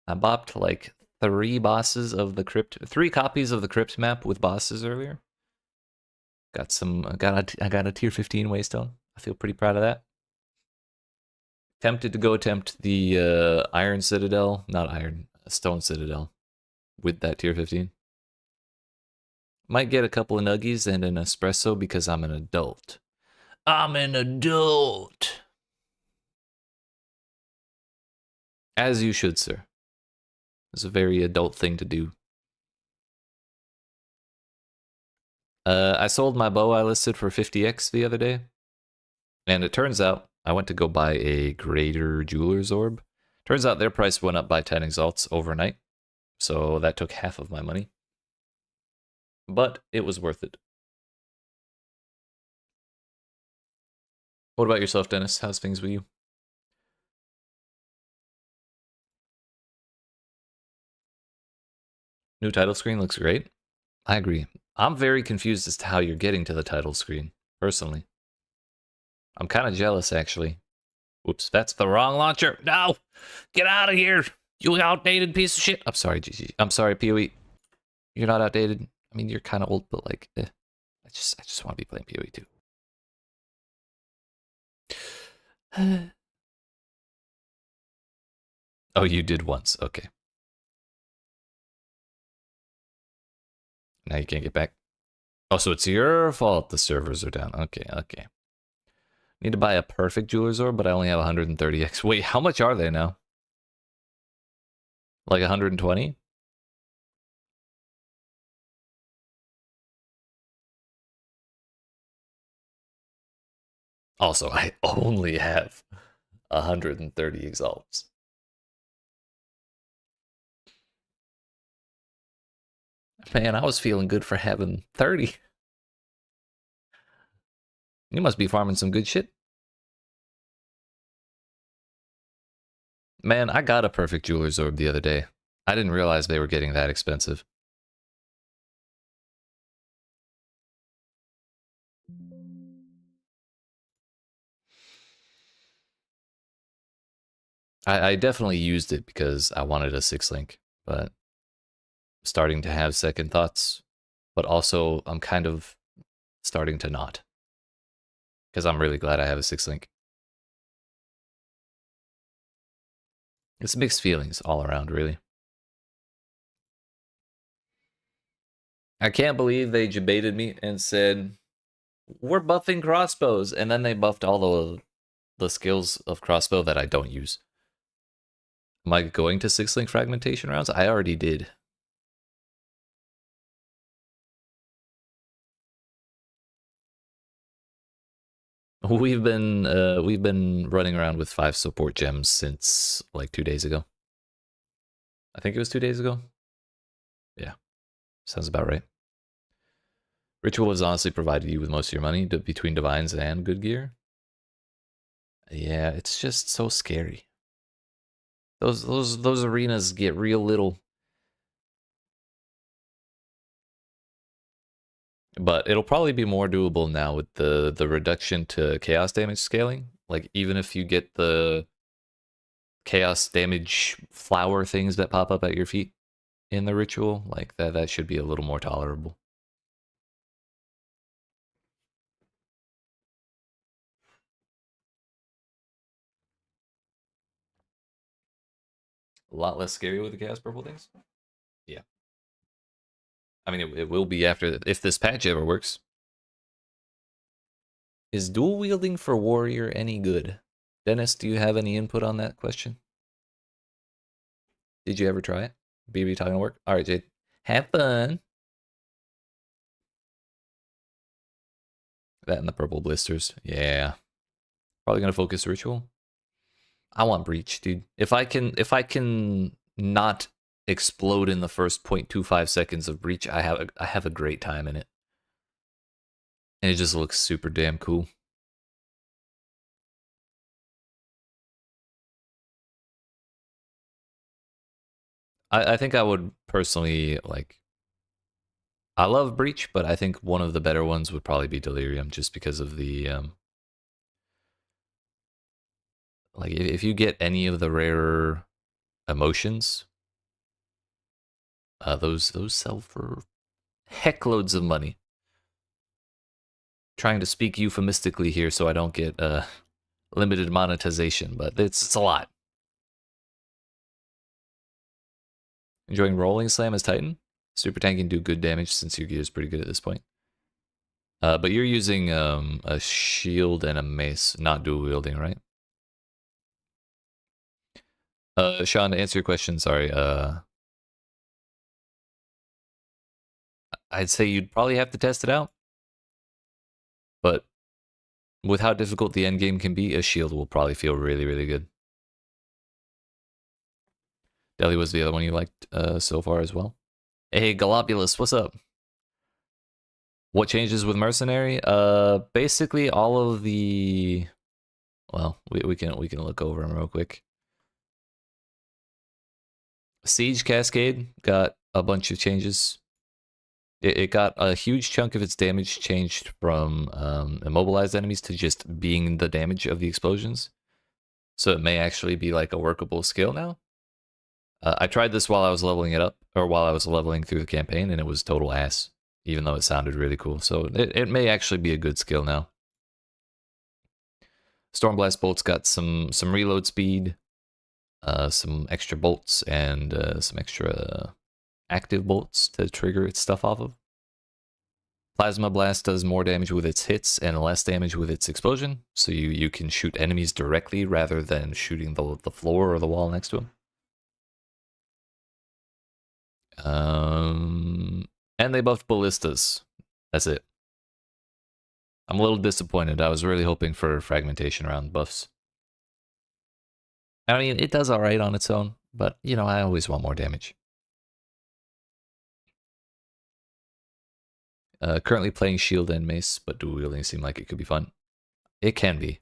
bopped like 3 bosses of the crypt, 3 copies of the crypt map with bosses earlier. I got a tier 15 waystone. I feel pretty proud of that. Tempted to go attempt the Iron Citadel, not Iron, Stone Citadel, with that tier 15. Might get a couple of nuggies and an espresso because I'm an adult. I'm an adult. As you should, sir. It's a very adult thing to do. I sold my bow I listed for 50x the other day. And it turns out, I went to go buy a greater jeweler's orb. Turns out their price went up by 10 exalts overnight. So that took half of my money. But it was worth it. What about yourself, Dennis? How's things with you? New title screen looks great. I agree. I'm very confused as to how you're getting to the title screen, personally. I'm kind of jealous, actually. Whoops, that's the wrong launcher. No! Get out of here! You outdated piece of shit! I'm sorry, GG. I'm sorry, PoE. You're not outdated. I mean, you're kind of old, but like, I just want to be playing PoE too. Oh, you did once. Okay. Now you can't get back. Oh, so it's your fault the servers are down. Okay, okay. Need to buy a perfect jeweler's orb, but I only have 130x. Wait, how much are they now? Like 120? Also, I only have 130 exalts. Man, I was feeling good for having 30. You must be farming some good shit. Man, I got a perfect jeweler's orb the other day. I didn't realize they were getting that expensive. I definitely used it because I wanted a 6-link, but starting to have second thoughts. But also, I'm kind of starting to not. Because I'm really glad I have a 6-link. It's mixed feelings all around, really. I can't believe they debated me and said, we're buffing crossbows, and then they buffed all the skills of crossbow that I don't use. Am I going to 6-link fragmentation rounds? I already did. We've been running around with 5 support gems since like 2 days ago. I think it was 2 days ago. Yeah, sounds about right. Ritual has honestly provided you with most of your money between divines and good gear. Yeah, it's just so scary. Those arenas get real little. But it'll probably be more doable now with the reduction to chaos damage scaling. Like even if you get the chaos damage flower things that pop up at your feet in the ritual, like that should be a little more tolerable. A lot less scary with the chaos purple things. Yeah. I mean, it will be after, if this patch ever works. Is dual wielding for warrior any good? Dennis, do you have any input on that question? Did you ever try it? BB talking to work? All right, Jade. Have fun. That and the purple blisters. Yeah. Probably gonna focus ritual. I want breach, dude. If I can not explode in the first 0.25 seconds of breach, I have a great time in it. And it just looks super damn cool. I think I would personally like, I love breach, but I think one of the better ones would probably be delirium, just because of the like if you get any of the rarer emotions, those sell for heckloads of money. Trying to speak euphemistically here so I don't get limited monetization, but it's a lot. Enjoying Rolling Slam as Titan? Super Tank can do good damage since your gear is pretty good at this point. But you're using a shield and a mace, not dual wielding, right? Sean, to answer your question, sorry. I'd say you'd probably have to test it out. But with how difficult the end game can be, a shield will probably feel really, really good. Delhi was the other one you liked so far as well. Hey, Galopulus, what's up? What changes with Mercenary? Basically all of the... Well, we can look over them real quick. Siege Cascade got a bunch of changes. It got a huge chunk of its damage changed from immobilized enemies to just being the damage of the explosions. So it may actually be like a workable skill now. I tried this while I was leveling it up, or while I was leveling through the campaign, and it was total ass, even though it sounded really cool. So it may actually be a good skill now. Stormblast bolts got some reload speed, some extra bolts, and some extra active bolts to trigger its stuff off of. Plasma Blast does more damage with its hits and less damage with its explosion, so you can shoot enemies directly rather than shooting the floor or the wall next to them. And they buffed ballistas. That's it. I'm a little disappointed. I was really hoping for fragmentation around buffs. I mean, it does alright on its own, but, you know, I always want more damage. Currently playing shield and mace, but dual wielding seemed like it could be fun. It can be.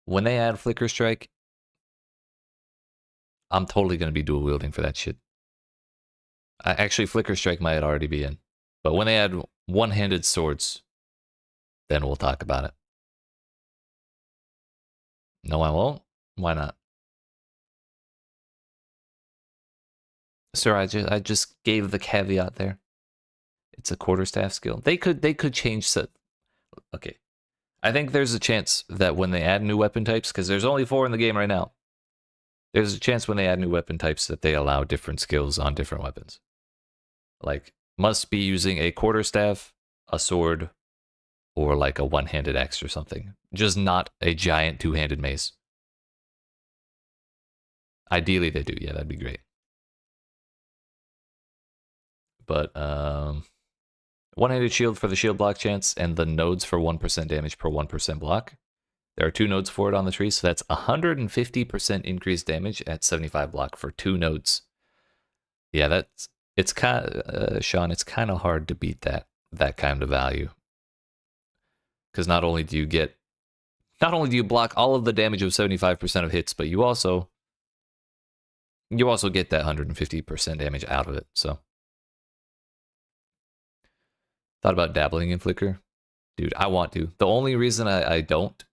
When they add Flicker Strike, I'm totally going to be dual wielding for that shit. Actually, Flicker Strike might already be in. But when they add one-handed swords, then we'll talk about it. No, I won't. Why not? Sir, I just gave the caveat there. It's a quarterstaff skill. They could change set. Okay. I think there's a chance that when they add new weapon types, because there's only 4 in the game right now, there's a chance when they add new weapon types that they allow different skills on different weapons. Like, must be using a quarterstaff, a sword, or like a one-handed axe or something. Just not a giant two-handed mace. Ideally they do, yeah, that'd be great. But, one-handed shield for the shield block chance, and the nodes for 1% damage per 1% block. There are 2 nodes for it on the tree, so that's 150% increased damage at 75 block for 2 nodes. Yeah, it's kind of, Sean, it's kind of hard to beat that kind of value. Because not only do you block all of the damage of 75% of hits, but you also get that 150% damage out of it, so. Thought about dabbling in Flicker. Dude, I want to. The only reason I don't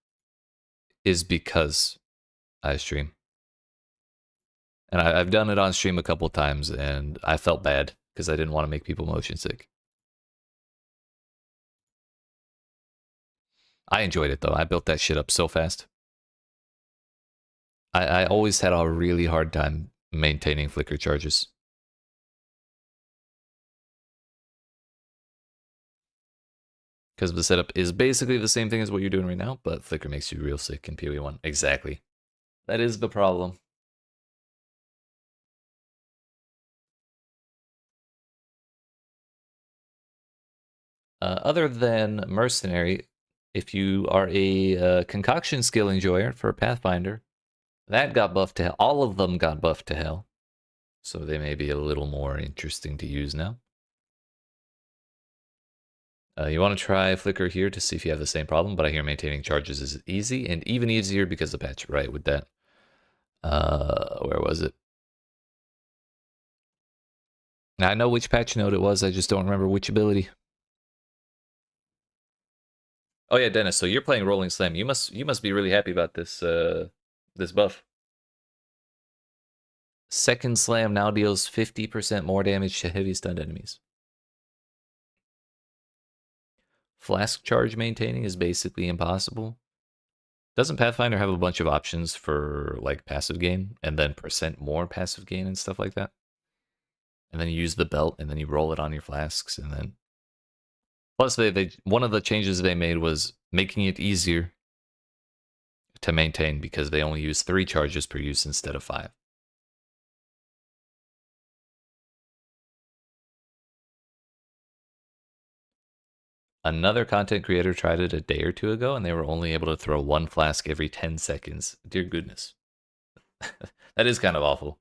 is because I stream. And I've done it on stream a couple times, and I felt bad because I didn't want to make people motion sick. I enjoyed it, though. I built that shit up so fast. I always had a really hard time maintaining Flicker charges. Because the setup is basically the same thing as what you're doing right now, but Flicker makes you real sick in PoE1. Exactly. That is the problem. Other than Mercenary, if you are a concoction skill enjoyer for Pathfinder, that got buffed to hell. All of them got buffed to hell. So they may be a little more interesting to use now. You want to try Flicker here to see if you have the same problem, but I hear maintaining charges is easy, and even easier because of the patch, right, with that. Where was it? Now, I know which patch note it was, I just don't remember which ability. Oh yeah, Dennis, so you're playing Rolling Slam. You must be really happy about this this buff. Second Slam now deals 50% more damage to heavy stunned enemies. Flask charge maintaining is basically impossible. Doesn't Pathfinder have a bunch of options for like passive gain and then percent more passive gain and stuff like that? And then you use the belt and then you roll it on your flasks and then. Plus, they one of the changes they made was making it easier to maintain because they only use 3 charges per use instead of 5. Another content creator tried it a day or 2 ago, and they were only able to throw 1 flask every 10 seconds. Dear goodness. That is kind of awful.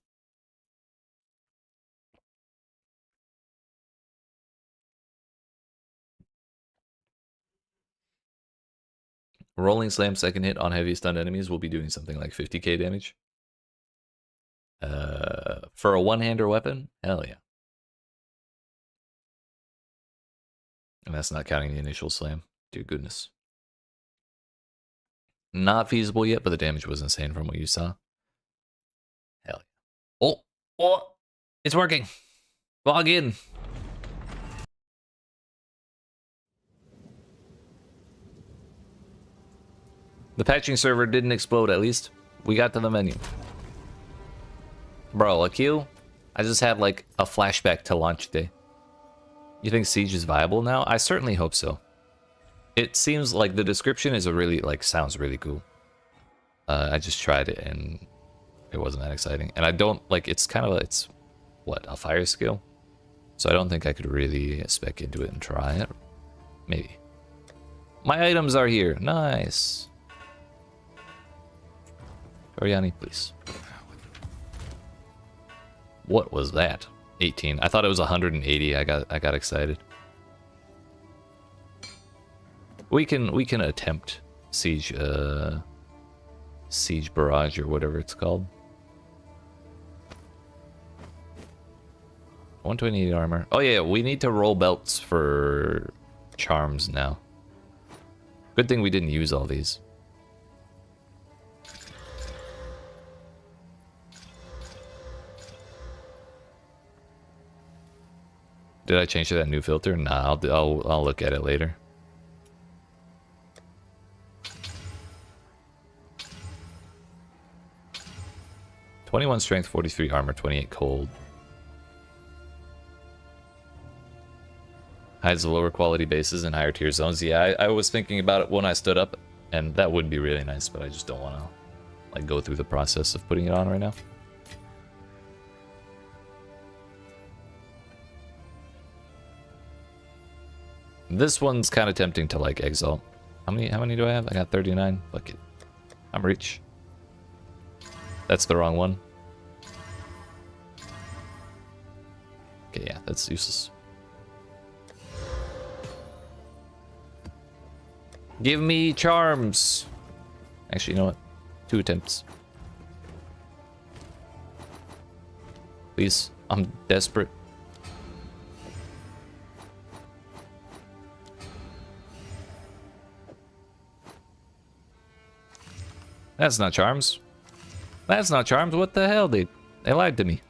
Rolling Slam second hit on heavy stunned enemies will be doing something like 50k damage. For a one-hander weapon? Hell yeah. And that's not counting the initial slam. Dear goodness. Not feasible yet, but the damage was insane from what you saw. Hell yeah. Oh! Oh! It's working! Log in! The patching server didn't explode, at least. We got to the menu. Bro, Akil, I just had like a flashback to launch day. You think Siege is viable now? I certainly hope so. It seems like the description is a really, like, sounds really cool. I just tried it and it wasn't that exciting. And I don't, like, it's kind of, it's, what, a fire skill? So I don't think I could really spec into it and try it. Maybe. My items are here. Nice. Oriani, please. What was that? 18. I thought it was 180. I got excited. We can attempt siege siege barrage or whatever it's called. 128 armor. Oh yeah, we need to roll belts for charms now. Good thing we didn't use all these. Did I change to that new filter? Nah, I'll look at it later. (21 strength, 43 armor, 28 cold). Hides the lower quality bases in higher tier zones. Yeah, I was thinking about it when I stood up, and that would be really nice, but I just don't want to like go through the process of putting it on right now. This one's kind of tempting to like Exile. How many do I have? I got 39. Fuck it. I'm rich. That's the wrong one. Okay, yeah, that's useless. Give me charms. Actually, you know what? 2 attempts. Please, I'm desperate. That's not charms. That's not charms. What the hell, dude? They lied to me.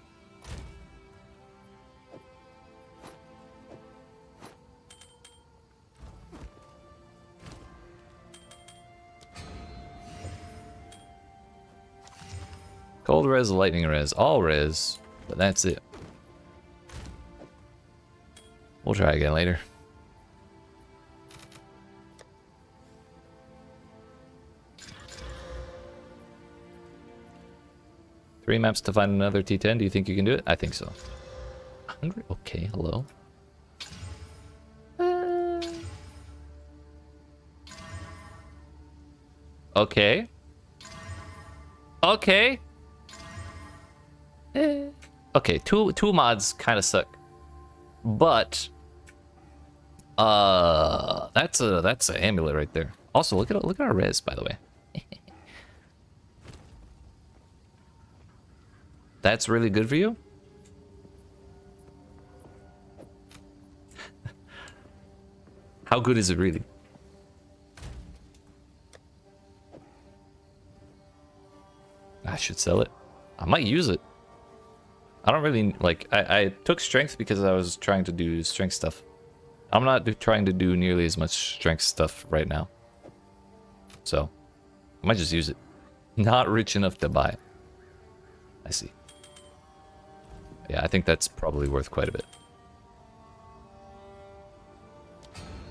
Cold res, lightning res, all res, but that's it. We'll try again later. Three maps to find another T10. Do you think you can do it? I think so. 100? Okay, hello. Okay. Okay. Okay, two mods kind of suck. But that's an amulet right there. Also, look at our res, by the way. That's really good for you? How good is it really? I should sell it. I might use it. I don't really, like, I took strength because I was trying to do strength stuff. I'm not trying to do nearly as much strength stuff right now. So, I might just use it. Not rich enough to buy it. I see. Yeah, I think that's probably worth quite a bit.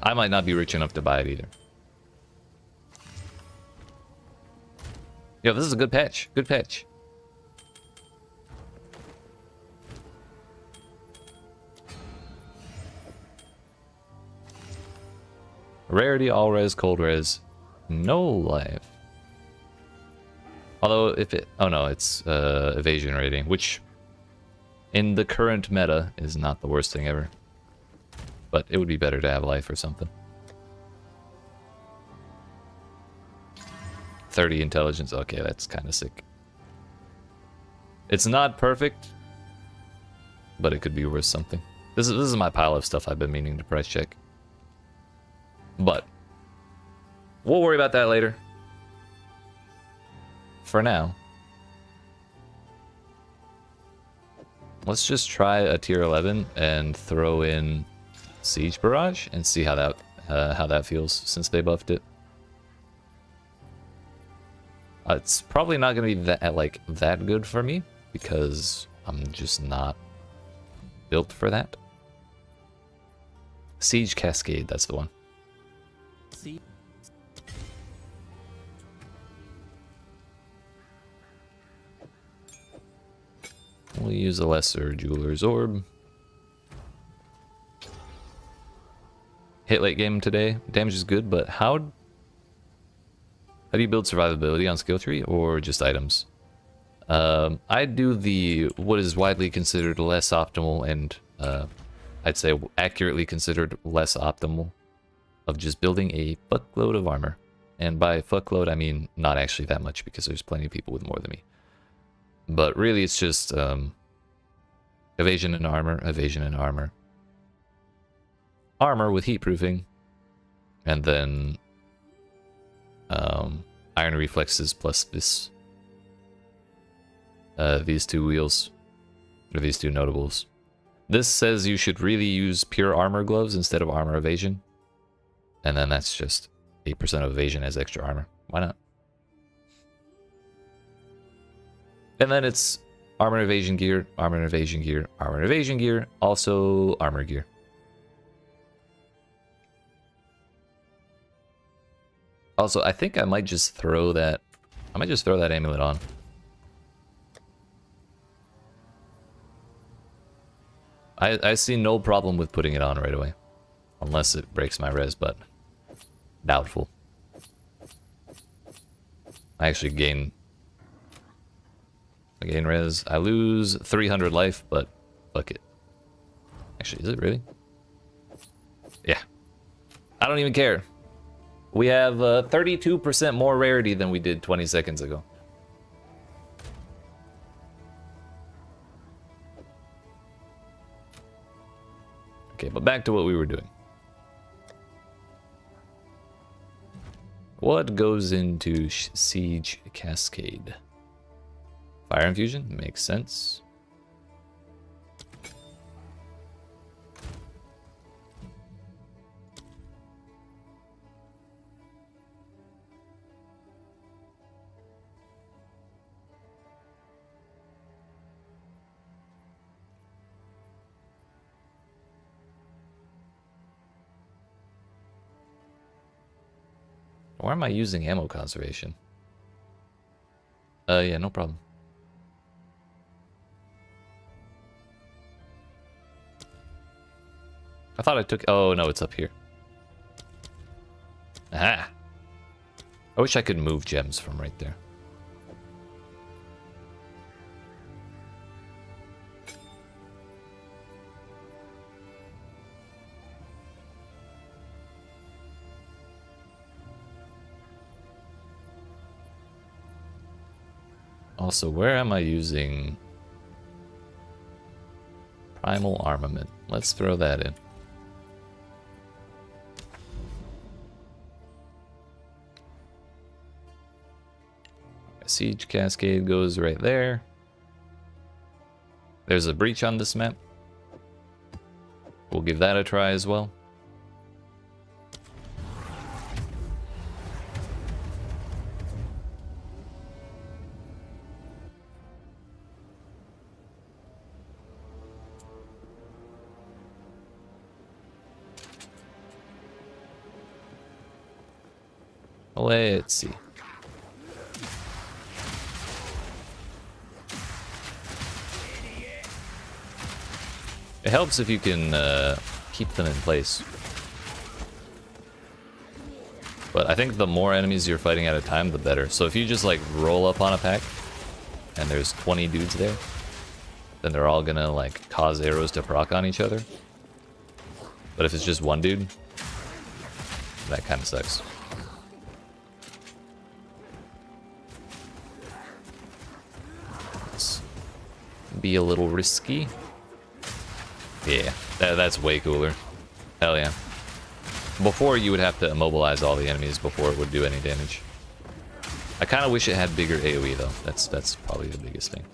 I might not be rich enough to buy it either. Yo, this is a good patch. Good patch. Rarity, all res, cold res, no life. Although if it, oh no, it's evasion rating, which in the current meta is not the worst thing ever. But it would be better to have life or something. 30 intelligence, okay, that's kind of sick. It's not perfect, but it could be worth something. This is my pile of stuff I've been meaning to price check. But we'll worry about that later. For now, let's just try a tier 11 and throw in Siege Barrage and see how that feels since they buffed it. It's probably not going to be that good for me because I'm just not built for that. Siege Cascade, that's the one. We'll use a lesser Jeweler's Orb. Hit late game today. Damage is good, but how do you build survivability on skill tree or just items? I do what is widely considered less optimal and I'd say accurately considered less optimal of just building a fuckload of armor. And by fuckload I mean not actually that much because there's plenty of people with more than me. But really it's just evasion and armor, evasion and armor. Armor with heat proofing, and then iron reflexes plus these two wheels, or these two notables. This says you should really use pure armor gloves instead of armor evasion, and then that's just 8% of evasion as extra armor. Why not? And then it's armor evasion gear, armor evasion gear, armor evasion gear, also armor gear. Also, I think I might just throw that amulet on. I see no problem with putting it on right away. Unless it breaks my res, but doubtful. I actually gain res. I lose 300 life, but fuck it. Actually, is it really? Yeah. I don't even care. We have 32% more rarity than we did 20 seconds ago. Okay, but back to what we were doing. What goes into Siege Cascade? Fire Infusion? Makes sense. Why am I using ammo conservation? Yeah, no problem. I thought I took... Oh, no, it's up here. Aha! I wish I could move gems from right there. Also, where am I using primal armament? Let's throw that in. Siege Cascade goes right there. There's a breach on this map. We'll give that a try as well. Let's see. It helps if you can keep them in place. But I think the more enemies you're fighting at a time, the better. So if you just like roll up on a pack and there's 20 dudes there, then they're all gonna like cause arrows to proc on each other. But if it's just one dude, that kind of sucks. Let's be a little risky. Yeah, that's way cooler. Hell yeah. Before, you would have to immobilize all the enemies before it would do any damage. I kind of wish it had bigger AoE though. That's probably the biggest thing.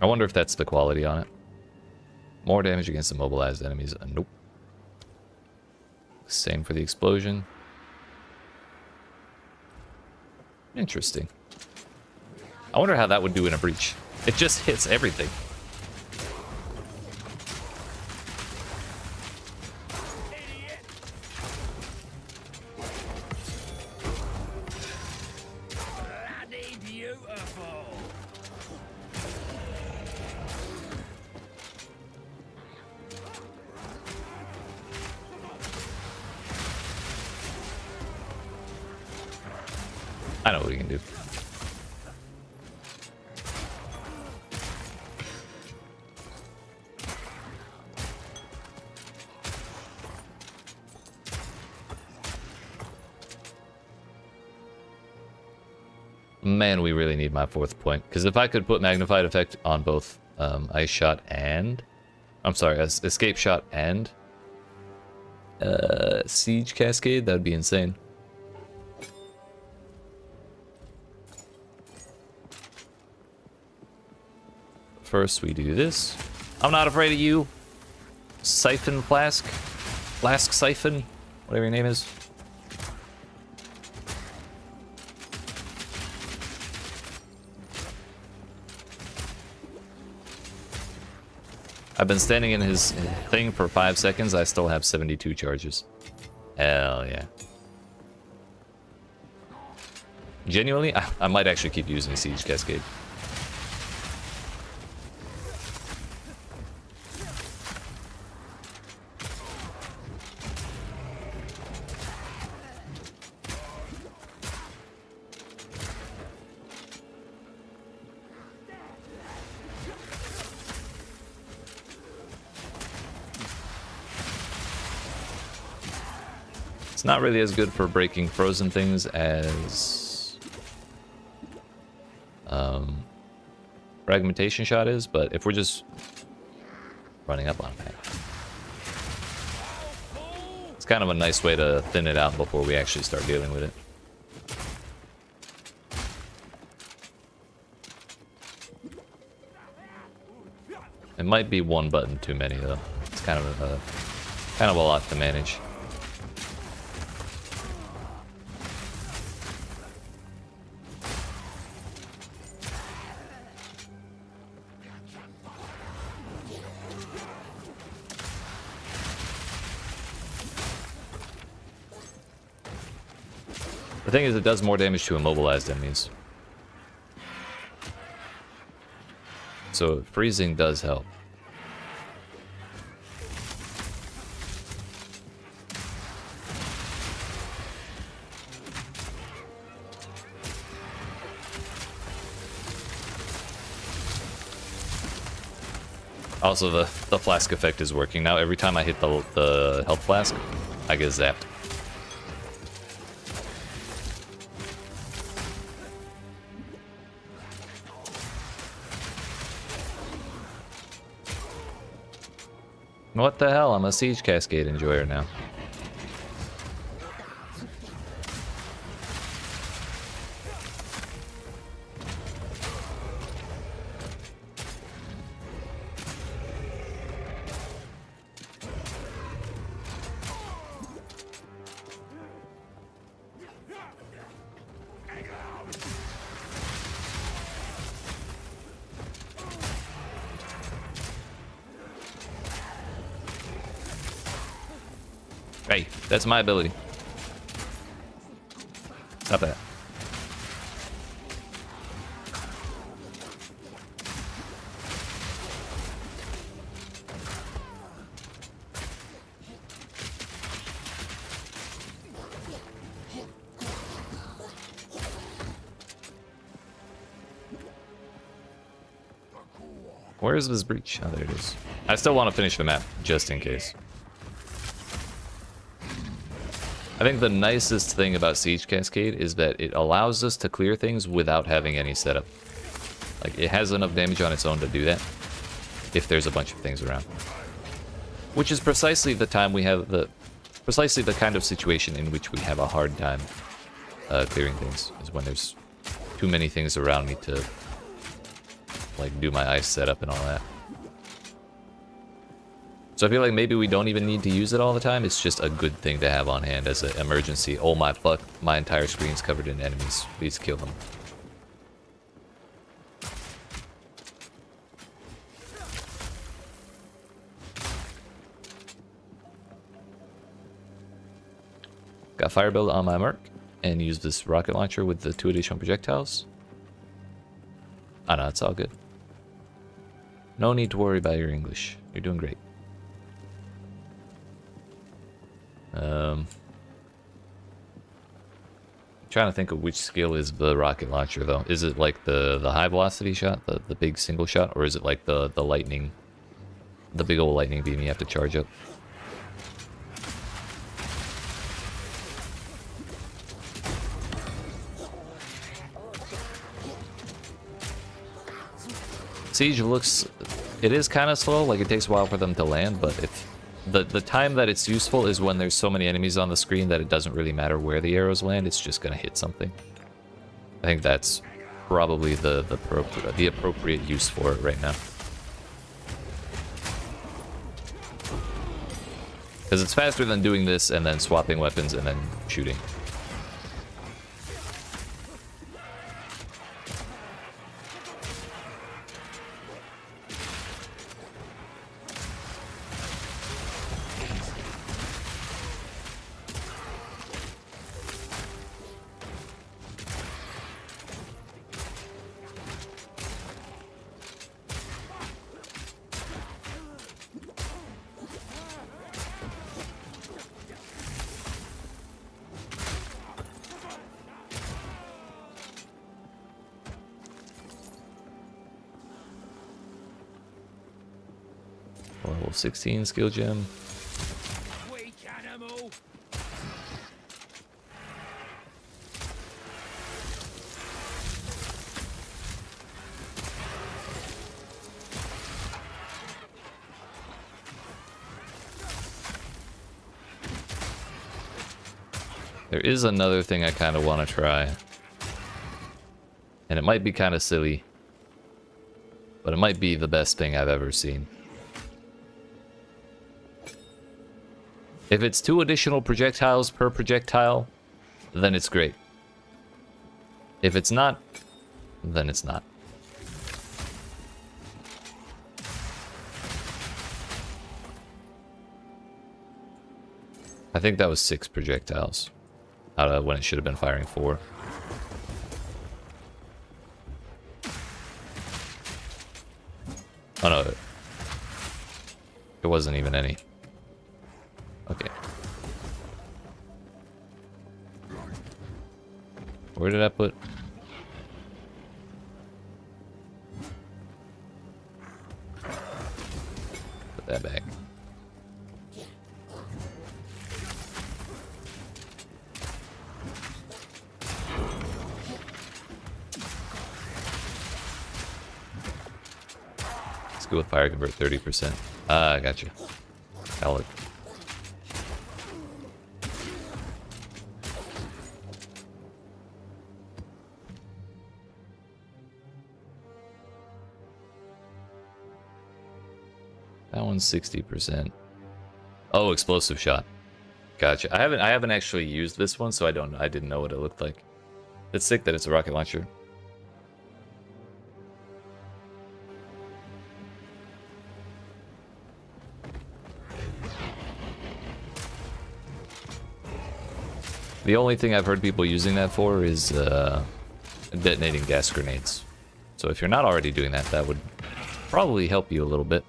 I wonder if that's the quality on it. More damage against immobilized enemies. Nope. Same for the explosion. Interesting. I wonder how that would do in a breach. It just hits everything. Bloody beautiful. I know what we can do. Man, we really need my 4th point. Because if I could put magnified effect on both ice shot and... I'm sorry, escape shot and siege cascade, that would be insane. First we do this. I'm not afraid of you. Siphon flask. Flask siphon. Whatever your name is. I've been standing in his thing for 5 seconds. I still have 72 charges. Hell yeah. Genuinely, I might actually keep using Siege Cascade. It's not really as good for breaking frozen things as fragmentation shot is, but if we're just running up on it, it's kind of a nice way to thin it out before we actually start dealing with it. It might be one button too many though. It's kind of a lot to manage. The thing is, it does more damage to immobilized enemies. So freezing does help. Also, the flask effect is working now. Every time I hit the health flask, I get zapped. What the hell? I'm a Siege Cascade enjoyer now. Hey, that's my ability. Stop that. Where is this breach? Oh, there it is. I still want to finish the map, just in case. I think the nicest thing about Siege Cascade is that it allows us to clear things without having any setup. Like, it has enough damage on its own to do that, if there's a bunch of things around. Which is precisely the time we have precisely the kind of situation in which we have a hard time clearing things, is when there's too many things around me to, like, do my ice setup and all that. So I feel like maybe we don't even need to use it all the time. It's just a good thing to have on hand as an emergency. Oh my fuck, my entire screen's covered in enemies. Please kill them. Got fire build on my Merc and use this rocket launcher with the 2 additional projectiles. Oh no, it's all good. No need to worry about your English. You're doing great. Trying to think of which skill is the rocket launcher though. Is it like the high velocity shot, the big single shot, or is it like the lightning, the big old lightning beam you have to charge up? Siege looks, it is kind of slow, like it takes a while for them to land, but if the time that it's useful is when there's so many enemies on the screen that it doesn't really matter where the arrows land, it's just gonna hit something. I think that's probably the appropriate use for it right now. Because it's faster than doing this and then swapping weapons and then shooting. Level 16 skill gem. Weak animal. There is another thing I kind of want to try. And it might be kind of silly. But it might be the best thing I've ever seen. If it's 2 additional projectiles per projectile, then it's great. If it's not, then it's not. I think that was 6 projectiles out of when it should have been firing 4. Oh no, it wasn't even any. Okay. Where did I put? Put that back. Let's go with fire convert 30%. Ah, I gotcha. That'll look. That one's 60%. Oh, explosive shot. Gotcha. I haven't actually used this one, so I didn't know what it looked like. It's sick that it's a rocket launcher. The only thing I've heard people using that for is detonating gas grenades. So if you're not already doing that, that would probably help you a little bit.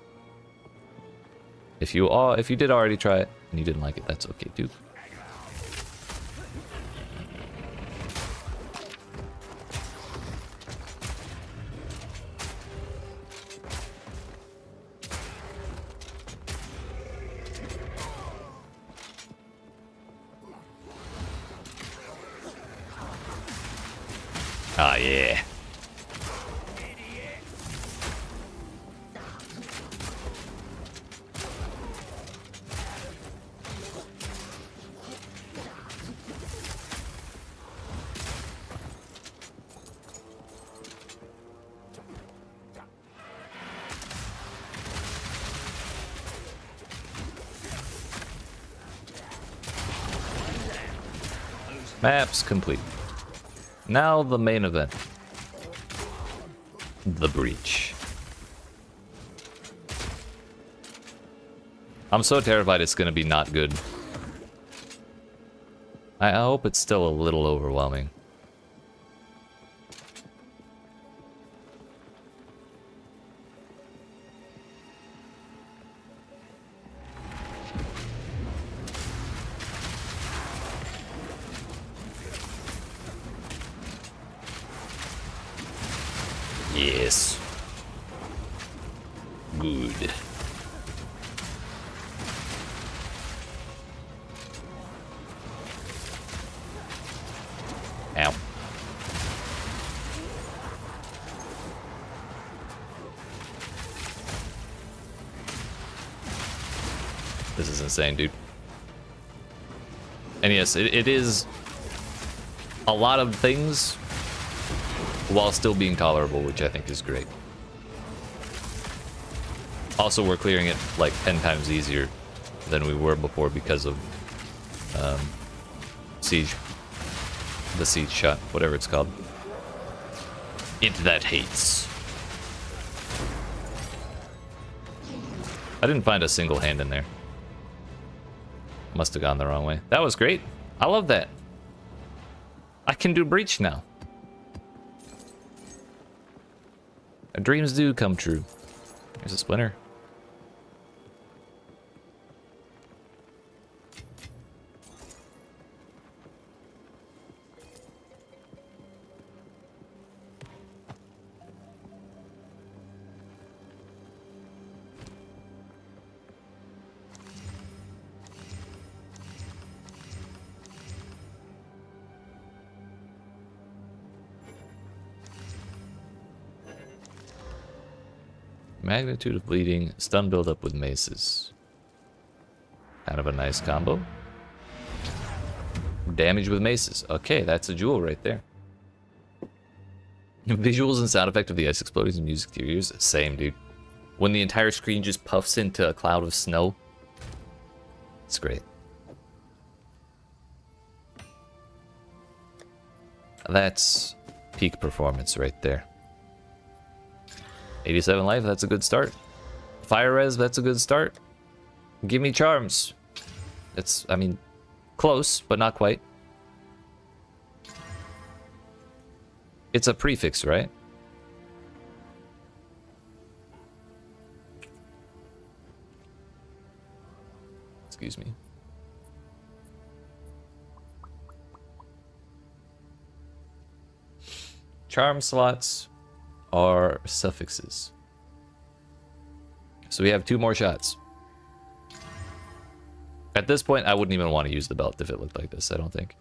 If you did already try it and you didn't like it, that's okay too. Ah, yeah. Maps complete. Now the main event. The breach. I'm so terrified it's gonna be not good. I hope it's still a little overwhelming. Yes. Good. Ow. This is insane, dude. And yes, it is a lot of things while still being tolerable, which I think is great. Also, we're clearing it like 10 times easier than we were before because of siege. The siege shot, whatever it's called. It that hates. I didn't find a single hand in there. Must have gone the wrong way. That was great. I love that. I can do breach now. Our dreams do come true. There's a splinter. Magnitude of bleeding, stun buildup with maces. Kind of a nice combo. Damage with maces. Okay, that's a jewel right there. Visuals and sound effect of the ice explosions and music theories. Same, dude. When the entire screen just puffs into a cloud of snow. It's great. That's peak performance right there. 87 life, that's a good start. Fire res, that's a good start. Give me charms. It's, I mean, close, but not quite. It's a prefix, right? Excuse me. Charm slots are suffixes. So we have 2 more shots. At this point, I wouldn't even want to use the belt if it looked like this, I don't think.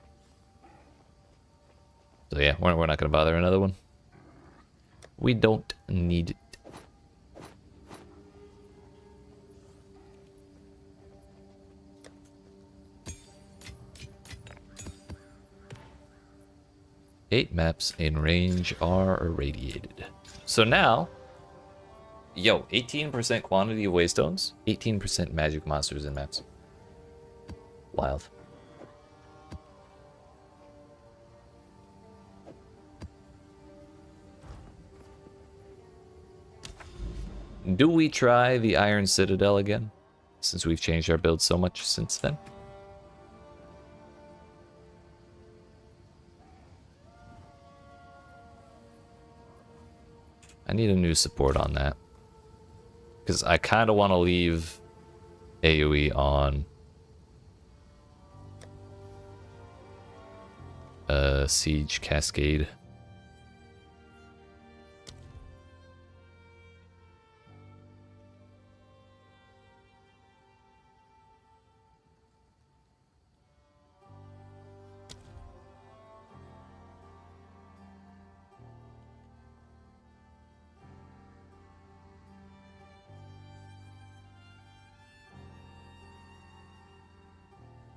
So yeah, we're not going to bother another one. We don't need it. Eight maps in range are irradiated. So now, yo, 18% quantity of waystones, 18% magic monsters in maps. Wild. Do we try the Iron Citadel again? Since we've changed our build so much since then. I need a new support on that. Because I kind of want to leave AoE on Siege Cascade.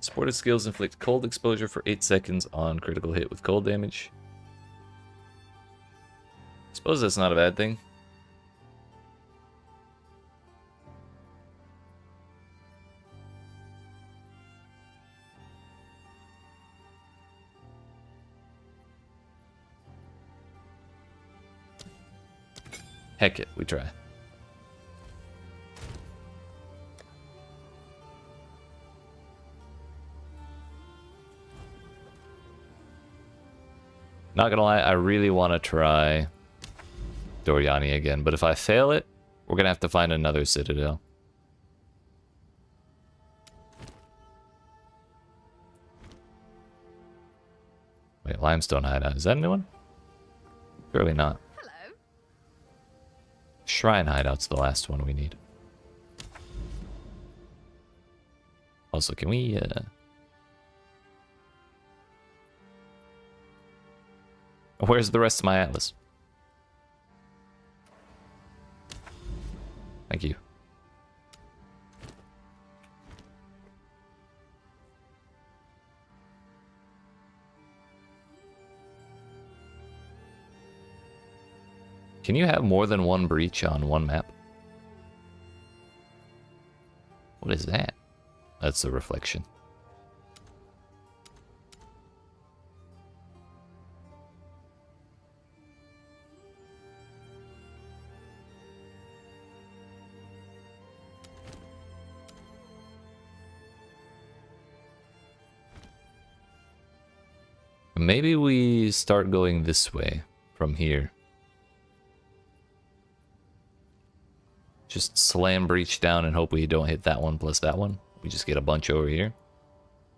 Supported skills inflict cold exposure for 8 seconds on critical hit with cold damage. Suppose that's not a bad thing. Heck it, we try. Not gonna lie, I really want to try Doriani again, but if I fail it, we're gonna have to find another citadel. Wait, limestone hideout. Is that a new one? Surely not. Hello. Shrine hideout's the last one we need. Also, can we where's the rest of my atlas? Thank you. Can you have more than one breach on one map? What is that? That's a reflection. Maybe we start going this way from here. Just slam breach down and hope we don't hit that one plus that one. We just get a bunch over here.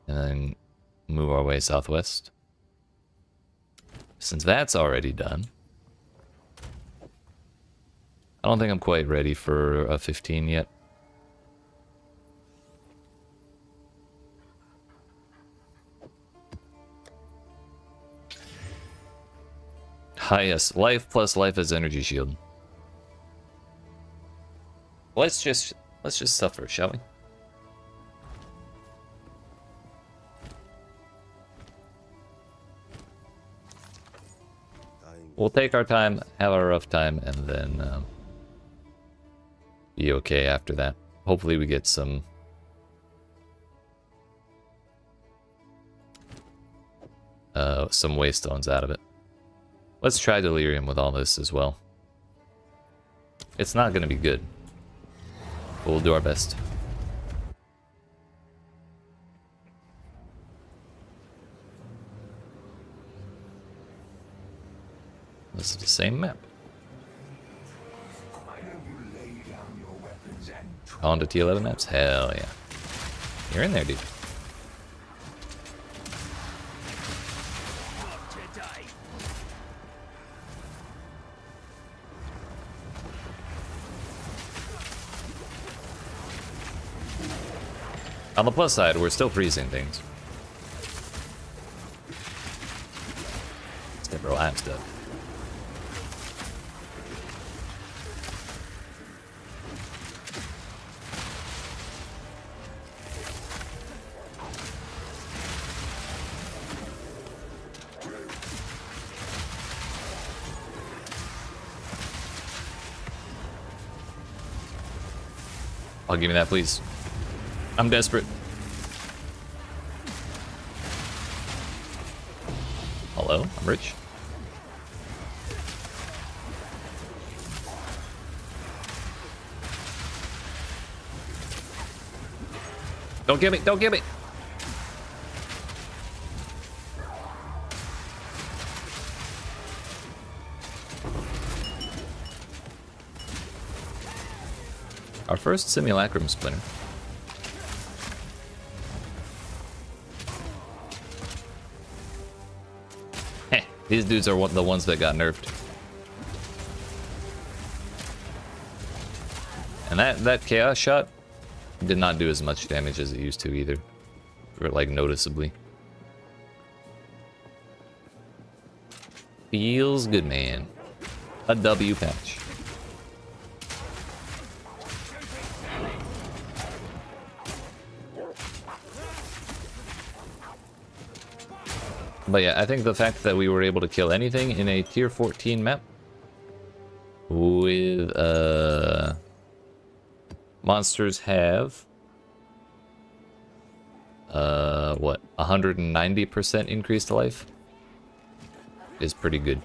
And then move our way southwest. Since that's already done, I don't think I'm quite ready for a 15 yet. Ah, yes, life plus life as energy shield. Let's just suffer, shall we? We'll take our time, have a rough time, and then be okay after that. Hopefully we get some waystones out of it. Let's try delirium with all this as well. It's not going to be good, but we'll do our best. This is the same map. On to T11 maps? Hell yeah. You're in there, dude. On the plus side, we're still freezing things. Step bro, I'm stuck. Oh, give me that, please. I'm desperate. Hello, I'm rich. Don't get me, don't get me. Our first simulacrum splinter. Heh, these dudes are the ones that got nerfed. And that chaos shot did not do as much damage as it used to either. Or like noticeably. Feels good, man. A W patch. But yeah, I think the fact that we were able to kill anything in a tier 14 map with monsters have what, 190% increased life is pretty good.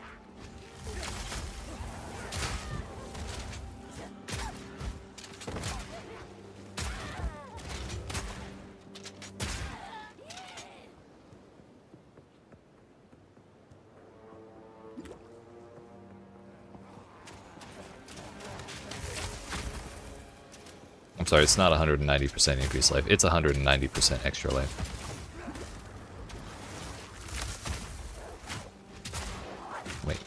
I'm sorry, it's not 190% increased life. It's 190% extra life. Wait,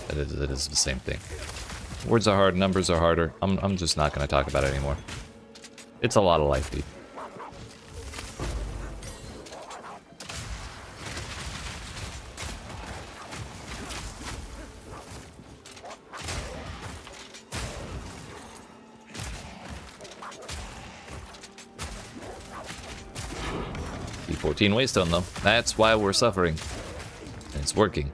that is the same thing. Words are hard, numbers are harder. I'm just not going to talk about it anymore. It's a lot of life, dude. P14 Waystone, though. That's why we're suffering. And it's working.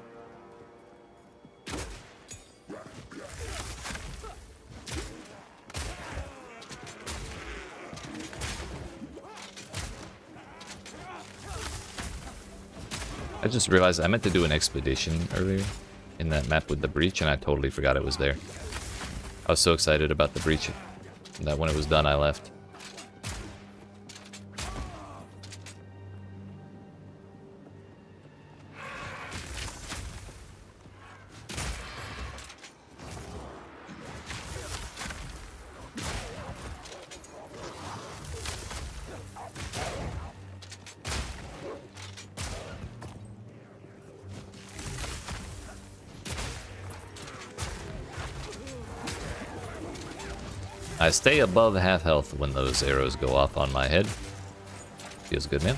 I just realized I meant to do an expedition earlier in that map with the breach, and I totally forgot it was there. I was so excited about the breach that when it was done, I left. I stay above half health when those arrows go off on my head. Feels good, man.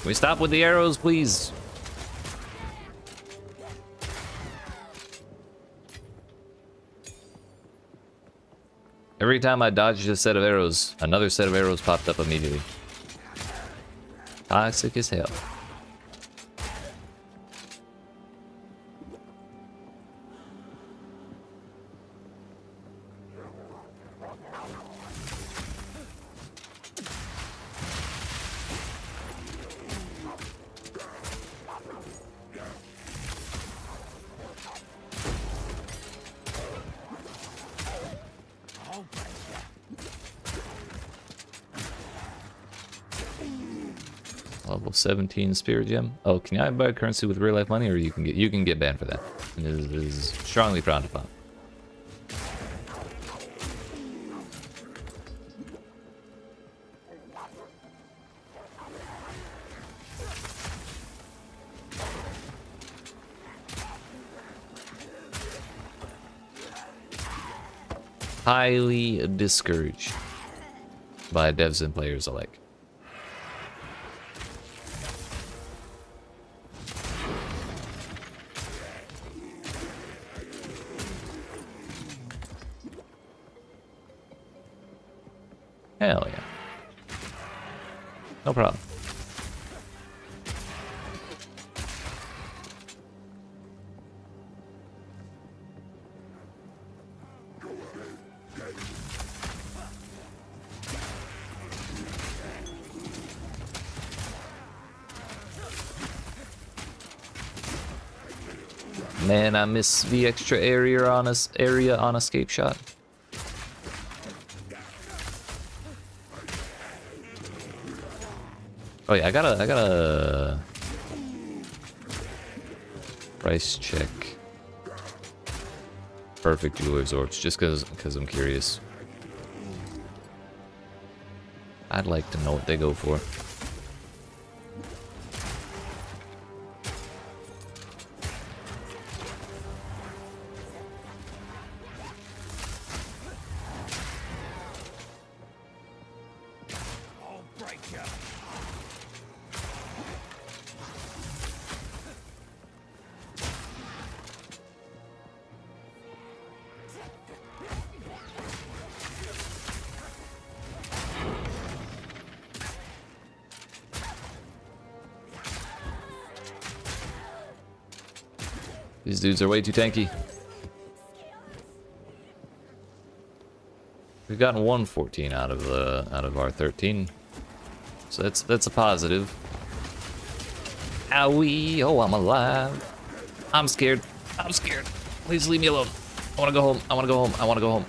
Can we stop with the arrows, please? Every time I dodged a set of arrows, another set of arrows popped up immediately. Toxic as hell. Level 17 Spirit Gem. Oh, can I buy currency with real life money, or you can get banned for that? And it is strongly frowned upon. Highly discouraged by devs and players alike. Hell yeah. No problem. Man, I miss the extra area on escape shot. Oh yeah, I gotta price check perfect jeweler's orbs just cause I'm curious. I'd like to know what they go for. I'll break you. These dudes are way too tanky. We've gotten 114 out of our 13, so that's a positive. Owie! Oh, I'm alive. I'm scared. I'm scared. Please leave me alone. I want to go home. I want to go home. I want to go home.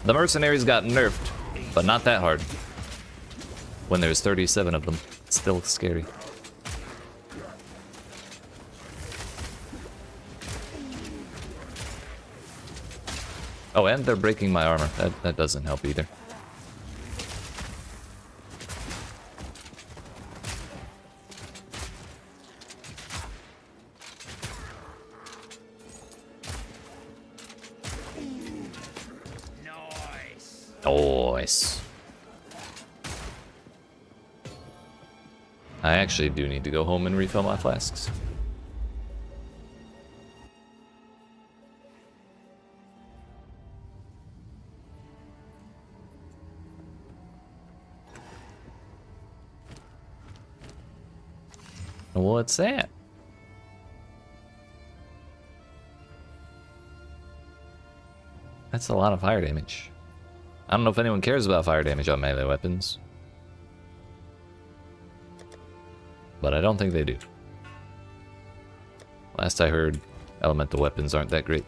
The mercenaries got nerfed, but not that hard. When there's 37 of them, it's still scary. Oh, and they're breaking my armor. That doesn't help either. Nice. Nice. I actually do need to go home and refill my flasks. What's that? That's a lot of fire damage. I don't know if anyone cares about fire damage on melee weapons, but I don't think they do. Last I heard, elemental weapons aren't that great.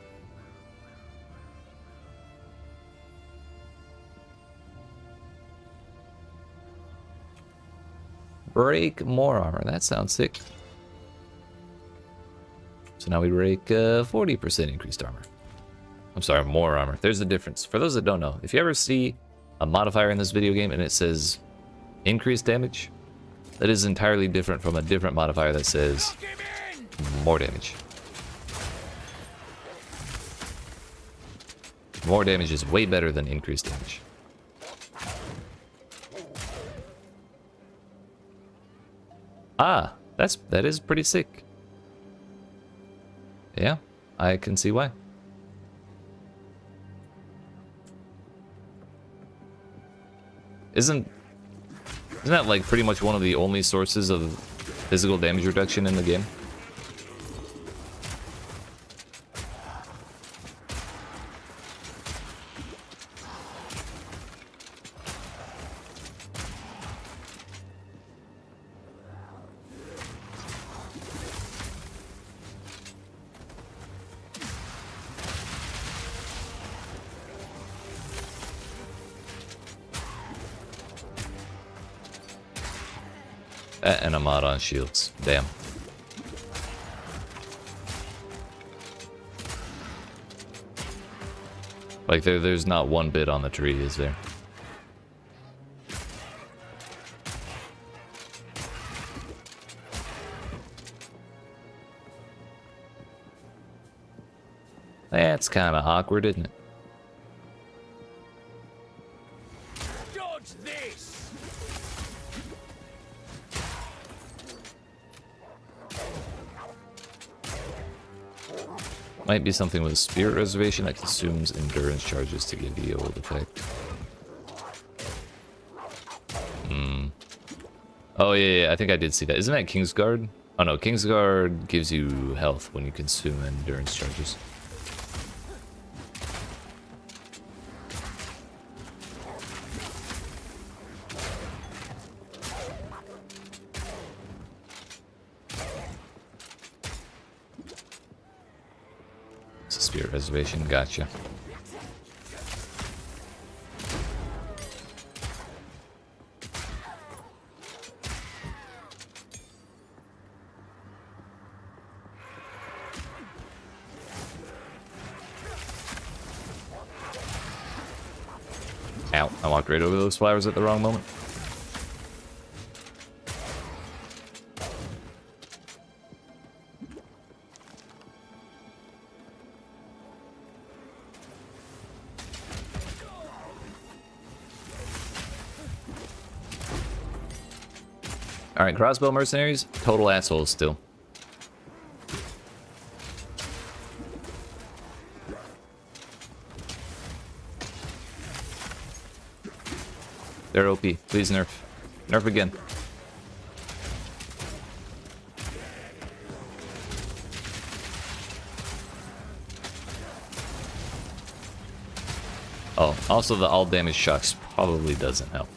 Break more armor. That sounds sick. So now we break 40% increased armor. I'm sorry, more armor. There's a difference. For those that don't know, if you ever see a modifier in this video game and it says increased damage, that is entirely different from a different modifier that says more damage. More damage is way better than increased damage. Ah, that is pretty sick. Yeah, I can see why. Isn't that like pretty much one of the only sources of physical damage reduction in the game? And a mod on shields. Damn. Like there's not one bit on the tree, is there? That's kind of awkward, isn't it? Dodge this. Might be something with a spirit reservation that consumes endurance charges to give the old effect. Oh yeah, I think I did see that. Isn't that Kingsguard? Oh no, Kingsguard gives you health when you consume endurance charges. It's a spirit reservation, gotcha. Ow, I walked right over those flowers at the wrong moment. Alright, crossbow mercenaries, total assholes still. They're OP. Please nerf. Nerf again. Oh, also the all damage shocks probably doesn't help.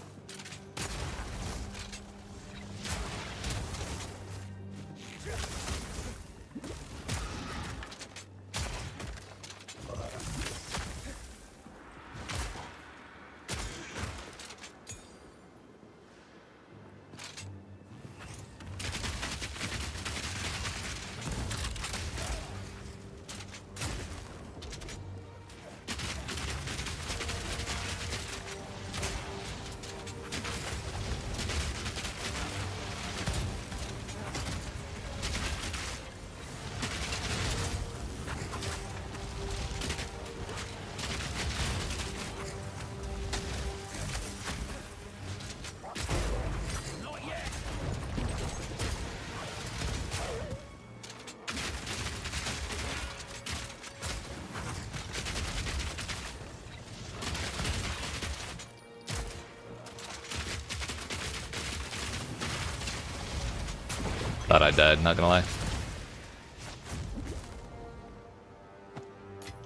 Thought I died, not gonna lie.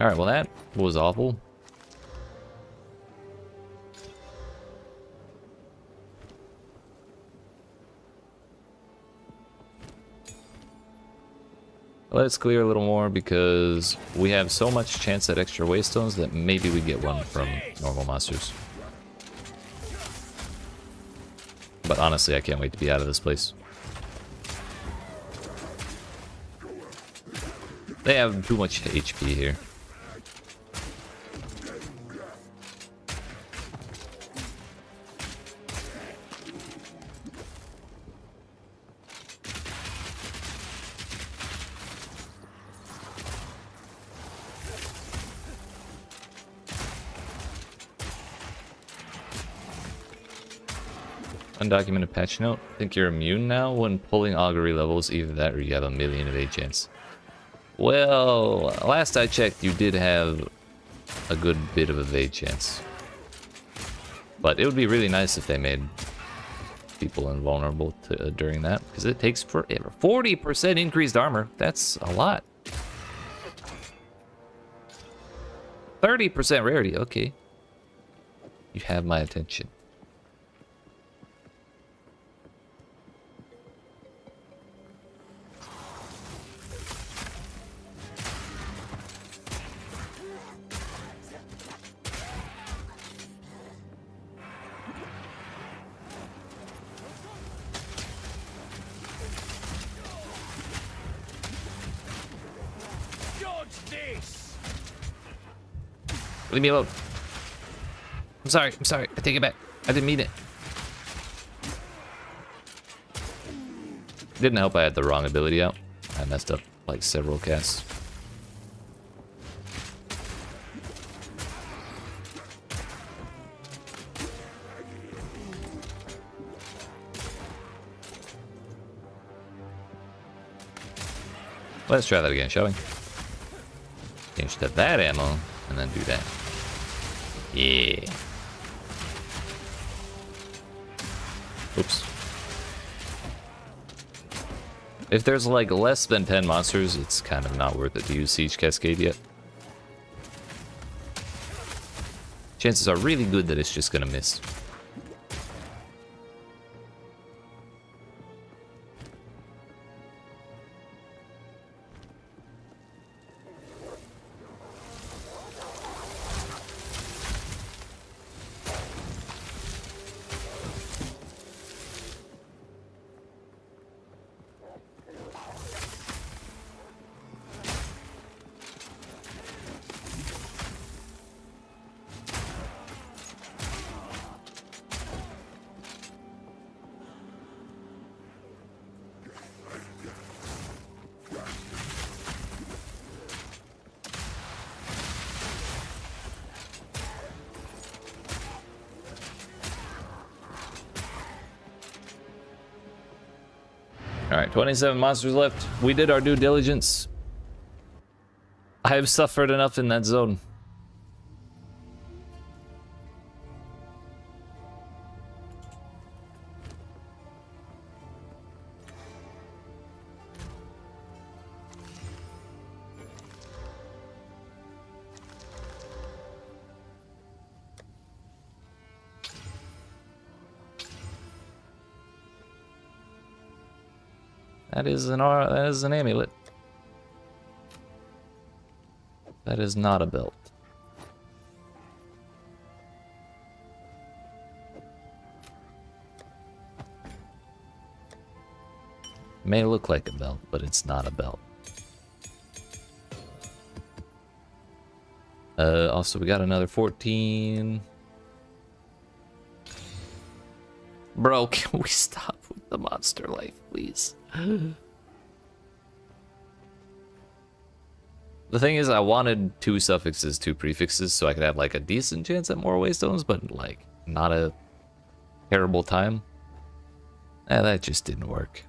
Alright, well that was awful. Let's clear a little more because we have so much chance at extra waystones that maybe we get one from normal monsters. But honestly, I can't wait to be out of this place. They have too much HP here. Undocumented patch note. I think you're immune now when pulling augury levels. Either that or you have a million of 8 chance. Well, last I checked, you did have a good bit of evade chance. But it would be really nice if they made people invulnerable to, during that, because it takes forever. 40% increased armor. That's a lot. 30% rarity. Okay. You have my attention. Leave me alone. I'm sorry. I take it back. I didn't mean it. Didn't help I had the wrong ability out. I messed up like several casts. Let's try that again, shall we? Change to that ammo and then do that. Yeah. Oops. If there's like less than 10 monsters, it's kind of not worth it to use Siege Cascade yet. Chances are really good that it's just gonna miss. Alright, 27 monsters left. We did our due diligence. I have suffered enough in that zone. That is an amulet. That is not a belt. May look like a belt, but it's not a belt. Also, we got another 14. Bro, can we stop with the monster life, please? The thing is, I wanted 2 suffixes, 2 prefixes, so I could have like a decent chance at more waystones, but like not a terrible time. That just didn't work.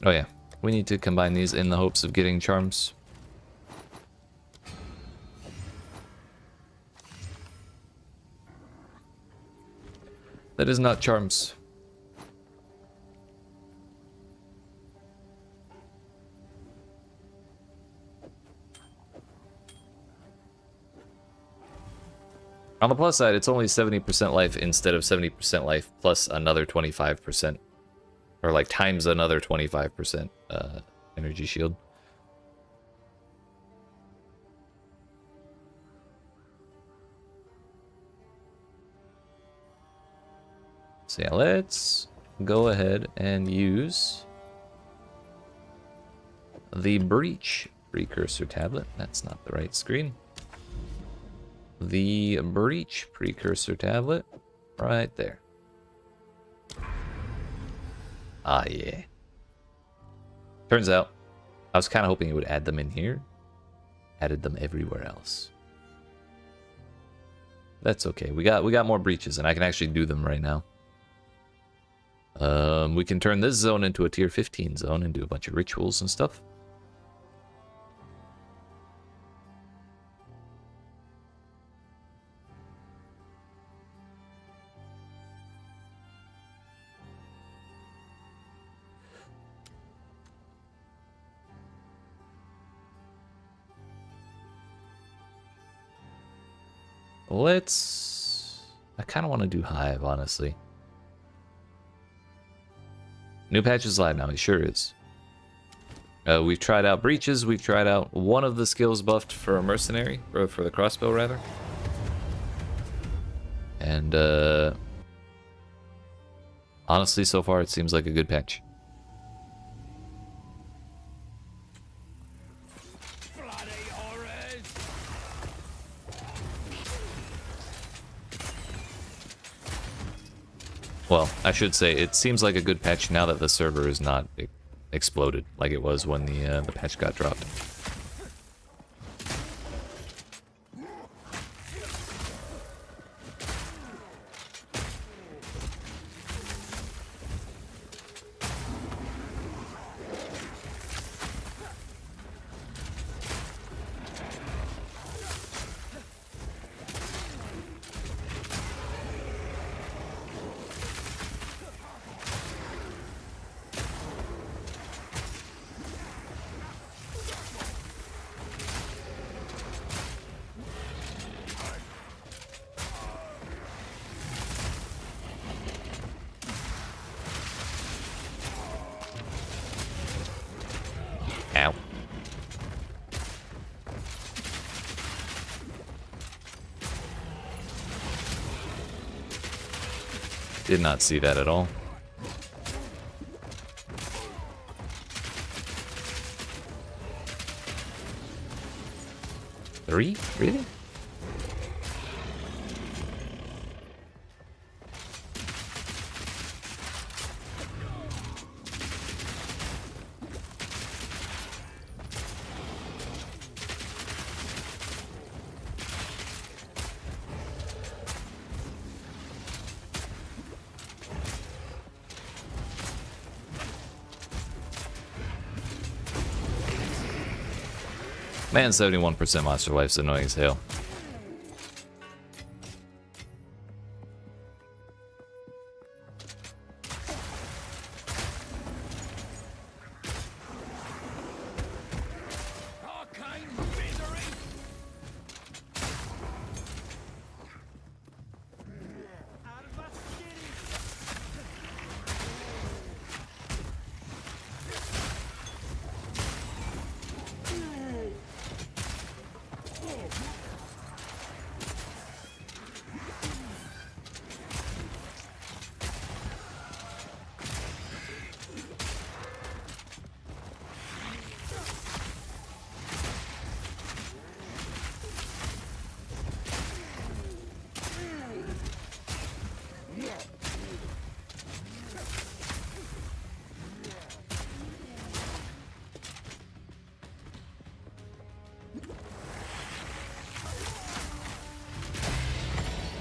Oh yeah, we need to combine these in the hopes of getting charms. That is not charms. On the plus side, it's only 70% life instead of 70% life plus another 25%. Or like times another 25% energy shield. So yeah, let's go ahead and use the Breach Precursor Tablet. That's not the right screen. The Breach Precursor Tablet, right there. Ah, yeah. Turns out, I was kind of hoping it would add them in here. Added them everywhere else. That's okay. We got more breaches, and I can actually do them right now. We can turn this zone into a tier 15 zone and do a bunch of rituals and stuff. I kind of want to do Hive, honestly. New patch is live now, it sure is. We've tried out breaches, we've tried out one of the skills buffed for a mercenary, or for the crossbow rather. And honestly, so far it seems like a good patch. Bloody horrors! Well, I should say, it seems like a good patch now that the server is not exploded like it was when the patch got dropped. Ow. Did not see that at all. Three? Really? Man, 71% monster life's annoying as hell. Arcane misery. Out of my skin.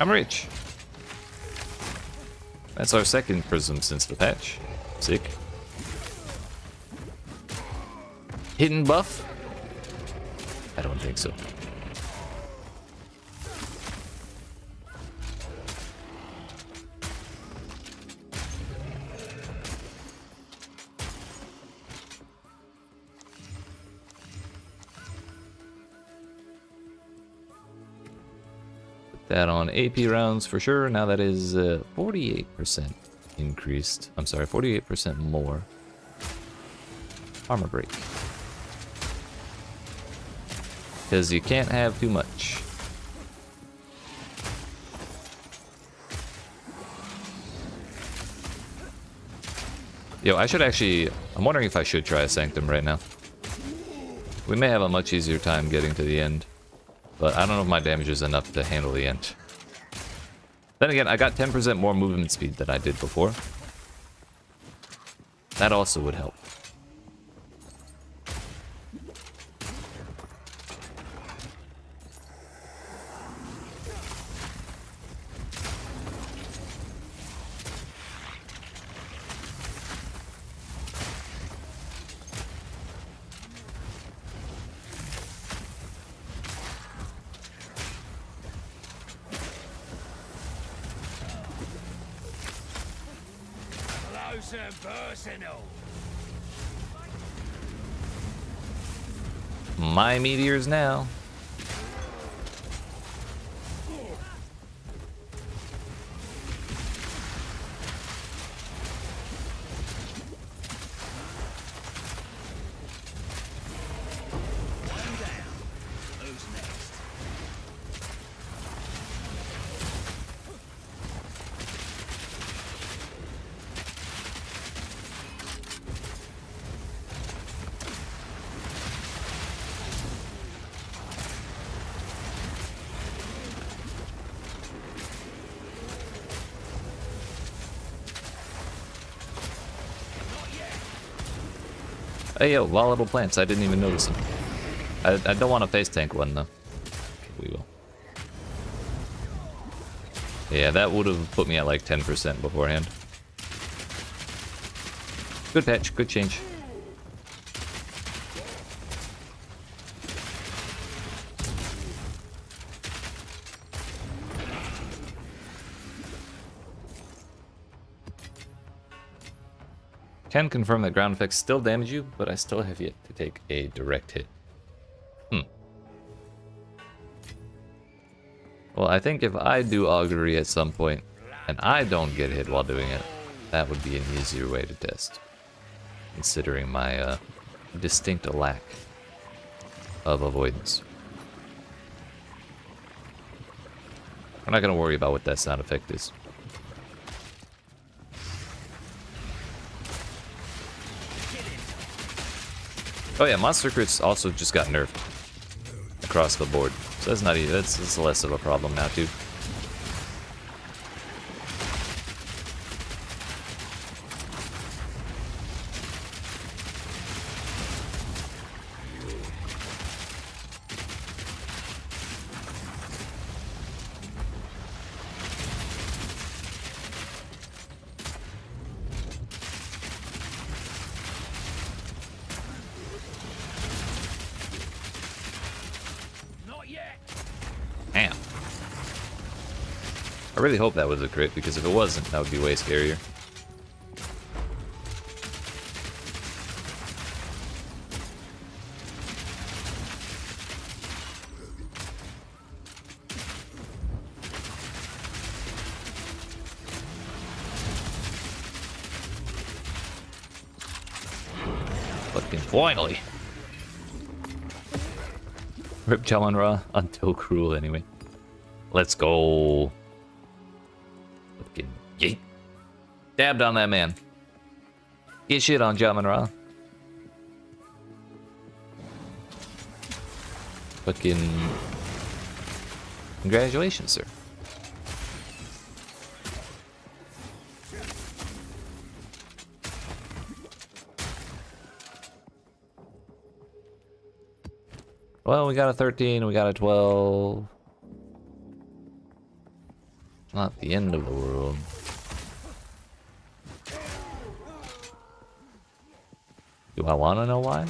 I'm rich. That's our second prism since the patch. Sick. Hidden buff? I don't think so. That on AP rounds for sure. Now that is 48% increased. I'm sorry, 48% more. Armor break. Because you can't have too much. Yo, I should actually... I'm wondering if I should try a Sanctum right now. We may have a much easier time getting to the end. But I don't know if my damage is enough to handle the end. Then again, I got 10% more movement speed than I did before. That also would help. Close and personal. My meteors now. One down. Who's next? Hey yo, volatile plants, I didn't even notice them. I don't want to face tank one though. Okay, we will. Yeah, that would have put me at like 10% beforehand. Good patch, good change. Can confirm that ground effects still damage you, but I still have yet to take a direct hit. Well, I think if I do augury at some point, and I don't get hit while doing it, that would be an easier way to test. Considering my distinct lack of avoidance. We're not going to worry about what that sound effect is. Oh yeah, monster crits also just got nerfed across the board, so that's not even, that's less of a problem now too. I really hope that was a crit, because if it wasn't, that would be way scarier. Fucking finally! Rip Jamanra until cruel anyway. Let's go. Fucking yeet. Dabbed on that man. Get shit on Jamanra. Fucking congratulations, sir. Well, we got a 13, we got a 12. Not the end of the world. Do I want to know why?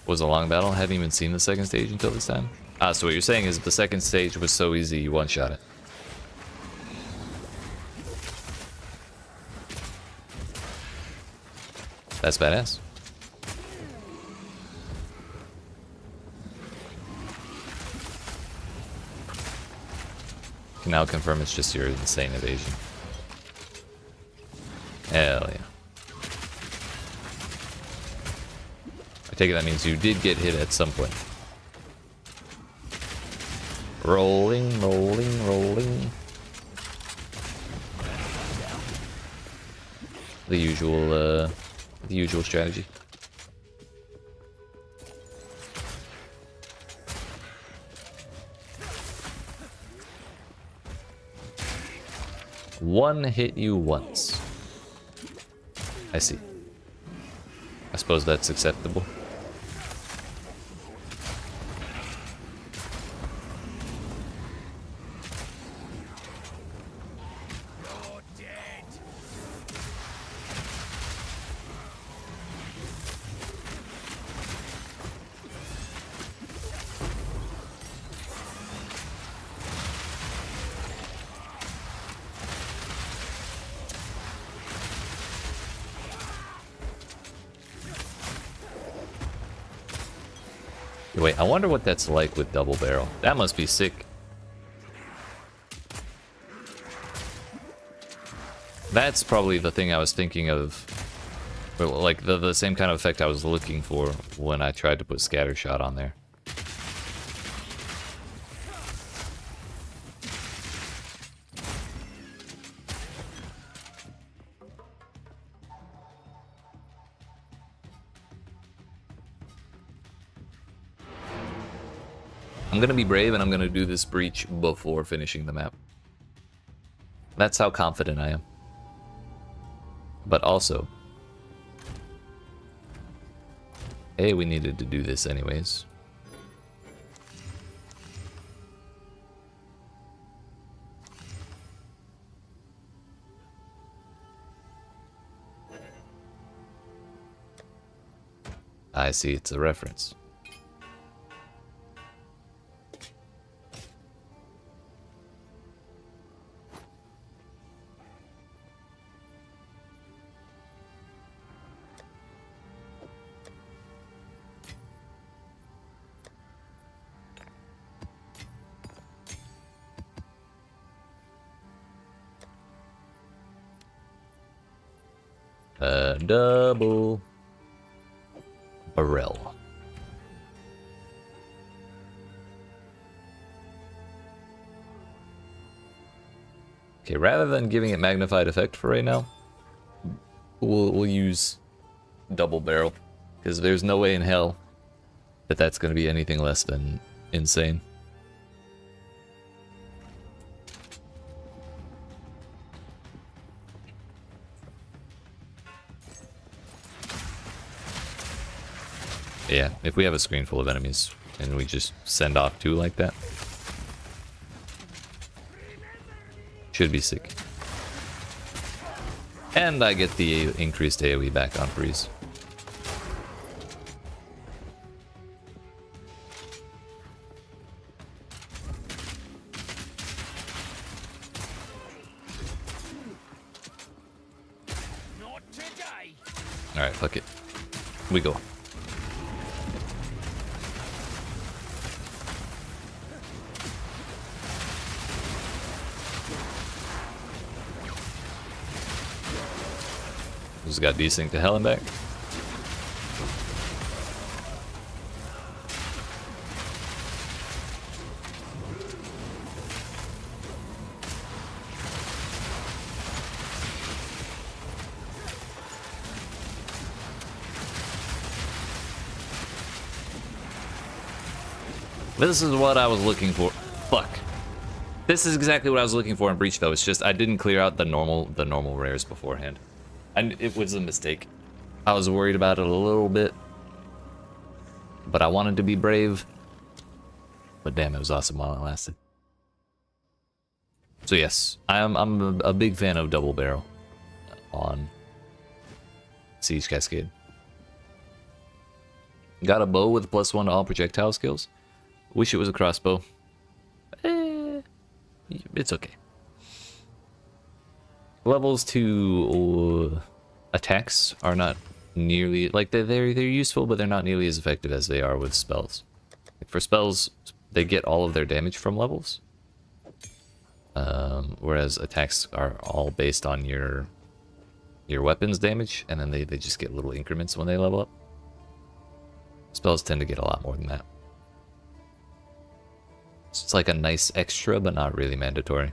Was a long battle. Hadn't even seen the second stage until this time. Ah, so what you're saying is the second stage was so easy you one-shot it. That's badass. Can now confirm it's just your insane evasion. Hell yeah. I take it that means you did get hit at some point. Rolling, rolling, rolling. The usual strategy. One hit you once. I see. I suppose that's acceptable. You're dead. Wait, I wonder what that's like with double barrel. That must be sick. That's probably the thing I was thinking of. Or like the same kind of effect I was looking for when I tried to put scatter shot on there. I'm gonna be brave and I'm gonna do this breach before finishing the map. That's how confident I am. But also, hey, we needed to do this anyways. I see, it's a reference. Double barrel. Okay, rather than giving it magnified effect for right now, we'll use double barrel, because there's no way in hell that that's going to be anything less than insane. Yeah, if we have a screen full of enemies and we just send off 2 like that, should be sick. And I get the increased AoE back on freeze. Not today. Alright, fuck it. We go. Just got desync to hell and back. This is what I was looking for. Fuck. This is exactly what I was looking for in Breach, though. It's just I didn't clear out the normal rares beforehand. And it was a mistake. I was worried about it a little bit, but I wanted to be brave. But damn, it was awesome while it lasted. So yes, I'm a big fan of double barrel on Siege Cascade. Got a bow with +1 to all projectile skills. Wish it was a crossbow. It's okay. Levels to attacks are not nearly like they're useful, but they're not nearly as effective as they are with spells. Like for spells, they get all of their damage from levels, whereas attacks are all based on your weapons damage, and then they just get little increments when they level up. Spells tend to get a lot more than that. So it's like a nice extra, but not really mandatory.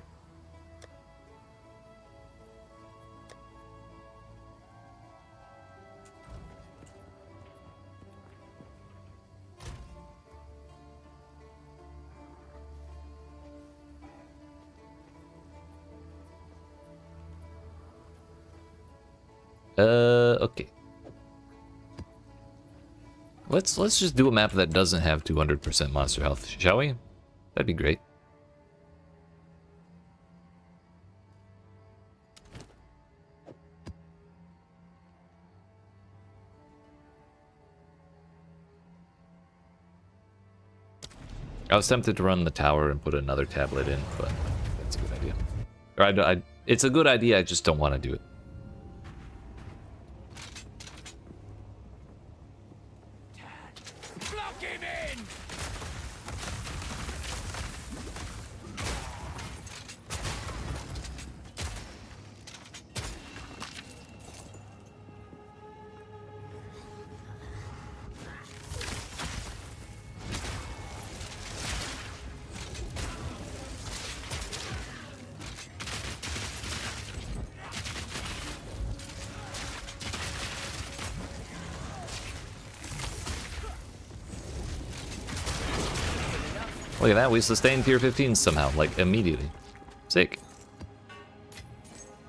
Okay. Let's just do a map that doesn't have 200% monster health, shall we? That'd be great. I was tempted to run the tower and put another tablet in, but that's a good idea. Or it's a good idea, I just don't want to do it. Block him in. Look at that, we sustained tier 15 somehow, like immediately. Sick.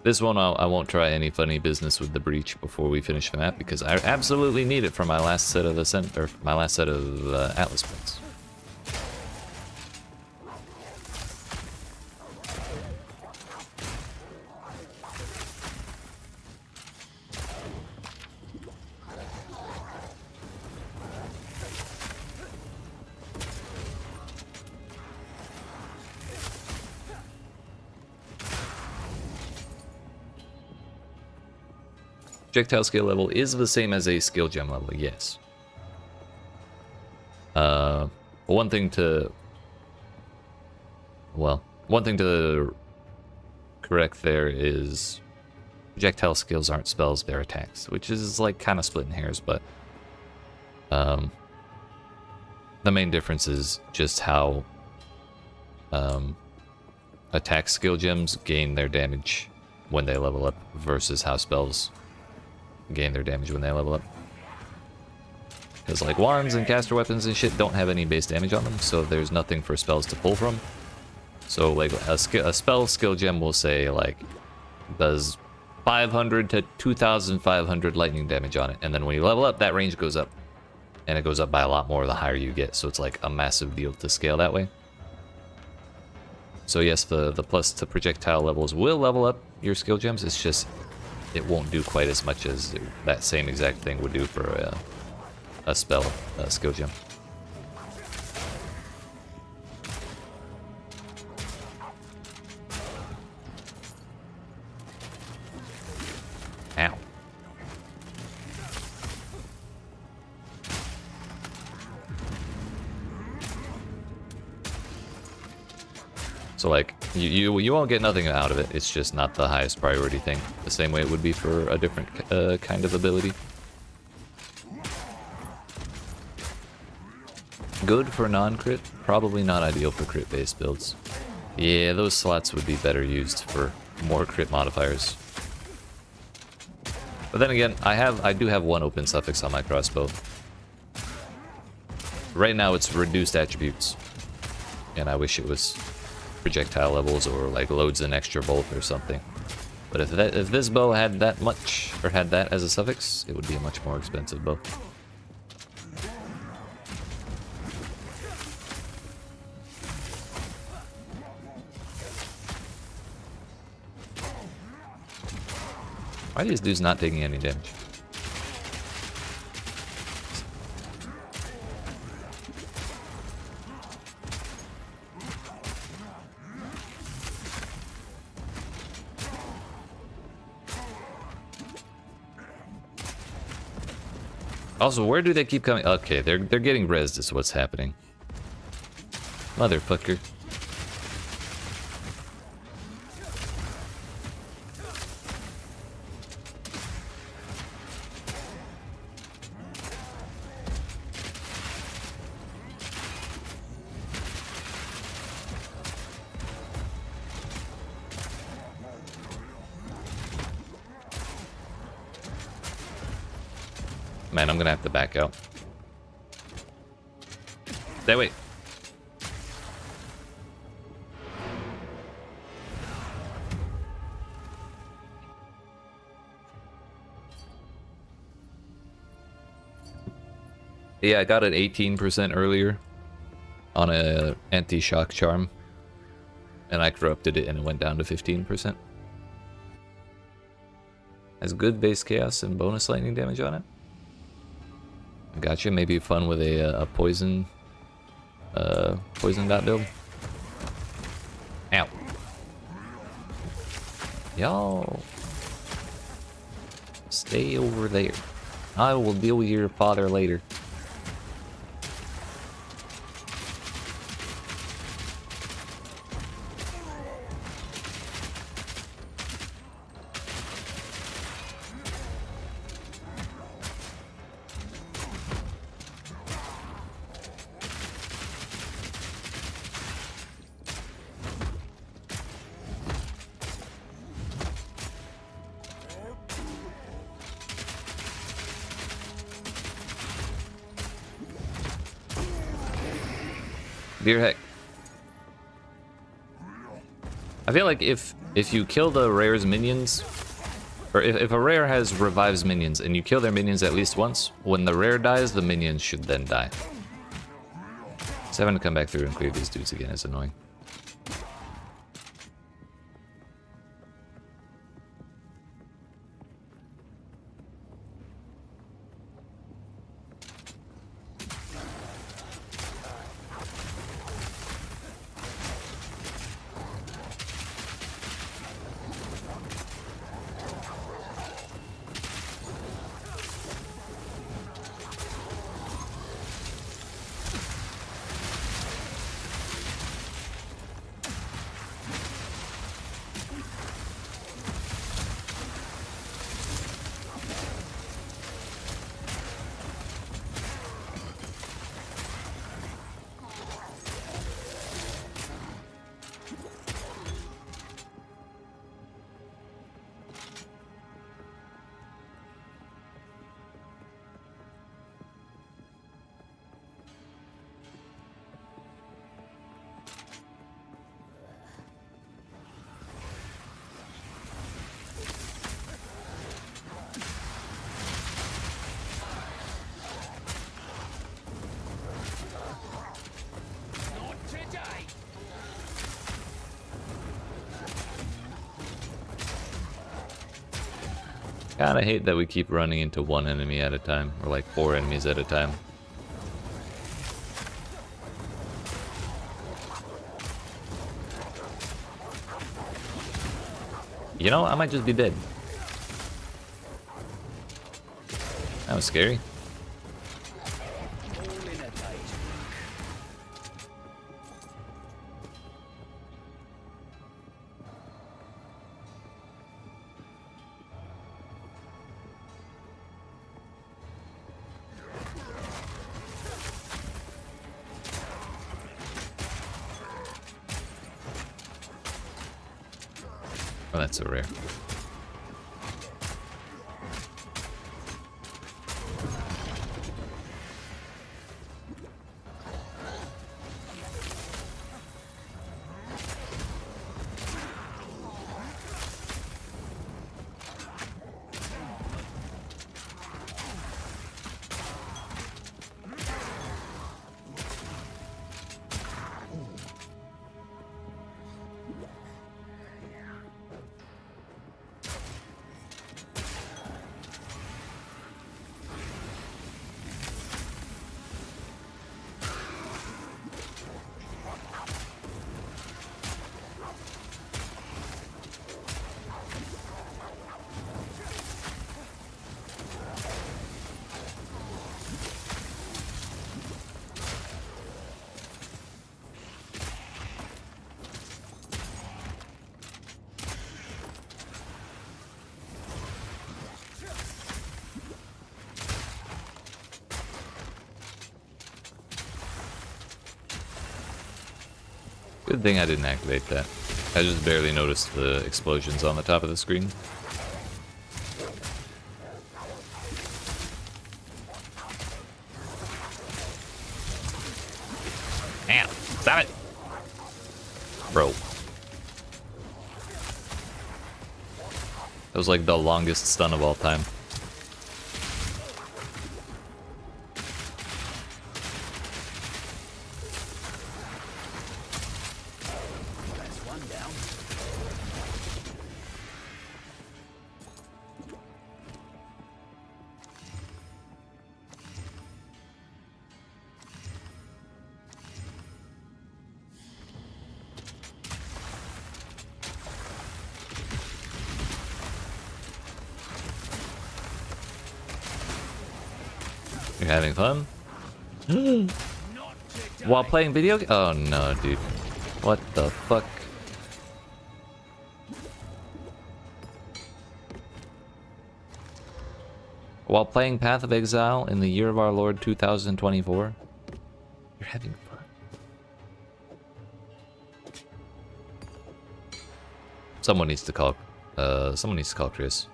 This one I won't try any funny business with the breach before we finish the map because I absolutely need it for my last set of Atlas points. Projectile skill level is the same as a skill gem level, yes. One thing to correct there is projectile skills aren't spells, they're attacks, which is like kind of splitting hairs, but the main difference is just how attack skill gems gain their damage when they level up versus how spells gain their damage when they level up. Because like wands and caster weapons and shit don't have any base damage on them, so there's nothing for spells to pull from. So like a spell skill gem will say like does 500 to 2500 lightning damage on it, and then when you level up that range goes up. And it goes up by a lot more the higher you get, so it's like a massive deal to scale that way. So yes, the plus to projectile levels will level up your skill gems, it's just it won't do quite as much as that same exact thing would do for a spell skill gem. Ow. So like, you won't get nothing out of it, it's just not the highest priority thing. The same way it would be for a different kind of ability. Good for non-crit, probably not ideal for crit-based builds. Yeah, those slots would be better used for more crit modifiers. But then again, I do have one open suffix on my crossbow. Right now it's reduced attributes, and I wish it was projectile levels or like loads an extra bolt or something. But if this bow had that much, or had that as a suffix, it would be a much more expensive bow. Why are these dudes not taking any damage? Also, where do they keep coming? Okay, they're getting rezzed is what's happening. Motherfucker. Man, I'm gonna have to back out. Stay, wait. Yeah, I got it 18% earlier on a anti-shock charm, and I corrupted it and it went down to 15%. Has good base chaos and bonus lightning damage on it. Gotcha. Maybe fun with a poison dot build. Ow. Y'all stay over there. I will deal with your father later. Dear heck. I feel like if you kill the rare's minions, or if a rare has revives minions and you kill their minions at least once, when the rare dies, the minions should then die. So having to come back through and clear these dudes again is annoying. Kinda hate that we keep running into one enemy at a time, or like 4 enemies at a time. You know, I might just be dead. That was scary. All in a day. Oh, that's so rare. Good thing I didn't activate that. I just barely noticed the explosions on the top of the screen. Damn, stop it! Bro. That was like the longest stun of all time. That's one down. You're having fun? Not today. While playing video games? Oh no, dude. What the fuck? While playing Path of Exile in the year of our Lord 2024? You're having fun. Someone needs to call Chris.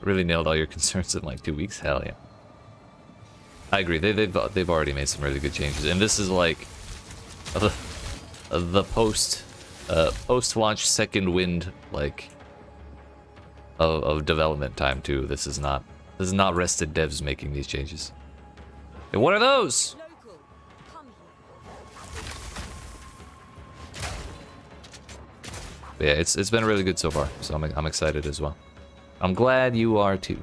Really nailed all your concerns in like 2 weeks? Hell yeah. I agree. They've already made some really good changes, and this is like the post launch second wind like of development time too. This is not rested devs making these changes. And what are those? Local, come here. But yeah, it's been really good so far, so I'm excited as well. I'm glad you are too.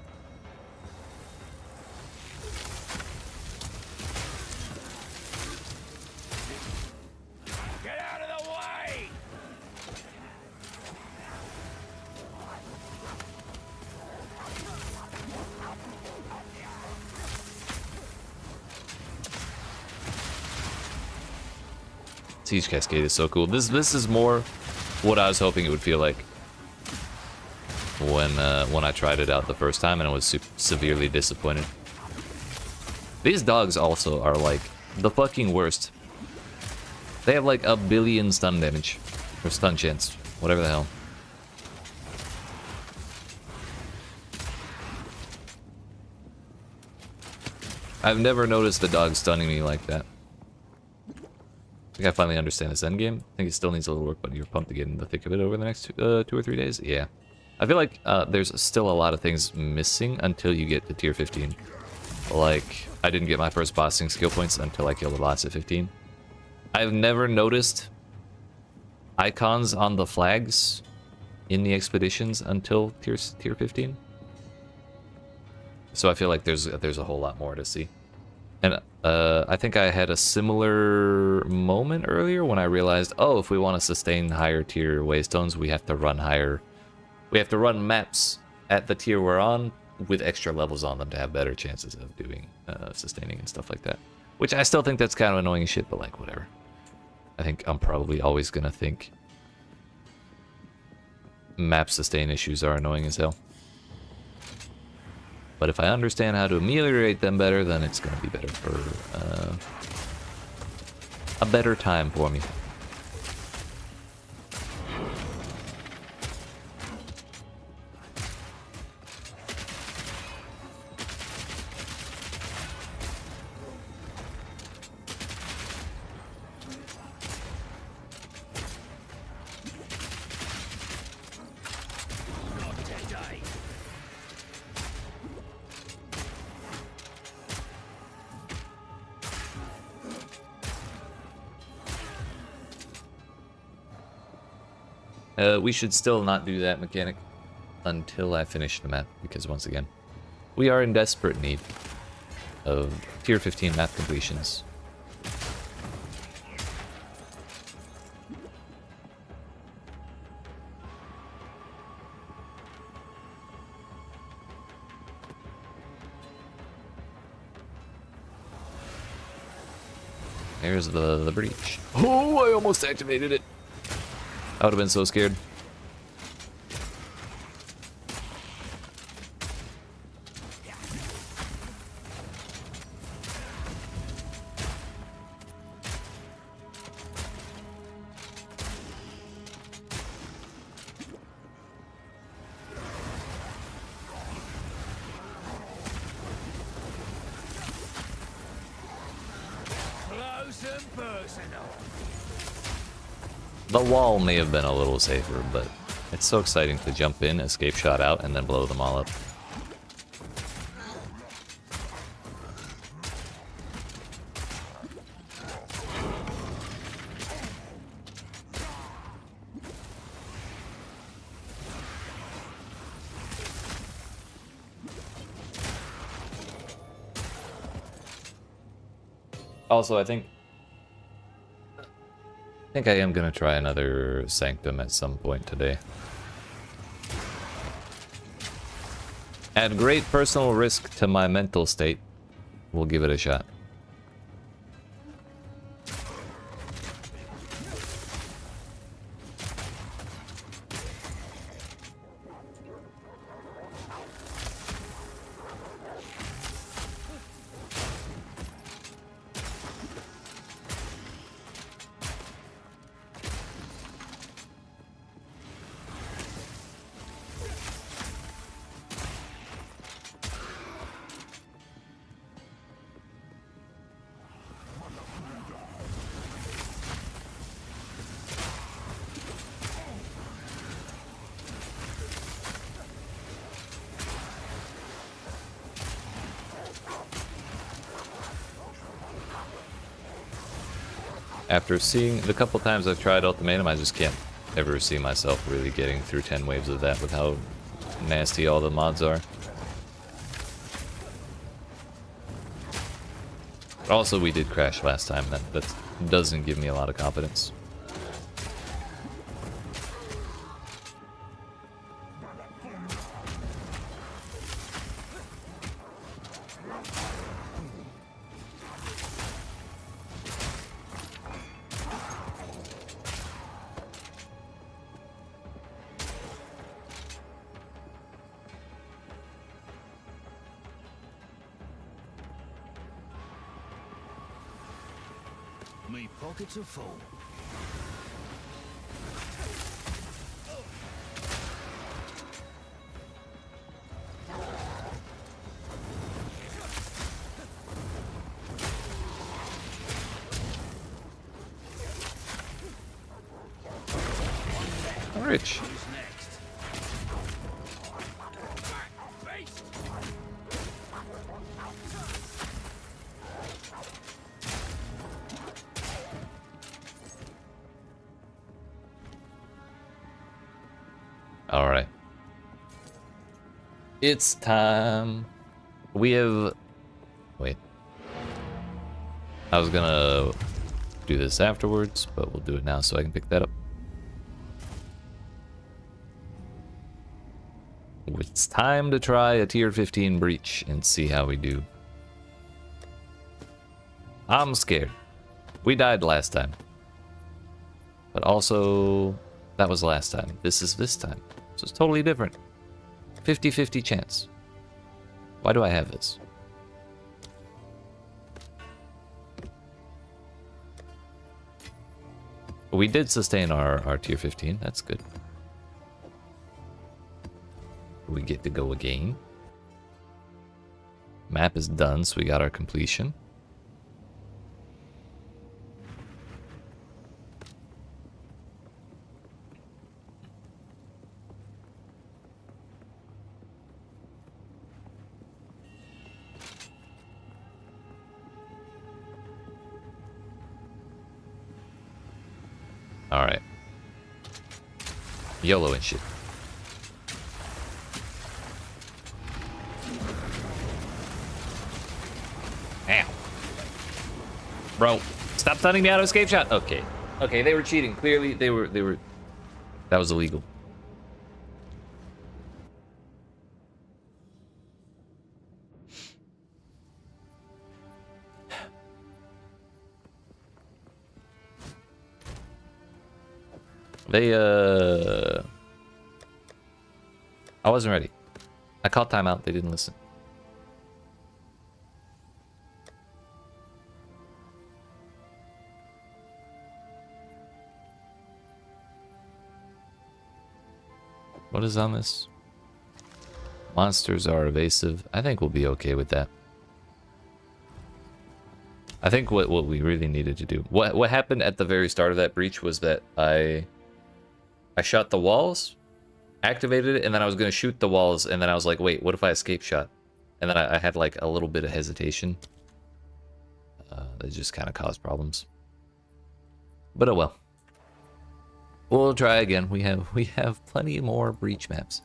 Get out of the way! Siege Cascade is so cool. This is more what I was hoping it would feel like when I tried it out the first time and I was severely disappointed. These dogs also are like the fucking worst. They have like 1 billion stun damage or stun chance, whatever the hell. I've never noticed the dog stunning me like that. I think I finally understand this endgame. I think it still needs a little work, but you're pumped to get in the thick of it over the next 2 or 3 days? Yeah. I feel like there's still a lot of things missing until you get to tier 15. Like, I didn't get my first bossing skill points until I killed the boss at 15. I've never noticed icons on the flags in the expeditions until tier 15. So I feel like there's a whole lot more to see. And I think I had a similar moment earlier when I realized, oh, if we want to sustain higher tier waystones, we have to run higher. We have to run maps at the tier we're on with extra levels on them to have better chances of doing sustaining and stuff like that. Which I still think that's kind of annoying as shit, but like whatever. I think I'm probably always gonna think map sustain issues are annoying as hell. But if I understand how to ameliorate them better, then it's going to be better for a better time for me. We should still not do that mechanic until I finish the map, because once again, we are in desperate need of tier 15 map completions. There's the breach. Oh, I almost activated it. I would have been so scared. Close and personal. The wall may have been a little safer, but it's so exciting to jump in, escape shot out, and then blow them all up. Also, I think I am gonna try another Sanctum at some point today. At great personal risk to my mental state, we'll give it a shot. After seeing the couple times I've tried Ultimatum, I just can't ever see myself really getting through 10 waves of that with how nasty all the mods are. Also, we did crash last time. That doesn't give me a lot of confidence. Me pockets are full. Rich. Who's next? Beast! It's time. We have... Wait. I was gonna do this afterwards, but we'll do it now so I can pick that up. It's time to try a tier 15 breach and see how we do. I'm scared. We died last time. But also, that was last time. This is this time. So it's totally different. 50-50 chance. Why do I have this? We did sustain our tier 15. That's good. We get to go again. Map is done, so we got our completion. All right. YOLO and shit. Ow. Bro, stop stunning me out of escape shot. Okay. Okay, they were cheating. Clearly, they were... That was illegal. They, I wasn't ready. I called timeout. They didn't listen. What is on this? Monsters are evasive. I think we'll be okay with that. I think what we really needed to do... What happened at the very start of that breach was that I shot the walls, activated it, and then I was going to shoot the walls, and then I was like, wait, what if I escape shot? And then I had like a little bit of hesitation. That just kind of caused problems. But oh well. We'll try again. We have plenty more breach maps.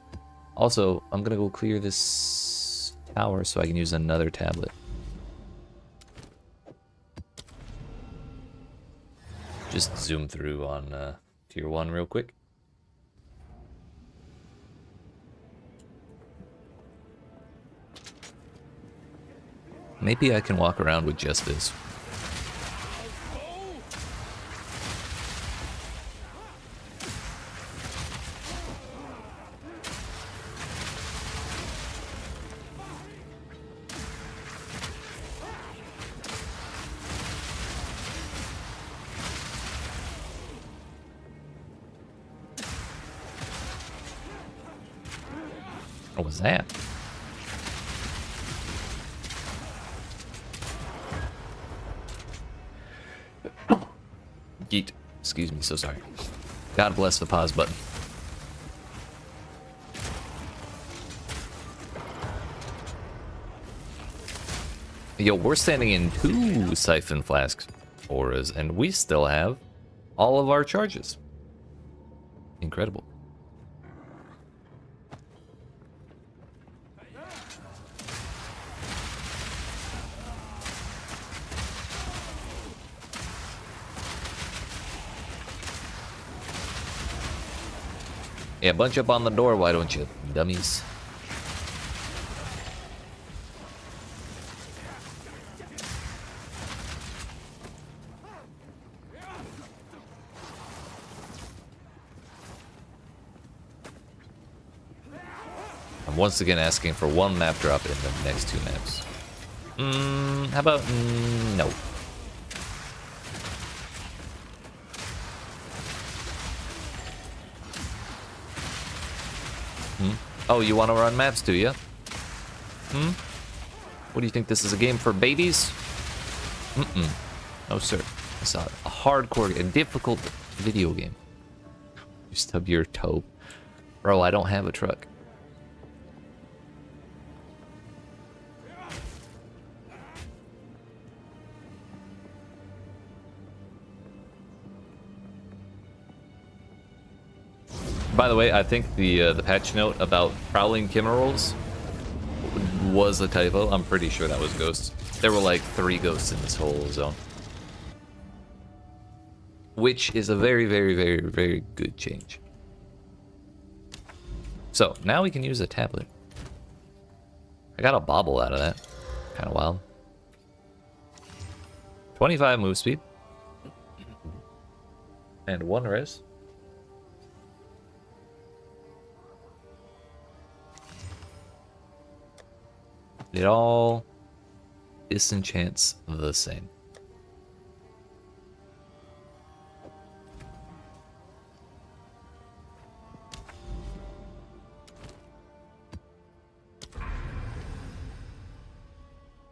Also, I'm gonna go clear this tower so I can use another tablet. Just zoom through on tier 1 real quick. Maybe I can walk around with just this. What was that? YEET. Excuse me, so sorry. God bless the pause button. Yo, we're standing in 2 Siphon Flask auras, and we still have all of our charges. Incredible. Yeah, bunch up on the door, why don't you, dummies? I'm once again asking for 1 map drop in the next 2 maps. How about no? Oh, you want to run maps, do you? What do you think, this is a game for babies? No, sir. It's a hardcore, a difficult video game. You stub your toe. Bro, I don't have a truck. By the way, I think the patch note about prowling Kimmerals was a typo. I'm pretty sure that was ghosts. There were like 3 ghosts in this whole zone. Which is a very, very, very, very good change. So, now we can use a tablet. I got a bobble out of that. Kind of wild. 25 move speed. And 1 res. It all disenchants the same.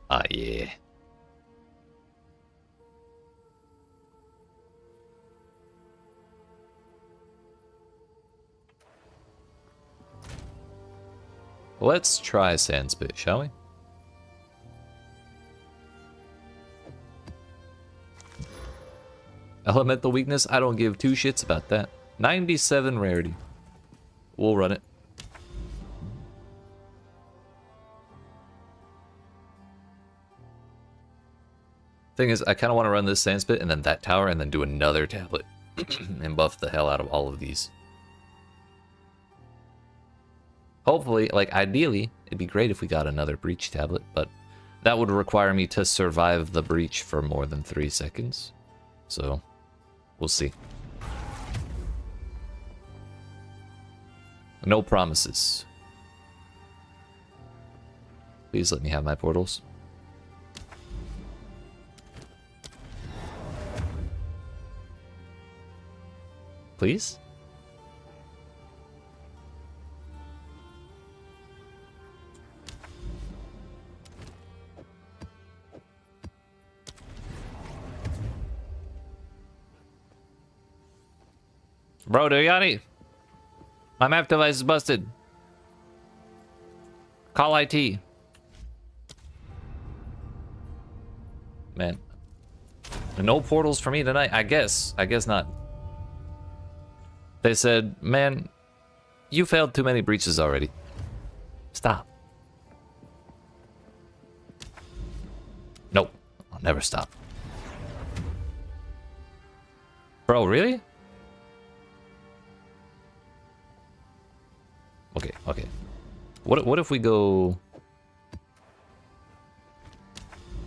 Ah, yeah. Let's try Sandspit, shall we? Elemental weakness, I don't give 2 shits about that. 97 rarity. We'll run it. Thing is, I kind of want to run this Sandspit and then that tower and then do another tablet. And buff the hell out of all of these. Hopefully, like ideally, it'd be great if we got another breach tablet, but that would require me to survive the breach for more than 3 seconds. So, we'll see. No promises. Please let me have my portals. Please? Bro, Doyani! My map device is busted. Call IT. Man. No portals for me tonight. I guess not. They said, man, you failed too many breaches already. Stop. Nope. I'll never stop. Bro, really? Okay. What if we go...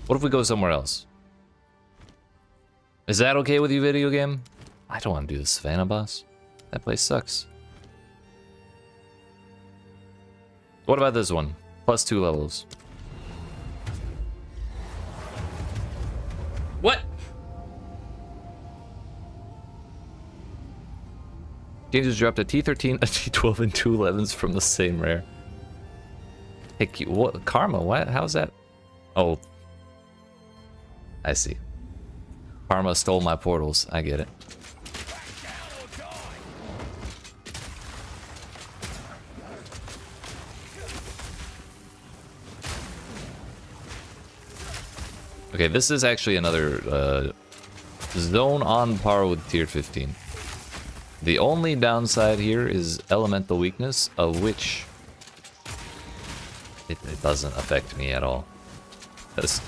What if we go somewhere else? Is that okay with you, video game? I don't want to do the Savannah boss. That place sucks. What about this one? +2 levels. What? Changes dropped a T13, a T12, and 2 11s from the same rare. Hey, what? Karma? What? How's that? Oh. I see. Karma stole my portals. I get it. Okay, this is actually another zone on par with tier 15. The only downside here is elemental weakness, of which it doesn't affect me at all. Because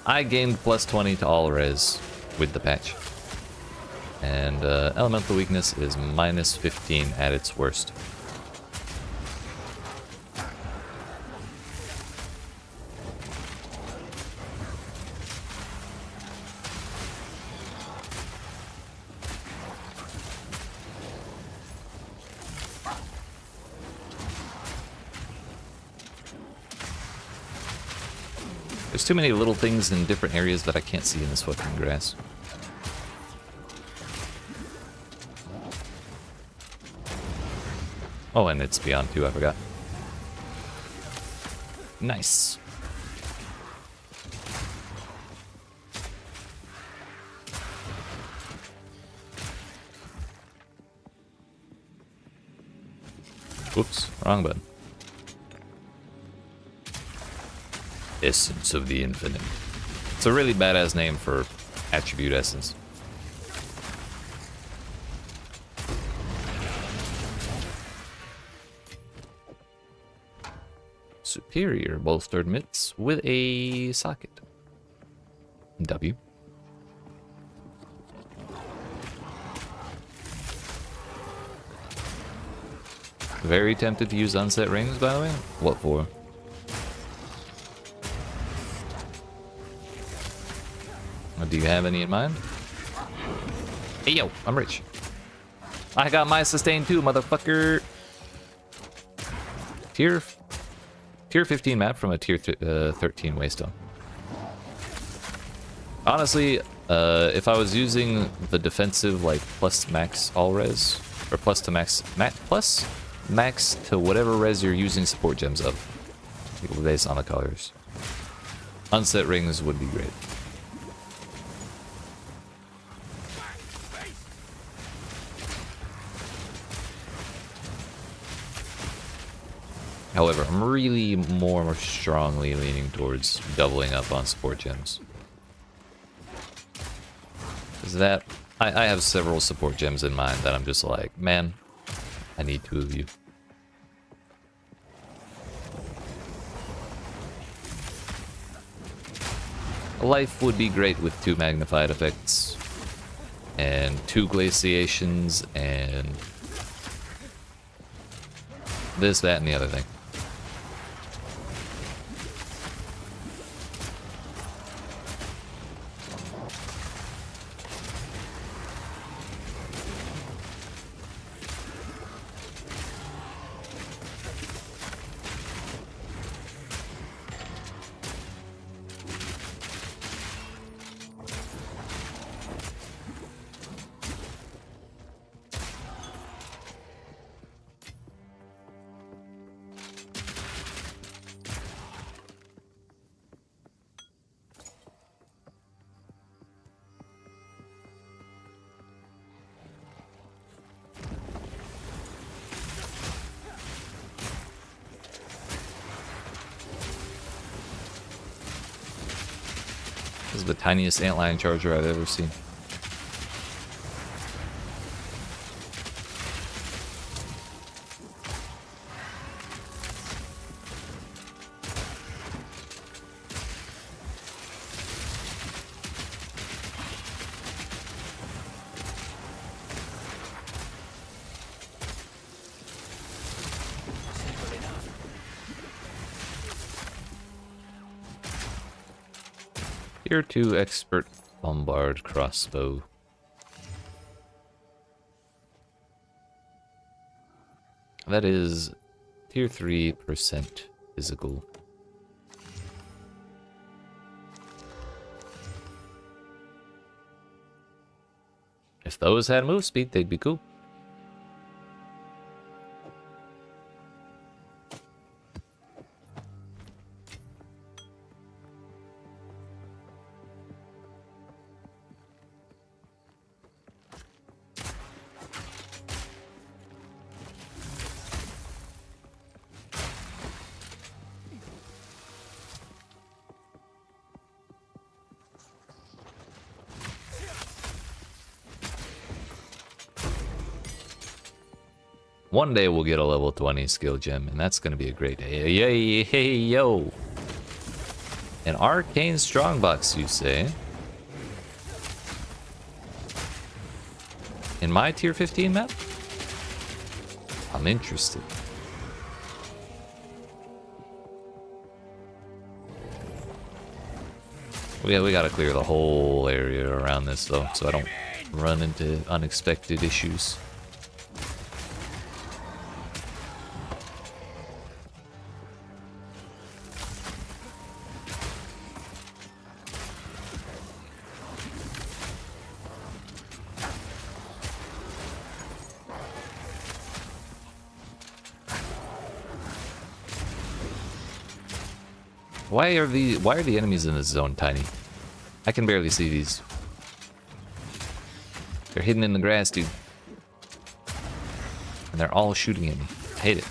I gained +20 to all res with the patch. And elemental weakness is -15 at its worst. There's too many little things in different areas that I can't see in this fucking grass. Oh, and it's beyond 2, I forgot. Nice. Whoops, wrong button. Essence of the Infinite. It's a really badass name for attribute essence. superior bolstered mitts with a socket. W. Very tempted to use unset rings, by the way. What for? Do you have any in mind? Hey yo, I'm rich. I got my sustain too, motherfucker. Tier 15 map from a tier 13 waystone. Honestly, if I was using the defensive like plus max all res, or plus to max to whatever res you're using support gems of, based on the colors, unset rings would be great. However, I'm really more strongly leaning towards doubling up on support gems. Because that, I have several support gems in mind that I'm just like, man, I need 2 of you. Life would be great with 2 magnified effects, and 2 glaciations, and this, that, and the other thing. This is the tiniest antlion charger I've ever seen. Tier 2 expert bombard crossbow. That is tier 3% physical. If those had move speed, they'd be cool. One day we'll get a level 20 skill gem, and that's going to be a great day. Yay, hey, yo! An arcane strongbox, you say? In my tier 15 map? I'm interested. We gotta clear the whole area around this, though, so I don't run into unexpected issues. Why are the enemies in this zone tiny? I can barely see these. They're hidden in the grass, dude. And they're all shooting at me. I hate it.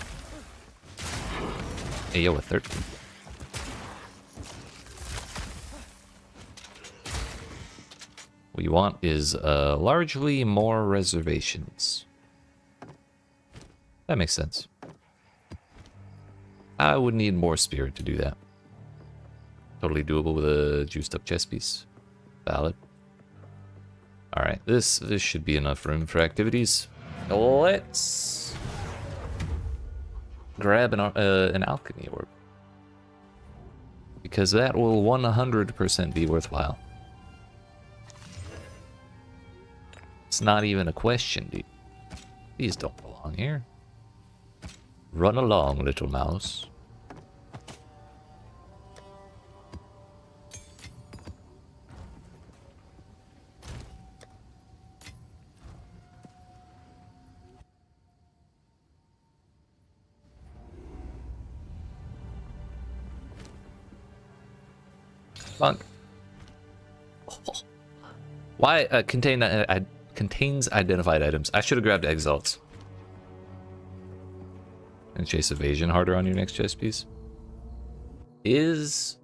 Hey, yo, a 13. What you want is largely more reservations. That makes sense. I would need more spirit to do that. Totally doable with a juiced up chest piece. Valid. Alright, this should be enough room for activities. Let's grab an alchemy orb. Because that will 100% be worthwhile. It's not even a question, dude. These don't belong here. Run along, little mouse. Funk. Why contains identified items? I should have grabbed exalts. And chase evasion harder on your next chest piece. Is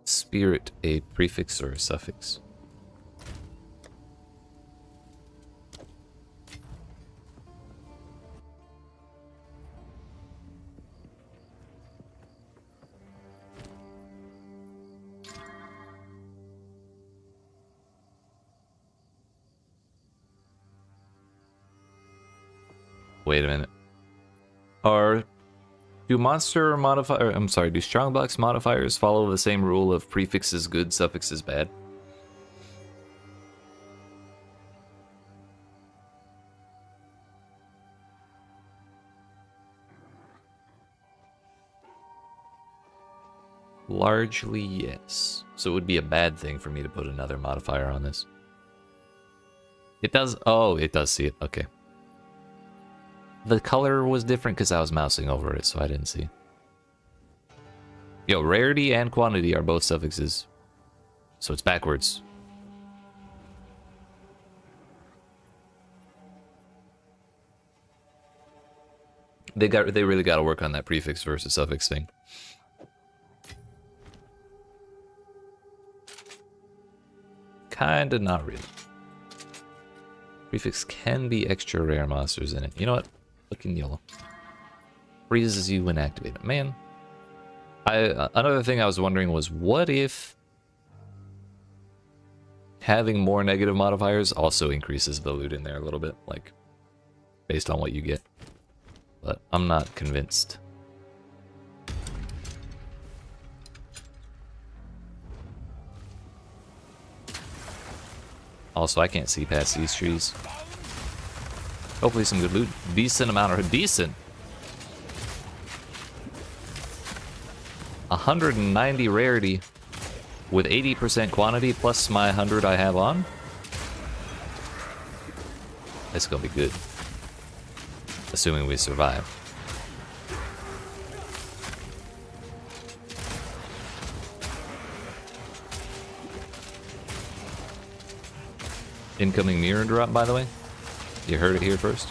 spirit a prefix or a suffix? Wait a minute. Do monster modifier? I'm sorry. Do strongbox modifiers follow the same rule of prefixes good, suffixes bad? Largely, yes. So it would be a bad thing for me to put another modifier on this. It does. Oh, it does see it. Okay. The color was different because I was mousing over it, so I didn't see. Yo, rarity and quantity are both suffixes. So it's backwards. They really got to work on that prefix versus suffix thing. Kinda, not really. Prefix can be extra rare monsters in it. You know what? Looking yellow. Freezes you when activated. Man. Another thing I was wondering was, what if having more negative modifiers also increases the loot in there a little bit, like, based on what you get. But I'm not convinced. Also, I can't see past these trees. Hopefully some good loot. Decent amount of... Decent! 190 rarity with 80% quantity plus my 100 I have on. It's gonna be good. Assuming we survive. Incoming mirror drop, by the way. You heard it here first.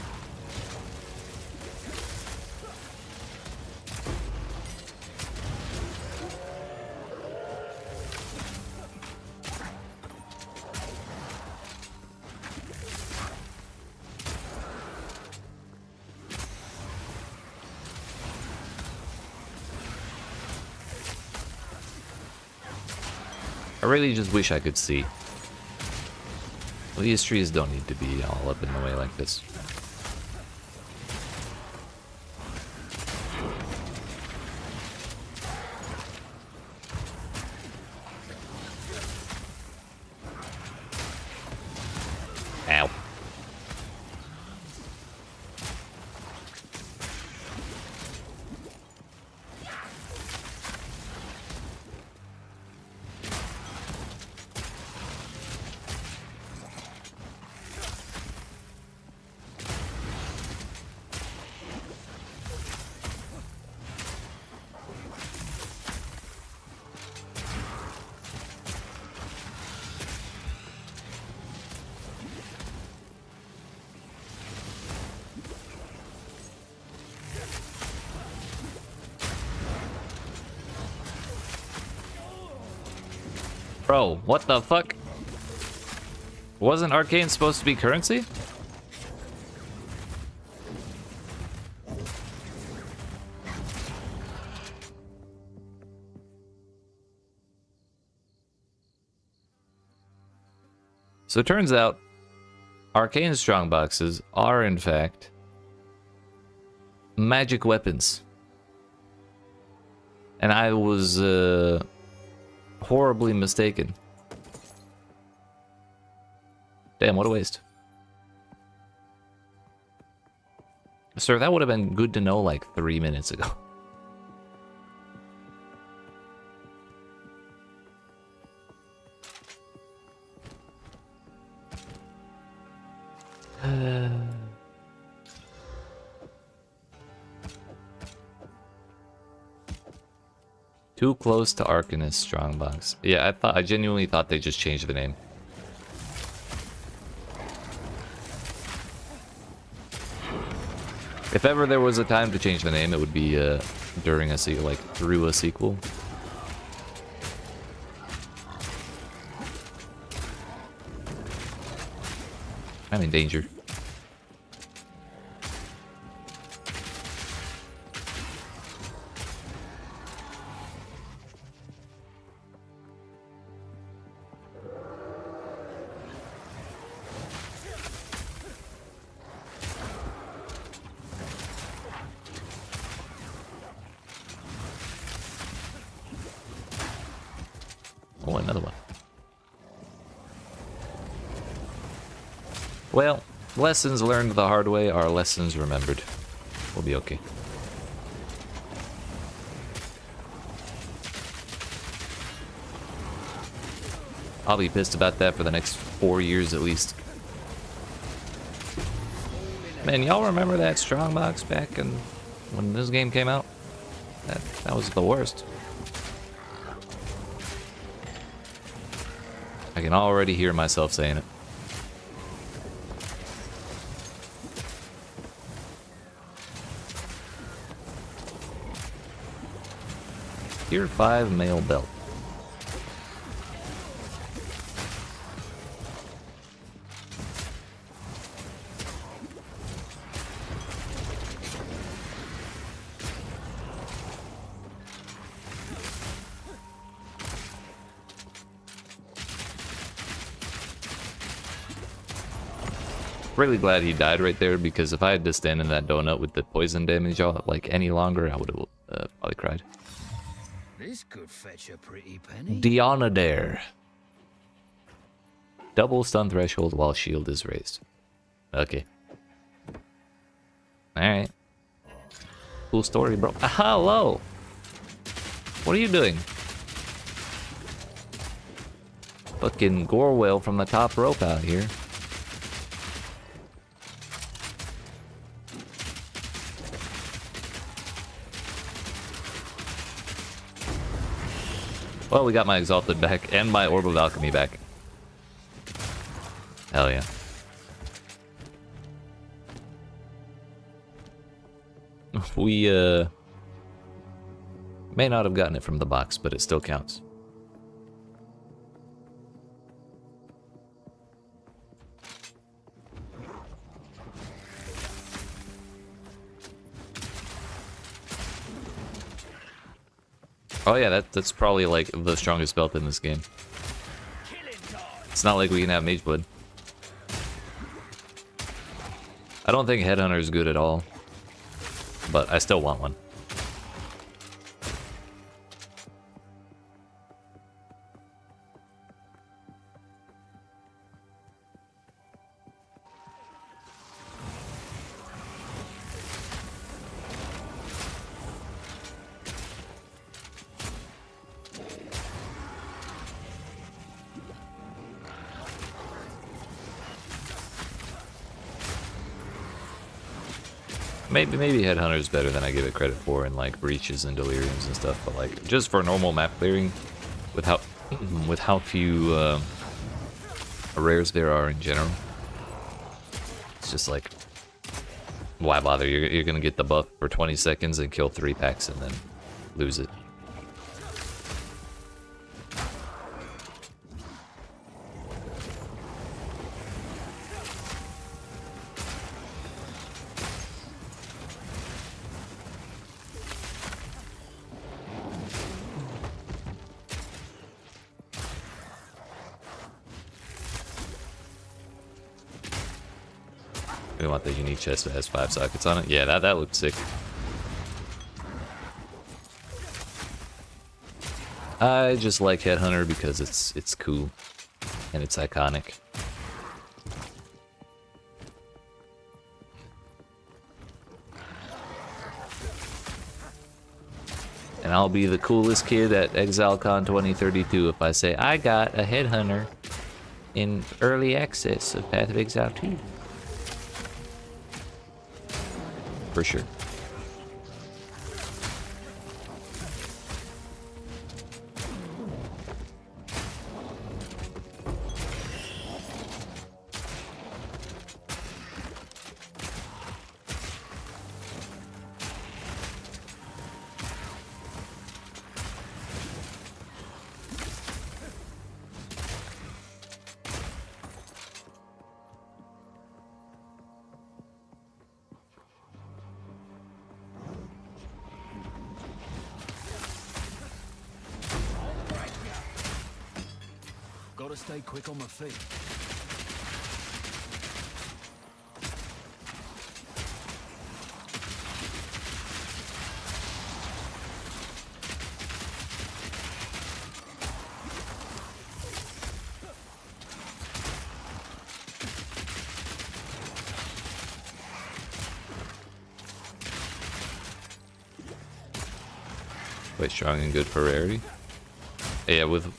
I really just wish I could see. Well, these trees don't need to be all up in the way like this. Ow. Bro, what the fuck? Wasn't arcane supposed to be currency? So it turns out arcane strongboxes are in fact magic weapons. And I was horribly mistaken. Damn, what a waste. Sir, that would have been good to know like 3 minutes ago. Too close to Arcanist Strongbox. Yeah, I genuinely thought they just changed the name. If ever there was a time to change the name, it would be during a sequel, like through a sequel. I'm in danger. Oh, another one. Well, lessons learned the hard way are lessons remembered. We'll be okay. I'll be pissed about that for the next 4 years at least. Man, y'all remember that strongbox back when this game came out? That was the worst. I can already hear myself saying it. Tier 5 mail belt. Really glad he died right there, because if I had to stand in that donut with the poison damage like any longer, I would have probably cried. This could fetch a pretty penny. Legionnaire. Double stun threshold while shield is raised. Okay. Alright. Cool story, bro. Hello! What are you doing? Fucking Gorwell from the top rope out here. Well, we got my Exalted back and my Orb of Alchemy back. Hell yeah. We, may not have gotten it from the box, but it still counts. Oh yeah, that's probably like the strongest belt in this game. It's not like we can have Mage Blood. I don't think Headhunter is good at all, but I still want one. Maybe Headhunter is better than I give it credit for in like breaches and deliriums and stuff, but like just for normal map clearing, with how few rares there are in general, it's just like, why bother? You're gonna get the buff for 20 seconds and kill 3 packs and then lose it. We want the unique chest that has 5 sockets on it. Yeah, that looked sick. I just like Headhunter because it's cool and it's iconic. And I'll be the coolest kid at ExileCon 2032 if I say I got a Headhunter in early access of Path of Exile 2. For sure. Gotta stay quick on my feet. Quite strong and good for rarity. Yeah, with...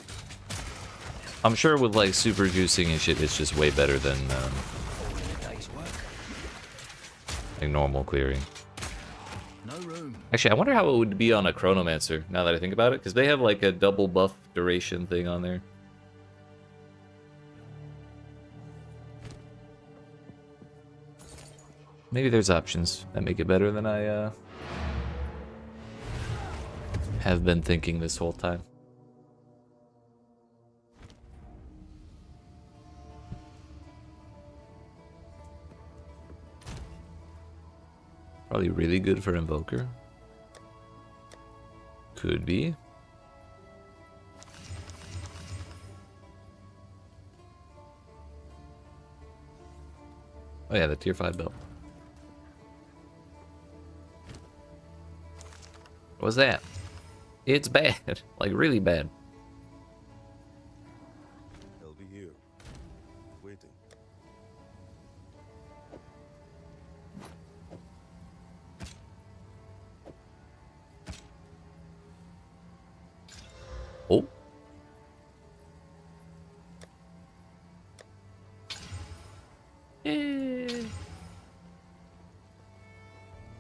I'm sure with like super juicing and shit, it's just way better than like normal clearing. No room. Actually, I wonder how it would be on a Chronomancer, now that I think about it, because they have like a double buff duration thing on there. Maybe there's options that make it better than I have been thinking this whole time. Probably really good for Invoker. Could be. Oh yeah, the tier 5 belt. What was that? It's bad. Like really bad. I'll be here, waiting. Oh.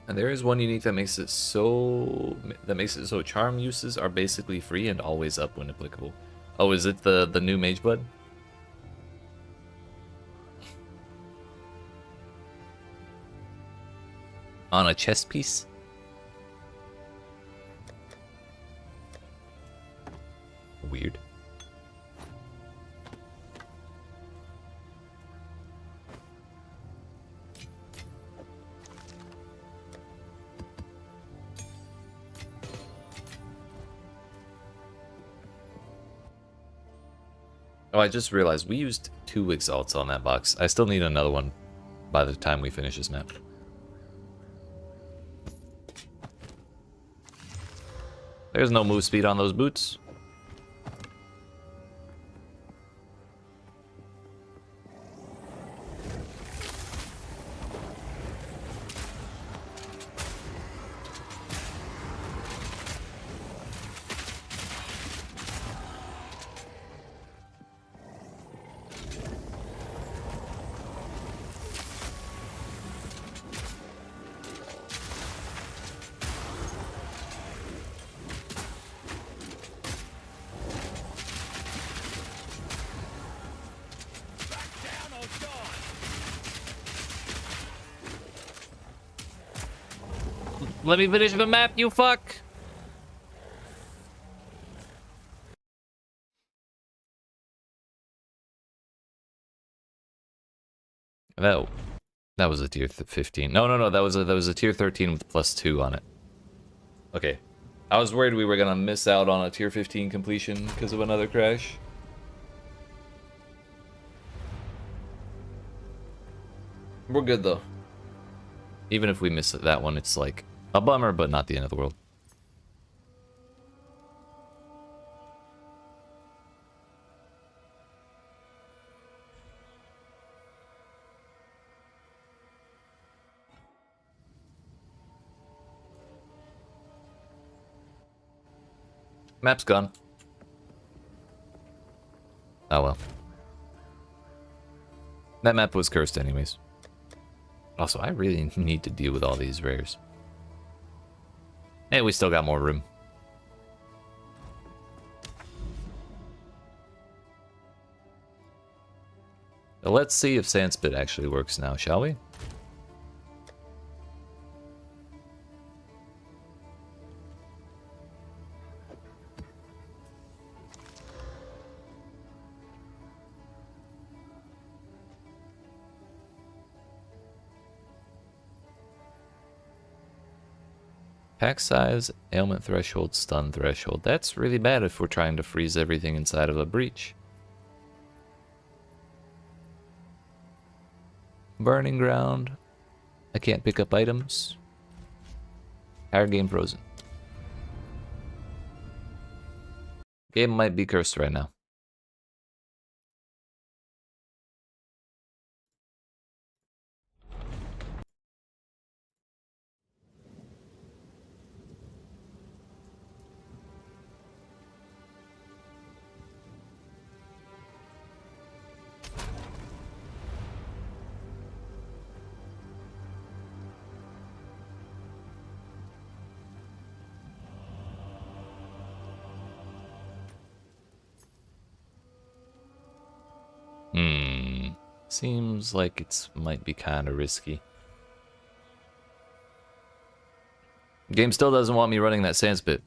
And there is one unique that makes it so charm uses are basically free and always up when applicable. Oh, is it the new Mage Blood? On a chest piece? Weird. Oh, I just realized we used 2 Exalts on that box. I still need another one by the time we finish this map. There's no move speed on those boots. Down or die. Let me finish the map, you fuck! That was a tier 15. No, that was a tier 13 with +2 on it. Okay. I was worried we were gonna miss out on a tier 15 completion because of another crash. We're good though. Even if we miss that one, it's like a bummer, but not the end of the world. Map's gone. Oh well. That map was cursed anyways. Also, I really need to deal with all these rares. Hey, we still got more room. Now let's see if Sandspit actually works now, shall we? Pack size, ailment threshold, stun threshold. That's really bad if we're trying to freeze everything inside of a breach. Burning ground. I can't pick up items. Higher game frozen. Game might be cursed right now. Seems like it might be kind of risky. Game still doesn't want me running that Sandspit.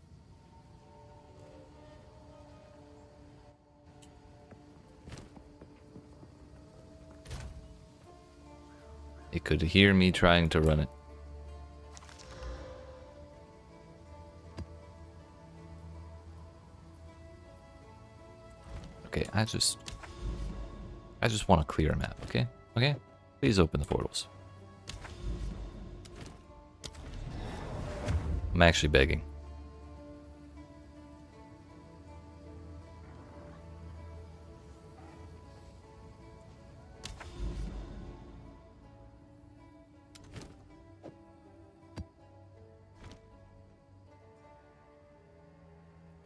It could hear me trying to run it. Okay, I just want to clear a map, okay? Okay? Please open the portals. I'm actually begging.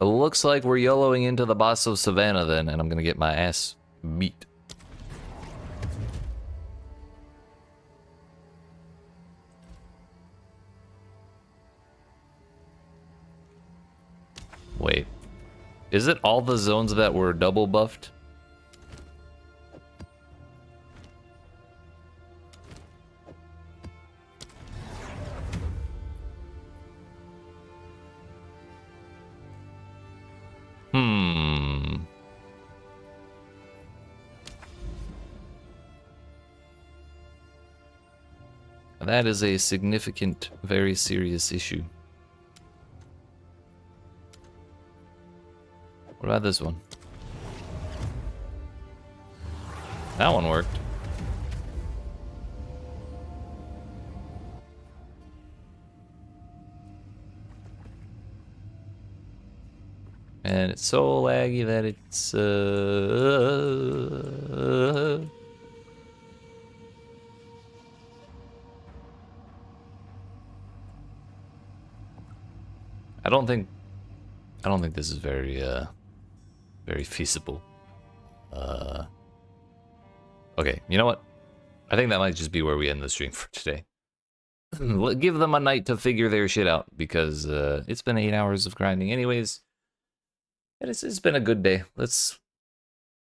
It looks like we're YOLOing into the boss of Savannah then, and I'm gonna get my ass beat. Wait. Is it all the zones that were double buffed? That is a significant, very serious issue. What about this one? That one worked. And it's so laggy that it's I don't think this is very very feasible. Okay, you know what? I think that might just be where we end the stream for today. Give them a night to figure their shit out, because it's been 8 hours of grinding anyways. And it's been a good day. Let's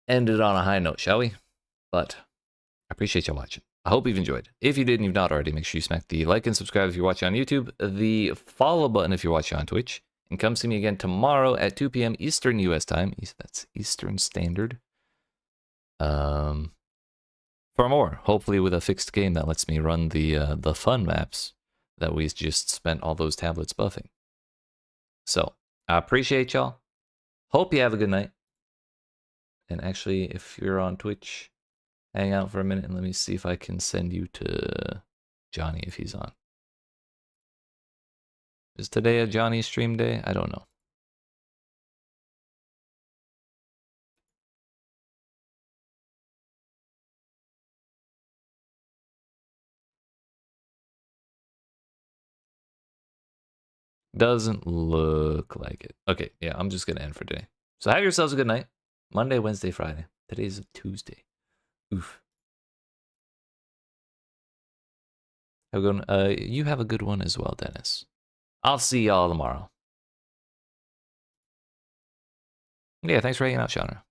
end it on a high note, shall we? But I appreciate y'all watching. I hope you've enjoyed. If you did and you've not already, make sure you smack the like and subscribe if you're watching on YouTube, the follow button if you're watching on Twitch, and come see me again tomorrow at 2 p.m. Eastern US time. That's Eastern Standard. For more, hopefully with a fixed game that lets me run the fun maps that we just spent all those tablets buffing. So, I appreciate y'all. Hope you have a good night. And actually, if you're on Twitch, hang out for a minute and let me see if I can send you to Johnny if he's on. Is today a Johnny stream day? I don't know. Doesn't look like it. Okay, yeah, I'm just gonna end for today. So have yourselves a good night. Monday, Wednesday, Friday. Today's Tuesday. Oof. Have a good one. You have a good one as well, Dennis. I'll see y'all tomorrow. Yeah, thanks for hanging out, Shauna.